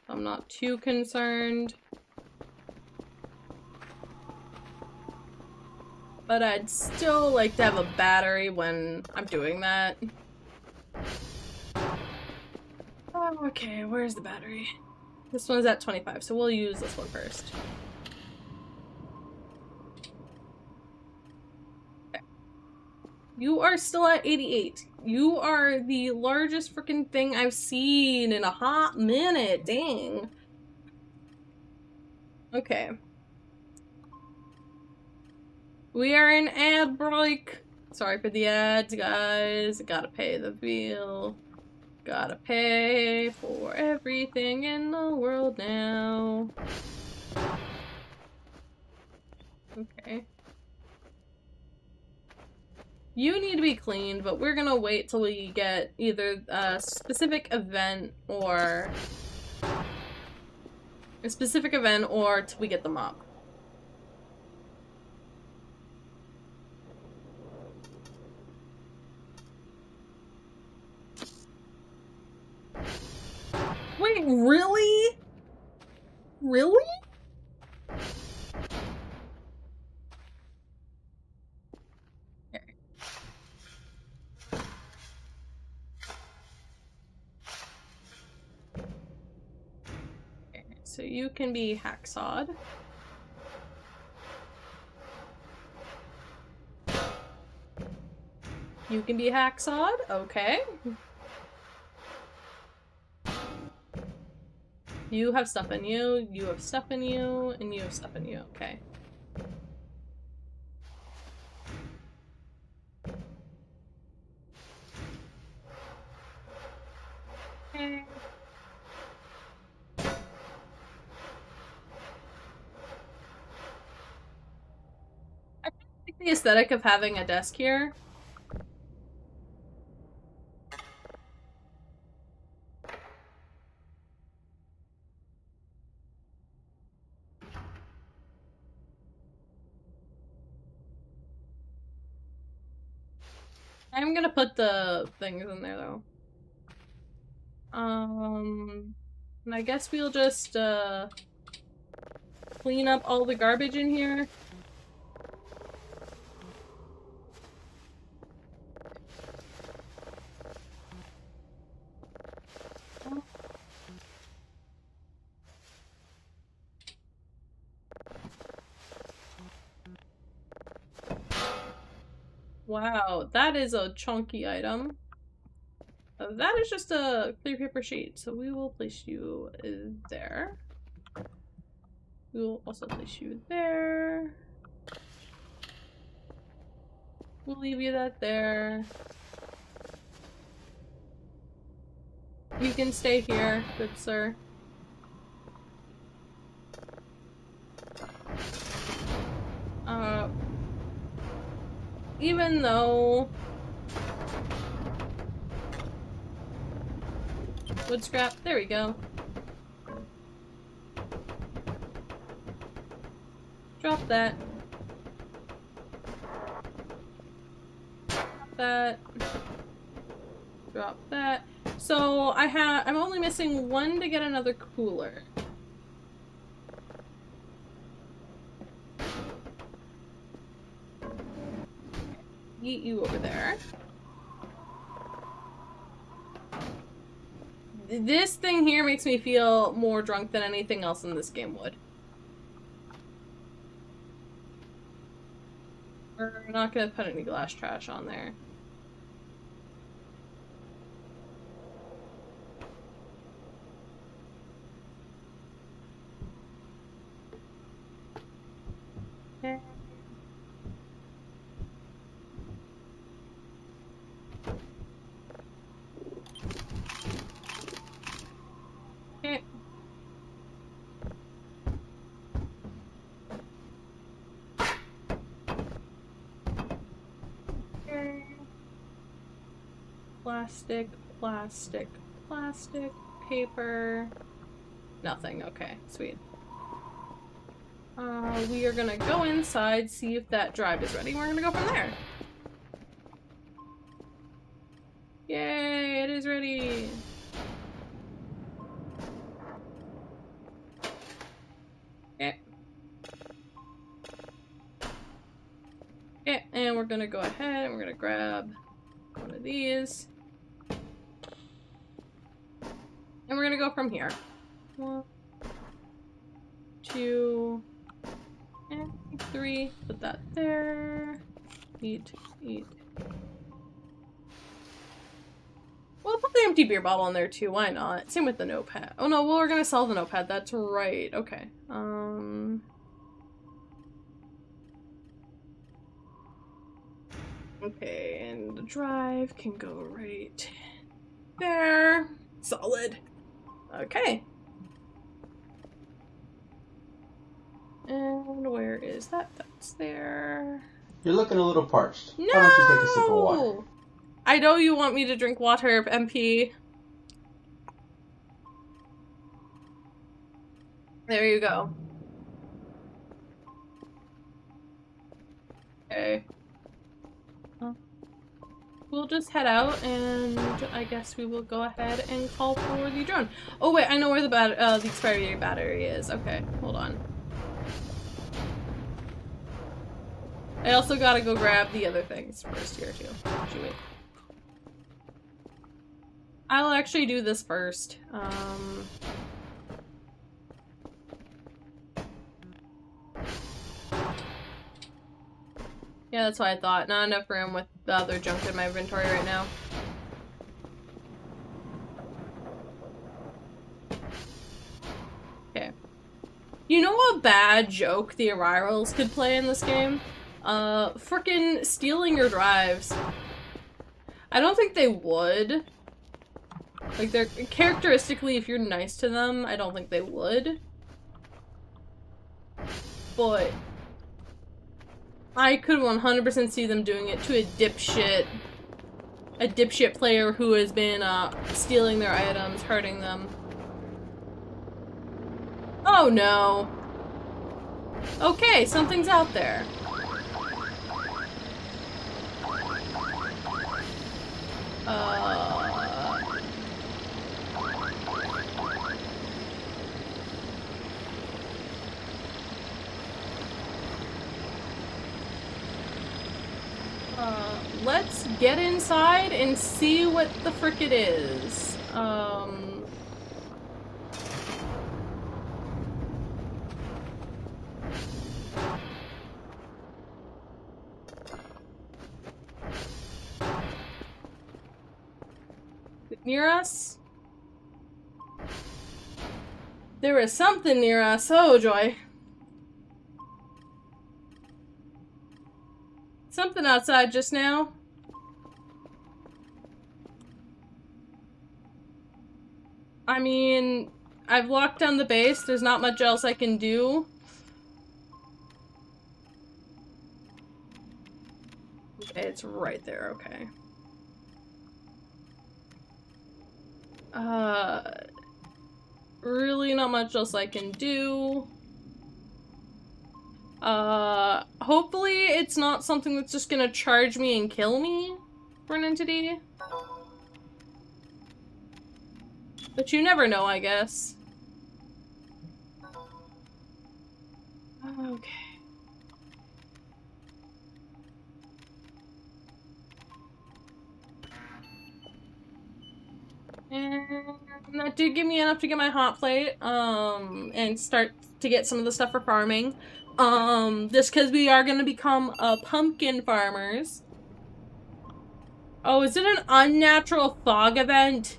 I'm not too concerned. But I'd still like to have a battery when I'm doing that. Oh, okay, where's the battery? This one's at 25, so we'll use this one first. Okay. You are still at 88. You are the largest freaking thing I've seen in a hot minute. Dang. Okay. We are in ad break. Sorry for the ads, guys. Gotta pay the bill. Gotta pay for everything in the world now. Okay. You need to be cleaned, but we're gonna wait till we get either a specific event or till we get the mop. Wait, really? Really? so you can be hacksawed. You can be hacksawed, okay. You have stuff in you, you have stuff in you, and you have stuff in you, okay. Okay. I like the aesthetic of having a desk here. I'm gonna put the things in there though. And I guess we'll just clean up all the garbage in here. Wow, that is a chunky item. That is just a clear paper sheet, so we will place you there. We will also place you there. We'll leave you that there. You can stay here, good sir. Even though wood scrap, there we go. Drop that. Drop that. Drop that. So I'm only missing one to get another cooler. Yeet you over there. This thing here makes me feel more drunk than anything else in this game would. We're not gonna put any glass trash on there. Okay. Okay. Plastic, plastic, plastic, paper. Nothing. Okay, sweet. We are gonna go inside, see if that drive is ready. We're gonna go from there. Yay, it is ready. Okay. Okay, and we're gonna go ahead and we're gonna grab one of these. And we're gonna go from here. 1, 2, and 3. Put that there. Eat, eat. We'll put the empty beer bottle in there too, why not? Same with the notepad. Oh no, well, we're gonna sell the notepad, that's right. Okay. Okay, and the drive can go right there. Solid. Okay. And where is that? That's there. You're looking a little parched. No! Why don't you take a sip of water? I know you want me to drink water, MP. There you go. Okay. We'll just head out, and I guess we will go ahead and call for the drone. Oh wait, I know where the expiry battery is. Okay, hold on. I also gotta go grab the other things first here too. Actually, wait. I'll actually do this first. Yeah, that's what I thought. Not enough room with the other junk in my inventory right now. Okay. You know what bad joke the Arrivals could play in this game? Frickin' stealing your drives. I don't think they would. Like, they're characteristically, if you're nice to them, I don't think they would. But I could 100% see them doing it to a dipshit player who has been, stealing their items, hurting them. Oh no. Okay, something's out there. Let's get inside and see what the frick it is. Near us? There is something near us. Oh, joy. Something outside just now. I mean, I've locked down the base. There's not much else I can do. Okay, it's right there. Okay. Really not much else I can do. Hopefully it's not something that's just gonna charge me and kill me for an entity. But you never know, I guess. Okay. And that did give me enough to get my hot plate, and start to get some of the stuff for farming. Just because we are gonna become, pumpkin farmers. Oh, is it an unnatural fog event?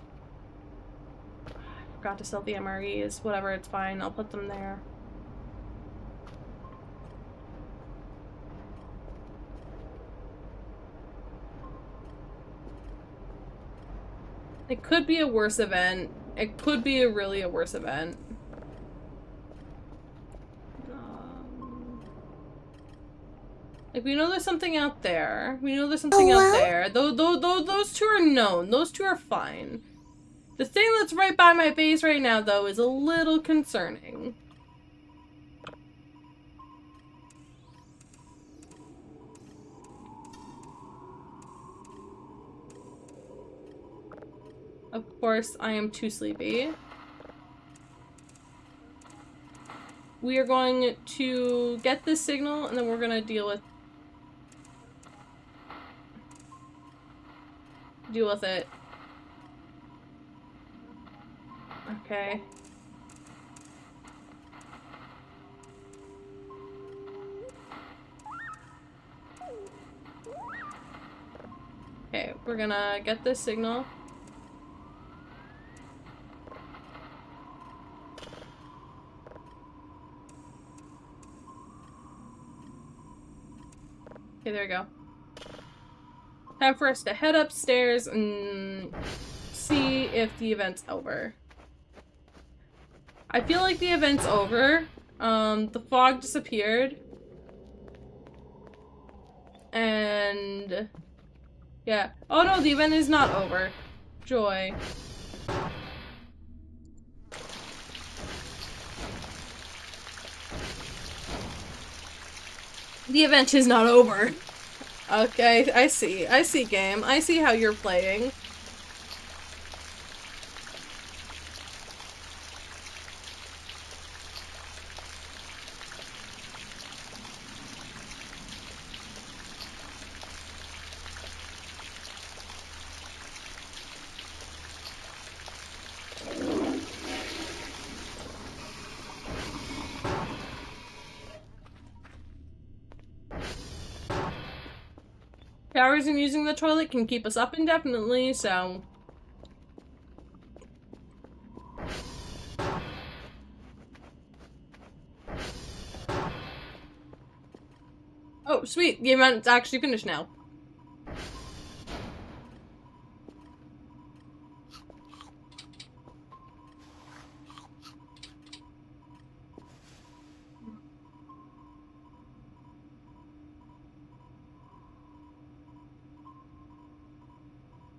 I forgot to sell the MREs. Whatever, it's fine. I'll put them there. It could be a worse event. It could be a worse event. Like, we know there's something out there. We know there's something out there. Those two are known. Those two are fine. The thing that's right by my base right now, though, is a little concerning. Of course, I am too sleepy. We are going to get this signal, and then we're gonna deal with it. Okay. Okay, we're gonna get this signal. Okay, there we go. Time for us to head upstairs and see if the event's over. I feel like the event's over. The fog disappeared. And yeah. Oh no, the event is not over. Joy. The event is not over. Okay, I see. I see, game. I see how you're playing. Showers and using the toilet can keep us up indefinitely, so... Oh, sweet. The event's actually finished now.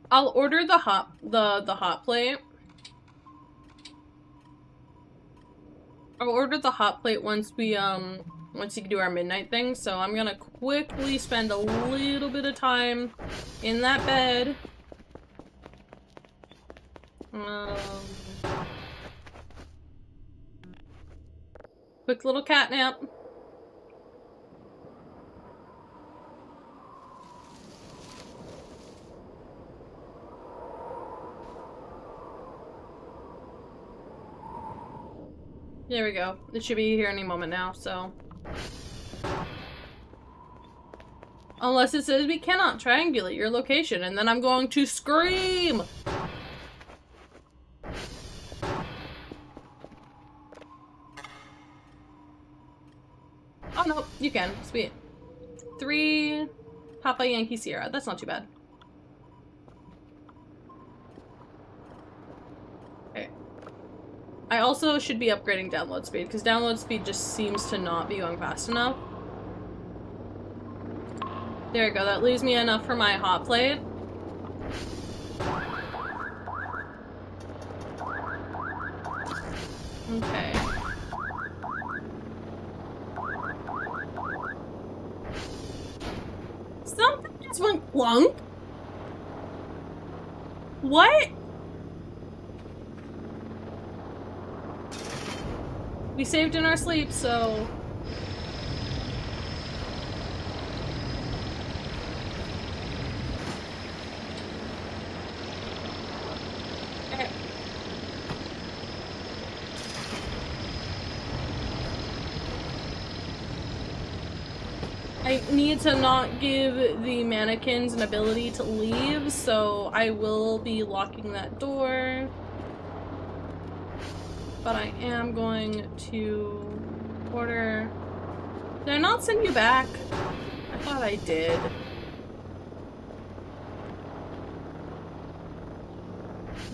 I'll order the hot plate. I'll order the hot plate once we can do our midnight thing. So I'm gonna quickly spend a little bit of time in that bed. Quick little cat nap. There we go. It should be here any moment now, so. Unless it says we cannot triangulate your location, and then I'm going to scream! Oh no, you can. Sweet. 3 Papa Yankee Sierra. That's not too bad. Okay. I also should be upgrading download speed, because download speed just seems to not be going fast enough. There we go, that leaves me enough for my hot plate. Okay. Something just went clunk? What? We saved in our sleep, so... Okay. I need to not give the mannequins an ability to leave, so I will be locking that door. But I am going to order... Did I not send you back? I thought I did.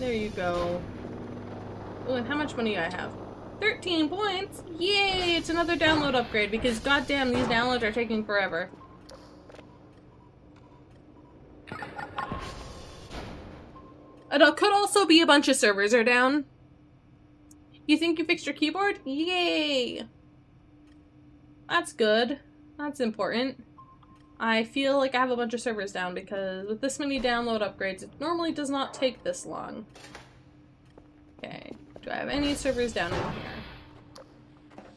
There you go. Oh, and how much money do I have? 13 points! Yay! It's another download upgrade because goddamn these downloads are taking forever. And it could also be a bunch of servers are down. You think you fixed your keyboard? Yay! That's good. That's important. I feel like I have a bunch of servers down because with this many download upgrades, it normally does not take this long. Okay. Do I have any servers down in here?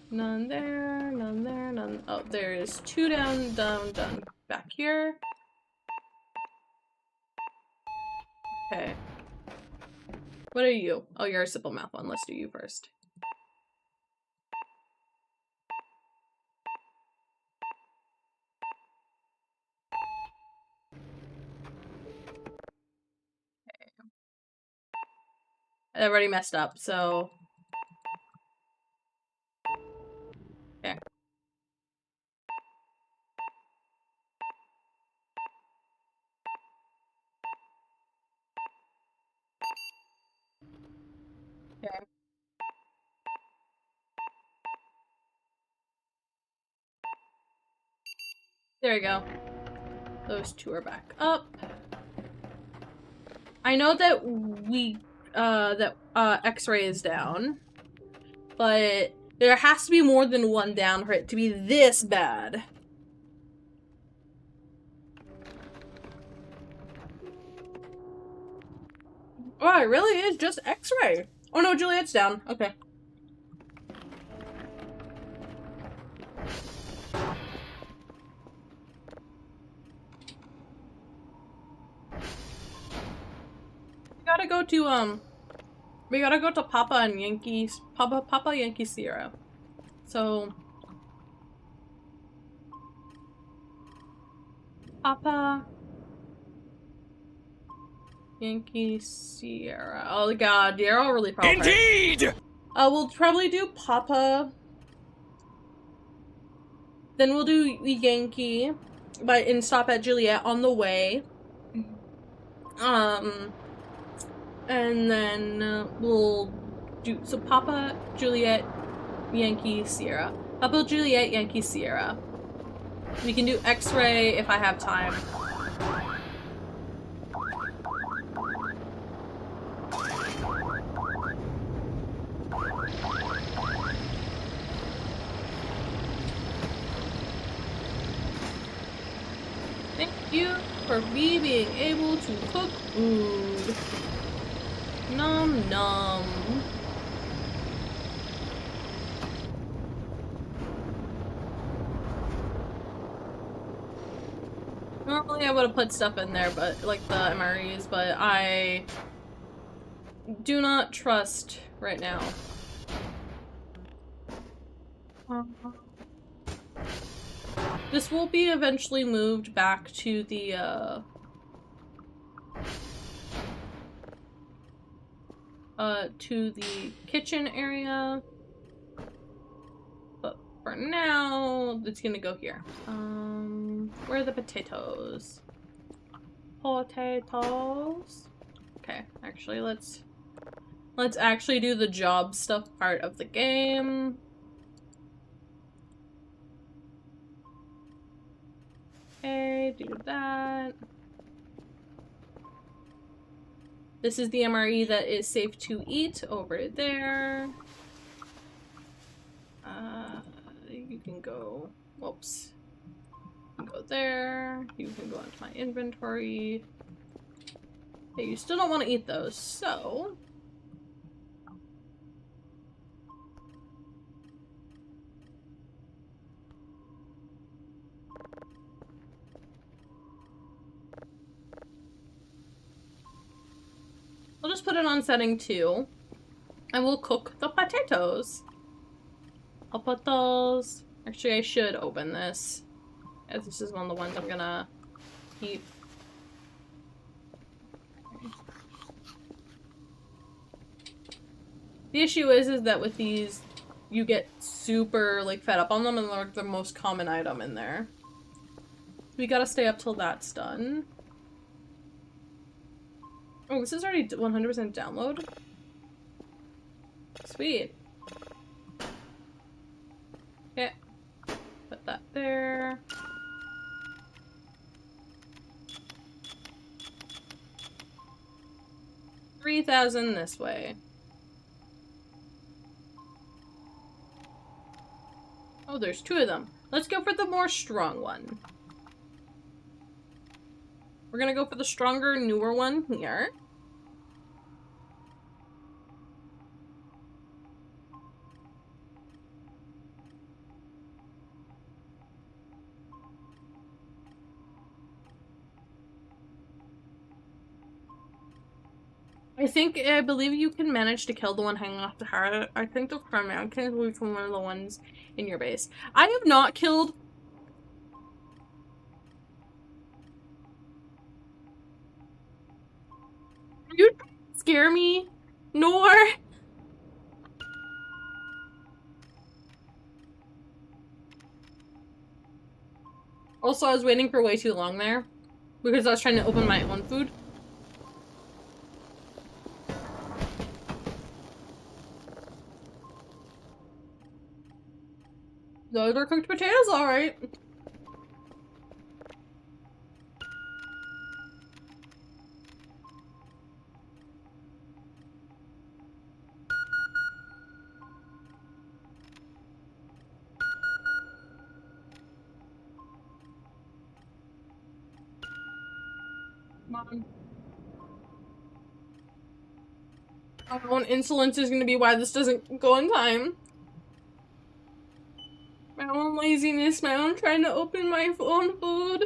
None there, none there, none. Oh, there is 2 down, done. Back here. Okay. What are you? Oh, you're a simple math one. Let's do you first. Okay. I already messed up, so... Okay. Okay. There we go. Those 2 are back up. I know that X-ray is down, but there has to be more than 1 down for it to be this bad. Oh, it really is just X-ray. Oh no, Juliet's down. Okay. We gotta go to Papa Yankee Sierra. So Papa Yankee Sierra. Oh god, they're all really proper. Indeed! We'll probably do Papa. Then we'll do Yankee, and stop at Juliet on the way. And then we'll do so Papa, Juliet, Yankee, Sierra. Papa, Juliet, Yankee, Sierra. We can do X-ray if I have time. Thank you for me being able to cook food. Nom nom. Normally I would have put stuff in there, but like the MREs, but I do not trust right now. This will be eventually moved back to the kitchen area. But for now, it's gonna go here. Where are the potatoes? Potatoes. Okay, actually let's actually do the job stuff part of the game. Okay, do that. This is the MRE that is safe to eat over there. You can go, whoops. You can go there. You can go into my inventory. Okay, you still don't want to eat those, so. I'll just put it on setting 2, and we'll cook the potatoes. I'll put those. Actually, I should open this, as this is one of the ones I'm gonna keep. The issue is that with these, you get super like fed up on them, and they're the most common item in there. We gotta stay up till that's done. Oh, this is already 100% download? Sweet. Okay. Put that there. $3,000 this way. Oh, there's 2 of them. Let's go for the more strong one. We're gonna go for the stronger, newer one here. I believe you can manage to kill the one hanging off the heart. I think the Americans will become one of the ones in your base. I have not killed. You scare me, nor. Also, I was waiting for way too long there because I was trying to open my own food. Those are cooked potatoes, alright. Mom. My own insolence is gonna be why this doesn't go in time. My own laziness, my own trying to open my own food.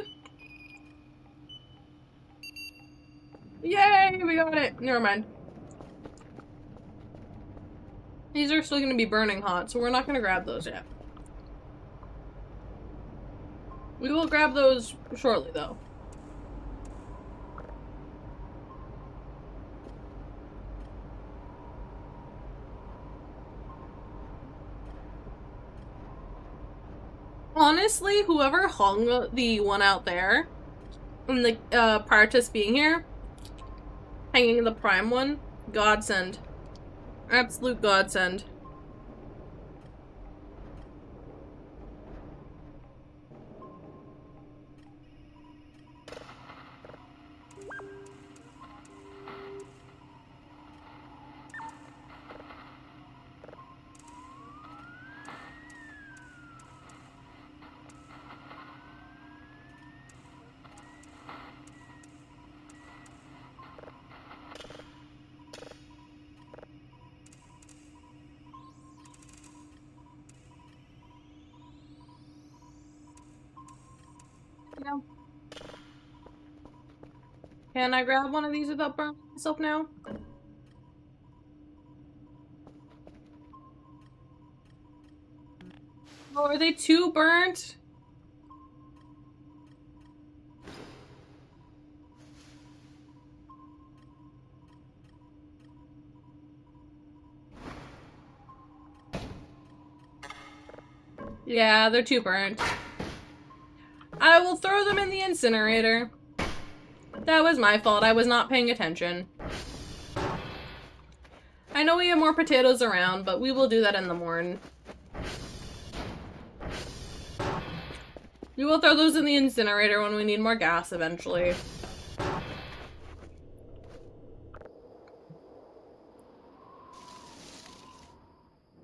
Yay, we got it. Never mind. These are still gonna be burning hot, so we're not gonna grab those yet. We will grab those shortly, though. Honestly, whoever hung the one out there, and the prior to us being here, hanging the prime one, godsend. Absolute godsend. Yeah. Can I grab one of these without burning myself now? Oh, are they too burnt? Yeah, they're too burnt. I will throw them in the incinerator. That was my fault. I was not paying attention. I know we have more potatoes around, but we will do that in the morning. We will throw those in the incinerator when we need more gas eventually.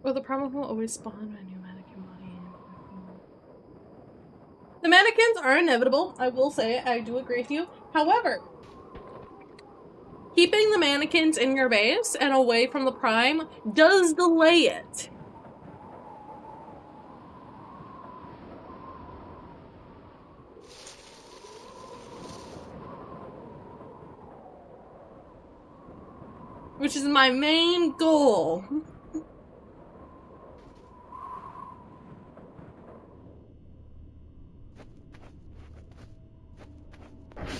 Well, the problem will always spawn a new mannequin body. The mannequins are inevitable, I will say. I do agree with you. However, keeping the mannequins in your base and away from the prime does delay it. Which is my main goal.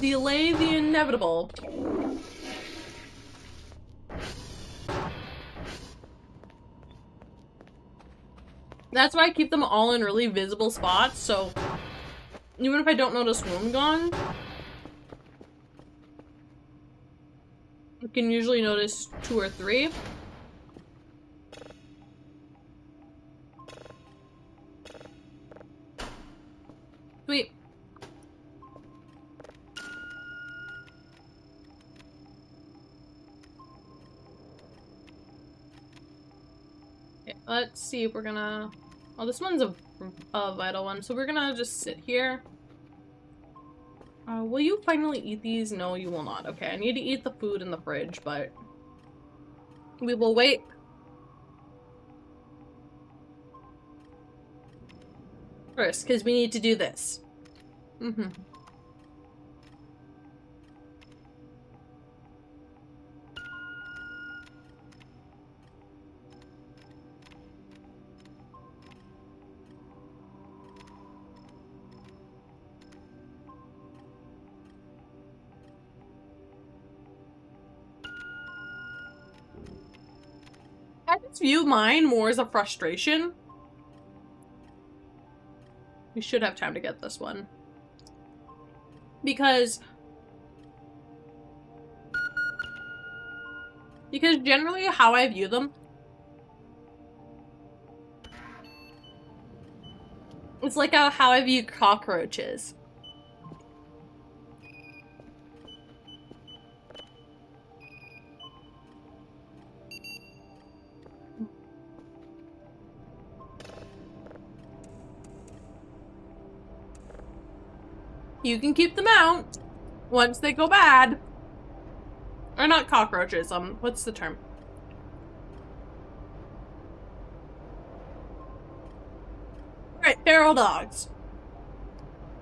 Delay the inevitable. That's why I keep them all in really visible spots, so even if I don't notice one gone, I can usually notice 2 or 3. Sweet. Okay, let's see if we're gonna... Oh, this one's a vital one, so we're gonna just sit here. Will you finally eat these? No, you will not. Okay, I need to eat the food in the fridge, but we will wait. First, because we need to do this. I just view mine more as a frustration. We should have time to get this one. Because generally how I view them, it's like how I view cockroaches. You can keep them out once they go bad. Or not cockroaches, what's the term? Alright, feral dogs.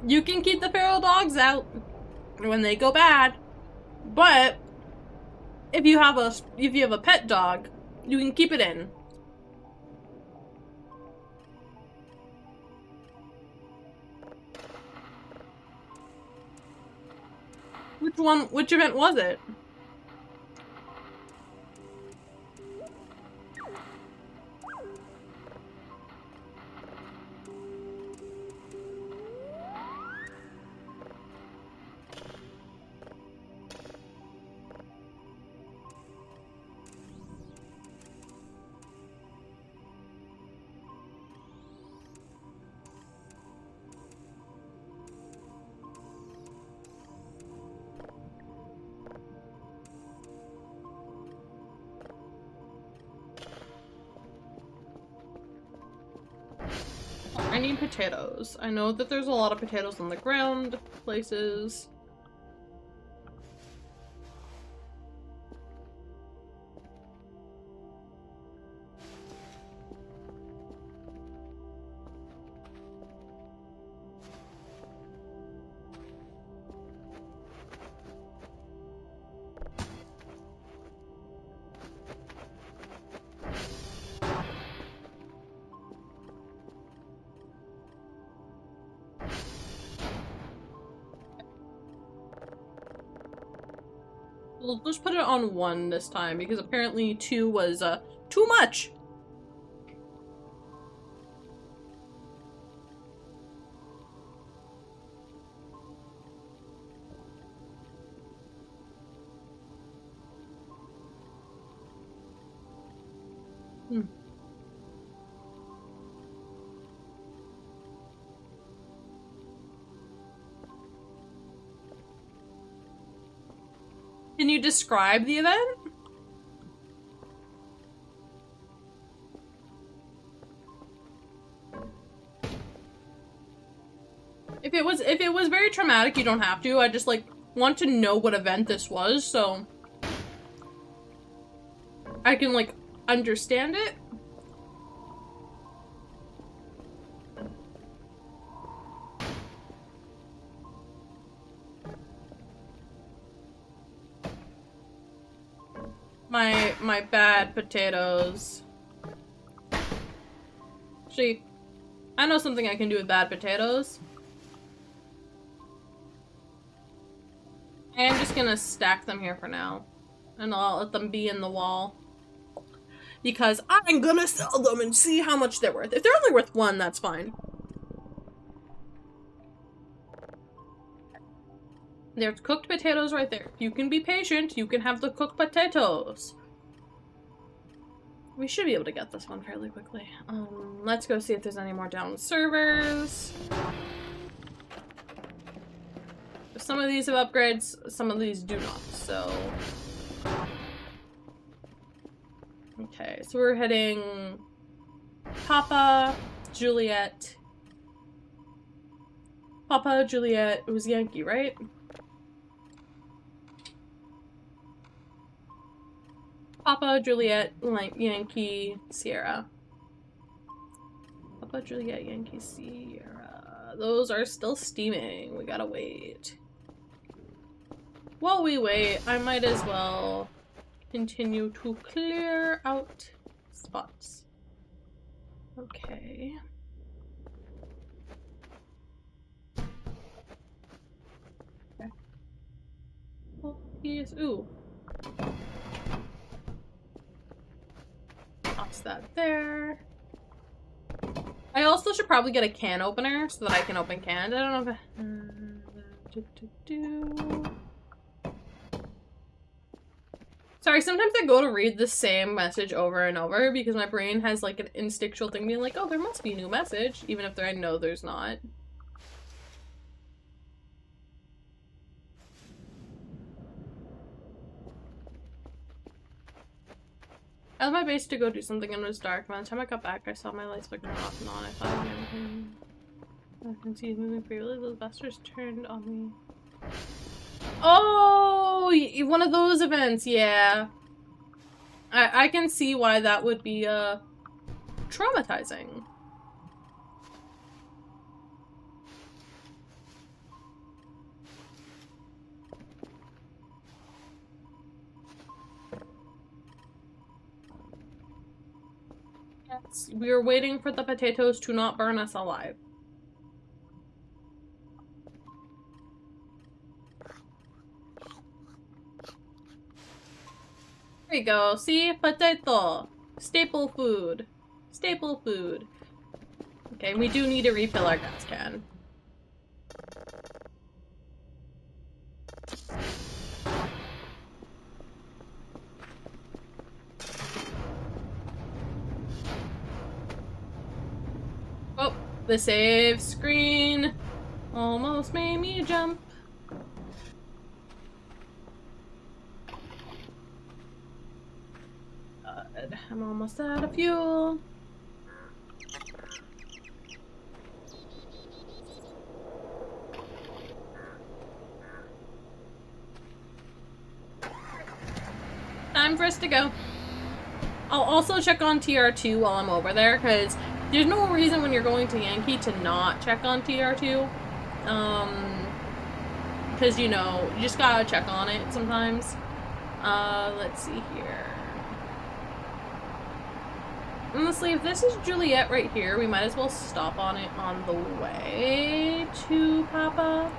You can keep the feral dogs out when they go bad, but if you have a pet dog, you can keep it in. Which event was it? need potatoes. I know that there's a lot of potatoes on the ground places. We'll just put it on 1 this time because apparently 2 was too much. Can you describe the event? If it was very traumatic, you don't have to. I just like want to know what event this was so I can like understand it. My bad potatoes. Actually, I know something I can do with bad potatoes. I'm just gonna stack them here for now. And I'll let them be in the wall. Because I'm gonna sell them and see how much they're worth. If they're only worth 1, that's fine. There's cooked potatoes right there. You can be patient. You can have the cooked potatoes. We should be able to get this one fairly quickly. Let's go see if there's any more down servers. Some of these have upgrades, some of these do not, so... Okay, so we're hitting Papa, Juliet. Papa, Juliet, it was Yankee, right? Papa, Juliet, Yankee, Sierra. Papa, Juliet, Yankee, Sierra. Those are still steaming. We gotta wait. While we wait, I might as well continue to clear out spots. Okay. Okay. Oh, yes. Ooh. Toss that there. I also should probably get a can opener so that I can open cans. I don't know if Sorry, sometimes I go to read the same message over and over because my brain has like an instinctual thing being like, oh, there must be a new message, even if I know there's not. I left my base to go do something and it was dark. By the time I got back, I saw my lights flickering off and on. I thought I can see it moving freely. Those bastards turned on me. Oh, one of those events, yeah. I can see why that would be, traumatizing. Yes, we were waiting for the potatoes to not burn us alive. There you go. See? Potato. Staple food. Staple food. Okay, we do need to refill our gas can. Oh, the save screen almost made me jump. I'm almost out of fuel. time for us to go. I'll also check on TR2 while I'm over there, because there's no reason when you're going to Yankee to not check on TR2. Because, you know, you just gotta check on it sometimes. Let's see here. Honestly, if this is Juliet right here, we might as well stop on it on the way to Papa.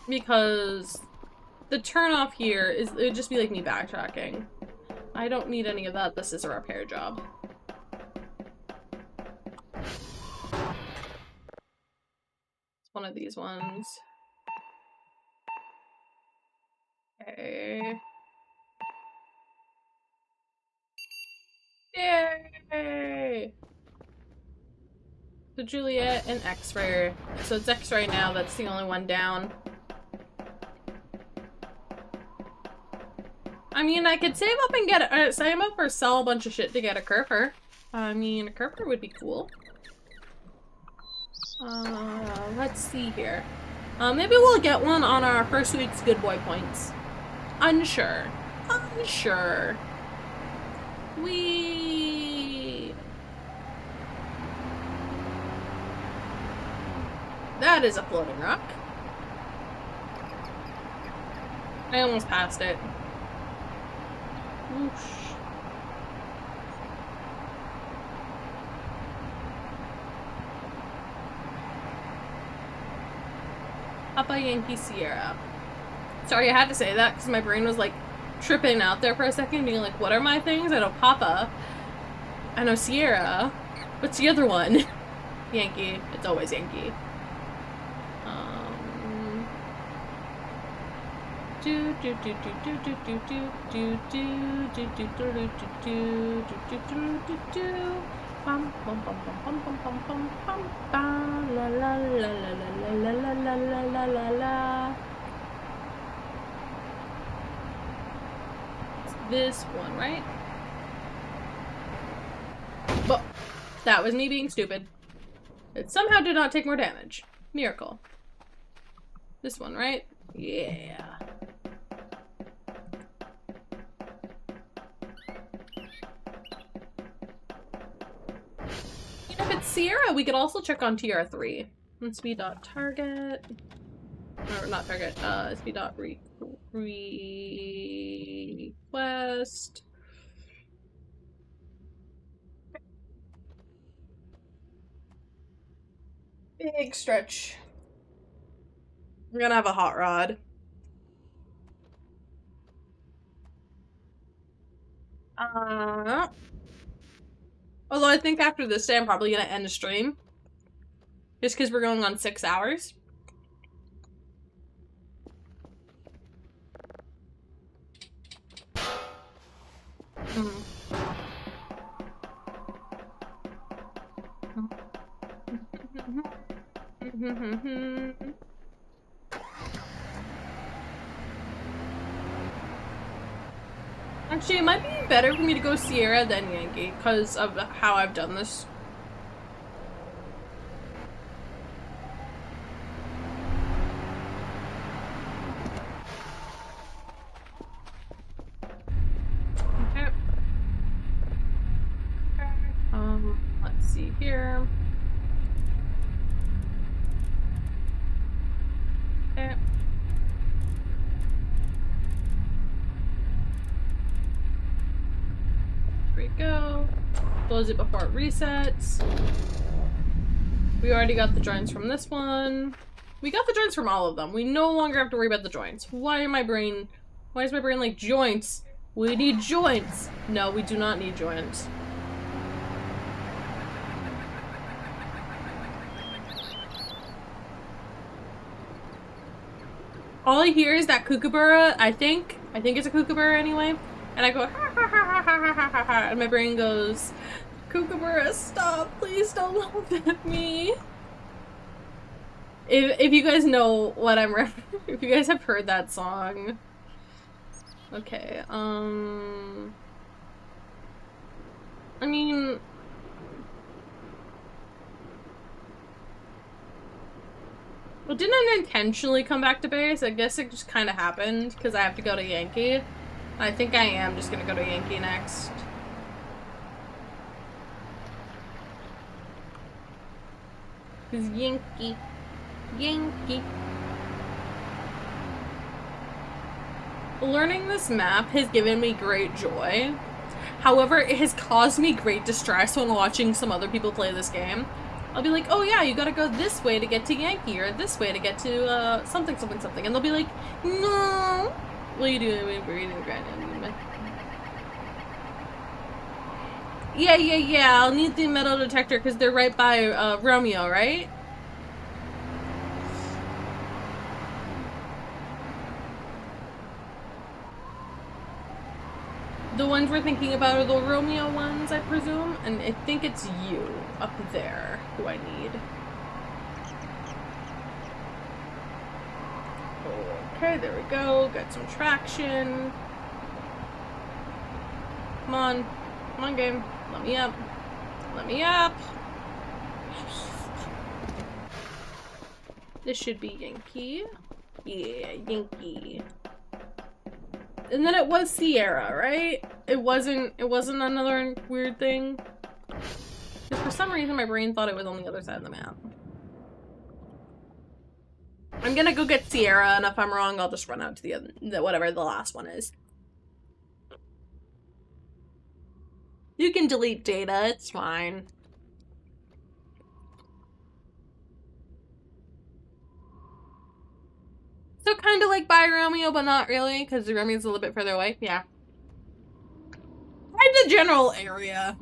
Because the turnoff here is, it would just be like me backtracking. I don't need any of that. This is a repair job. It's one of these ones. Okay. Yay! So Juliet and X-ray. So it's X-ray now, that's the only one down. I mean, I could save up and get save up or sell a bunch of shit to get a Kerper. I mean, a Kerper would be cool. Let's see here. Maybe we'll get one on our first week's good boy points. Unsure. Unsure. That is a floating rock. I almost passed it. Whoosh. Papa Yankee Sierra. Sorry, I had to say that because my brain was like tripping out there for a second, being like, what are my things? I know Papa. I know Sierra. What's the other one? Yankee. It's always Yankee. This one, right? Well, that was me being stupid. It somehow did not take more damage. Miracle. This one, right? Yeah. If it's Sierra, we could also check on TR3. Speed.target. Or not target, speed.request. Big stretch. We're gonna have a hot rod. Although I think after this day I'm probably gonna end the stream. Just because we're going on 6 hours. Actually, it might be better for me to go Sierra than Yankee because of how I've done this. Okay. Let's see here. Okay. There we go. Close it before it resets. We already got the joints from this one. We got the joints from all of them. We no longer have to worry about the joints. Why is my brain like joints? We need joints. No, we do not need joints. All I hear is that kookaburra, I think it's a kookaburra anyway. And I go, ha ha ha ha ha ha ha ha, and my brain goes, kookaburra, stop, please don't laugh at me. If you guys know what I'm referring, if you guys have heard that song. Okay, I mean, Well, didn't I intentionally come back to base? I guess it just kind of happened because I have to go to Yankee. I think I am just gonna go to Yankee next. Cause Yankee. Learning this map has given me great joy. However, it has caused me great distress when watching some other people play this game. I'll be like, oh yeah, you gotta go this way to get to Yankee, or this way to get to, something. And they'll be like, no. What are you doing? We're eating the grand. Yeah, I'll need the metal detector because they're right by, Romeo, right? The ones we're thinking about are the Romeo ones, I presume, and I think it's you up there who I need. Okay, there we go. Got some traction. Come on. Come on, game. Let me up. Let me up. This should be Yankee. Yeah, Yankee. And then it was Sierra, right? It wasn't another weird thing. Because for some reason my brain thought it was on the other side of the map. I'm gonna go get Sierra, and if I'm wrong, I'll just run out to the other, whatever the last one is. You can delete data, it's fine. So kind of like by Romeo, but not really, because Romeo's a little bit further away. Yeah. Right, the general area.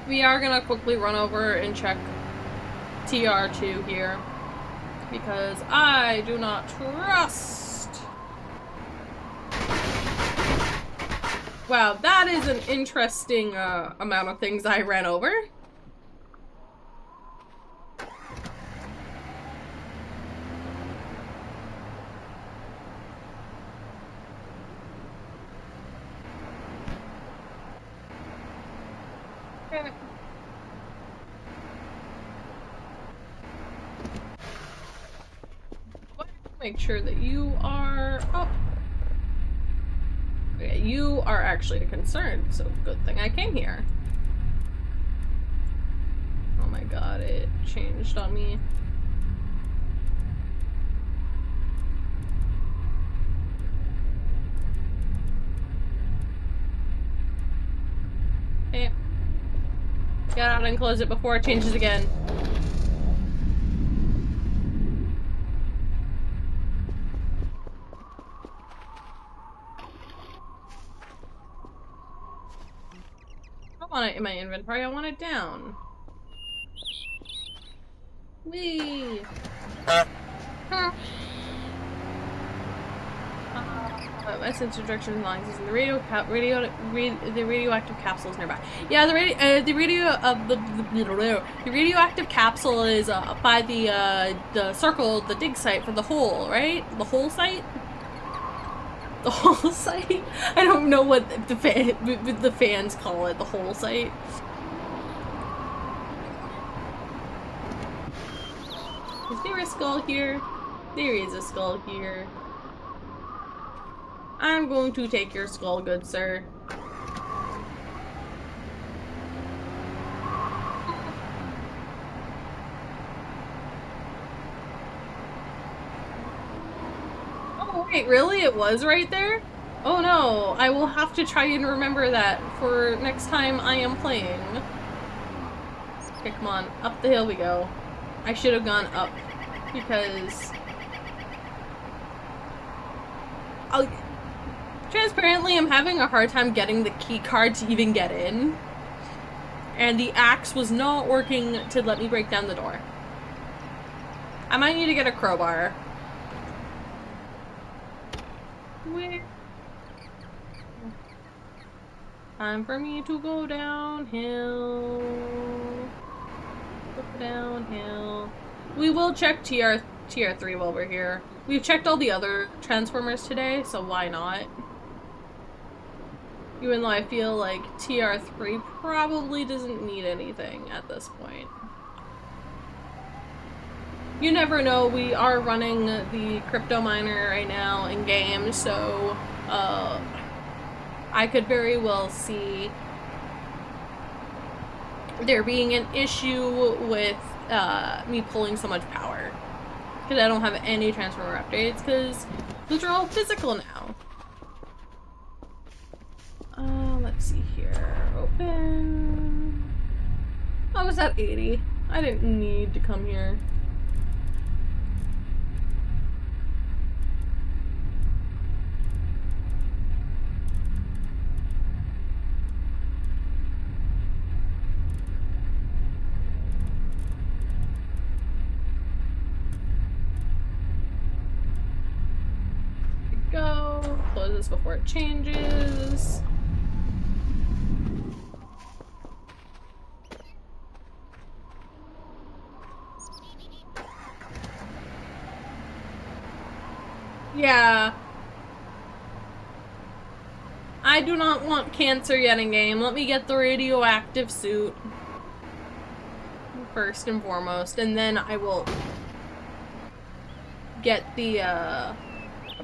We are gonna quickly run over and check TR2 here. Because I do not trust. Wow, that is an interesting amount of things I ran over. Make sure that you are up. Okay, you are actually a concern, so good thing I came here. Oh my god, it changed on me. Okay. Get out and close it before it changes again. I want it in my inventory, I want it down. Whee! Essence instructions and lines using the radioactive capsules nearby. Yeah, the radioactive capsule is by the circle, the dig site for the hole, right? The hole site. The whole site? I don't know what the fans call it, the whole site. Is there a skull here? There is a skull here. I'm going to take your skull, good sir. Wait, really? It was right there? Oh no, I will have to try and remember that for next time I am playing. Okay, come on. Up the hill we go. I should have gone up because... Transparently, I'm having a hard time getting the key card to even get in. And the axe was not working to let me break down the door. I might need to get a crowbar. Where? Time for me to go downhill. Go downhill. We will check tier 3 while we're here. We've checked all the other transformers today, so why not? Even though I feel like tier 3 probably doesn't need anything at this point. You never know, we are running the crypto miner right now in game, so I could very well see there being an issue with me pulling so much power. Because I don't have any transformer updates, because those are all physical now. Let's see here. Open. I was at 80. I didn't need to come here. Go. Close this before it changes. Yeah. I do not want cancer yet in game. Let me get the radioactive suit first and foremost, and then I will get the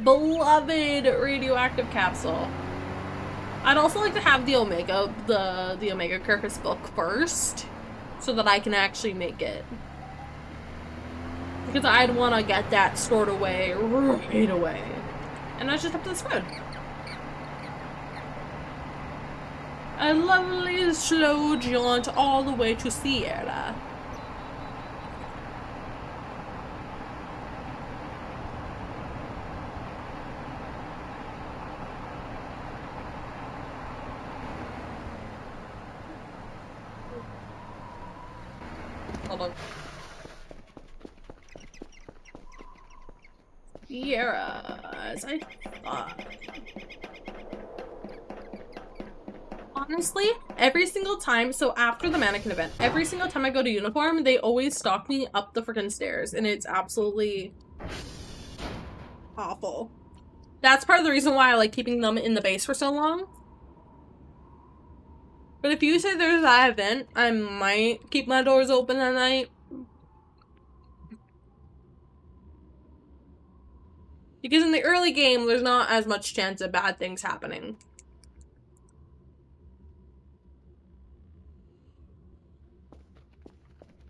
beloved radioactive capsule. I'd also like to have the Omega, the Omega Kirkus book first, so that I can actually make it. Because I'd want to get that stored away right away. And that's just up to this road. A lovely slow jaunt all the way to Sierra. Hold on. Sierra, as I thought. Honestly, every single time, so after the mannequin event, every single time I go to uniform, they always stalk me up the freaking stairs, and it's absolutely awful. That's part of the reason why I like keeping them in the base for so long. But if you say there's that event, I might keep my doors open at night. Because in the early game, there's not as much chance of bad things happening.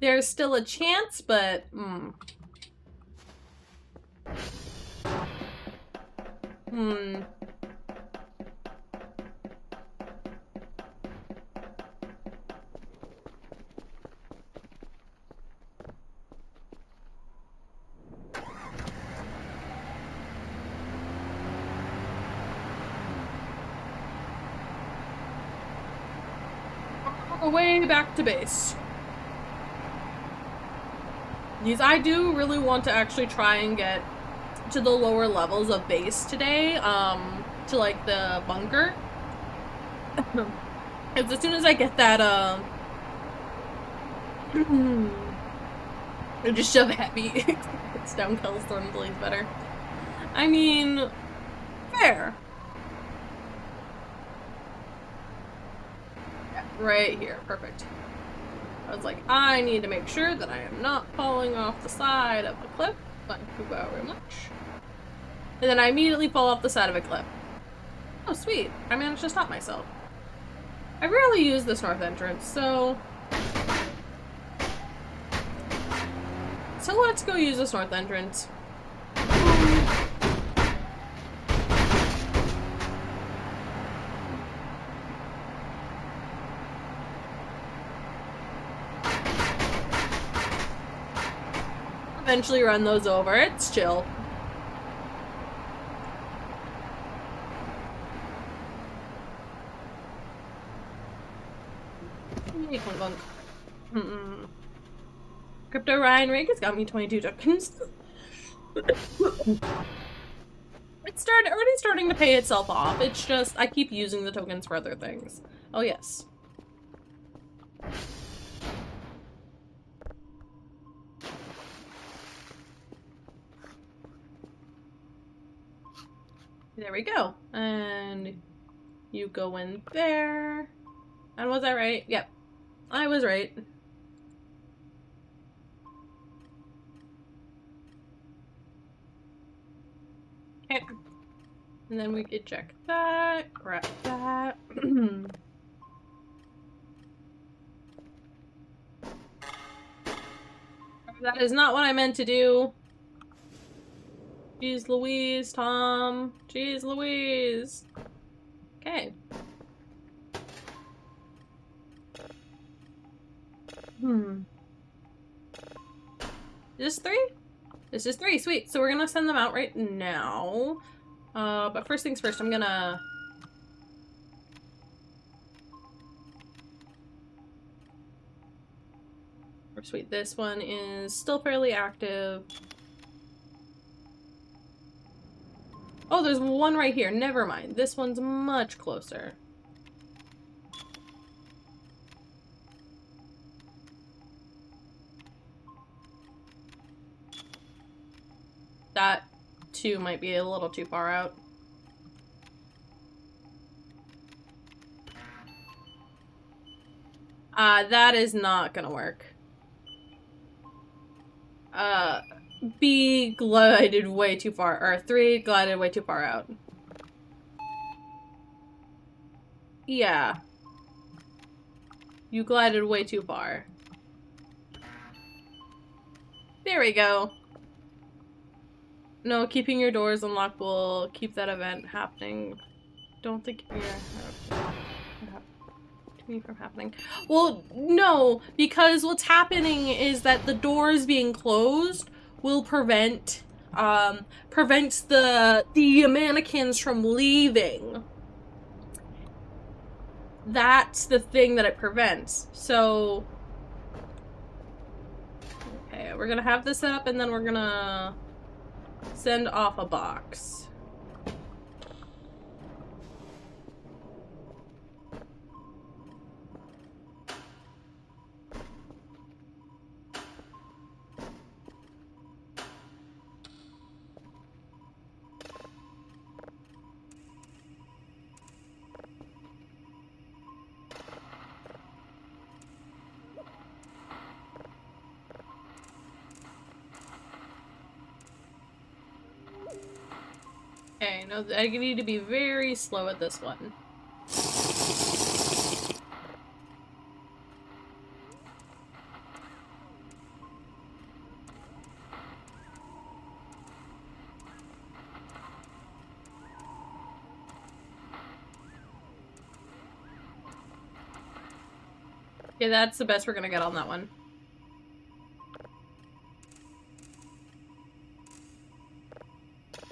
There's still a chance, but way back to base. Because I do really want to actually try and get to the lower levels of base today, to like the bunker. Because as soon as I get that, just shove heavy. Stone kills Storm Blaze better. I mean, fair. Yeah, right here, perfect. I was like, I need to make sure that I am not falling off the side of a cliff. Thank you very much. And then I immediately fall off the side of a cliff. Oh, sweet. I managed to stop myself. I rarely use this north entrance, so let's go use this north entrance. Eventually run those over. It's chill. Crypto Ryan Rig has got me 22 tokens. It's already starting to pay itself off. It's just I keep using the tokens for other things. Oh yes. There we go. And you go in there. And was I right? Yep. I was right. Okay. And then we could check that, grab that. That is not what I meant to do. Jeez Louise, Tom. Jeez Louise. Okay. Is this 3? This is 3, sweet. So we're gonna send them out right now. But first things first, I'm gonna... Oh, sweet, this one is still fairly active. Oh, there's one right here. Never mind. This one's much closer. That, too, might be a little too far out. That is not gonna work. B glided way too far, or 3 glided way too far out. Yeah. You glided way too far. There we go. No, keeping your doors unlocked will keep that event happening. Don't think you're me from happening. Well, no, because what's happening is that the doors being closed will prevents the mannequins from leaving. That's the thing that it prevents. So, okay, we're gonna have this set up and then we're gonna send off a box. Okay, no, I need to be very slow at this one. Okay, that's the best we're gonna get on that one.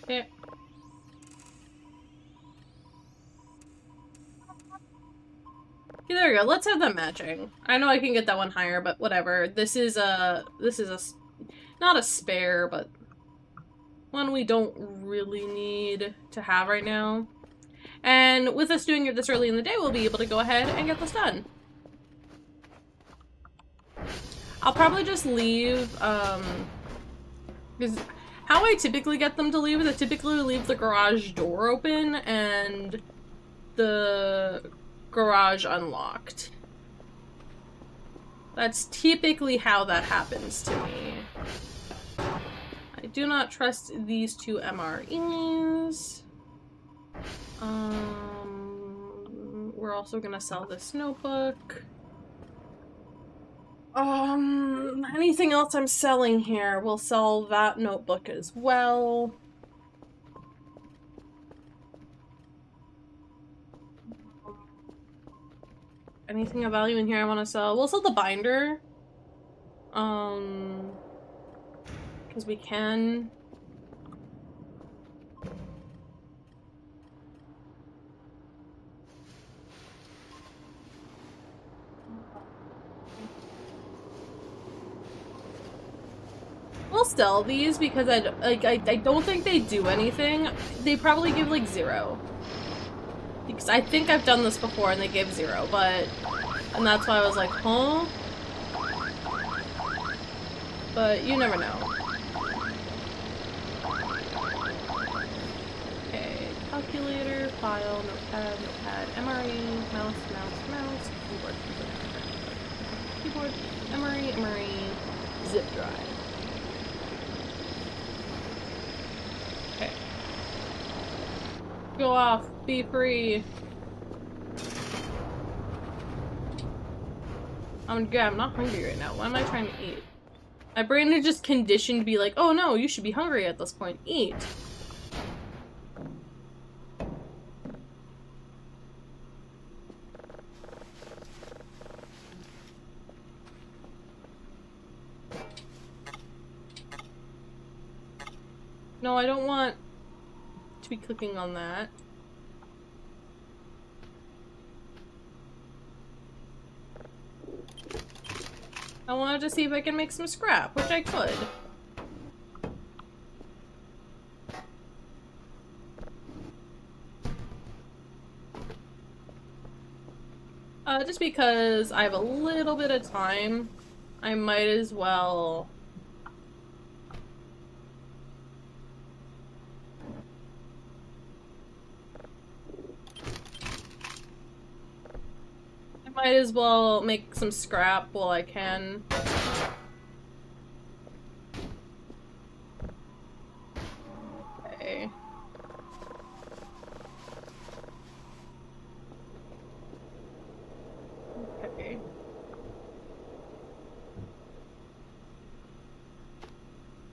Okay. Okay, there we go. Let's have them matching. I know I can get that one higher, but whatever. This is not a spare, but one we don't really need to have right now. And with us doing it this early in the day, we'll be able to go ahead and get this done. I'll probably just leave, because how I typically get them to leave is I typically leave the garage door open and the garage unlocked. That's typically how that happens to me. I do not trust these two MREs. We're also gonna sell this notebook. Anything else I'm selling here, we'll sell that notebook as well. Anything of value in here I want to sell? We'll sell the binder. Because we can. We'll sell these because I don't think they do anything. They probably give like 0. Because I think I've done this before and they gave 0, but... And that's why I was like, huh? But you never know. Okay, file, notepad, notepad, MRE, mouse, mouse, mouse, keyboard, keyboard, MRE, MRE, zip drive. Okay. Go off, be free. I'm not hungry right now. What am I trying to eat? My brain is just conditioned to be like, oh no, you should be hungry at this point. Eat. No, I don't want to be clicking on that. I wanted to see if I can make some scrap, which I could. Just because I have a little bit of time, I might as well... make some scrap while I can. Okay. Okay.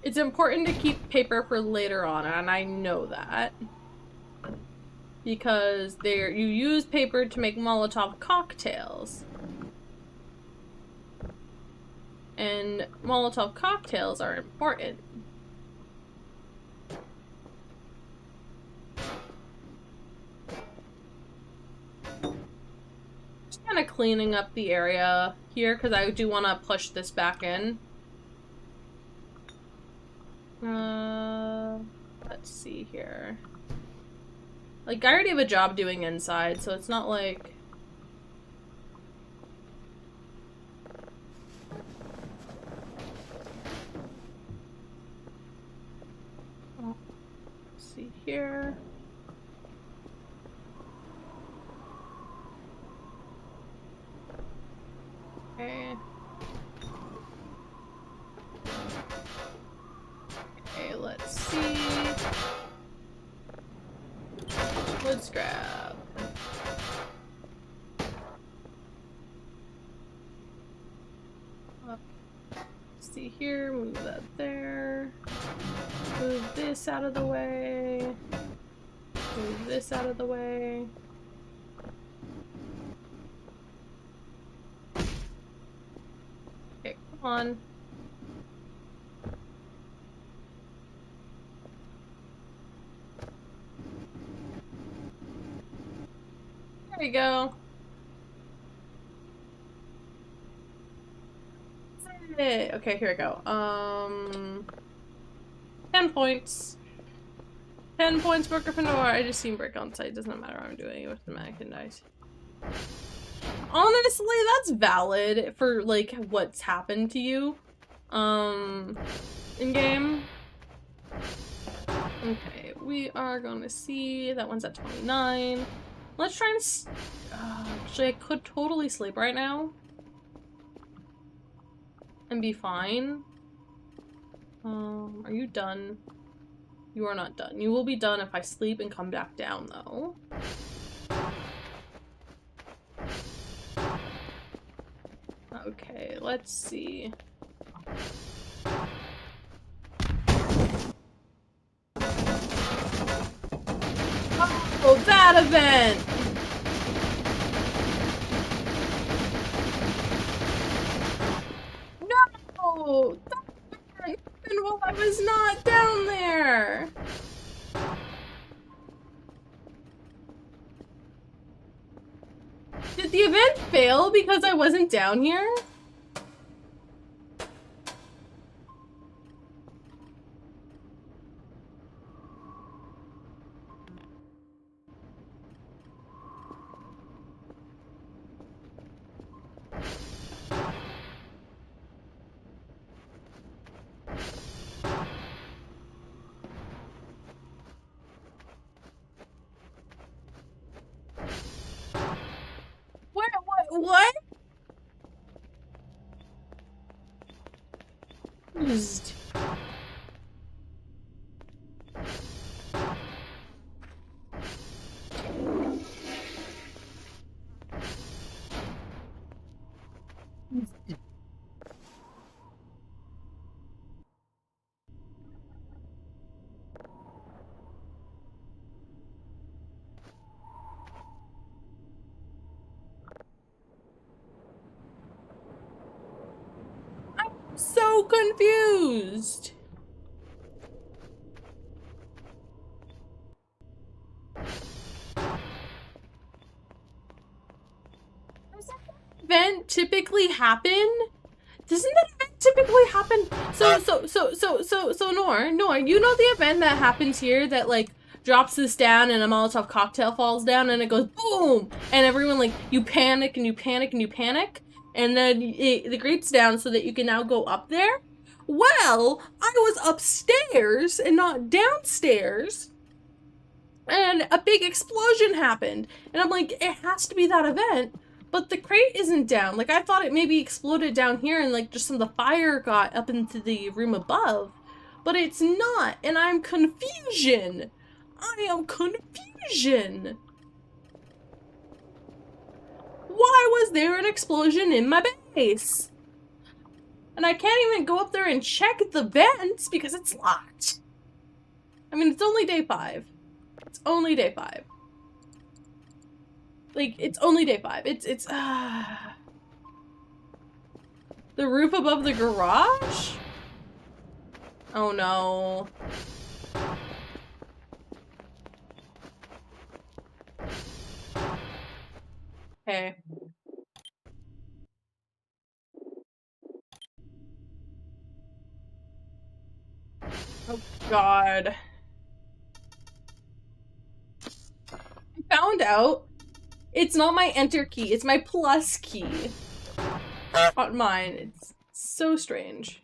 It's important to keep paper for later on, and I know that. Because you use paper to make Molotov cocktails. And Molotov cocktails are important. Just kind of cleaning up the area here, because I do want to push this back in. Let's see here. Like, I already have a job doing inside, so it's not like... Oh, let's see here. Okay. Okay, let's see. Wood scrap. See here, move that there. Move this out of the way. Move this out of the way. Okay, come on. There you go. Hey, okay, here we go. 10 points. 10 points for Gryffindor. I just seen brick on site. Doesn't matter what I'm doing with the mannequin dice. Honestly, that's valid for, like, what's happened to you. In game. Okay, we are gonna see. That one's at 29. Let's try and actually, I could totally sleep right now. And be fine. Are you done? You are not done. You will be done if I sleep and come back down, though. Okay, let's see. Oh, that event! No! That happened while I was not down there! Did the event fail because I wasn't down here? so confused. Does that event typically happen? Doesn't that event typically happen? So, Nor, you know the event that happens here that, like, drops this down and a Molotov cocktail falls down and it goes boom! And everyone, like, you panic and you panic and you panic, and then the grate's down so that you can now go up there? Well, I was upstairs and not downstairs, and a big explosion happened. And I'm like, it has to be that event. But the crate isn't down. Like, I thought it maybe exploded down here and, like, just some of the fire got up into the room above. But it's not, and I'm confusion. I am confusion. Why was there an explosion in my base? And I can't even go up there and check the vents because it's locked. I mean, it's only day 5. It's only day 5. Like, it's only day 5. It's the roof above the garage? Oh no. Okay. Oh god. I found out it's not my enter key, it's my plus key. Not mine. It's so strange.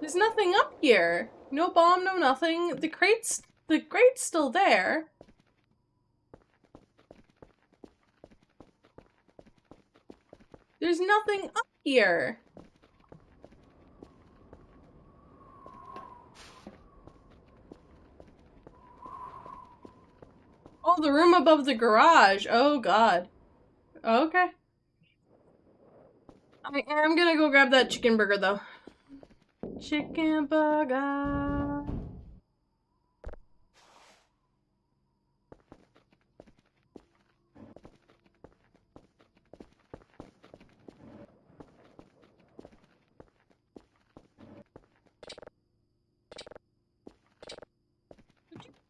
There's nothing up here. No bomb, no nothing. The grate's still there. There's nothing up here. Oh, the room above the garage. Oh god. Okay. I am gonna go grab that chicken burger though. Chicken burger.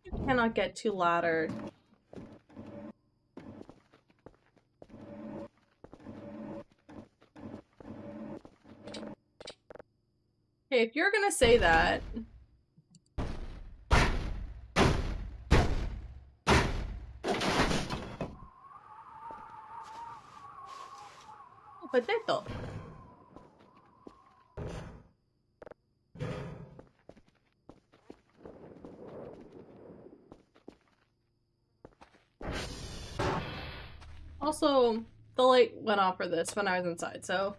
You cannot get too laddered. Okay, if you're gonna say that. Oh, potato. Also, the light went off for this when I was inside, so.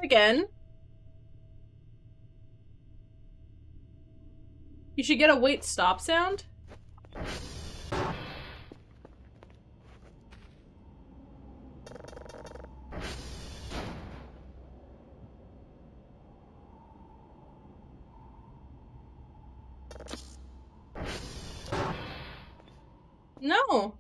Again. You should get a wait stop sound. No.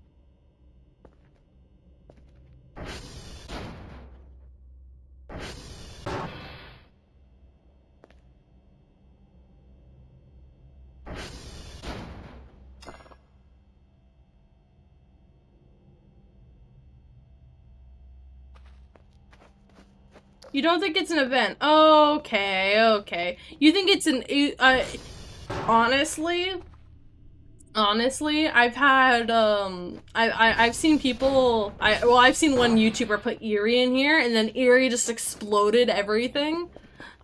You don't think it's an event? Okay, okay. You think it's an honestly, I've had I've seen people I've seen one YouTuber put Eerie in here and then Eerie just exploded everything.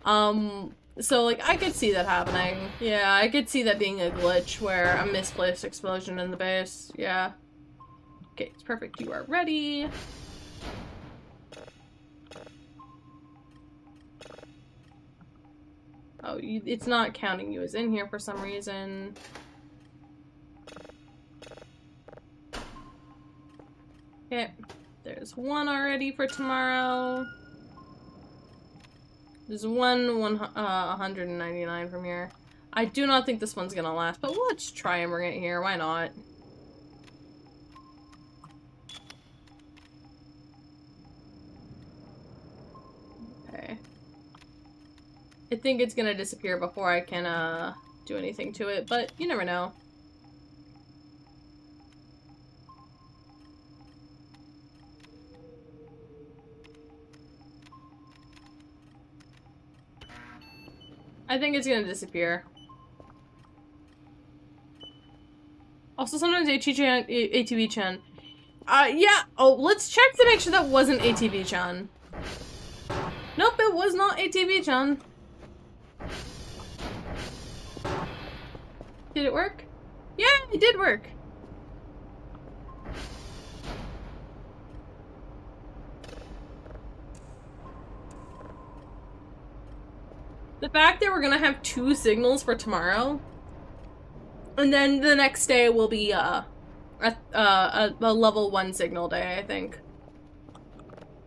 So like I could see that happening. Yeah, I could see that being a glitch where a misplaced explosion in the base. Yeah. Okay, it's perfect. You are ready. Oh, it's not counting you as in here for some reason. Okay, there's There's one already for tomorrow. There's one 199 from here. I do not think this one's gonna last, but let's try and bring it here. Why not? Okay. I think it's gonna disappear before I can do anything to it, but you never know. I think it's gonna disappear. Also, sometimes ATV-chan. Yeah. Oh, let's check to make sure that wasn't ATV-chan. Nope, it was not ATV-chan. Did it work? Yeah, it did work. The fact that we're gonna have 2 signals for tomorrow, and then the next day will be a level 1 signal day, I think.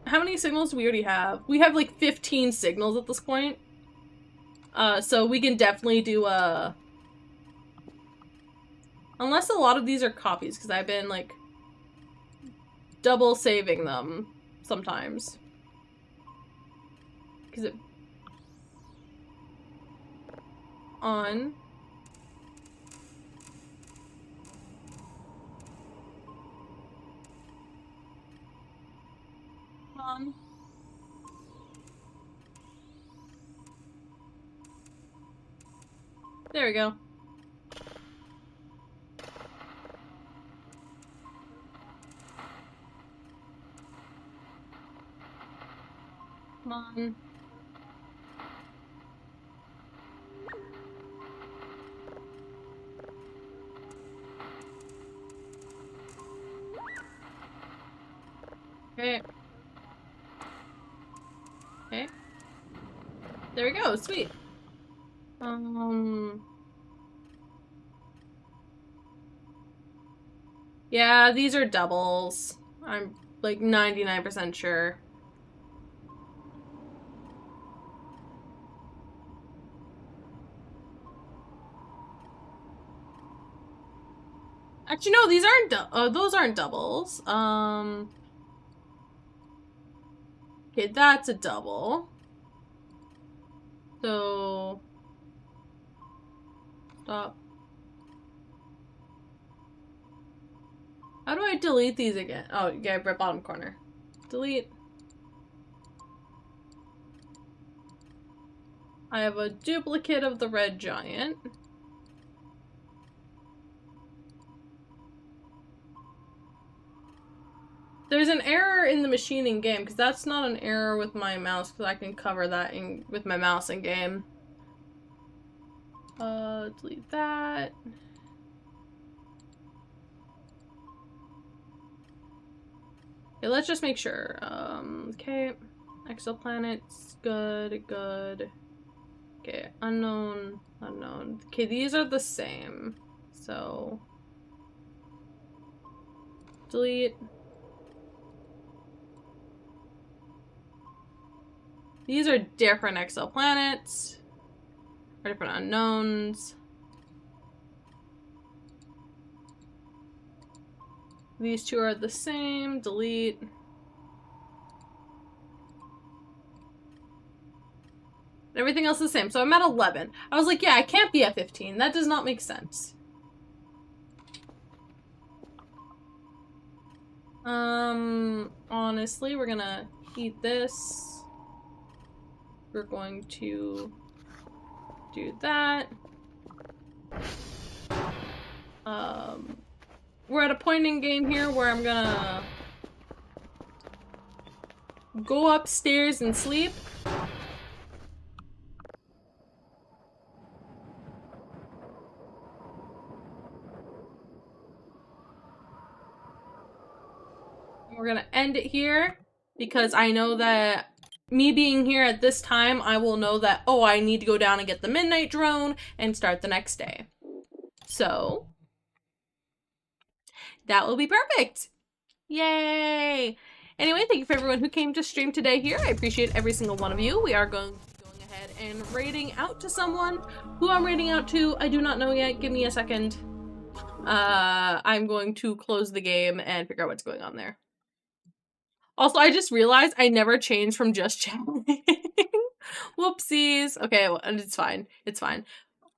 How many signals do we already have? We have like 15 signals at this point. So we can definitely do unless a lot of these are copies, because I've been like double saving them sometimes. Because it on. On. There we go. Come on. Okay. Okay. There we go, sweet. Yeah, these are doubles. I'm like 99% sure. Actually, no, these aren't those aren't doubles. Okay, that's a double. So stop. How do I delete these again? Oh, yeah, right bottom corner. Delete. I have a duplicate of the red giant. There's an error in the machine in game, because that's not an error with my mouse, because I can cover that in with my mouse in game. Delete that. Okay, let's just make sure. Okay. Exoplanets, good, good. Okay, unknown, unknown. Okay, these are the same. So delete. These are different exoplanets, or different unknowns. These two are the same, delete. Everything else is the same, so I'm at 11. I was like, yeah, I can't be at 15. That does not make sense. Honestly, we're gonna eat this. We're going to do that. We're at a point in game here where I'm gonna go upstairs and sleep. We're gonna end it here because I know that me being here at this time, I will know that, oh, I need to go down and get the midnight drone and start the next day. So that will be perfect. Yay! Anyway, thank you for everyone who came to stream today here. I appreciate every single one of you. We are going ahead and raiding out to someone. Who I'm raiding out to, I do not know yet. Give me a second. I'm going to close the game and figure out what's going on there. Also, I just realized I never changed from just chatting. Whoopsies. Okay, well, it's fine. It's fine.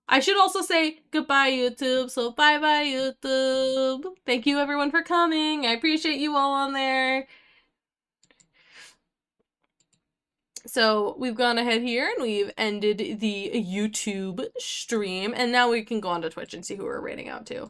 I should also say goodbye, YouTube. So bye-bye, YouTube. Thank you, everyone, for coming. I appreciate you all on there. So we've gone ahead here and we've ended the YouTube stream. And now we can go on to Twitch and see who we're raiding out to.